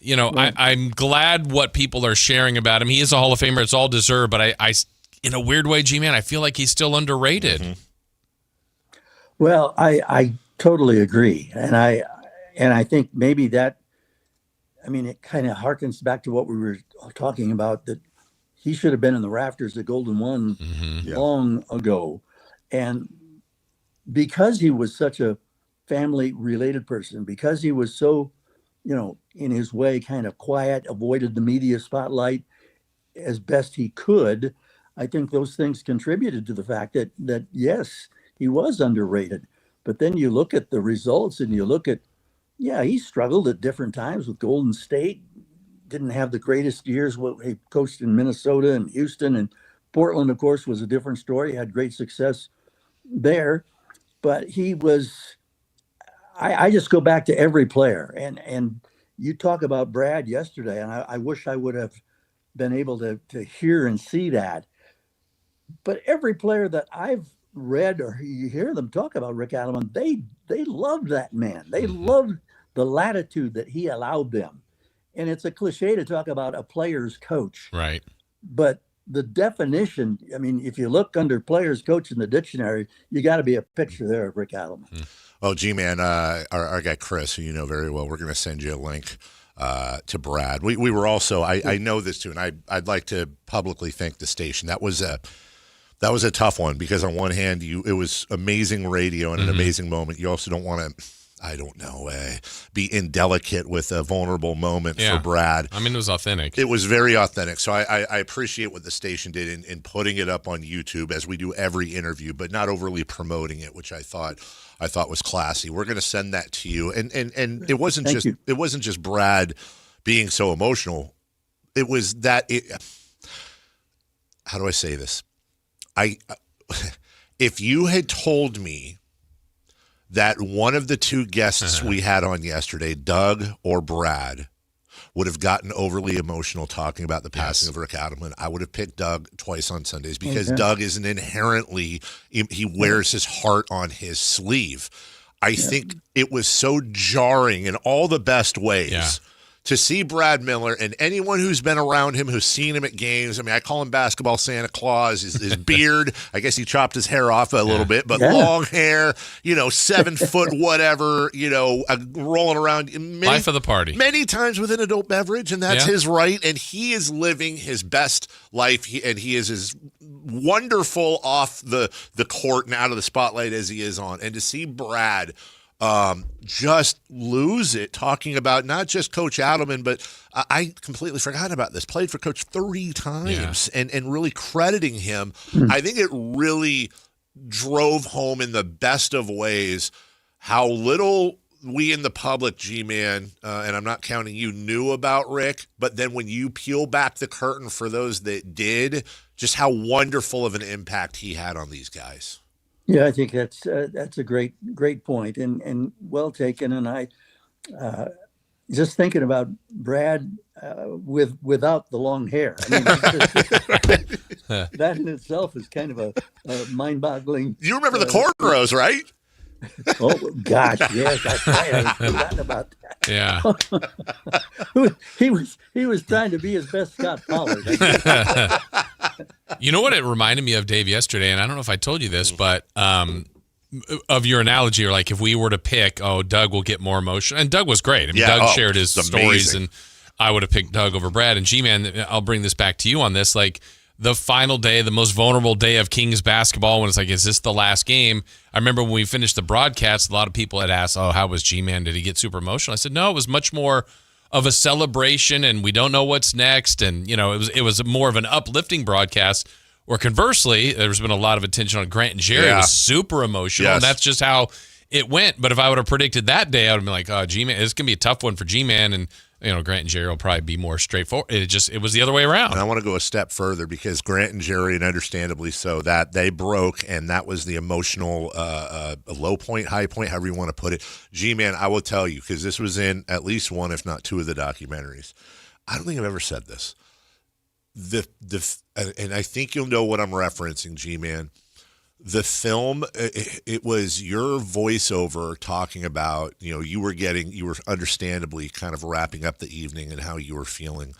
S3: I'm glad what people are sharing about him. He is a Hall of Famer. It's all deserved. But I in a weird way, G-Man, I feel like he's still underrated. Mm-hmm.
S26: Well, I totally agree. And I think maybe it kind of harkens back to what we were talking about, that he should have been in the rafters at Golden One long ago. And because he was such a family-related person, because he was so, in his way, kind of quiet, avoided the media spotlight as best he could, I think those things contributed to the fact that yes, he was underrated. But then you look at the results and you look at, he struggled at different times with Golden State, didn't have the greatest years. He coached in Minnesota and Houston, and Portland, of course, was a different story. He had great success there. But he was, I just go back to every player. And you talk about Brad yesterday, and I wish I would have been able to hear and see that. But every player that I've read or you hear them talk about Rick Adelman, they loved that man. They loved the latitude that he allowed them. And it's a cliche to talk about a player's coach.
S3: Right.
S26: But the definition, if you look under player's coach in the dictionary, you got to be a picture there of Rick Adelman.
S2: Oh, G-Man, our guy Chris, who you know very well, we're going to send you a link to Brad. We were also, I know this too, and I'd like to publicly thank the station. That was That was a tough one because on one hand, it was amazing radio and an amazing moment. You also don't want to, I don't know, be indelicate with a vulnerable moment for Brad.
S3: I mean, it was authentic.
S2: It was very authentic. So I appreciate what the station did in putting it up on YouTube as we do every interview, but not overly promoting it, which I thought was classy. We're going to send that to you. And it wasn't it wasn't just Brad being so emotional. It was that how do I say this? If you had told me that one of the two guests we had on yesterday, Doug or Brad, would have gotten overly emotional talking about the passing of Rick Adelman, I would have picked Doug twice on Sundays because Doug is he wears his heart on his sleeve. I think it was so jarring in all the best ways to see Brad Miller, and anyone who's been around him, who's seen him at games. I mean, I call him Basketball Santa Claus. His beard, I guess he chopped his hair off a little bit, but long hair, 7 foot whatever, rolling around.
S3: Life of the party.
S2: Many times with an adult beverage, and that's his right, and he is living his best life, and he is as wonderful off the court and out of the spotlight as he is on. And to see Brad just lose it talking about not just Coach Adelman, but I completely forgot about this. Played for Coach 3 times and really crediting him. I think it really drove home in the best of ways how little we in the public, G-Man, and I'm not counting you, knew about Rick, but then when you peel back the curtain for those that did, just how wonderful of an impact he had on these guys.
S26: Yeah, I think that's a great point and well taken. And I just thinking about Brad without the long hair. I mean, that in itself is kind of a mind-boggling.
S2: You remember the cornrows, right?
S26: Oh gosh, yes, I had forgotten about that.
S3: Yeah,
S26: he was trying to be his best Scott Pollard.
S3: You know what it reminded me of, Dave, yesterday, and I don't know if I told you this, but of your analogy, or like if we were to pick, Doug will get more emotion, and Doug was great. I mean, Doug shared his stories, and I would have picked Doug over Brad. And G-Man, I'll bring this back to you on this, like the final day, the most vulnerable day of Kings basketball, when it's like, is this the last game? I remember when we finished the broadcast, a lot of people had asked, how was G-Man? Did he get super emotional? I said, no, it was much more of a celebration, and we don't know what's next. And, it was more of an uplifting broadcast, or conversely, there's been a lot of attention on Grant and Jerry. It was super emotional, and that's just how it went. But if I would have predicted that day, I would have been like, G-Man, it's going to be a tough one for G-Man, and Grant and Jerry will probably be more straightforward. It was the other way around.
S2: And I want to go a step further because Grant and Jerry, and understandably so, that they broke, and that was the emotional low point, high point, however you want to put it. G-Man, I will tell you, because this was in at least one, if not two, of the documentaries. I don't think I've ever said this. And I think you'll know what I'm referencing, G-Man. The film, it was your voiceover talking about, you were understandably kind of wrapping up the evening and how you were feeling.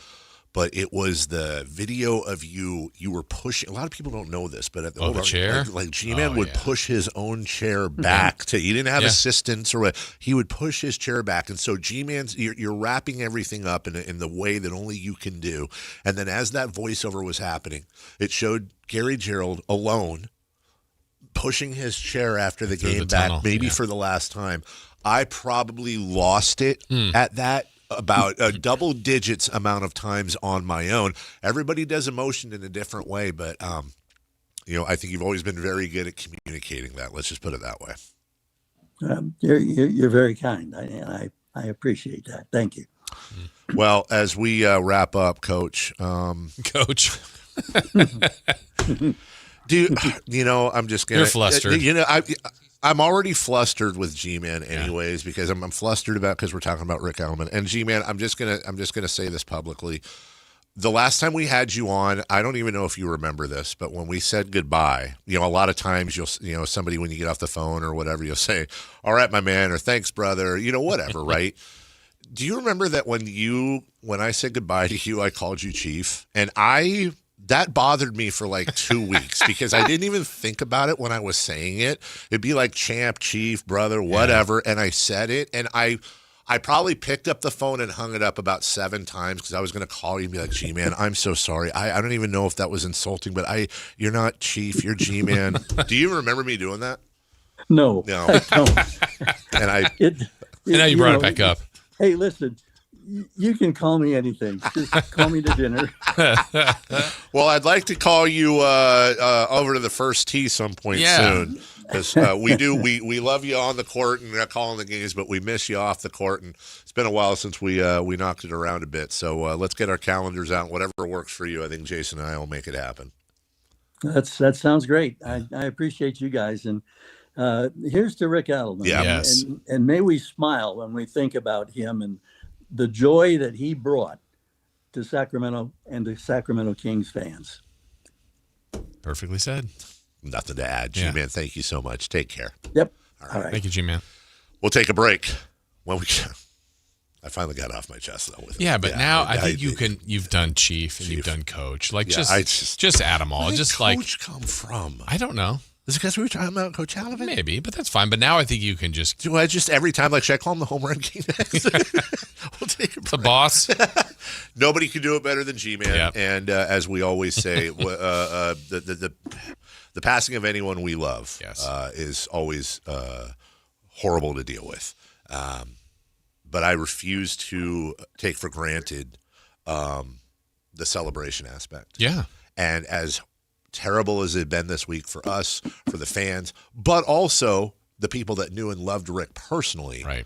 S2: But it was the video of you were pushing. A lot of people don't know this, but at
S3: the chair?
S2: Like G-Man would push his own chair back he didn't have assistance or what. He would push his chair back. And so G-Man's, you're wrapping everything up in the way that only you can do. And then as that voiceover was happening, it showed Gary Gerald alone, pushing his chair after the game back, maybe for the last time. I probably lost it at that about a double digits amount of times on my own. Everybody does emotion in a different way, but I think you've always been very good at communicating that. Let's just put it that way.
S26: You're very kind, and I appreciate that. Thank you.
S2: Well, as we wrap up, Coach.
S3: Coach.
S2: I'm just gonna.
S3: You're flustered.
S2: I'm already flustered with G-Man, anyways, because I'm flustered because we're talking about Rick Adelman. And G-Man, I'm just gonna say this publicly. The last time we had you on, I don't even know if you remember this, but when we said goodbye, a lot of times you'll somebody when you get off the phone or whatever, you'll say, "All right, my man," or "Thanks, brother," whatever, right? Do you remember that when I said goodbye to you, I called you Chief, and that bothered me for like 2 weeks because I didn't even think about it when I was saying it. It'd be like champ, chief, brother, whatever. And I said it, and I I probably picked up the phone and hung it up about 7 times because I was going to call you and be like, G-Man, I'm so sorry. I don't even know if that was insulting, but you're not Chief, you're G-Man. Do you remember me doing that?
S26: No. I don't.
S2: And
S3: now you brought it back up.
S26: Hey, listen, you can call me anything. Just call me to dinner.
S2: Well, I'd like to call you over to the first tee some point soon. Because we love you on the court and calling the games, but we miss you off the court, and it's been a while since we knocked it around a bit. So let's get our calendars out. Whatever works for you, I think Jason and I will make it happen.
S26: That sounds great. I appreciate you guys. And here's to Rick Adelman.
S2: Yeah.
S3: Yes.
S26: And may we smile when we think about him and the joy that he brought to Sacramento and to Sacramento Kings fans.
S3: Perfectly said.
S2: Nothing to add. G-Man, thank you so much. Take care.
S26: Yep.
S2: All right.
S3: Thank you, G-Man.
S2: We'll take a break. I finally got off my chest, though. With
S3: but now I think you've done Chief and you've done Coach. Like, just add them all.
S2: Where
S3: just
S2: did Coach come from?
S3: I don't know.
S2: Is it because we were talking about Coach Alvin?
S3: Maybe, but that's fine. But now I think you can just...
S2: Do I just every time, like, should I call him the home run king? We'll take a break.
S3: The boss.
S2: Nobody can do it better than G-Man.
S3: Yep.
S2: And as we always say, the passing of anyone we love is always horrible to deal with. But I refuse to take for granted the celebration aspect.
S3: Yeah.
S2: And as terrible as it's been this week for us, for the fans, but also the people that knew and loved Rick personally,
S3: right?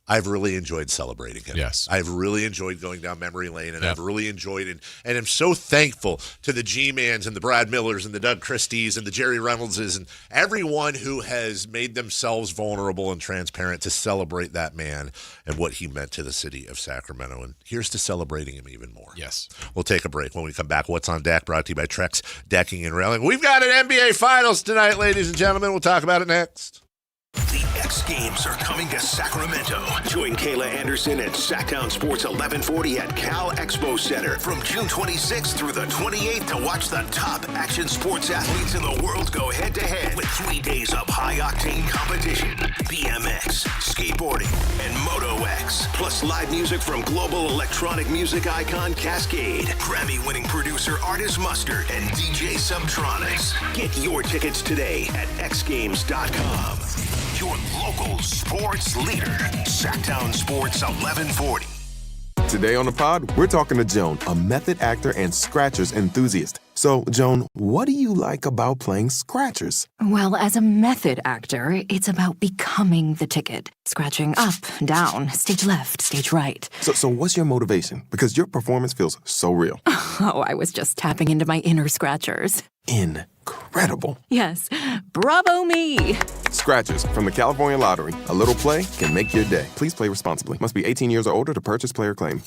S2: I've really enjoyed celebrating him.
S3: Yes.
S2: I've really enjoyed going down memory lane, and I've really enjoyed it. And I'm so thankful to the G-Mans and the Brad Millers and the Doug Christies and the Jerry Reynoldses and everyone who has made themselves vulnerable and transparent to celebrate that man and what he meant to the city of Sacramento. And here's to celebrating him even more.
S3: Yes.
S2: We'll take a break. When we come back, What's on Deck, brought to you by Trex Decking and Railing. We've got an NBA Finals tonight, ladies and gentlemen. We'll talk about it next.
S5: The X Games are coming to Sacramento. Join Kayla Anderson at Sactown Sports 1140 at Cal Expo Center from June 26th through the 28th to watch the top action sports athletes in the world go head-to-head with 3 days of high-octane competition, BMX, skateboarding, and Moto X, plus live music from global electronic music icon Cascade, Grammy-winning producer Artist Mustard, and DJ Subtronics. Get your tickets today at xgames.com. Your local sports leader, Sactown Sports 1140.
S6: Today on the pod, we're talking to Joan, a method actor and Scratchers enthusiast. So, Joan, what do you like about playing Scratchers?
S9: Well, as a method actor, it's about becoming the ticket. Scratching up, down, stage left, stage right.
S6: So what's your motivation? Because your performance feels so real.
S9: Oh, I was just tapping into my inner Scratchers.
S6: Incredible.
S9: Yes. Bravo me.
S6: Scratchers from the California Lottery. A little play can make your day. Please play responsibly. Must be 18 years or older to purchase player claim.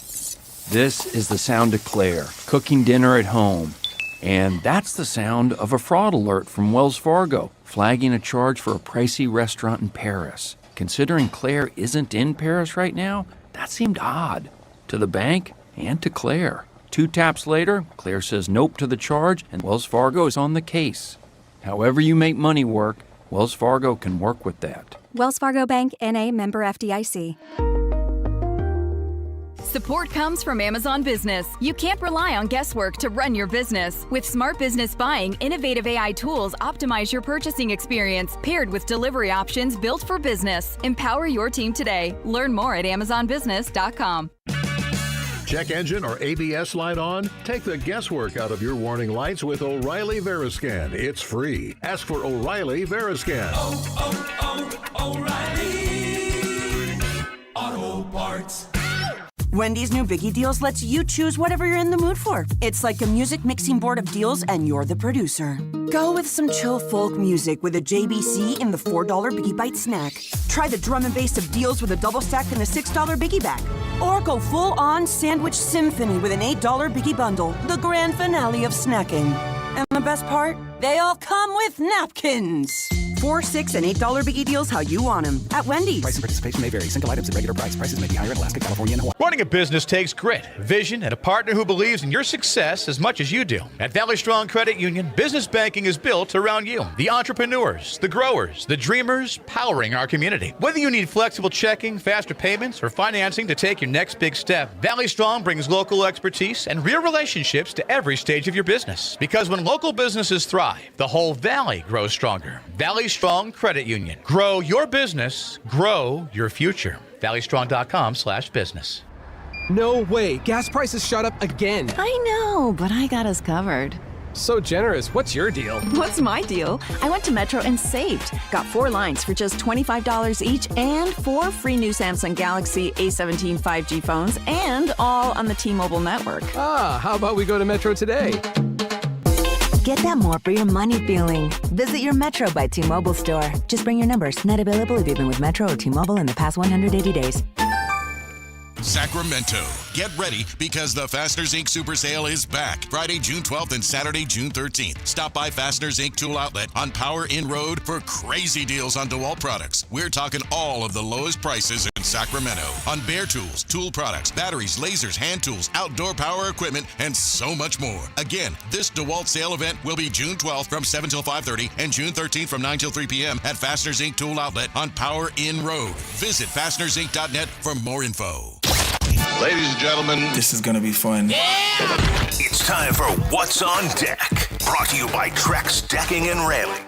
S12: This is the sound of Claire, cooking dinner at home. And that's the sound of a fraud alert from Wells Fargo, flagging a charge for a pricey restaurant in Paris. Considering Claire isn't in Paris right now, that seemed odd. To the bank and to Claire. 2 taps later, Claire says nope to the charge, and Wells Fargo is on the case. However you make money work, Wells Fargo can work with that.
S13: Wells Fargo Bank, N.A., member FDIC.
S14: Support comes from Amazon Business. You can't rely on guesswork to run your business. With Smart Business Buying, innovative AI tools optimize your purchasing experience, paired with delivery options built for business. Empower your team today. Learn more at amazonbusiness.com.
S16: Check engine or ABS light on? Take the guesswork out of your warning lights with O'Reilly Veriscan. It's free. Ask for O'Reilly Veriscan.
S20: O'Reilly Auto Parts.
S27: Wendy's new Biggie Deals lets you choose whatever you're in the mood for. It's like a music mixing board of deals, and you're the producer. Go with some chill folk music with a JBC in the $4 Biggie Bite snack. Try the drum and bass of deals with a double stack in the $6 Biggie Bag. Or go full-on sandwich symphony with an $8 Biggie Bundle, the grand finale of snacking. And the best part? They all come with napkins. $4, $6, and $8 biggie deals how you want them at Wendy's.
S1: Price and participation may vary. Single items at regular price. Prices may be higher in Alaska, California, and Hawaii.
S4: Running a business takes grit, vision, and a partner who believes in your success as much as you do. At Valley Strong Credit Union, business banking is built around you. The entrepreneurs, the growers, the dreamers powering our community. Whether you need flexible checking, faster payments, or financing to take your next big step, Valley Strong brings local expertise and real relationships to every stage of your business. Because when local businesses thrive, the whole valley grows stronger. Valley Strong Credit Union. Grow your business, grow your future. ValleyStrong.com/business.
S7: No way. Gas prices shot up again.
S15: I know, but I got us covered.
S7: So generous. What's your deal?
S15: What's my deal? I went to Metro and saved. Got 4 lines for just $25 each and 4 free new Samsung Galaxy A17 5G phones, and all on the T-Mobile network.
S7: How about we go to Metro today?
S19: Get that more for your money feeling. Visit your Metro by T-Mobile store. Just bring your numbers. Not available if you've been with Metro or T-Mobile in the past 180 days.
S21: Sacramento. Get ready because the Fasteners Inc. Super Sale is back. Friday, June 12th and Saturday, June 13th. Stop by Fasteners Inc. Tool Outlet on Power Inn Road for crazy deals on DeWalt products. We're talking all of the lowest prices in Sacramento on bare tools, tool products, batteries, lasers, hand tools, outdoor power equipment, and so much more. Again, this DeWalt sale event will be June 12th from 7 till 5:30 and June 13th from 9 till 3 p.m. at Fasteners Inc. Tool Outlet on Power Inn Road. Visit fastenersinc.net for more info.
S5: Ladies and gentlemen,
S22: this is going to be fun.
S5: It's time for What's on Deck. Brought to you by Trex Decking and Railing.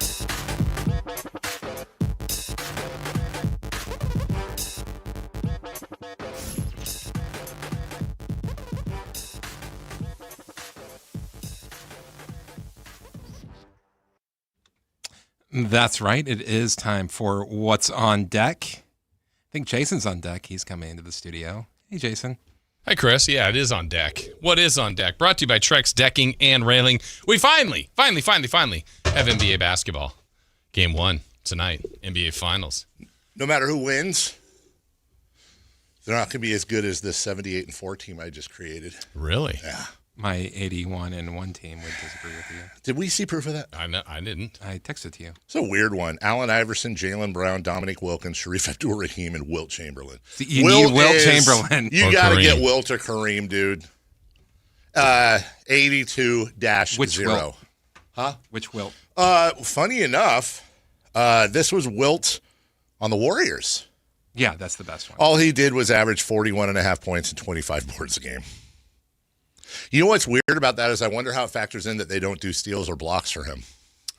S28: That's right. It is time for What's on Deck. I think Jason's on deck. He's coming into the studio. Hey, Jason.
S3: Hi, Chris. Yeah, it is on deck. What is on deck? Brought to you by Trex Decking and Railing. We finally have NBA basketball. Game 1 tonight, NBA Finals.
S2: No matter who wins, they're not going to be as good as this 78-4 team I just created.
S3: Really?
S2: Yeah.
S28: My 81-1 team would disagree with you.
S2: Did we see proof of that?
S3: I didn't.
S28: I texted to you.
S2: It's a weird one. Allen Iverson, Jaylen Brown, Dominic Wilkins, Sharif Abdul-Rahim, and Wilt Chamberlain.
S28: You need Wilt Chamberlain.
S2: You got to get Wilt or Kareem, dude. 82-0.
S28: Which Wilt?
S2: Huh?
S28: Which Wilt?
S2: Funny enough, this was Wilt on the Warriors.
S28: Yeah, that's the best one.
S2: All he did was average 41.5 points and 25 boards a game. You know what's weird about that is I wonder how it factors in that they don't do steals or blocks for him.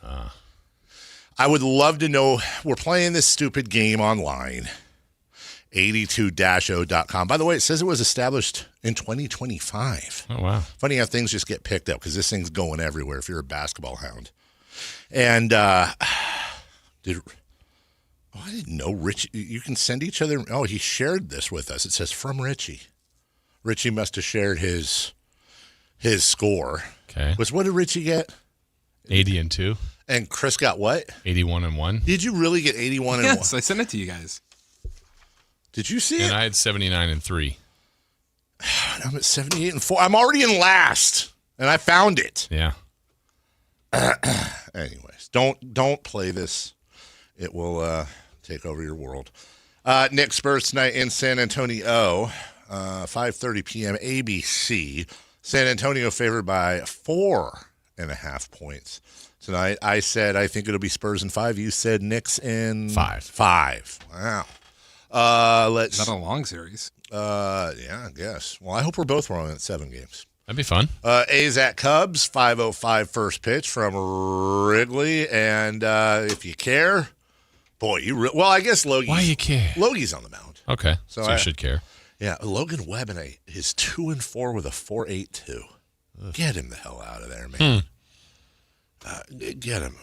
S2: I would love to know. We're playing this stupid game online, 82-0.com. By the way, it says it was established in 2025.
S3: Oh, wow.
S2: Funny how things just get picked up because this thing's going everywhere if you're a basketball hound. And I didn't know Richie. You can send each other. Oh, he shared this with us. It says from Richie. Richie must have shared his score.
S3: Okay.
S2: What did Richie get?
S3: 80-2.
S2: And Chris got what?
S3: 81-1.
S2: Did you really get 81-1?
S28: Yes, I sent it to you guys.
S2: Did you see it?
S3: And I had 79-3.
S2: I'm at 78-4. I'm already in last, and I found it.
S3: Yeah.
S2: Anyways, don't play this. It will take over your world. Knicks Spurs tonight in San Antonio, 5:30 p.m. ABC. San Antonio favored by 4.5 points tonight. I said I think it'll be Spurs in 5. You said Knicks in 5. Wow. Let's.
S28: Not a long series.
S2: Yeah, I guess. Well, I hope we're both wrong at 7 games.
S3: That'd be fun.
S2: A's at Cubs, 5:05 first pitch from Wrigley. And if you care, boy, well, I guess Logie.
S3: Why you care?
S2: Logie's on the mound.
S3: Okay, so you should care.
S2: Yeah, Logan Webb is 2-4 with a 4.82. Get him the hell out of there, man. Get him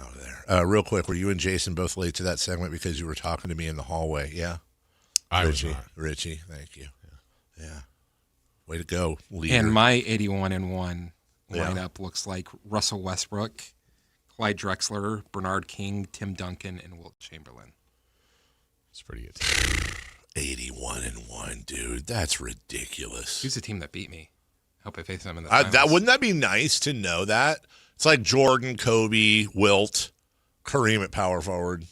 S2: out of there. Real quick, were you and Jason both late to that segment because you were talking to me in the hallway? Yeah,
S3: Richie,
S2: thank you. Yeah. Way to go, leader.
S28: And my 81-1 lineup looks like Russell Westbrook, Clyde Drexler, Bernard King, Tim Duncan, and Wilt Chamberlain.
S3: It's pretty good.
S2: 81-1, dude. That's ridiculous.
S28: Who's the team that beat me? Hope I face them in the finals.
S2: Wouldn't that be nice to know that? It's like Jordan, Kobe, Wilt, Kareem at power forward.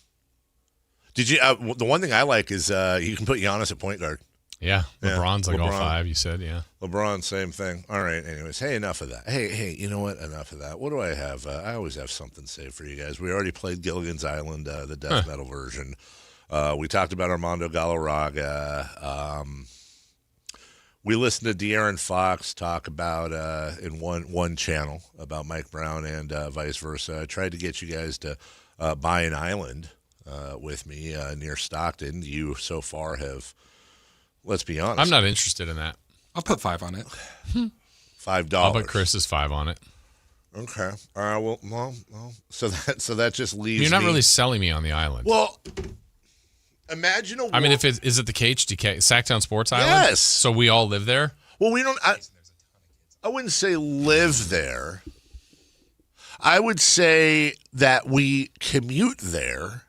S2: Did you? The one thing I like is you can put Giannis at point guard.
S3: Yeah, LeBron's like all
S2: LeBron.
S3: 5, you said, yeah.
S2: LeBron, same thing. All right, anyways. Hey, enough of that. Hey, you know what? Enough of that. What do I have? I always have something saved for you guys. We already played Gilligan's Island, the death metal version. We talked about Armando Galarraga. We listened to De'Aaron Fox talk about, in one channel, about Mike Brown and vice versa. I tried to get you guys to buy an island with me near Stockton. You so far have... Let's be honest.
S3: I'm not interested in that.
S28: I'll put 5 on it.
S2: $5.
S3: I'll put Chris's 5 on it.
S2: Okay. All right. Well. So that just leaves.
S3: You're not really selling me on the island.
S2: Well, imagine a.
S3: I mean, is it the KHDK Sactown Sports Island?
S2: Yes.
S3: So we all live there.
S2: Well, we don't. I wouldn't say live there. I would say that we commute there,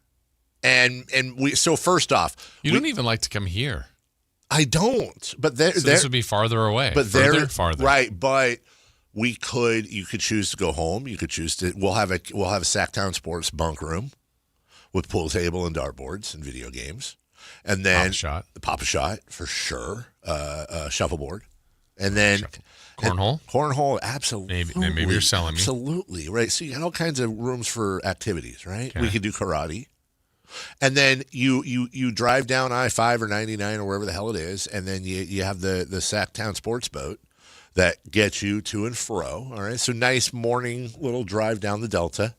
S2: and we. So first off,
S3: you don't even like to come here.
S2: I don't, but
S3: this would be farther away.
S2: But
S3: farther,
S2: right? But you could choose to go home. You could choose to. We'll have a Sactown Sports bunk room with pool table and dartboards and video games, and then Pop a shot for sure, shuffleboard, and then cornhole, absolutely.
S3: Maybe you're selling me.
S2: Absolutely right. So you got all kinds of rooms for activities, right? Okay. We could do karate. And then you drive down I-5 or 99 or wherever the hell it is, and then you have the Sactown Sports Boat that gets you to and fro. All right, so nice morning little drive down the Delta.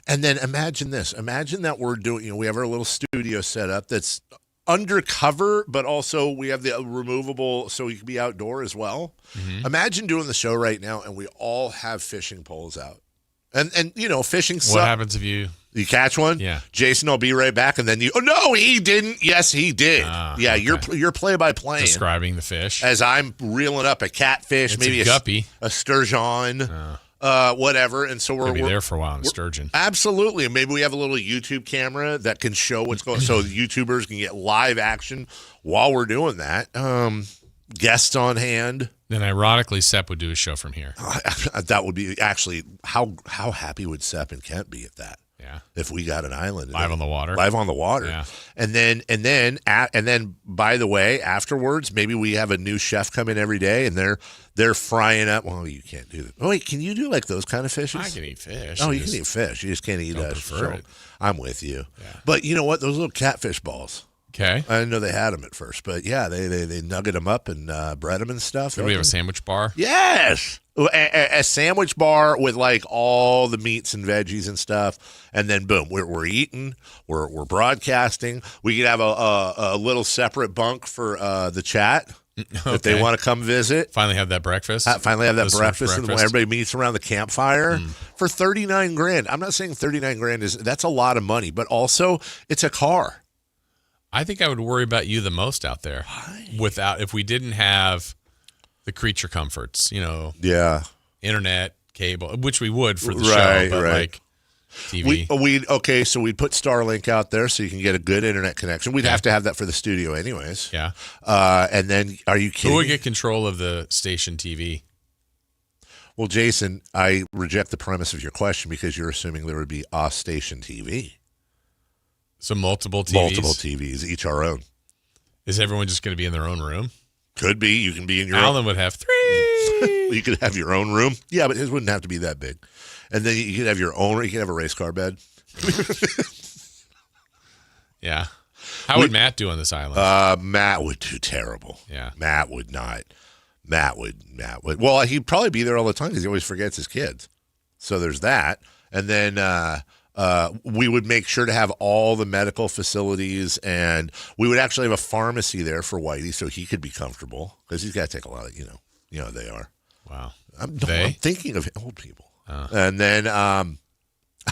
S2: And then imagine this. Imagine that we're doing, we have our little studio set up that's undercover, but also we have the removable so you can be outdoor as well. Mm-hmm. Imagine doing the show right now, and we all have fishing poles out. And fishing sucks.
S3: What happens if you
S2: catch one?
S3: Yeah.
S2: Jason will be right back, and then no, he didn't. Yes, he did. Yeah, okay. You're play-by-play.
S3: Describing the fish.
S2: As I'm reeling up a catfish, maybe
S3: a guppy.
S2: A sturgeon, whatever. And so we're
S3: be there for a while in sturgeon.
S2: Absolutely. And maybe we have a little YouTube camera that can show what's going on so YouTubers can get live action while we're doing that. Guests on hand.
S3: Then ironically, Sepp would do a show from here.
S2: That would be actually how happy would Sepp and Kent be at that?
S3: Yeah.
S2: If we got an island
S3: live on the water.
S2: Live on the water.
S3: Yeah.
S2: And then by the way, afterwards, maybe we have a new chef come in every day and they're frying up. Well, you can't do that. Oh wait, can you do like those kind of fishes?
S3: I can eat fish.
S2: Oh, you can eat fish. You just can't eat
S3: it.
S2: I'm with you.
S3: Yeah.
S2: But you know what? Those little catfish balls.
S3: Okay.
S2: I didn't know they had them at first, but yeah, they nugget them up and bread them and stuff.
S3: Do we have a sandwich bar?
S2: Yes. A sandwich bar with like all the meats and veggies and stuff, and then boom, we're eating, we're broadcasting. We could have a little separate bunk for the chat if they want to come visit.
S3: Finally have that breakfast.
S2: Finally have that breakfast, and everybody meets around the campfire for $39,000. I'm not saying $39,000 that's a lot of money, but also it's a car.
S3: I think I would worry about you the most out there. Why? If we didn't have the creature comforts,
S2: yeah,
S3: internet, cable, which we would for the show, but like TV.
S2: So we'd put Starlink out there so you can get a good internet connection. We'd have to have that for the studio anyways.
S3: Yeah.
S2: And then, are you kidding?
S3: Who would get control of the station TV?
S2: Well, Jason, I reject the premise of your question because you're assuming there would be a station TV.
S3: So multiple TVs?
S2: Multiple TVs, each our own.
S3: Is everyone just going to be in their own room?
S2: Could be. You can be in your
S3: Alan would have 3.
S2: You could have your own room. Yeah, but his wouldn't have to be that big. And then you could have your own. You could have a race car bed.
S3: Yeah. How would Matt do on this island?
S2: Matt would do terrible.
S3: Yeah.
S2: Matt would not. Matt would. Well, he'd probably be there all the time because he always forgets his kids. So there's that. And then we would make sure to have all the medical facilities, and we would actually have a pharmacy there for Whitey so he could be comfortable because he's got to take a lot of, they are.
S3: Wow.
S2: I'm thinking of old people. And then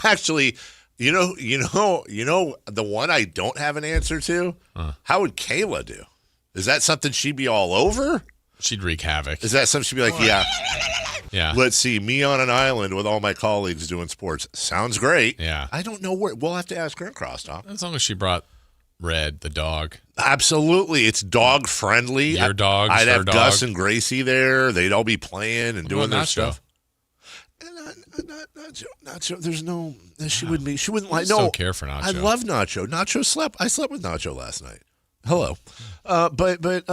S2: actually, the one I don't have an answer to, how would Kayla do? Is that something she'd be all over?
S3: She'd wreak havoc.
S2: Is that something she'd be like, yeah. Let's see, me on an island with all my colleagues doing sports. Sounds great.
S3: Yeah.
S2: I don't know where. We'll have to ask her in Crosstalk.
S3: As long as she brought Red, the dog.
S2: Absolutely. It's dog friendly.
S3: Your dog.
S2: I'd have Gus and Gracie there. They'd all be playing and doing their stuff. Nacho. There's no. She wouldn't be. She wouldn't like.
S3: just
S2: No,
S3: don't care for Nacho.
S2: I love Nacho. I slept with Nacho last night. Hello, but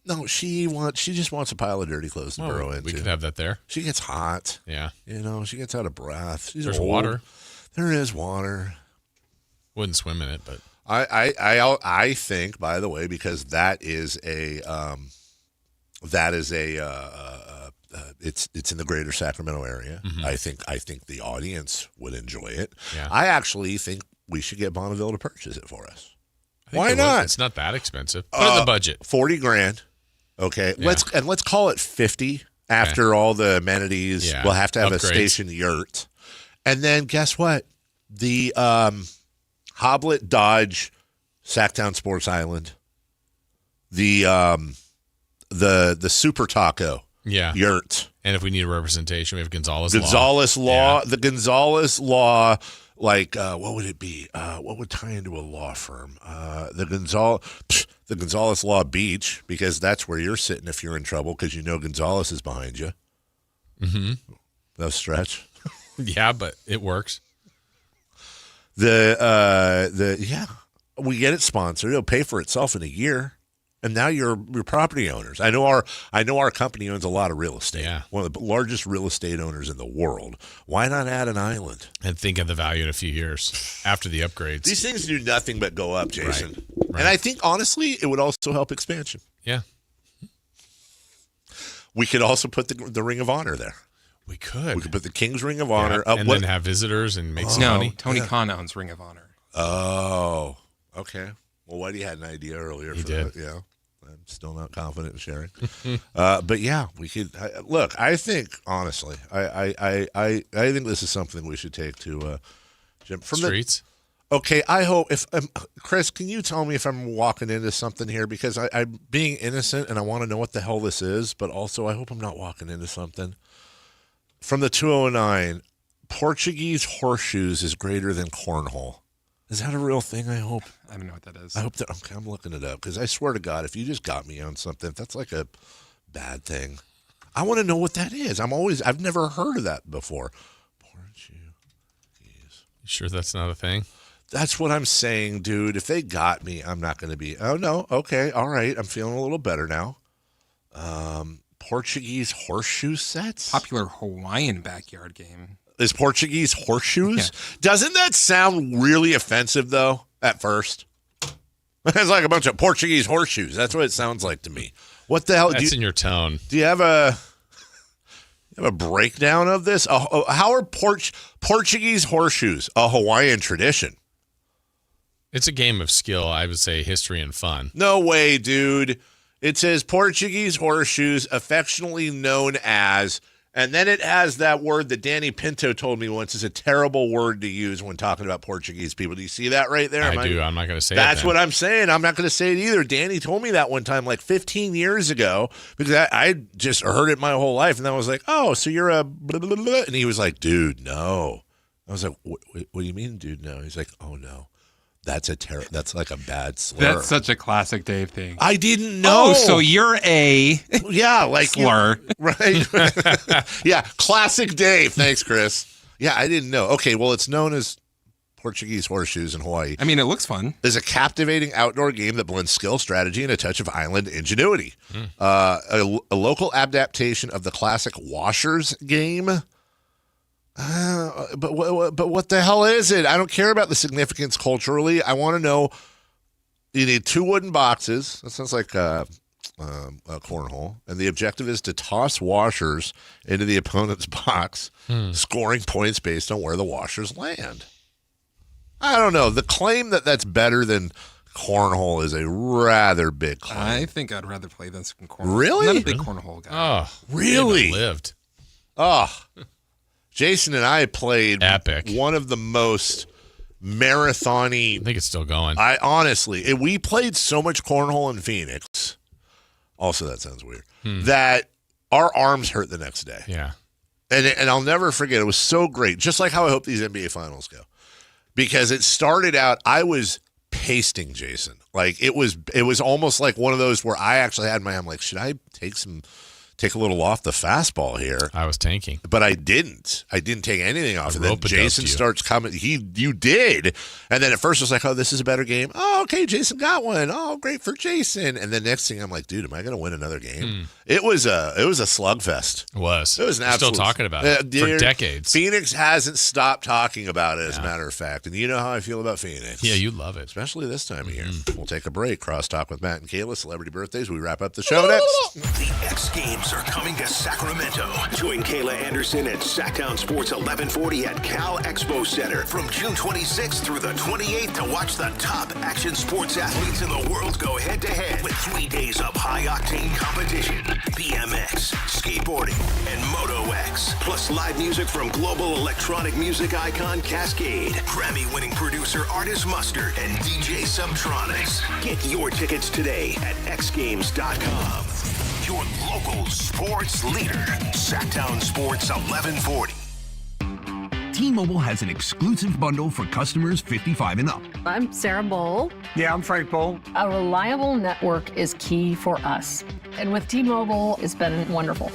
S2: no. She just wants a pile of dirty clothes to burrow into.
S3: We could have that there.
S2: She gets hot.
S3: Yeah.
S2: She gets out of breath.
S3: There's water.
S2: There is water.
S3: Wouldn't swim in it, but
S2: I think, by the way, because that is a it's in the greater Sacramento area.
S3: Mm-hmm.
S2: I think the audience would enjoy it.
S3: Yeah.
S2: I actually think we should get Bonneville to purchase it for us.
S3: Why not? It's not that expensive. Put in the budget.
S2: $40,000. Okay.
S3: Yeah.
S2: Let's call it 50 after all the amenities.
S3: Yeah.
S2: We'll have to have
S3: Upgrades.
S2: a station yurt. And then guess what? The Hoblet Dodge Sactown Sports Island. The Super Taco yurt.
S3: And if we need a representation, we have Gonzalez
S2: Law.
S3: Yeah.
S2: The Gonzalez Law, like, what would it be? What would tie into a law firm? The Gonzalez Law Beach, because that's where you're sitting if you're in trouble, because Gonzalez is behind you.
S3: Mm-hmm.
S2: No stretch.
S3: Yeah, but it works.
S2: We get it sponsored. It'll pay for itself in a year. And now you're property owners. I know our company owns a lot of real estate.
S3: Yeah.
S2: One of the largest real estate owners in the world. Why not add an island?
S3: And think of the value in a few years after the upgrades.
S2: These things do nothing but go up, Jason.
S3: Right.
S2: And I think, honestly, it would also help expansion.
S3: Yeah.
S2: We could also put the Ring of Honor there.
S3: We could.
S2: We could put the King's Ring of Honor up.
S3: And then have visitors and make some money.
S28: Tony Khan owns Ring of Honor.
S2: Oh, okay. Well, Whitey had an idea earlier.
S3: He
S2: for
S3: did.
S2: That. Yeah. I'm still not confident in sharing. But yeah, we could look. I think honestly, I think this is something we should take to Jim from
S3: Streets.
S2: Okay, I hope if Chris, can you tell me if I'm walking into something here, because I'm being innocent and I want to know what the hell this is, but also I hope I'm not walking into something. From the 209, Portuguese horseshoes is greater than cornhole. Is that a real thing? I hope.
S28: I don't know what that is.
S2: I hope that. Okay, I'm looking it up, because I swear to God, if you just got me on something, that's like a bad thing. I want to know what that is. I've never heard of that before. Portuguese.
S3: You sure that's not a thing?
S2: That's what I'm saying, dude. If they got me, I'm not going to be. Oh no. Okay. All right. I'm feeling a little better now. Portuguese horseshoe sets.
S28: Popular Hawaiian backyard game.
S2: Is Portuguese horseshoes? Yeah. Doesn't that sound really offensive, though, at first? It's like a bunch of Portuguese horseshoes. That's what it sounds like to me. What the hell?
S3: That's in your tone.
S2: Do you have a breakdown of this? How are Portuguese horseshoes a Hawaiian tradition?
S3: It's a game of skill, I would say, history and fun.
S2: No way, dude. It says Portuguese horseshoes, affectionately known as... And then it has that word that Danny Pinto told me once is a terrible word to use when talking about Portuguese people. Do you see that right there?
S3: I do. I'm not going to say
S2: That's
S3: it.
S2: What I'm saying. I'm not going to say it either. Danny told me that one time like 15 years ago, because I just heard it my whole life. And then I was like, oh, so you're a blah, blah, blah. And he was like, dude, no. I was like, what do you mean, dude, no? He's like, oh, no. That's that's like a bad slur.
S28: That's such a classic Dave thing.
S2: I didn't know.
S28: Oh, so you're a
S2: like
S28: slur.
S2: Right. Yeah, classic Dave. Thanks, Chris. Yeah, I didn't know. Okay, well, it's known as Portuguese horseshoes in Hawaii.
S28: I mean, it looks fun.
S2: It's a captivating outdoor game that blends skill, strategy, and a touch of island ingenuity. A local adaptation of the classic Washers game. But what the hell is it? I don't care about the significance culturally. I want to know. You need 2 wooden boxes. That sounds like a cornhole. And the objective is to toss washers into the opponent's box, scoring points based on where the washers land. I don't know. The claim that that's better than cornhole is a rather big claim.
S28: I think I'd rather play than cornhole.
S2: Really?
S28: I'm not a big cornhole guy.
S3: Oh,
S2: really?
S3: Lived.
S2: Oh. Jason and I played
S3: epic. One
S2: of the most marathon-y.
S3: I think it's still going.
S2: We played so much cornhole in Phoenix. Also, that sounds weird. That our arms hurt the next day.
S3: Yeah.
S2: And I'll never forget. It was so great. Just like how I hope these NBA finals go. Because it started out, I was pasting Jason. Like it was almost like one of those where I actually had I'm like, should I take some take a little off the fastball here.
S3: I was tanking.
S2: But I didn't. I didn't take anything off. And then
S3: rope-a-doped
S2: Jason
S3: you.
S2: starts coming. You did. And then at first I was like, oh, this is a better game. Oh, okay, Jason got one. Oh, great for Jason. And then next thing I'm like, dude, am I going to win another game? It was a slugfest.
S3: It was.
S2: It was an
S3: We're
S2: absolute.
S3: still talking about it for decades.
S2: Phoenix hasn't stopped talking about it, as a matter of fact. And you know how I feel about Phoenix.
S3: Yeah, you love it.
S2: Especially this time of year. We'll take a break. Crosstalk with Matt and Kayla. Celebrity birthdays. We wrap up the show next.
S5: The X Games are coming to Sacramento. Join Kayla Anderson at Sactown Sports 1140 at Cal Expo Center from June 26th through the 28th to watch the top action sports athletes in the world go head-to-head with 3 days of high-octane competition, BMX, skateboarding, and Moto X, plus live music from global electronic music icon Cascade, Grammy-winning producer Artist Mustard, and DJ Subtronics. Get your tickets today at xgames.com. Your local sports leader, Sactown Sports 1140.
S8: T-Mobile has an exclusive bundle for customers 55 and up.
S10: I'm Sarah Bowl.
S8: Yeah, I'm Frank Bowl.
S10: A reliable network is key for us. And with T-Mobile, it's been wonderful.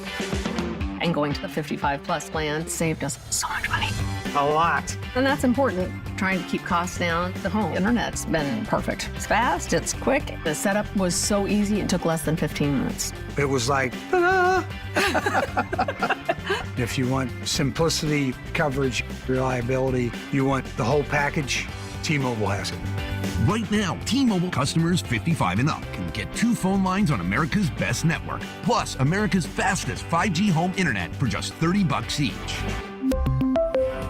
S10: And going to the 55 plus plan saved us so much money.
S8: A lot.
S10: And that's important. Trying to keep costs down. The home internet's been perfect. It's fast, it's quick. The setup was so easy, it took less than 15 minutes.
S8: It was like, ta-da! If you want simplicity, coverage, reliability, you want the whole package, T-Mobile has it. Right now, T-Mobile customers 55 and up can get 2 phone lines on America's best network, plus America's fastest 5G home internet for just $30 each.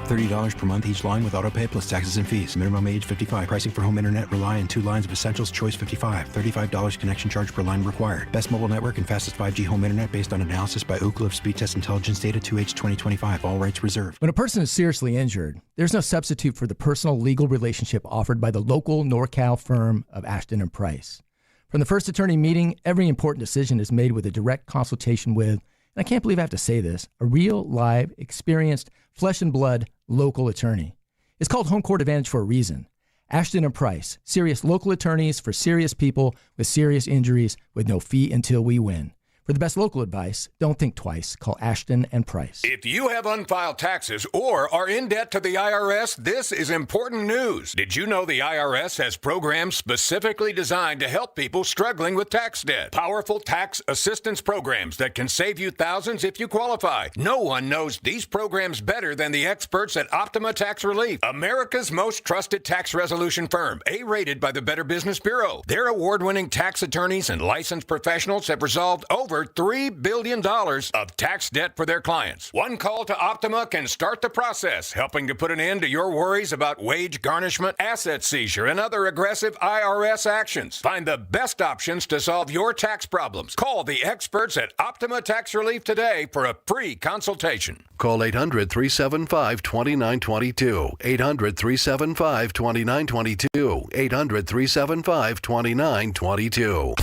S11: $30 per month each line with autopay plus taxes and fees. Minimum age 55. Pricing for home internet rely on 2 lines of Essentials Choice 55. $35 connection charge per line required. Best mobile network and fastest 5G home internet based on analysis by Ookla of Speed Test Intelligence data 2H 2025. All rights reserved.
S17: When a person is seriously injured, there's no substitute for the personal legal relationship offered by the local NorCal firm of Ashton and Price. From the first attorney meeting, every important decision is made with a direct consultation with, and I can't believe I have to say this, a real, live, experienced, flesh and blood local attorney. It's called Home Court Advantage for a reason. Ashton and Price, serious local attorneys for serious people with serious injuries with no fee until we win. For the best local advice, don't think twice. Call Ashton and Price.
S18: If you have unfiled taxes or are in debt to the IRS, this is important news. Did you know the IRS has programs specifically designed to help people struggling with tax debt? Powerful tax assistance programs that can save you thousands if you qualify. No one knows these programs better than the experts at Optima Tax Relief, America's most trusted tax resolution firm, A-rated by the Better Business Bureau. Their award-winning tax attorneys and licensed professionals have resolved over $3 billion of tax debt for their clients. One call to Optima can start the process, helping to put an end to your worries about wage garnishment, asset seizure, and other aggressive IRS actions. Find the best options to solve your tax problems. Call the experts at Optima Tax Relief today for a free consultation.
S16: Call 800-375-2922. 800-375-2922. 800-375-2922.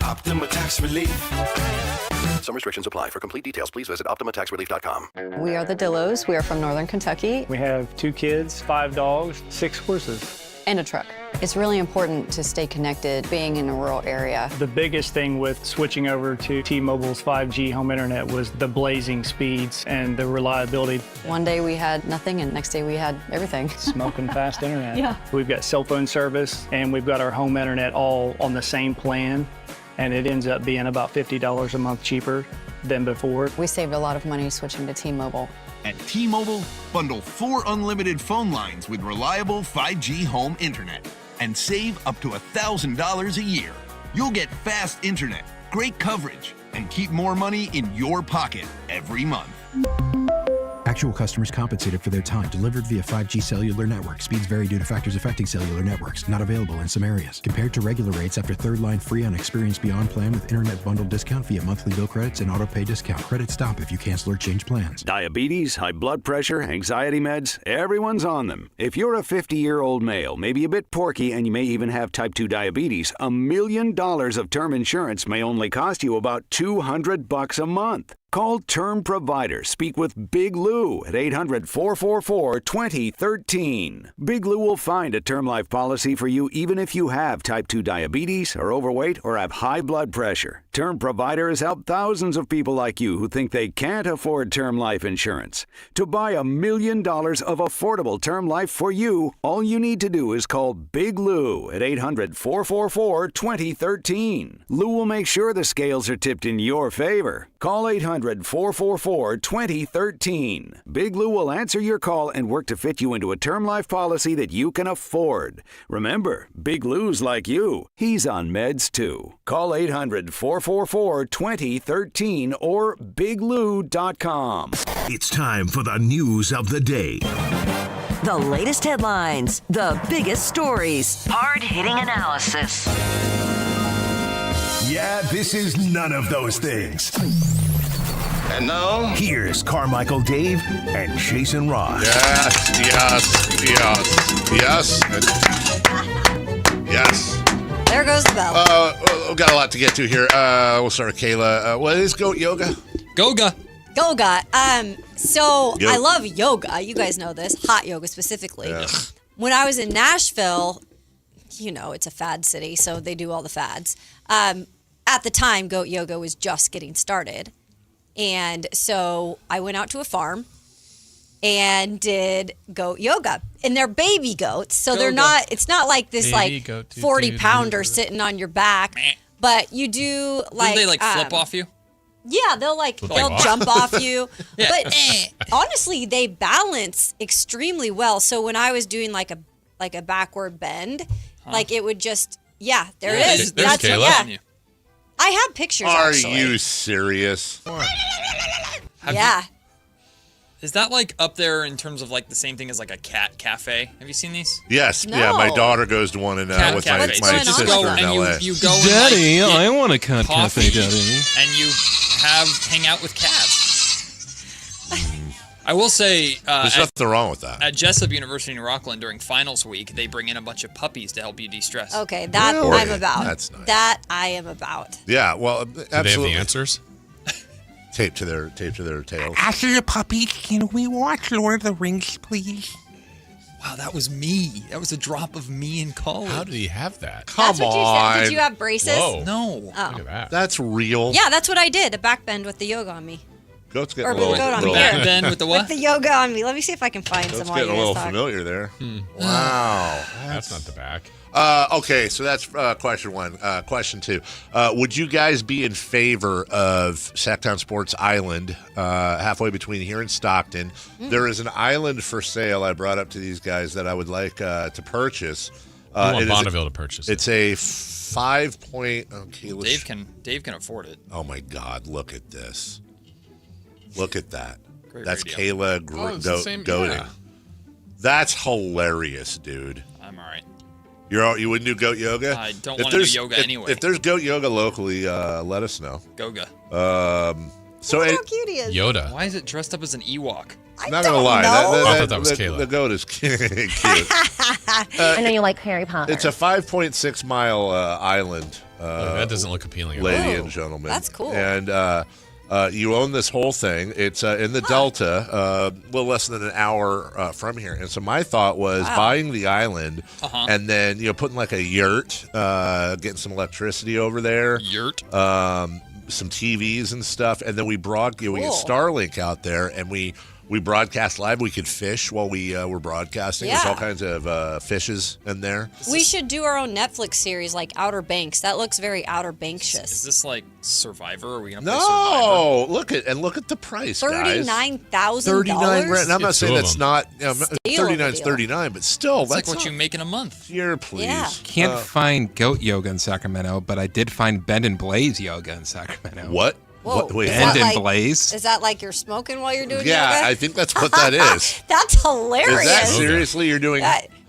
S20: Optima Tax Relief.
S22: Some restrictions apply. For complete details, please visit OptimaTaxRelief.com.
S23: We are the Dillos. We are from Northern Kentucky.
S25: We have 2 kids, 5 dogs, 6 horses.
S23: And a truck. It's really important to stay connected being in a rural area.
S25: The biggest thing with switching over to T-Mobile's 5G home internet was the blazing speeds and the reliability.
S23: One day we had nothing and next day we had everything.
S25: Smoking fast internet.
S23: Yeah.
S25: We've got cell phone service and we've got our home internet all on the same plan. And it ends up being about $50 a month cheaper than before.
S23: We saved a lot of money switching to T-Mobile.
S8: At T-Mobile, bundle 4 unlimited phone lines with reliable 5G home internet and save up to $1,000 a year. You'll get fast internet, great coverage, and keep more money in your pocket every month.
S11: Actual customers compensated for their time. Delivered via 5G cellular network. Speeds vary due to factors affecting cellular networks. Not available in some areas. Compared to regular rates after third line free on Experience Beyond plan with internet bundle discount via monthly bill credits and auto pay discount. Credits stop if you cancel or change plans.
S29: Diabetes, high blood pressure, anxiety meds, everyone's on them. If you're a 50-year-old male, maybe a bit porky, and you may even have type 2 diabetes, $1 million of term insurance may only cost you about $200 a month. Call Term Provider. Speak with Big Lou at 800-444-2013. Big Lou will find a term life policy for you even if you have type 2 diabetes, are overweight, or have high blood pressure. Term Provider has helped thousands of people like you who think they can't afford term life insurance. To buy $1 million of affordable term life for you, all you need to do is call Big Lou at 800-444-2013. Lou will make sure the scales are tipped in your favor. Call 800-444-2013. Big Lou will answer your call and work to fit you into a term life policy that you can afford. Remember, Big Lou's like you. He's on meds too. Call 800-444-2013 or biglou.com.
S5: It's time for the news of the day.
S19: The latest headlines, the biggest stories, hard-hitting analysis.
S5: Yeah, this is none of those things. And now, here's Carmichael Dave and Jason Ross.
S2: Yes.
S1: There goes the bell.
S2: We've got a lot to get to here. We'll start with Kayla. What is goat yoga?
S1: Goga. So
S2: Yo.
S1: I love yoga. You guys know this. Hot yoga specifically.
S2: Yeah.
S1: When I was in Nashville, it's a fad city, so they do all the fads. At the time, goat yoga was just getting started. And so I went out to a farm and did goat yoga. And they're baby goats, so they're not, it's not like this
S3: Baby goat,
S1: 40-pounder sitting on your back. But you do
S6: Didn't they flip off you?
S1: Yeah, they'll jump off you.
S6: Yeah.
S1: But honestly, they balance extremely well. So when I was doing like a backward bend, it would just there it is.
S3: There's
S1: That's
S3: Kayla.
S1: I have pictures.
S2: Are
S1: actually.
S2: you serious?
S6: Is that up there in terms of the same thing as a cat cafe? Have you seen these?
S2: Yes.
S1: No.
S2: Yeah, my daughter goes to one with
S6: Cat
S2: my
S6: cafe.
S2: sister in LA.
S6: You go and,
S28: Daddy,
S6: get
S28: I want a cat
S6: coffee,
S28: cafe, Daddy.
S6: And you hang out with cats. I will say,
S2: there's nothing wrong with that.
S6: At Jessup University in Rockland during finals week, they bring in a bunch of puppies to help you de-stress.
S1: Okay, that
S2: Really?
S1: I'm about.
S2: That's nice.
S1: That I am about.
S2: Yeah, well,
S3: Do they have
S2: absolutely.
S3: the answers?
S2: Taped to their tails.
S9: After the puppies, can we watch Lord of the Rings, please?
S6: Wow, that was me. That was a drop of me in college.
S3: How did he have that?
S1: That's what you said. Did you have braces?
S3: Whoa.
S6: No.
S1: Oh.
S3: Look at that.
S2: That's real.
S1: Yeah, that's what I did. A back bend with the yoga on me.
S2: Goat's
S1: Or
S2: getting a little,
S1: goat on me.
S2: little-
S1: Here.
S6: Bend with the what?
S1: With the yoga on me. Let me see if I can find
S2: Goat's
S1: some while you
S2: getting a
S1: guys
S2: little
S1: talk.
S2: familiar there. Wow.
S3: That's not the back.
S2: Okay, so that's question one. Question two. Would you guys be in favor of Sactown Sports Island, halfway between here and Stockton? There is an island for sale I brought up to these guys that I would like to purchase.
S3: I want
S2: it is
S3: Bonneville to purchase it.
S2: It's a 5 point. Okay,
S6: Dave can afford it.
S2: Oh my God! Look at this. Look at that.
S6: Great
S2: That's
S6: radio.
S2: Kayla
S3: it's the same-
S2: goating.
S3: yeah.
S2: That's hilarious, dude.
S6: I'm all right.
S2: You wouldn't do goat yoga?
S6: I don't
S2: If
S6: wanna do
S2: there's-
S6: yoga anyway.
S2: If there's goat yoga locally, let us know.
S6: Goga.
S2: So
S1: Look how cute he is.
S3: Yoda.
S6: Why is it dressed up as an Ewok?
S2: I'm not gonna lie.
S1: know.
S3: I thought that was Kayla.
S2: The goat is cute.
S12: I know you like Harry Potter.
S2: It's a 5.6 mile island.
S3: That doesn't look appealing at all.
S2: Lady and gentlemen.
S1: That's cool.
S2: And you own this whole thing. It's in the Delta, a little less than an hour from here. And so my thought was buying the island and then putting like a yurt, getting some electricity over there.
S6: Yurt.
S2: Some TVs and stuff, and then we get Starlink out there, and we broadcast live. We could fish while we were broadcasting. There's
S1: Yeah.
S2: all kinds of fishes in there.
S1: We should do our own Netflix series like Outer Banks. That looks very Outer Banksious.
S6: Is this like Survivor? Are we gonna play Survivor?
S2: No, look at the price, guys.
S1: $39,000.
S2: $39,000. And I'm not
S3: Get
S2: saying
S3: two of
S2: that's
S3: them.
S2: not.
S1: Steal of a
S2: 39's
S1: deal.
S2: 39, but still,
S6: It's like
S2: that's
S6: what
S2: not,
S6: you make in a month.
S2: Here, please.
S1: Yeah.
S28: Can't find goat yoga in Sacramento, but I did find Bend and Blaze yoga in Sacramento.
S2: What?
S1: Whoa.
S2: What? Wait.
S1: Is
S28: Bend
S1: that
S28: and
S1: like-
S28: Blaze.
S1: Is that like you're smoking while you're doing
S2: Yeah,
S1: yoga?
S2: I think that's what that is.
S1: That's hilarious.
S2: Is that seriously you're doing?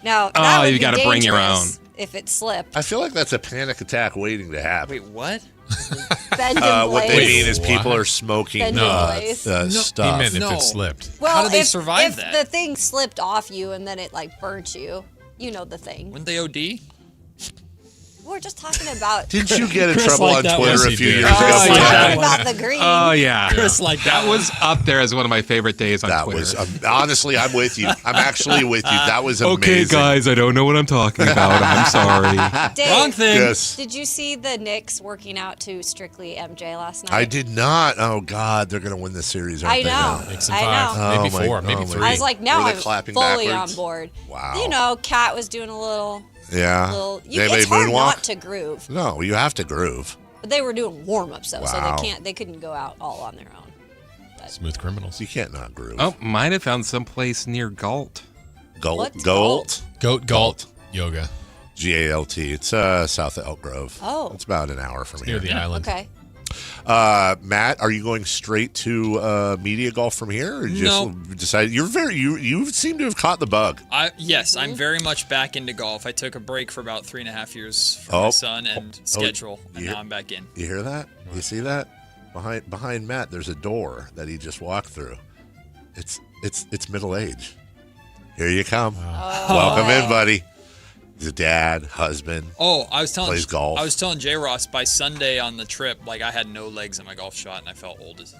S1: No.
S28: Oh,
S1: that would
S28: you
S1: be
S28: gotta bring your
S1: dangerous
S28: own.
S1: If it slipped.
S2: I feel like that's a panic attack waiting to happen.
S6: Wait, what?
S1: Bend and
S2: What they
S1: Blaze.
S2: mean is people are smoking
S1: Bend and Blaze.
S2: stuff.
S3: He meant if
S6: No.
S3: it slipped.
S1: Well,
S6: How do they
S1: if,
S6: survive
S1: if
S6: that?
S1: the thing slipped off you and then it like burnt you, you know the thing.
S6: Wouldn't they OD?
S1: We're just talking about.
S2: Didn't you get in
S6: Chris
S2: trouble on
S6: liked that
S2: Twitter
S6: one.
S2: a few years
S1: We're
S2: ago?
S1: just
S2: for
S1: talking
S2: that?
S1: about the green.
S28: Oh yeah,
S6: Chris liked
S28: that was up there as one of my favorite days on
S2: That
S28: Twitter.
S2: was honestly, I'm with you. I'm actually with you. That was amazing.
S28: Okay, guys, I don't know what I'm talking about. I'm sorry.
S1: Dave,
S6: Wrong thing.
S2: Yes.
S1: Did you see the Knicks working out to Strictly MJ last night?
S2: I did not. Oh God, they're going to win this series. Aren't
S1: I
S2: they,
S1: know.
S2: now?
S3: Knicks in
S1: I
S3: 5,
S1: know.
S3: maybe 4, maybe 3.
S1: I was like, now
S2: Were they
S1: I'm
S2: clapping
S1: fully
S2: backwards?
S1: on board.
S2: Wow.
S1: You know, Kat was doing a little.
S2: Yeah.
S1: It's
S2: They
S1: hard
S2: moonwalk?
S1: not to groove.
S2: No, you have to groove.
S1: But they were doing warm-ups though,
S2: Wow.
S1: so they couldn't go out all on their own.
S3: Smooth criminals.
S2: You can't not groove.
S28: Oh, might have found someplace near Galt.
S1: What's
S2: Galt.
S3: Goat yoga.
S2: GALT. It's south of Elk Grove.
S1: Oh.
S2: It's about an hour from
S3: Near
S2: here.
S3: the island.
S1: Okay.
S2: Matt, are you going straight to media golf from here? Or you
S6: No.
S2: just decided you seem to have caught the bug.
S6: Yes, I'm very much back into golf. I took a break for about 3.5 years from my son and schedule, and now I'm back in.
S2: You hear that? You see that? Behind Matt, there's a door that he just walked through. It's middle age. Here you come. Welcome in, buddy. He's a dad, husband.
S6: Oh, I was telling
S2: plays golf.
S6: I was telling J. Ross by Sunday on the trip, like I had no legs in my golf shot, and I felt old as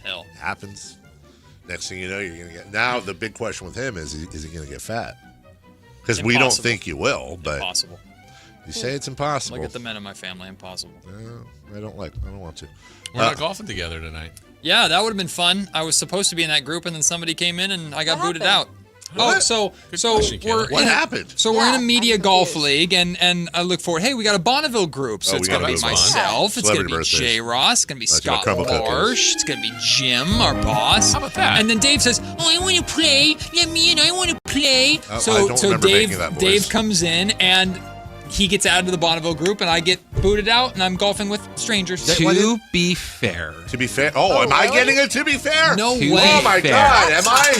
S6: hell.
S2: Happens. Next thing you know, you're gonna get. Now the big question with him is he gonna get fat? Because we don't
S6: Impossible.
S2: think you will, but
S6: Impossible.
S2: you say it's impossible.
S6: Look at the men in my family. Impossible.
S2: I don't want to.
S3: We're not golfing together tonight.
S6: Yeah, that would have been fun. I was supposed to be in that group, and then somebody came in, and I got booted out.
S2: What?
S6: Oh, so
S3: question,
S6: we're
S3: Caleb.
S2: What
S6: in a-
S2: happened?
S6: So we're in a media golf league, and I look forward. Hey, we got a Bonneville group, so
S2: Oh,
S6: it's
S2: we
S6: gonna
S2: gotta
S6: be
S2: move on.
S6: myself. It's gonna
S2: Celebrity
S6: be
S2: birthdays.
S6: Jay Ross. It's gonna be
S2: Let's go
S6: Scott
S2: crumble cookies.
S6: Marsh. It's gonna be Jim, our boss.
S3: How about that?
S6: And then Dave says, "Oh, I want to play. Let me in. I want to play."
S2: Oh, I
S6: so
S2: don't remember making that voice.
S6: Dave comes in and. He gets added to the Bonneville group, and I get booted out, and I'm golfing with strangers.
S28: To be fair.
S2: To be fair. Oh, am I
S1: really?
S2: getting it? To be fair.
S6: No
S28: To
S6: way.
S2: Oh my
S28: fair.
S2: God. Am I?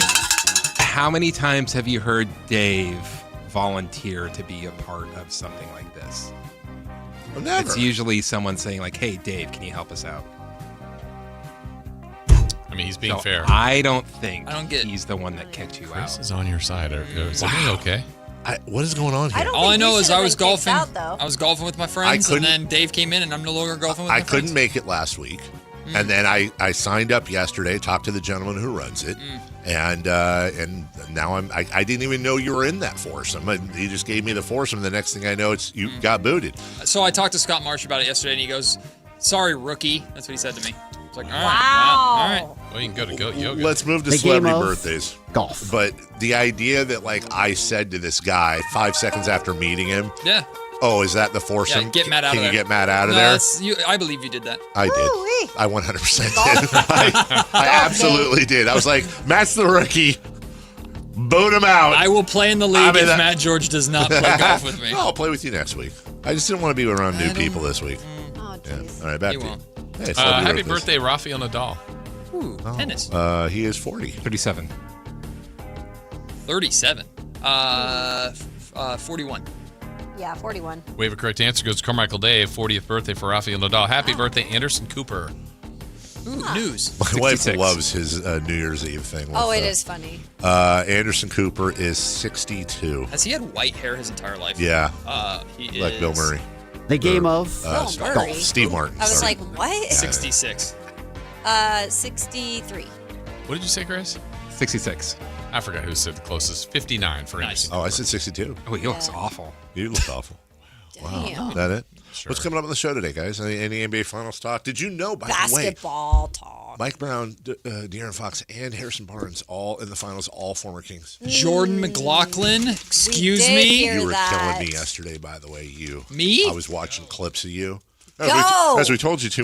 S28: How many times have you heard Dave volunteer to be a part of something like this?
S2: Well, never.
S28: It's usually someone saying like, "Hey, Dave, can you help us out?"
S3: I mean, he's being
S28: So
S3: fair.
S28: I don't think
S6: I don't get-
S28: he's the one that kicked you
S3: Chris
S28: out.
S3: is on your side. Is everything okay?
S2: What is going on here?
S1: I don't
S6: All I
S1: think
S6: know
S1: you
S6: is
S1: should
S6: I
S1: have
S6: was
S1: been kicked
S6: golfing.
S1: out, though.
S6: I was golfing with my friends, and
S2: couldn't-
S6: then Dave came in, and I'm no longer golfing with my
S2: I
S6: friends.
S2: couldn't make it last week. And then I signed up yesterday, talked to the gentleman who runs it, and now I didn't even know you were in that foursome. He just gave me the foursome. The next thing I know, it's you got booted.
S6: So I talked to Scott Marsh about it yesterday, and he goes, "Sorry, rookie." That's what he said to me. It's like, all right,
S1: Wow.
S6: all right.
S3: Well, you can go to Goat Yoga.
S2: Let's move to
S4: The game
S2: celebrity
S4: of
S2: birthdays.
S4: golf.
S2: But the idea that I said to this guy 5 seconds after meeting him,
S6: Yeah.
S2: oh, is that the foursome?
S6: Yeah, get Matt out
S2: Can
S6: of there.
S2: you get Matt out of
S6: No,
S2: there?
S6: that's- I believe you did that.
S2: I did.
S1: Woo-wee.
S2: I 100% did. I absolutely did. I was like, Matt's the rookie. Boot him out.
S6: I will play in the league
S2: I mean,
S6: if Matt George does not play golf with me.
S2: I'll play with you next week. I just didn't want to be around new people this week.
S1: Oh,
S2: Yeah.
S1: jeez.
S2: All right, back
S6: You
S2: to you.
S6: won't.
S2: Hey, celebrity
S3: Happy
S2: birthdays.
S3: birthday, Rafael Nadal.
S6: Ooh, tennis.
S2: He is 40.
S28: 37.
S6: 37. 41.
S1: Yeah, 41.
S3: We have a correct answer. Goes to Carmichael Dave. 40th birthday for Rafael Nadal. Happy birthday, Anderson Cooper.
S6: Ooh, news.
S2: My wife
S28: 66.
S2: loves his New Year's Eve thing.
S1: Oh,
S2: with,
S1: it is funny.
S2: Anderson Cooper is 62.
S6: Has he had white hair his entire life?
S2: Yeah.
S6: He
S2: Like
S6: is
S2: Bill Murray.
S4: The game of
S1: Bill Murray.
S2: Steve Martin.
S1: I was
S2: sorry.
S1: like, what?
S6: 66.
S1: 63.
S3: What did you say, Chris?
S28: 66.
S3: I forgot who said the closest. 59 for Anderson.
S2: Oh, I said 62.
S28: Oh, he looks awful.
S2: You look awful. Wow.
S1: Damn.
S2: Is that it?
S3: Sure.
S2: What's coming up on the show today, guys? Any NBA Finals talk? Did you know, by the way,
S1: Basketball talk.
S2: Mike Brown, De'Aaron Fox, and Harrison Barnes all in the finals, all former Kings.
S6: Jordan McLaughlin. Excuse
S1: did
S6: me.
S1: hear
S2: You were
S1: that.
S2: killing me yesterday, by the way. You.
S6: Me?
S2: I was watching clips of you.
S1: Go!
S2: As we told you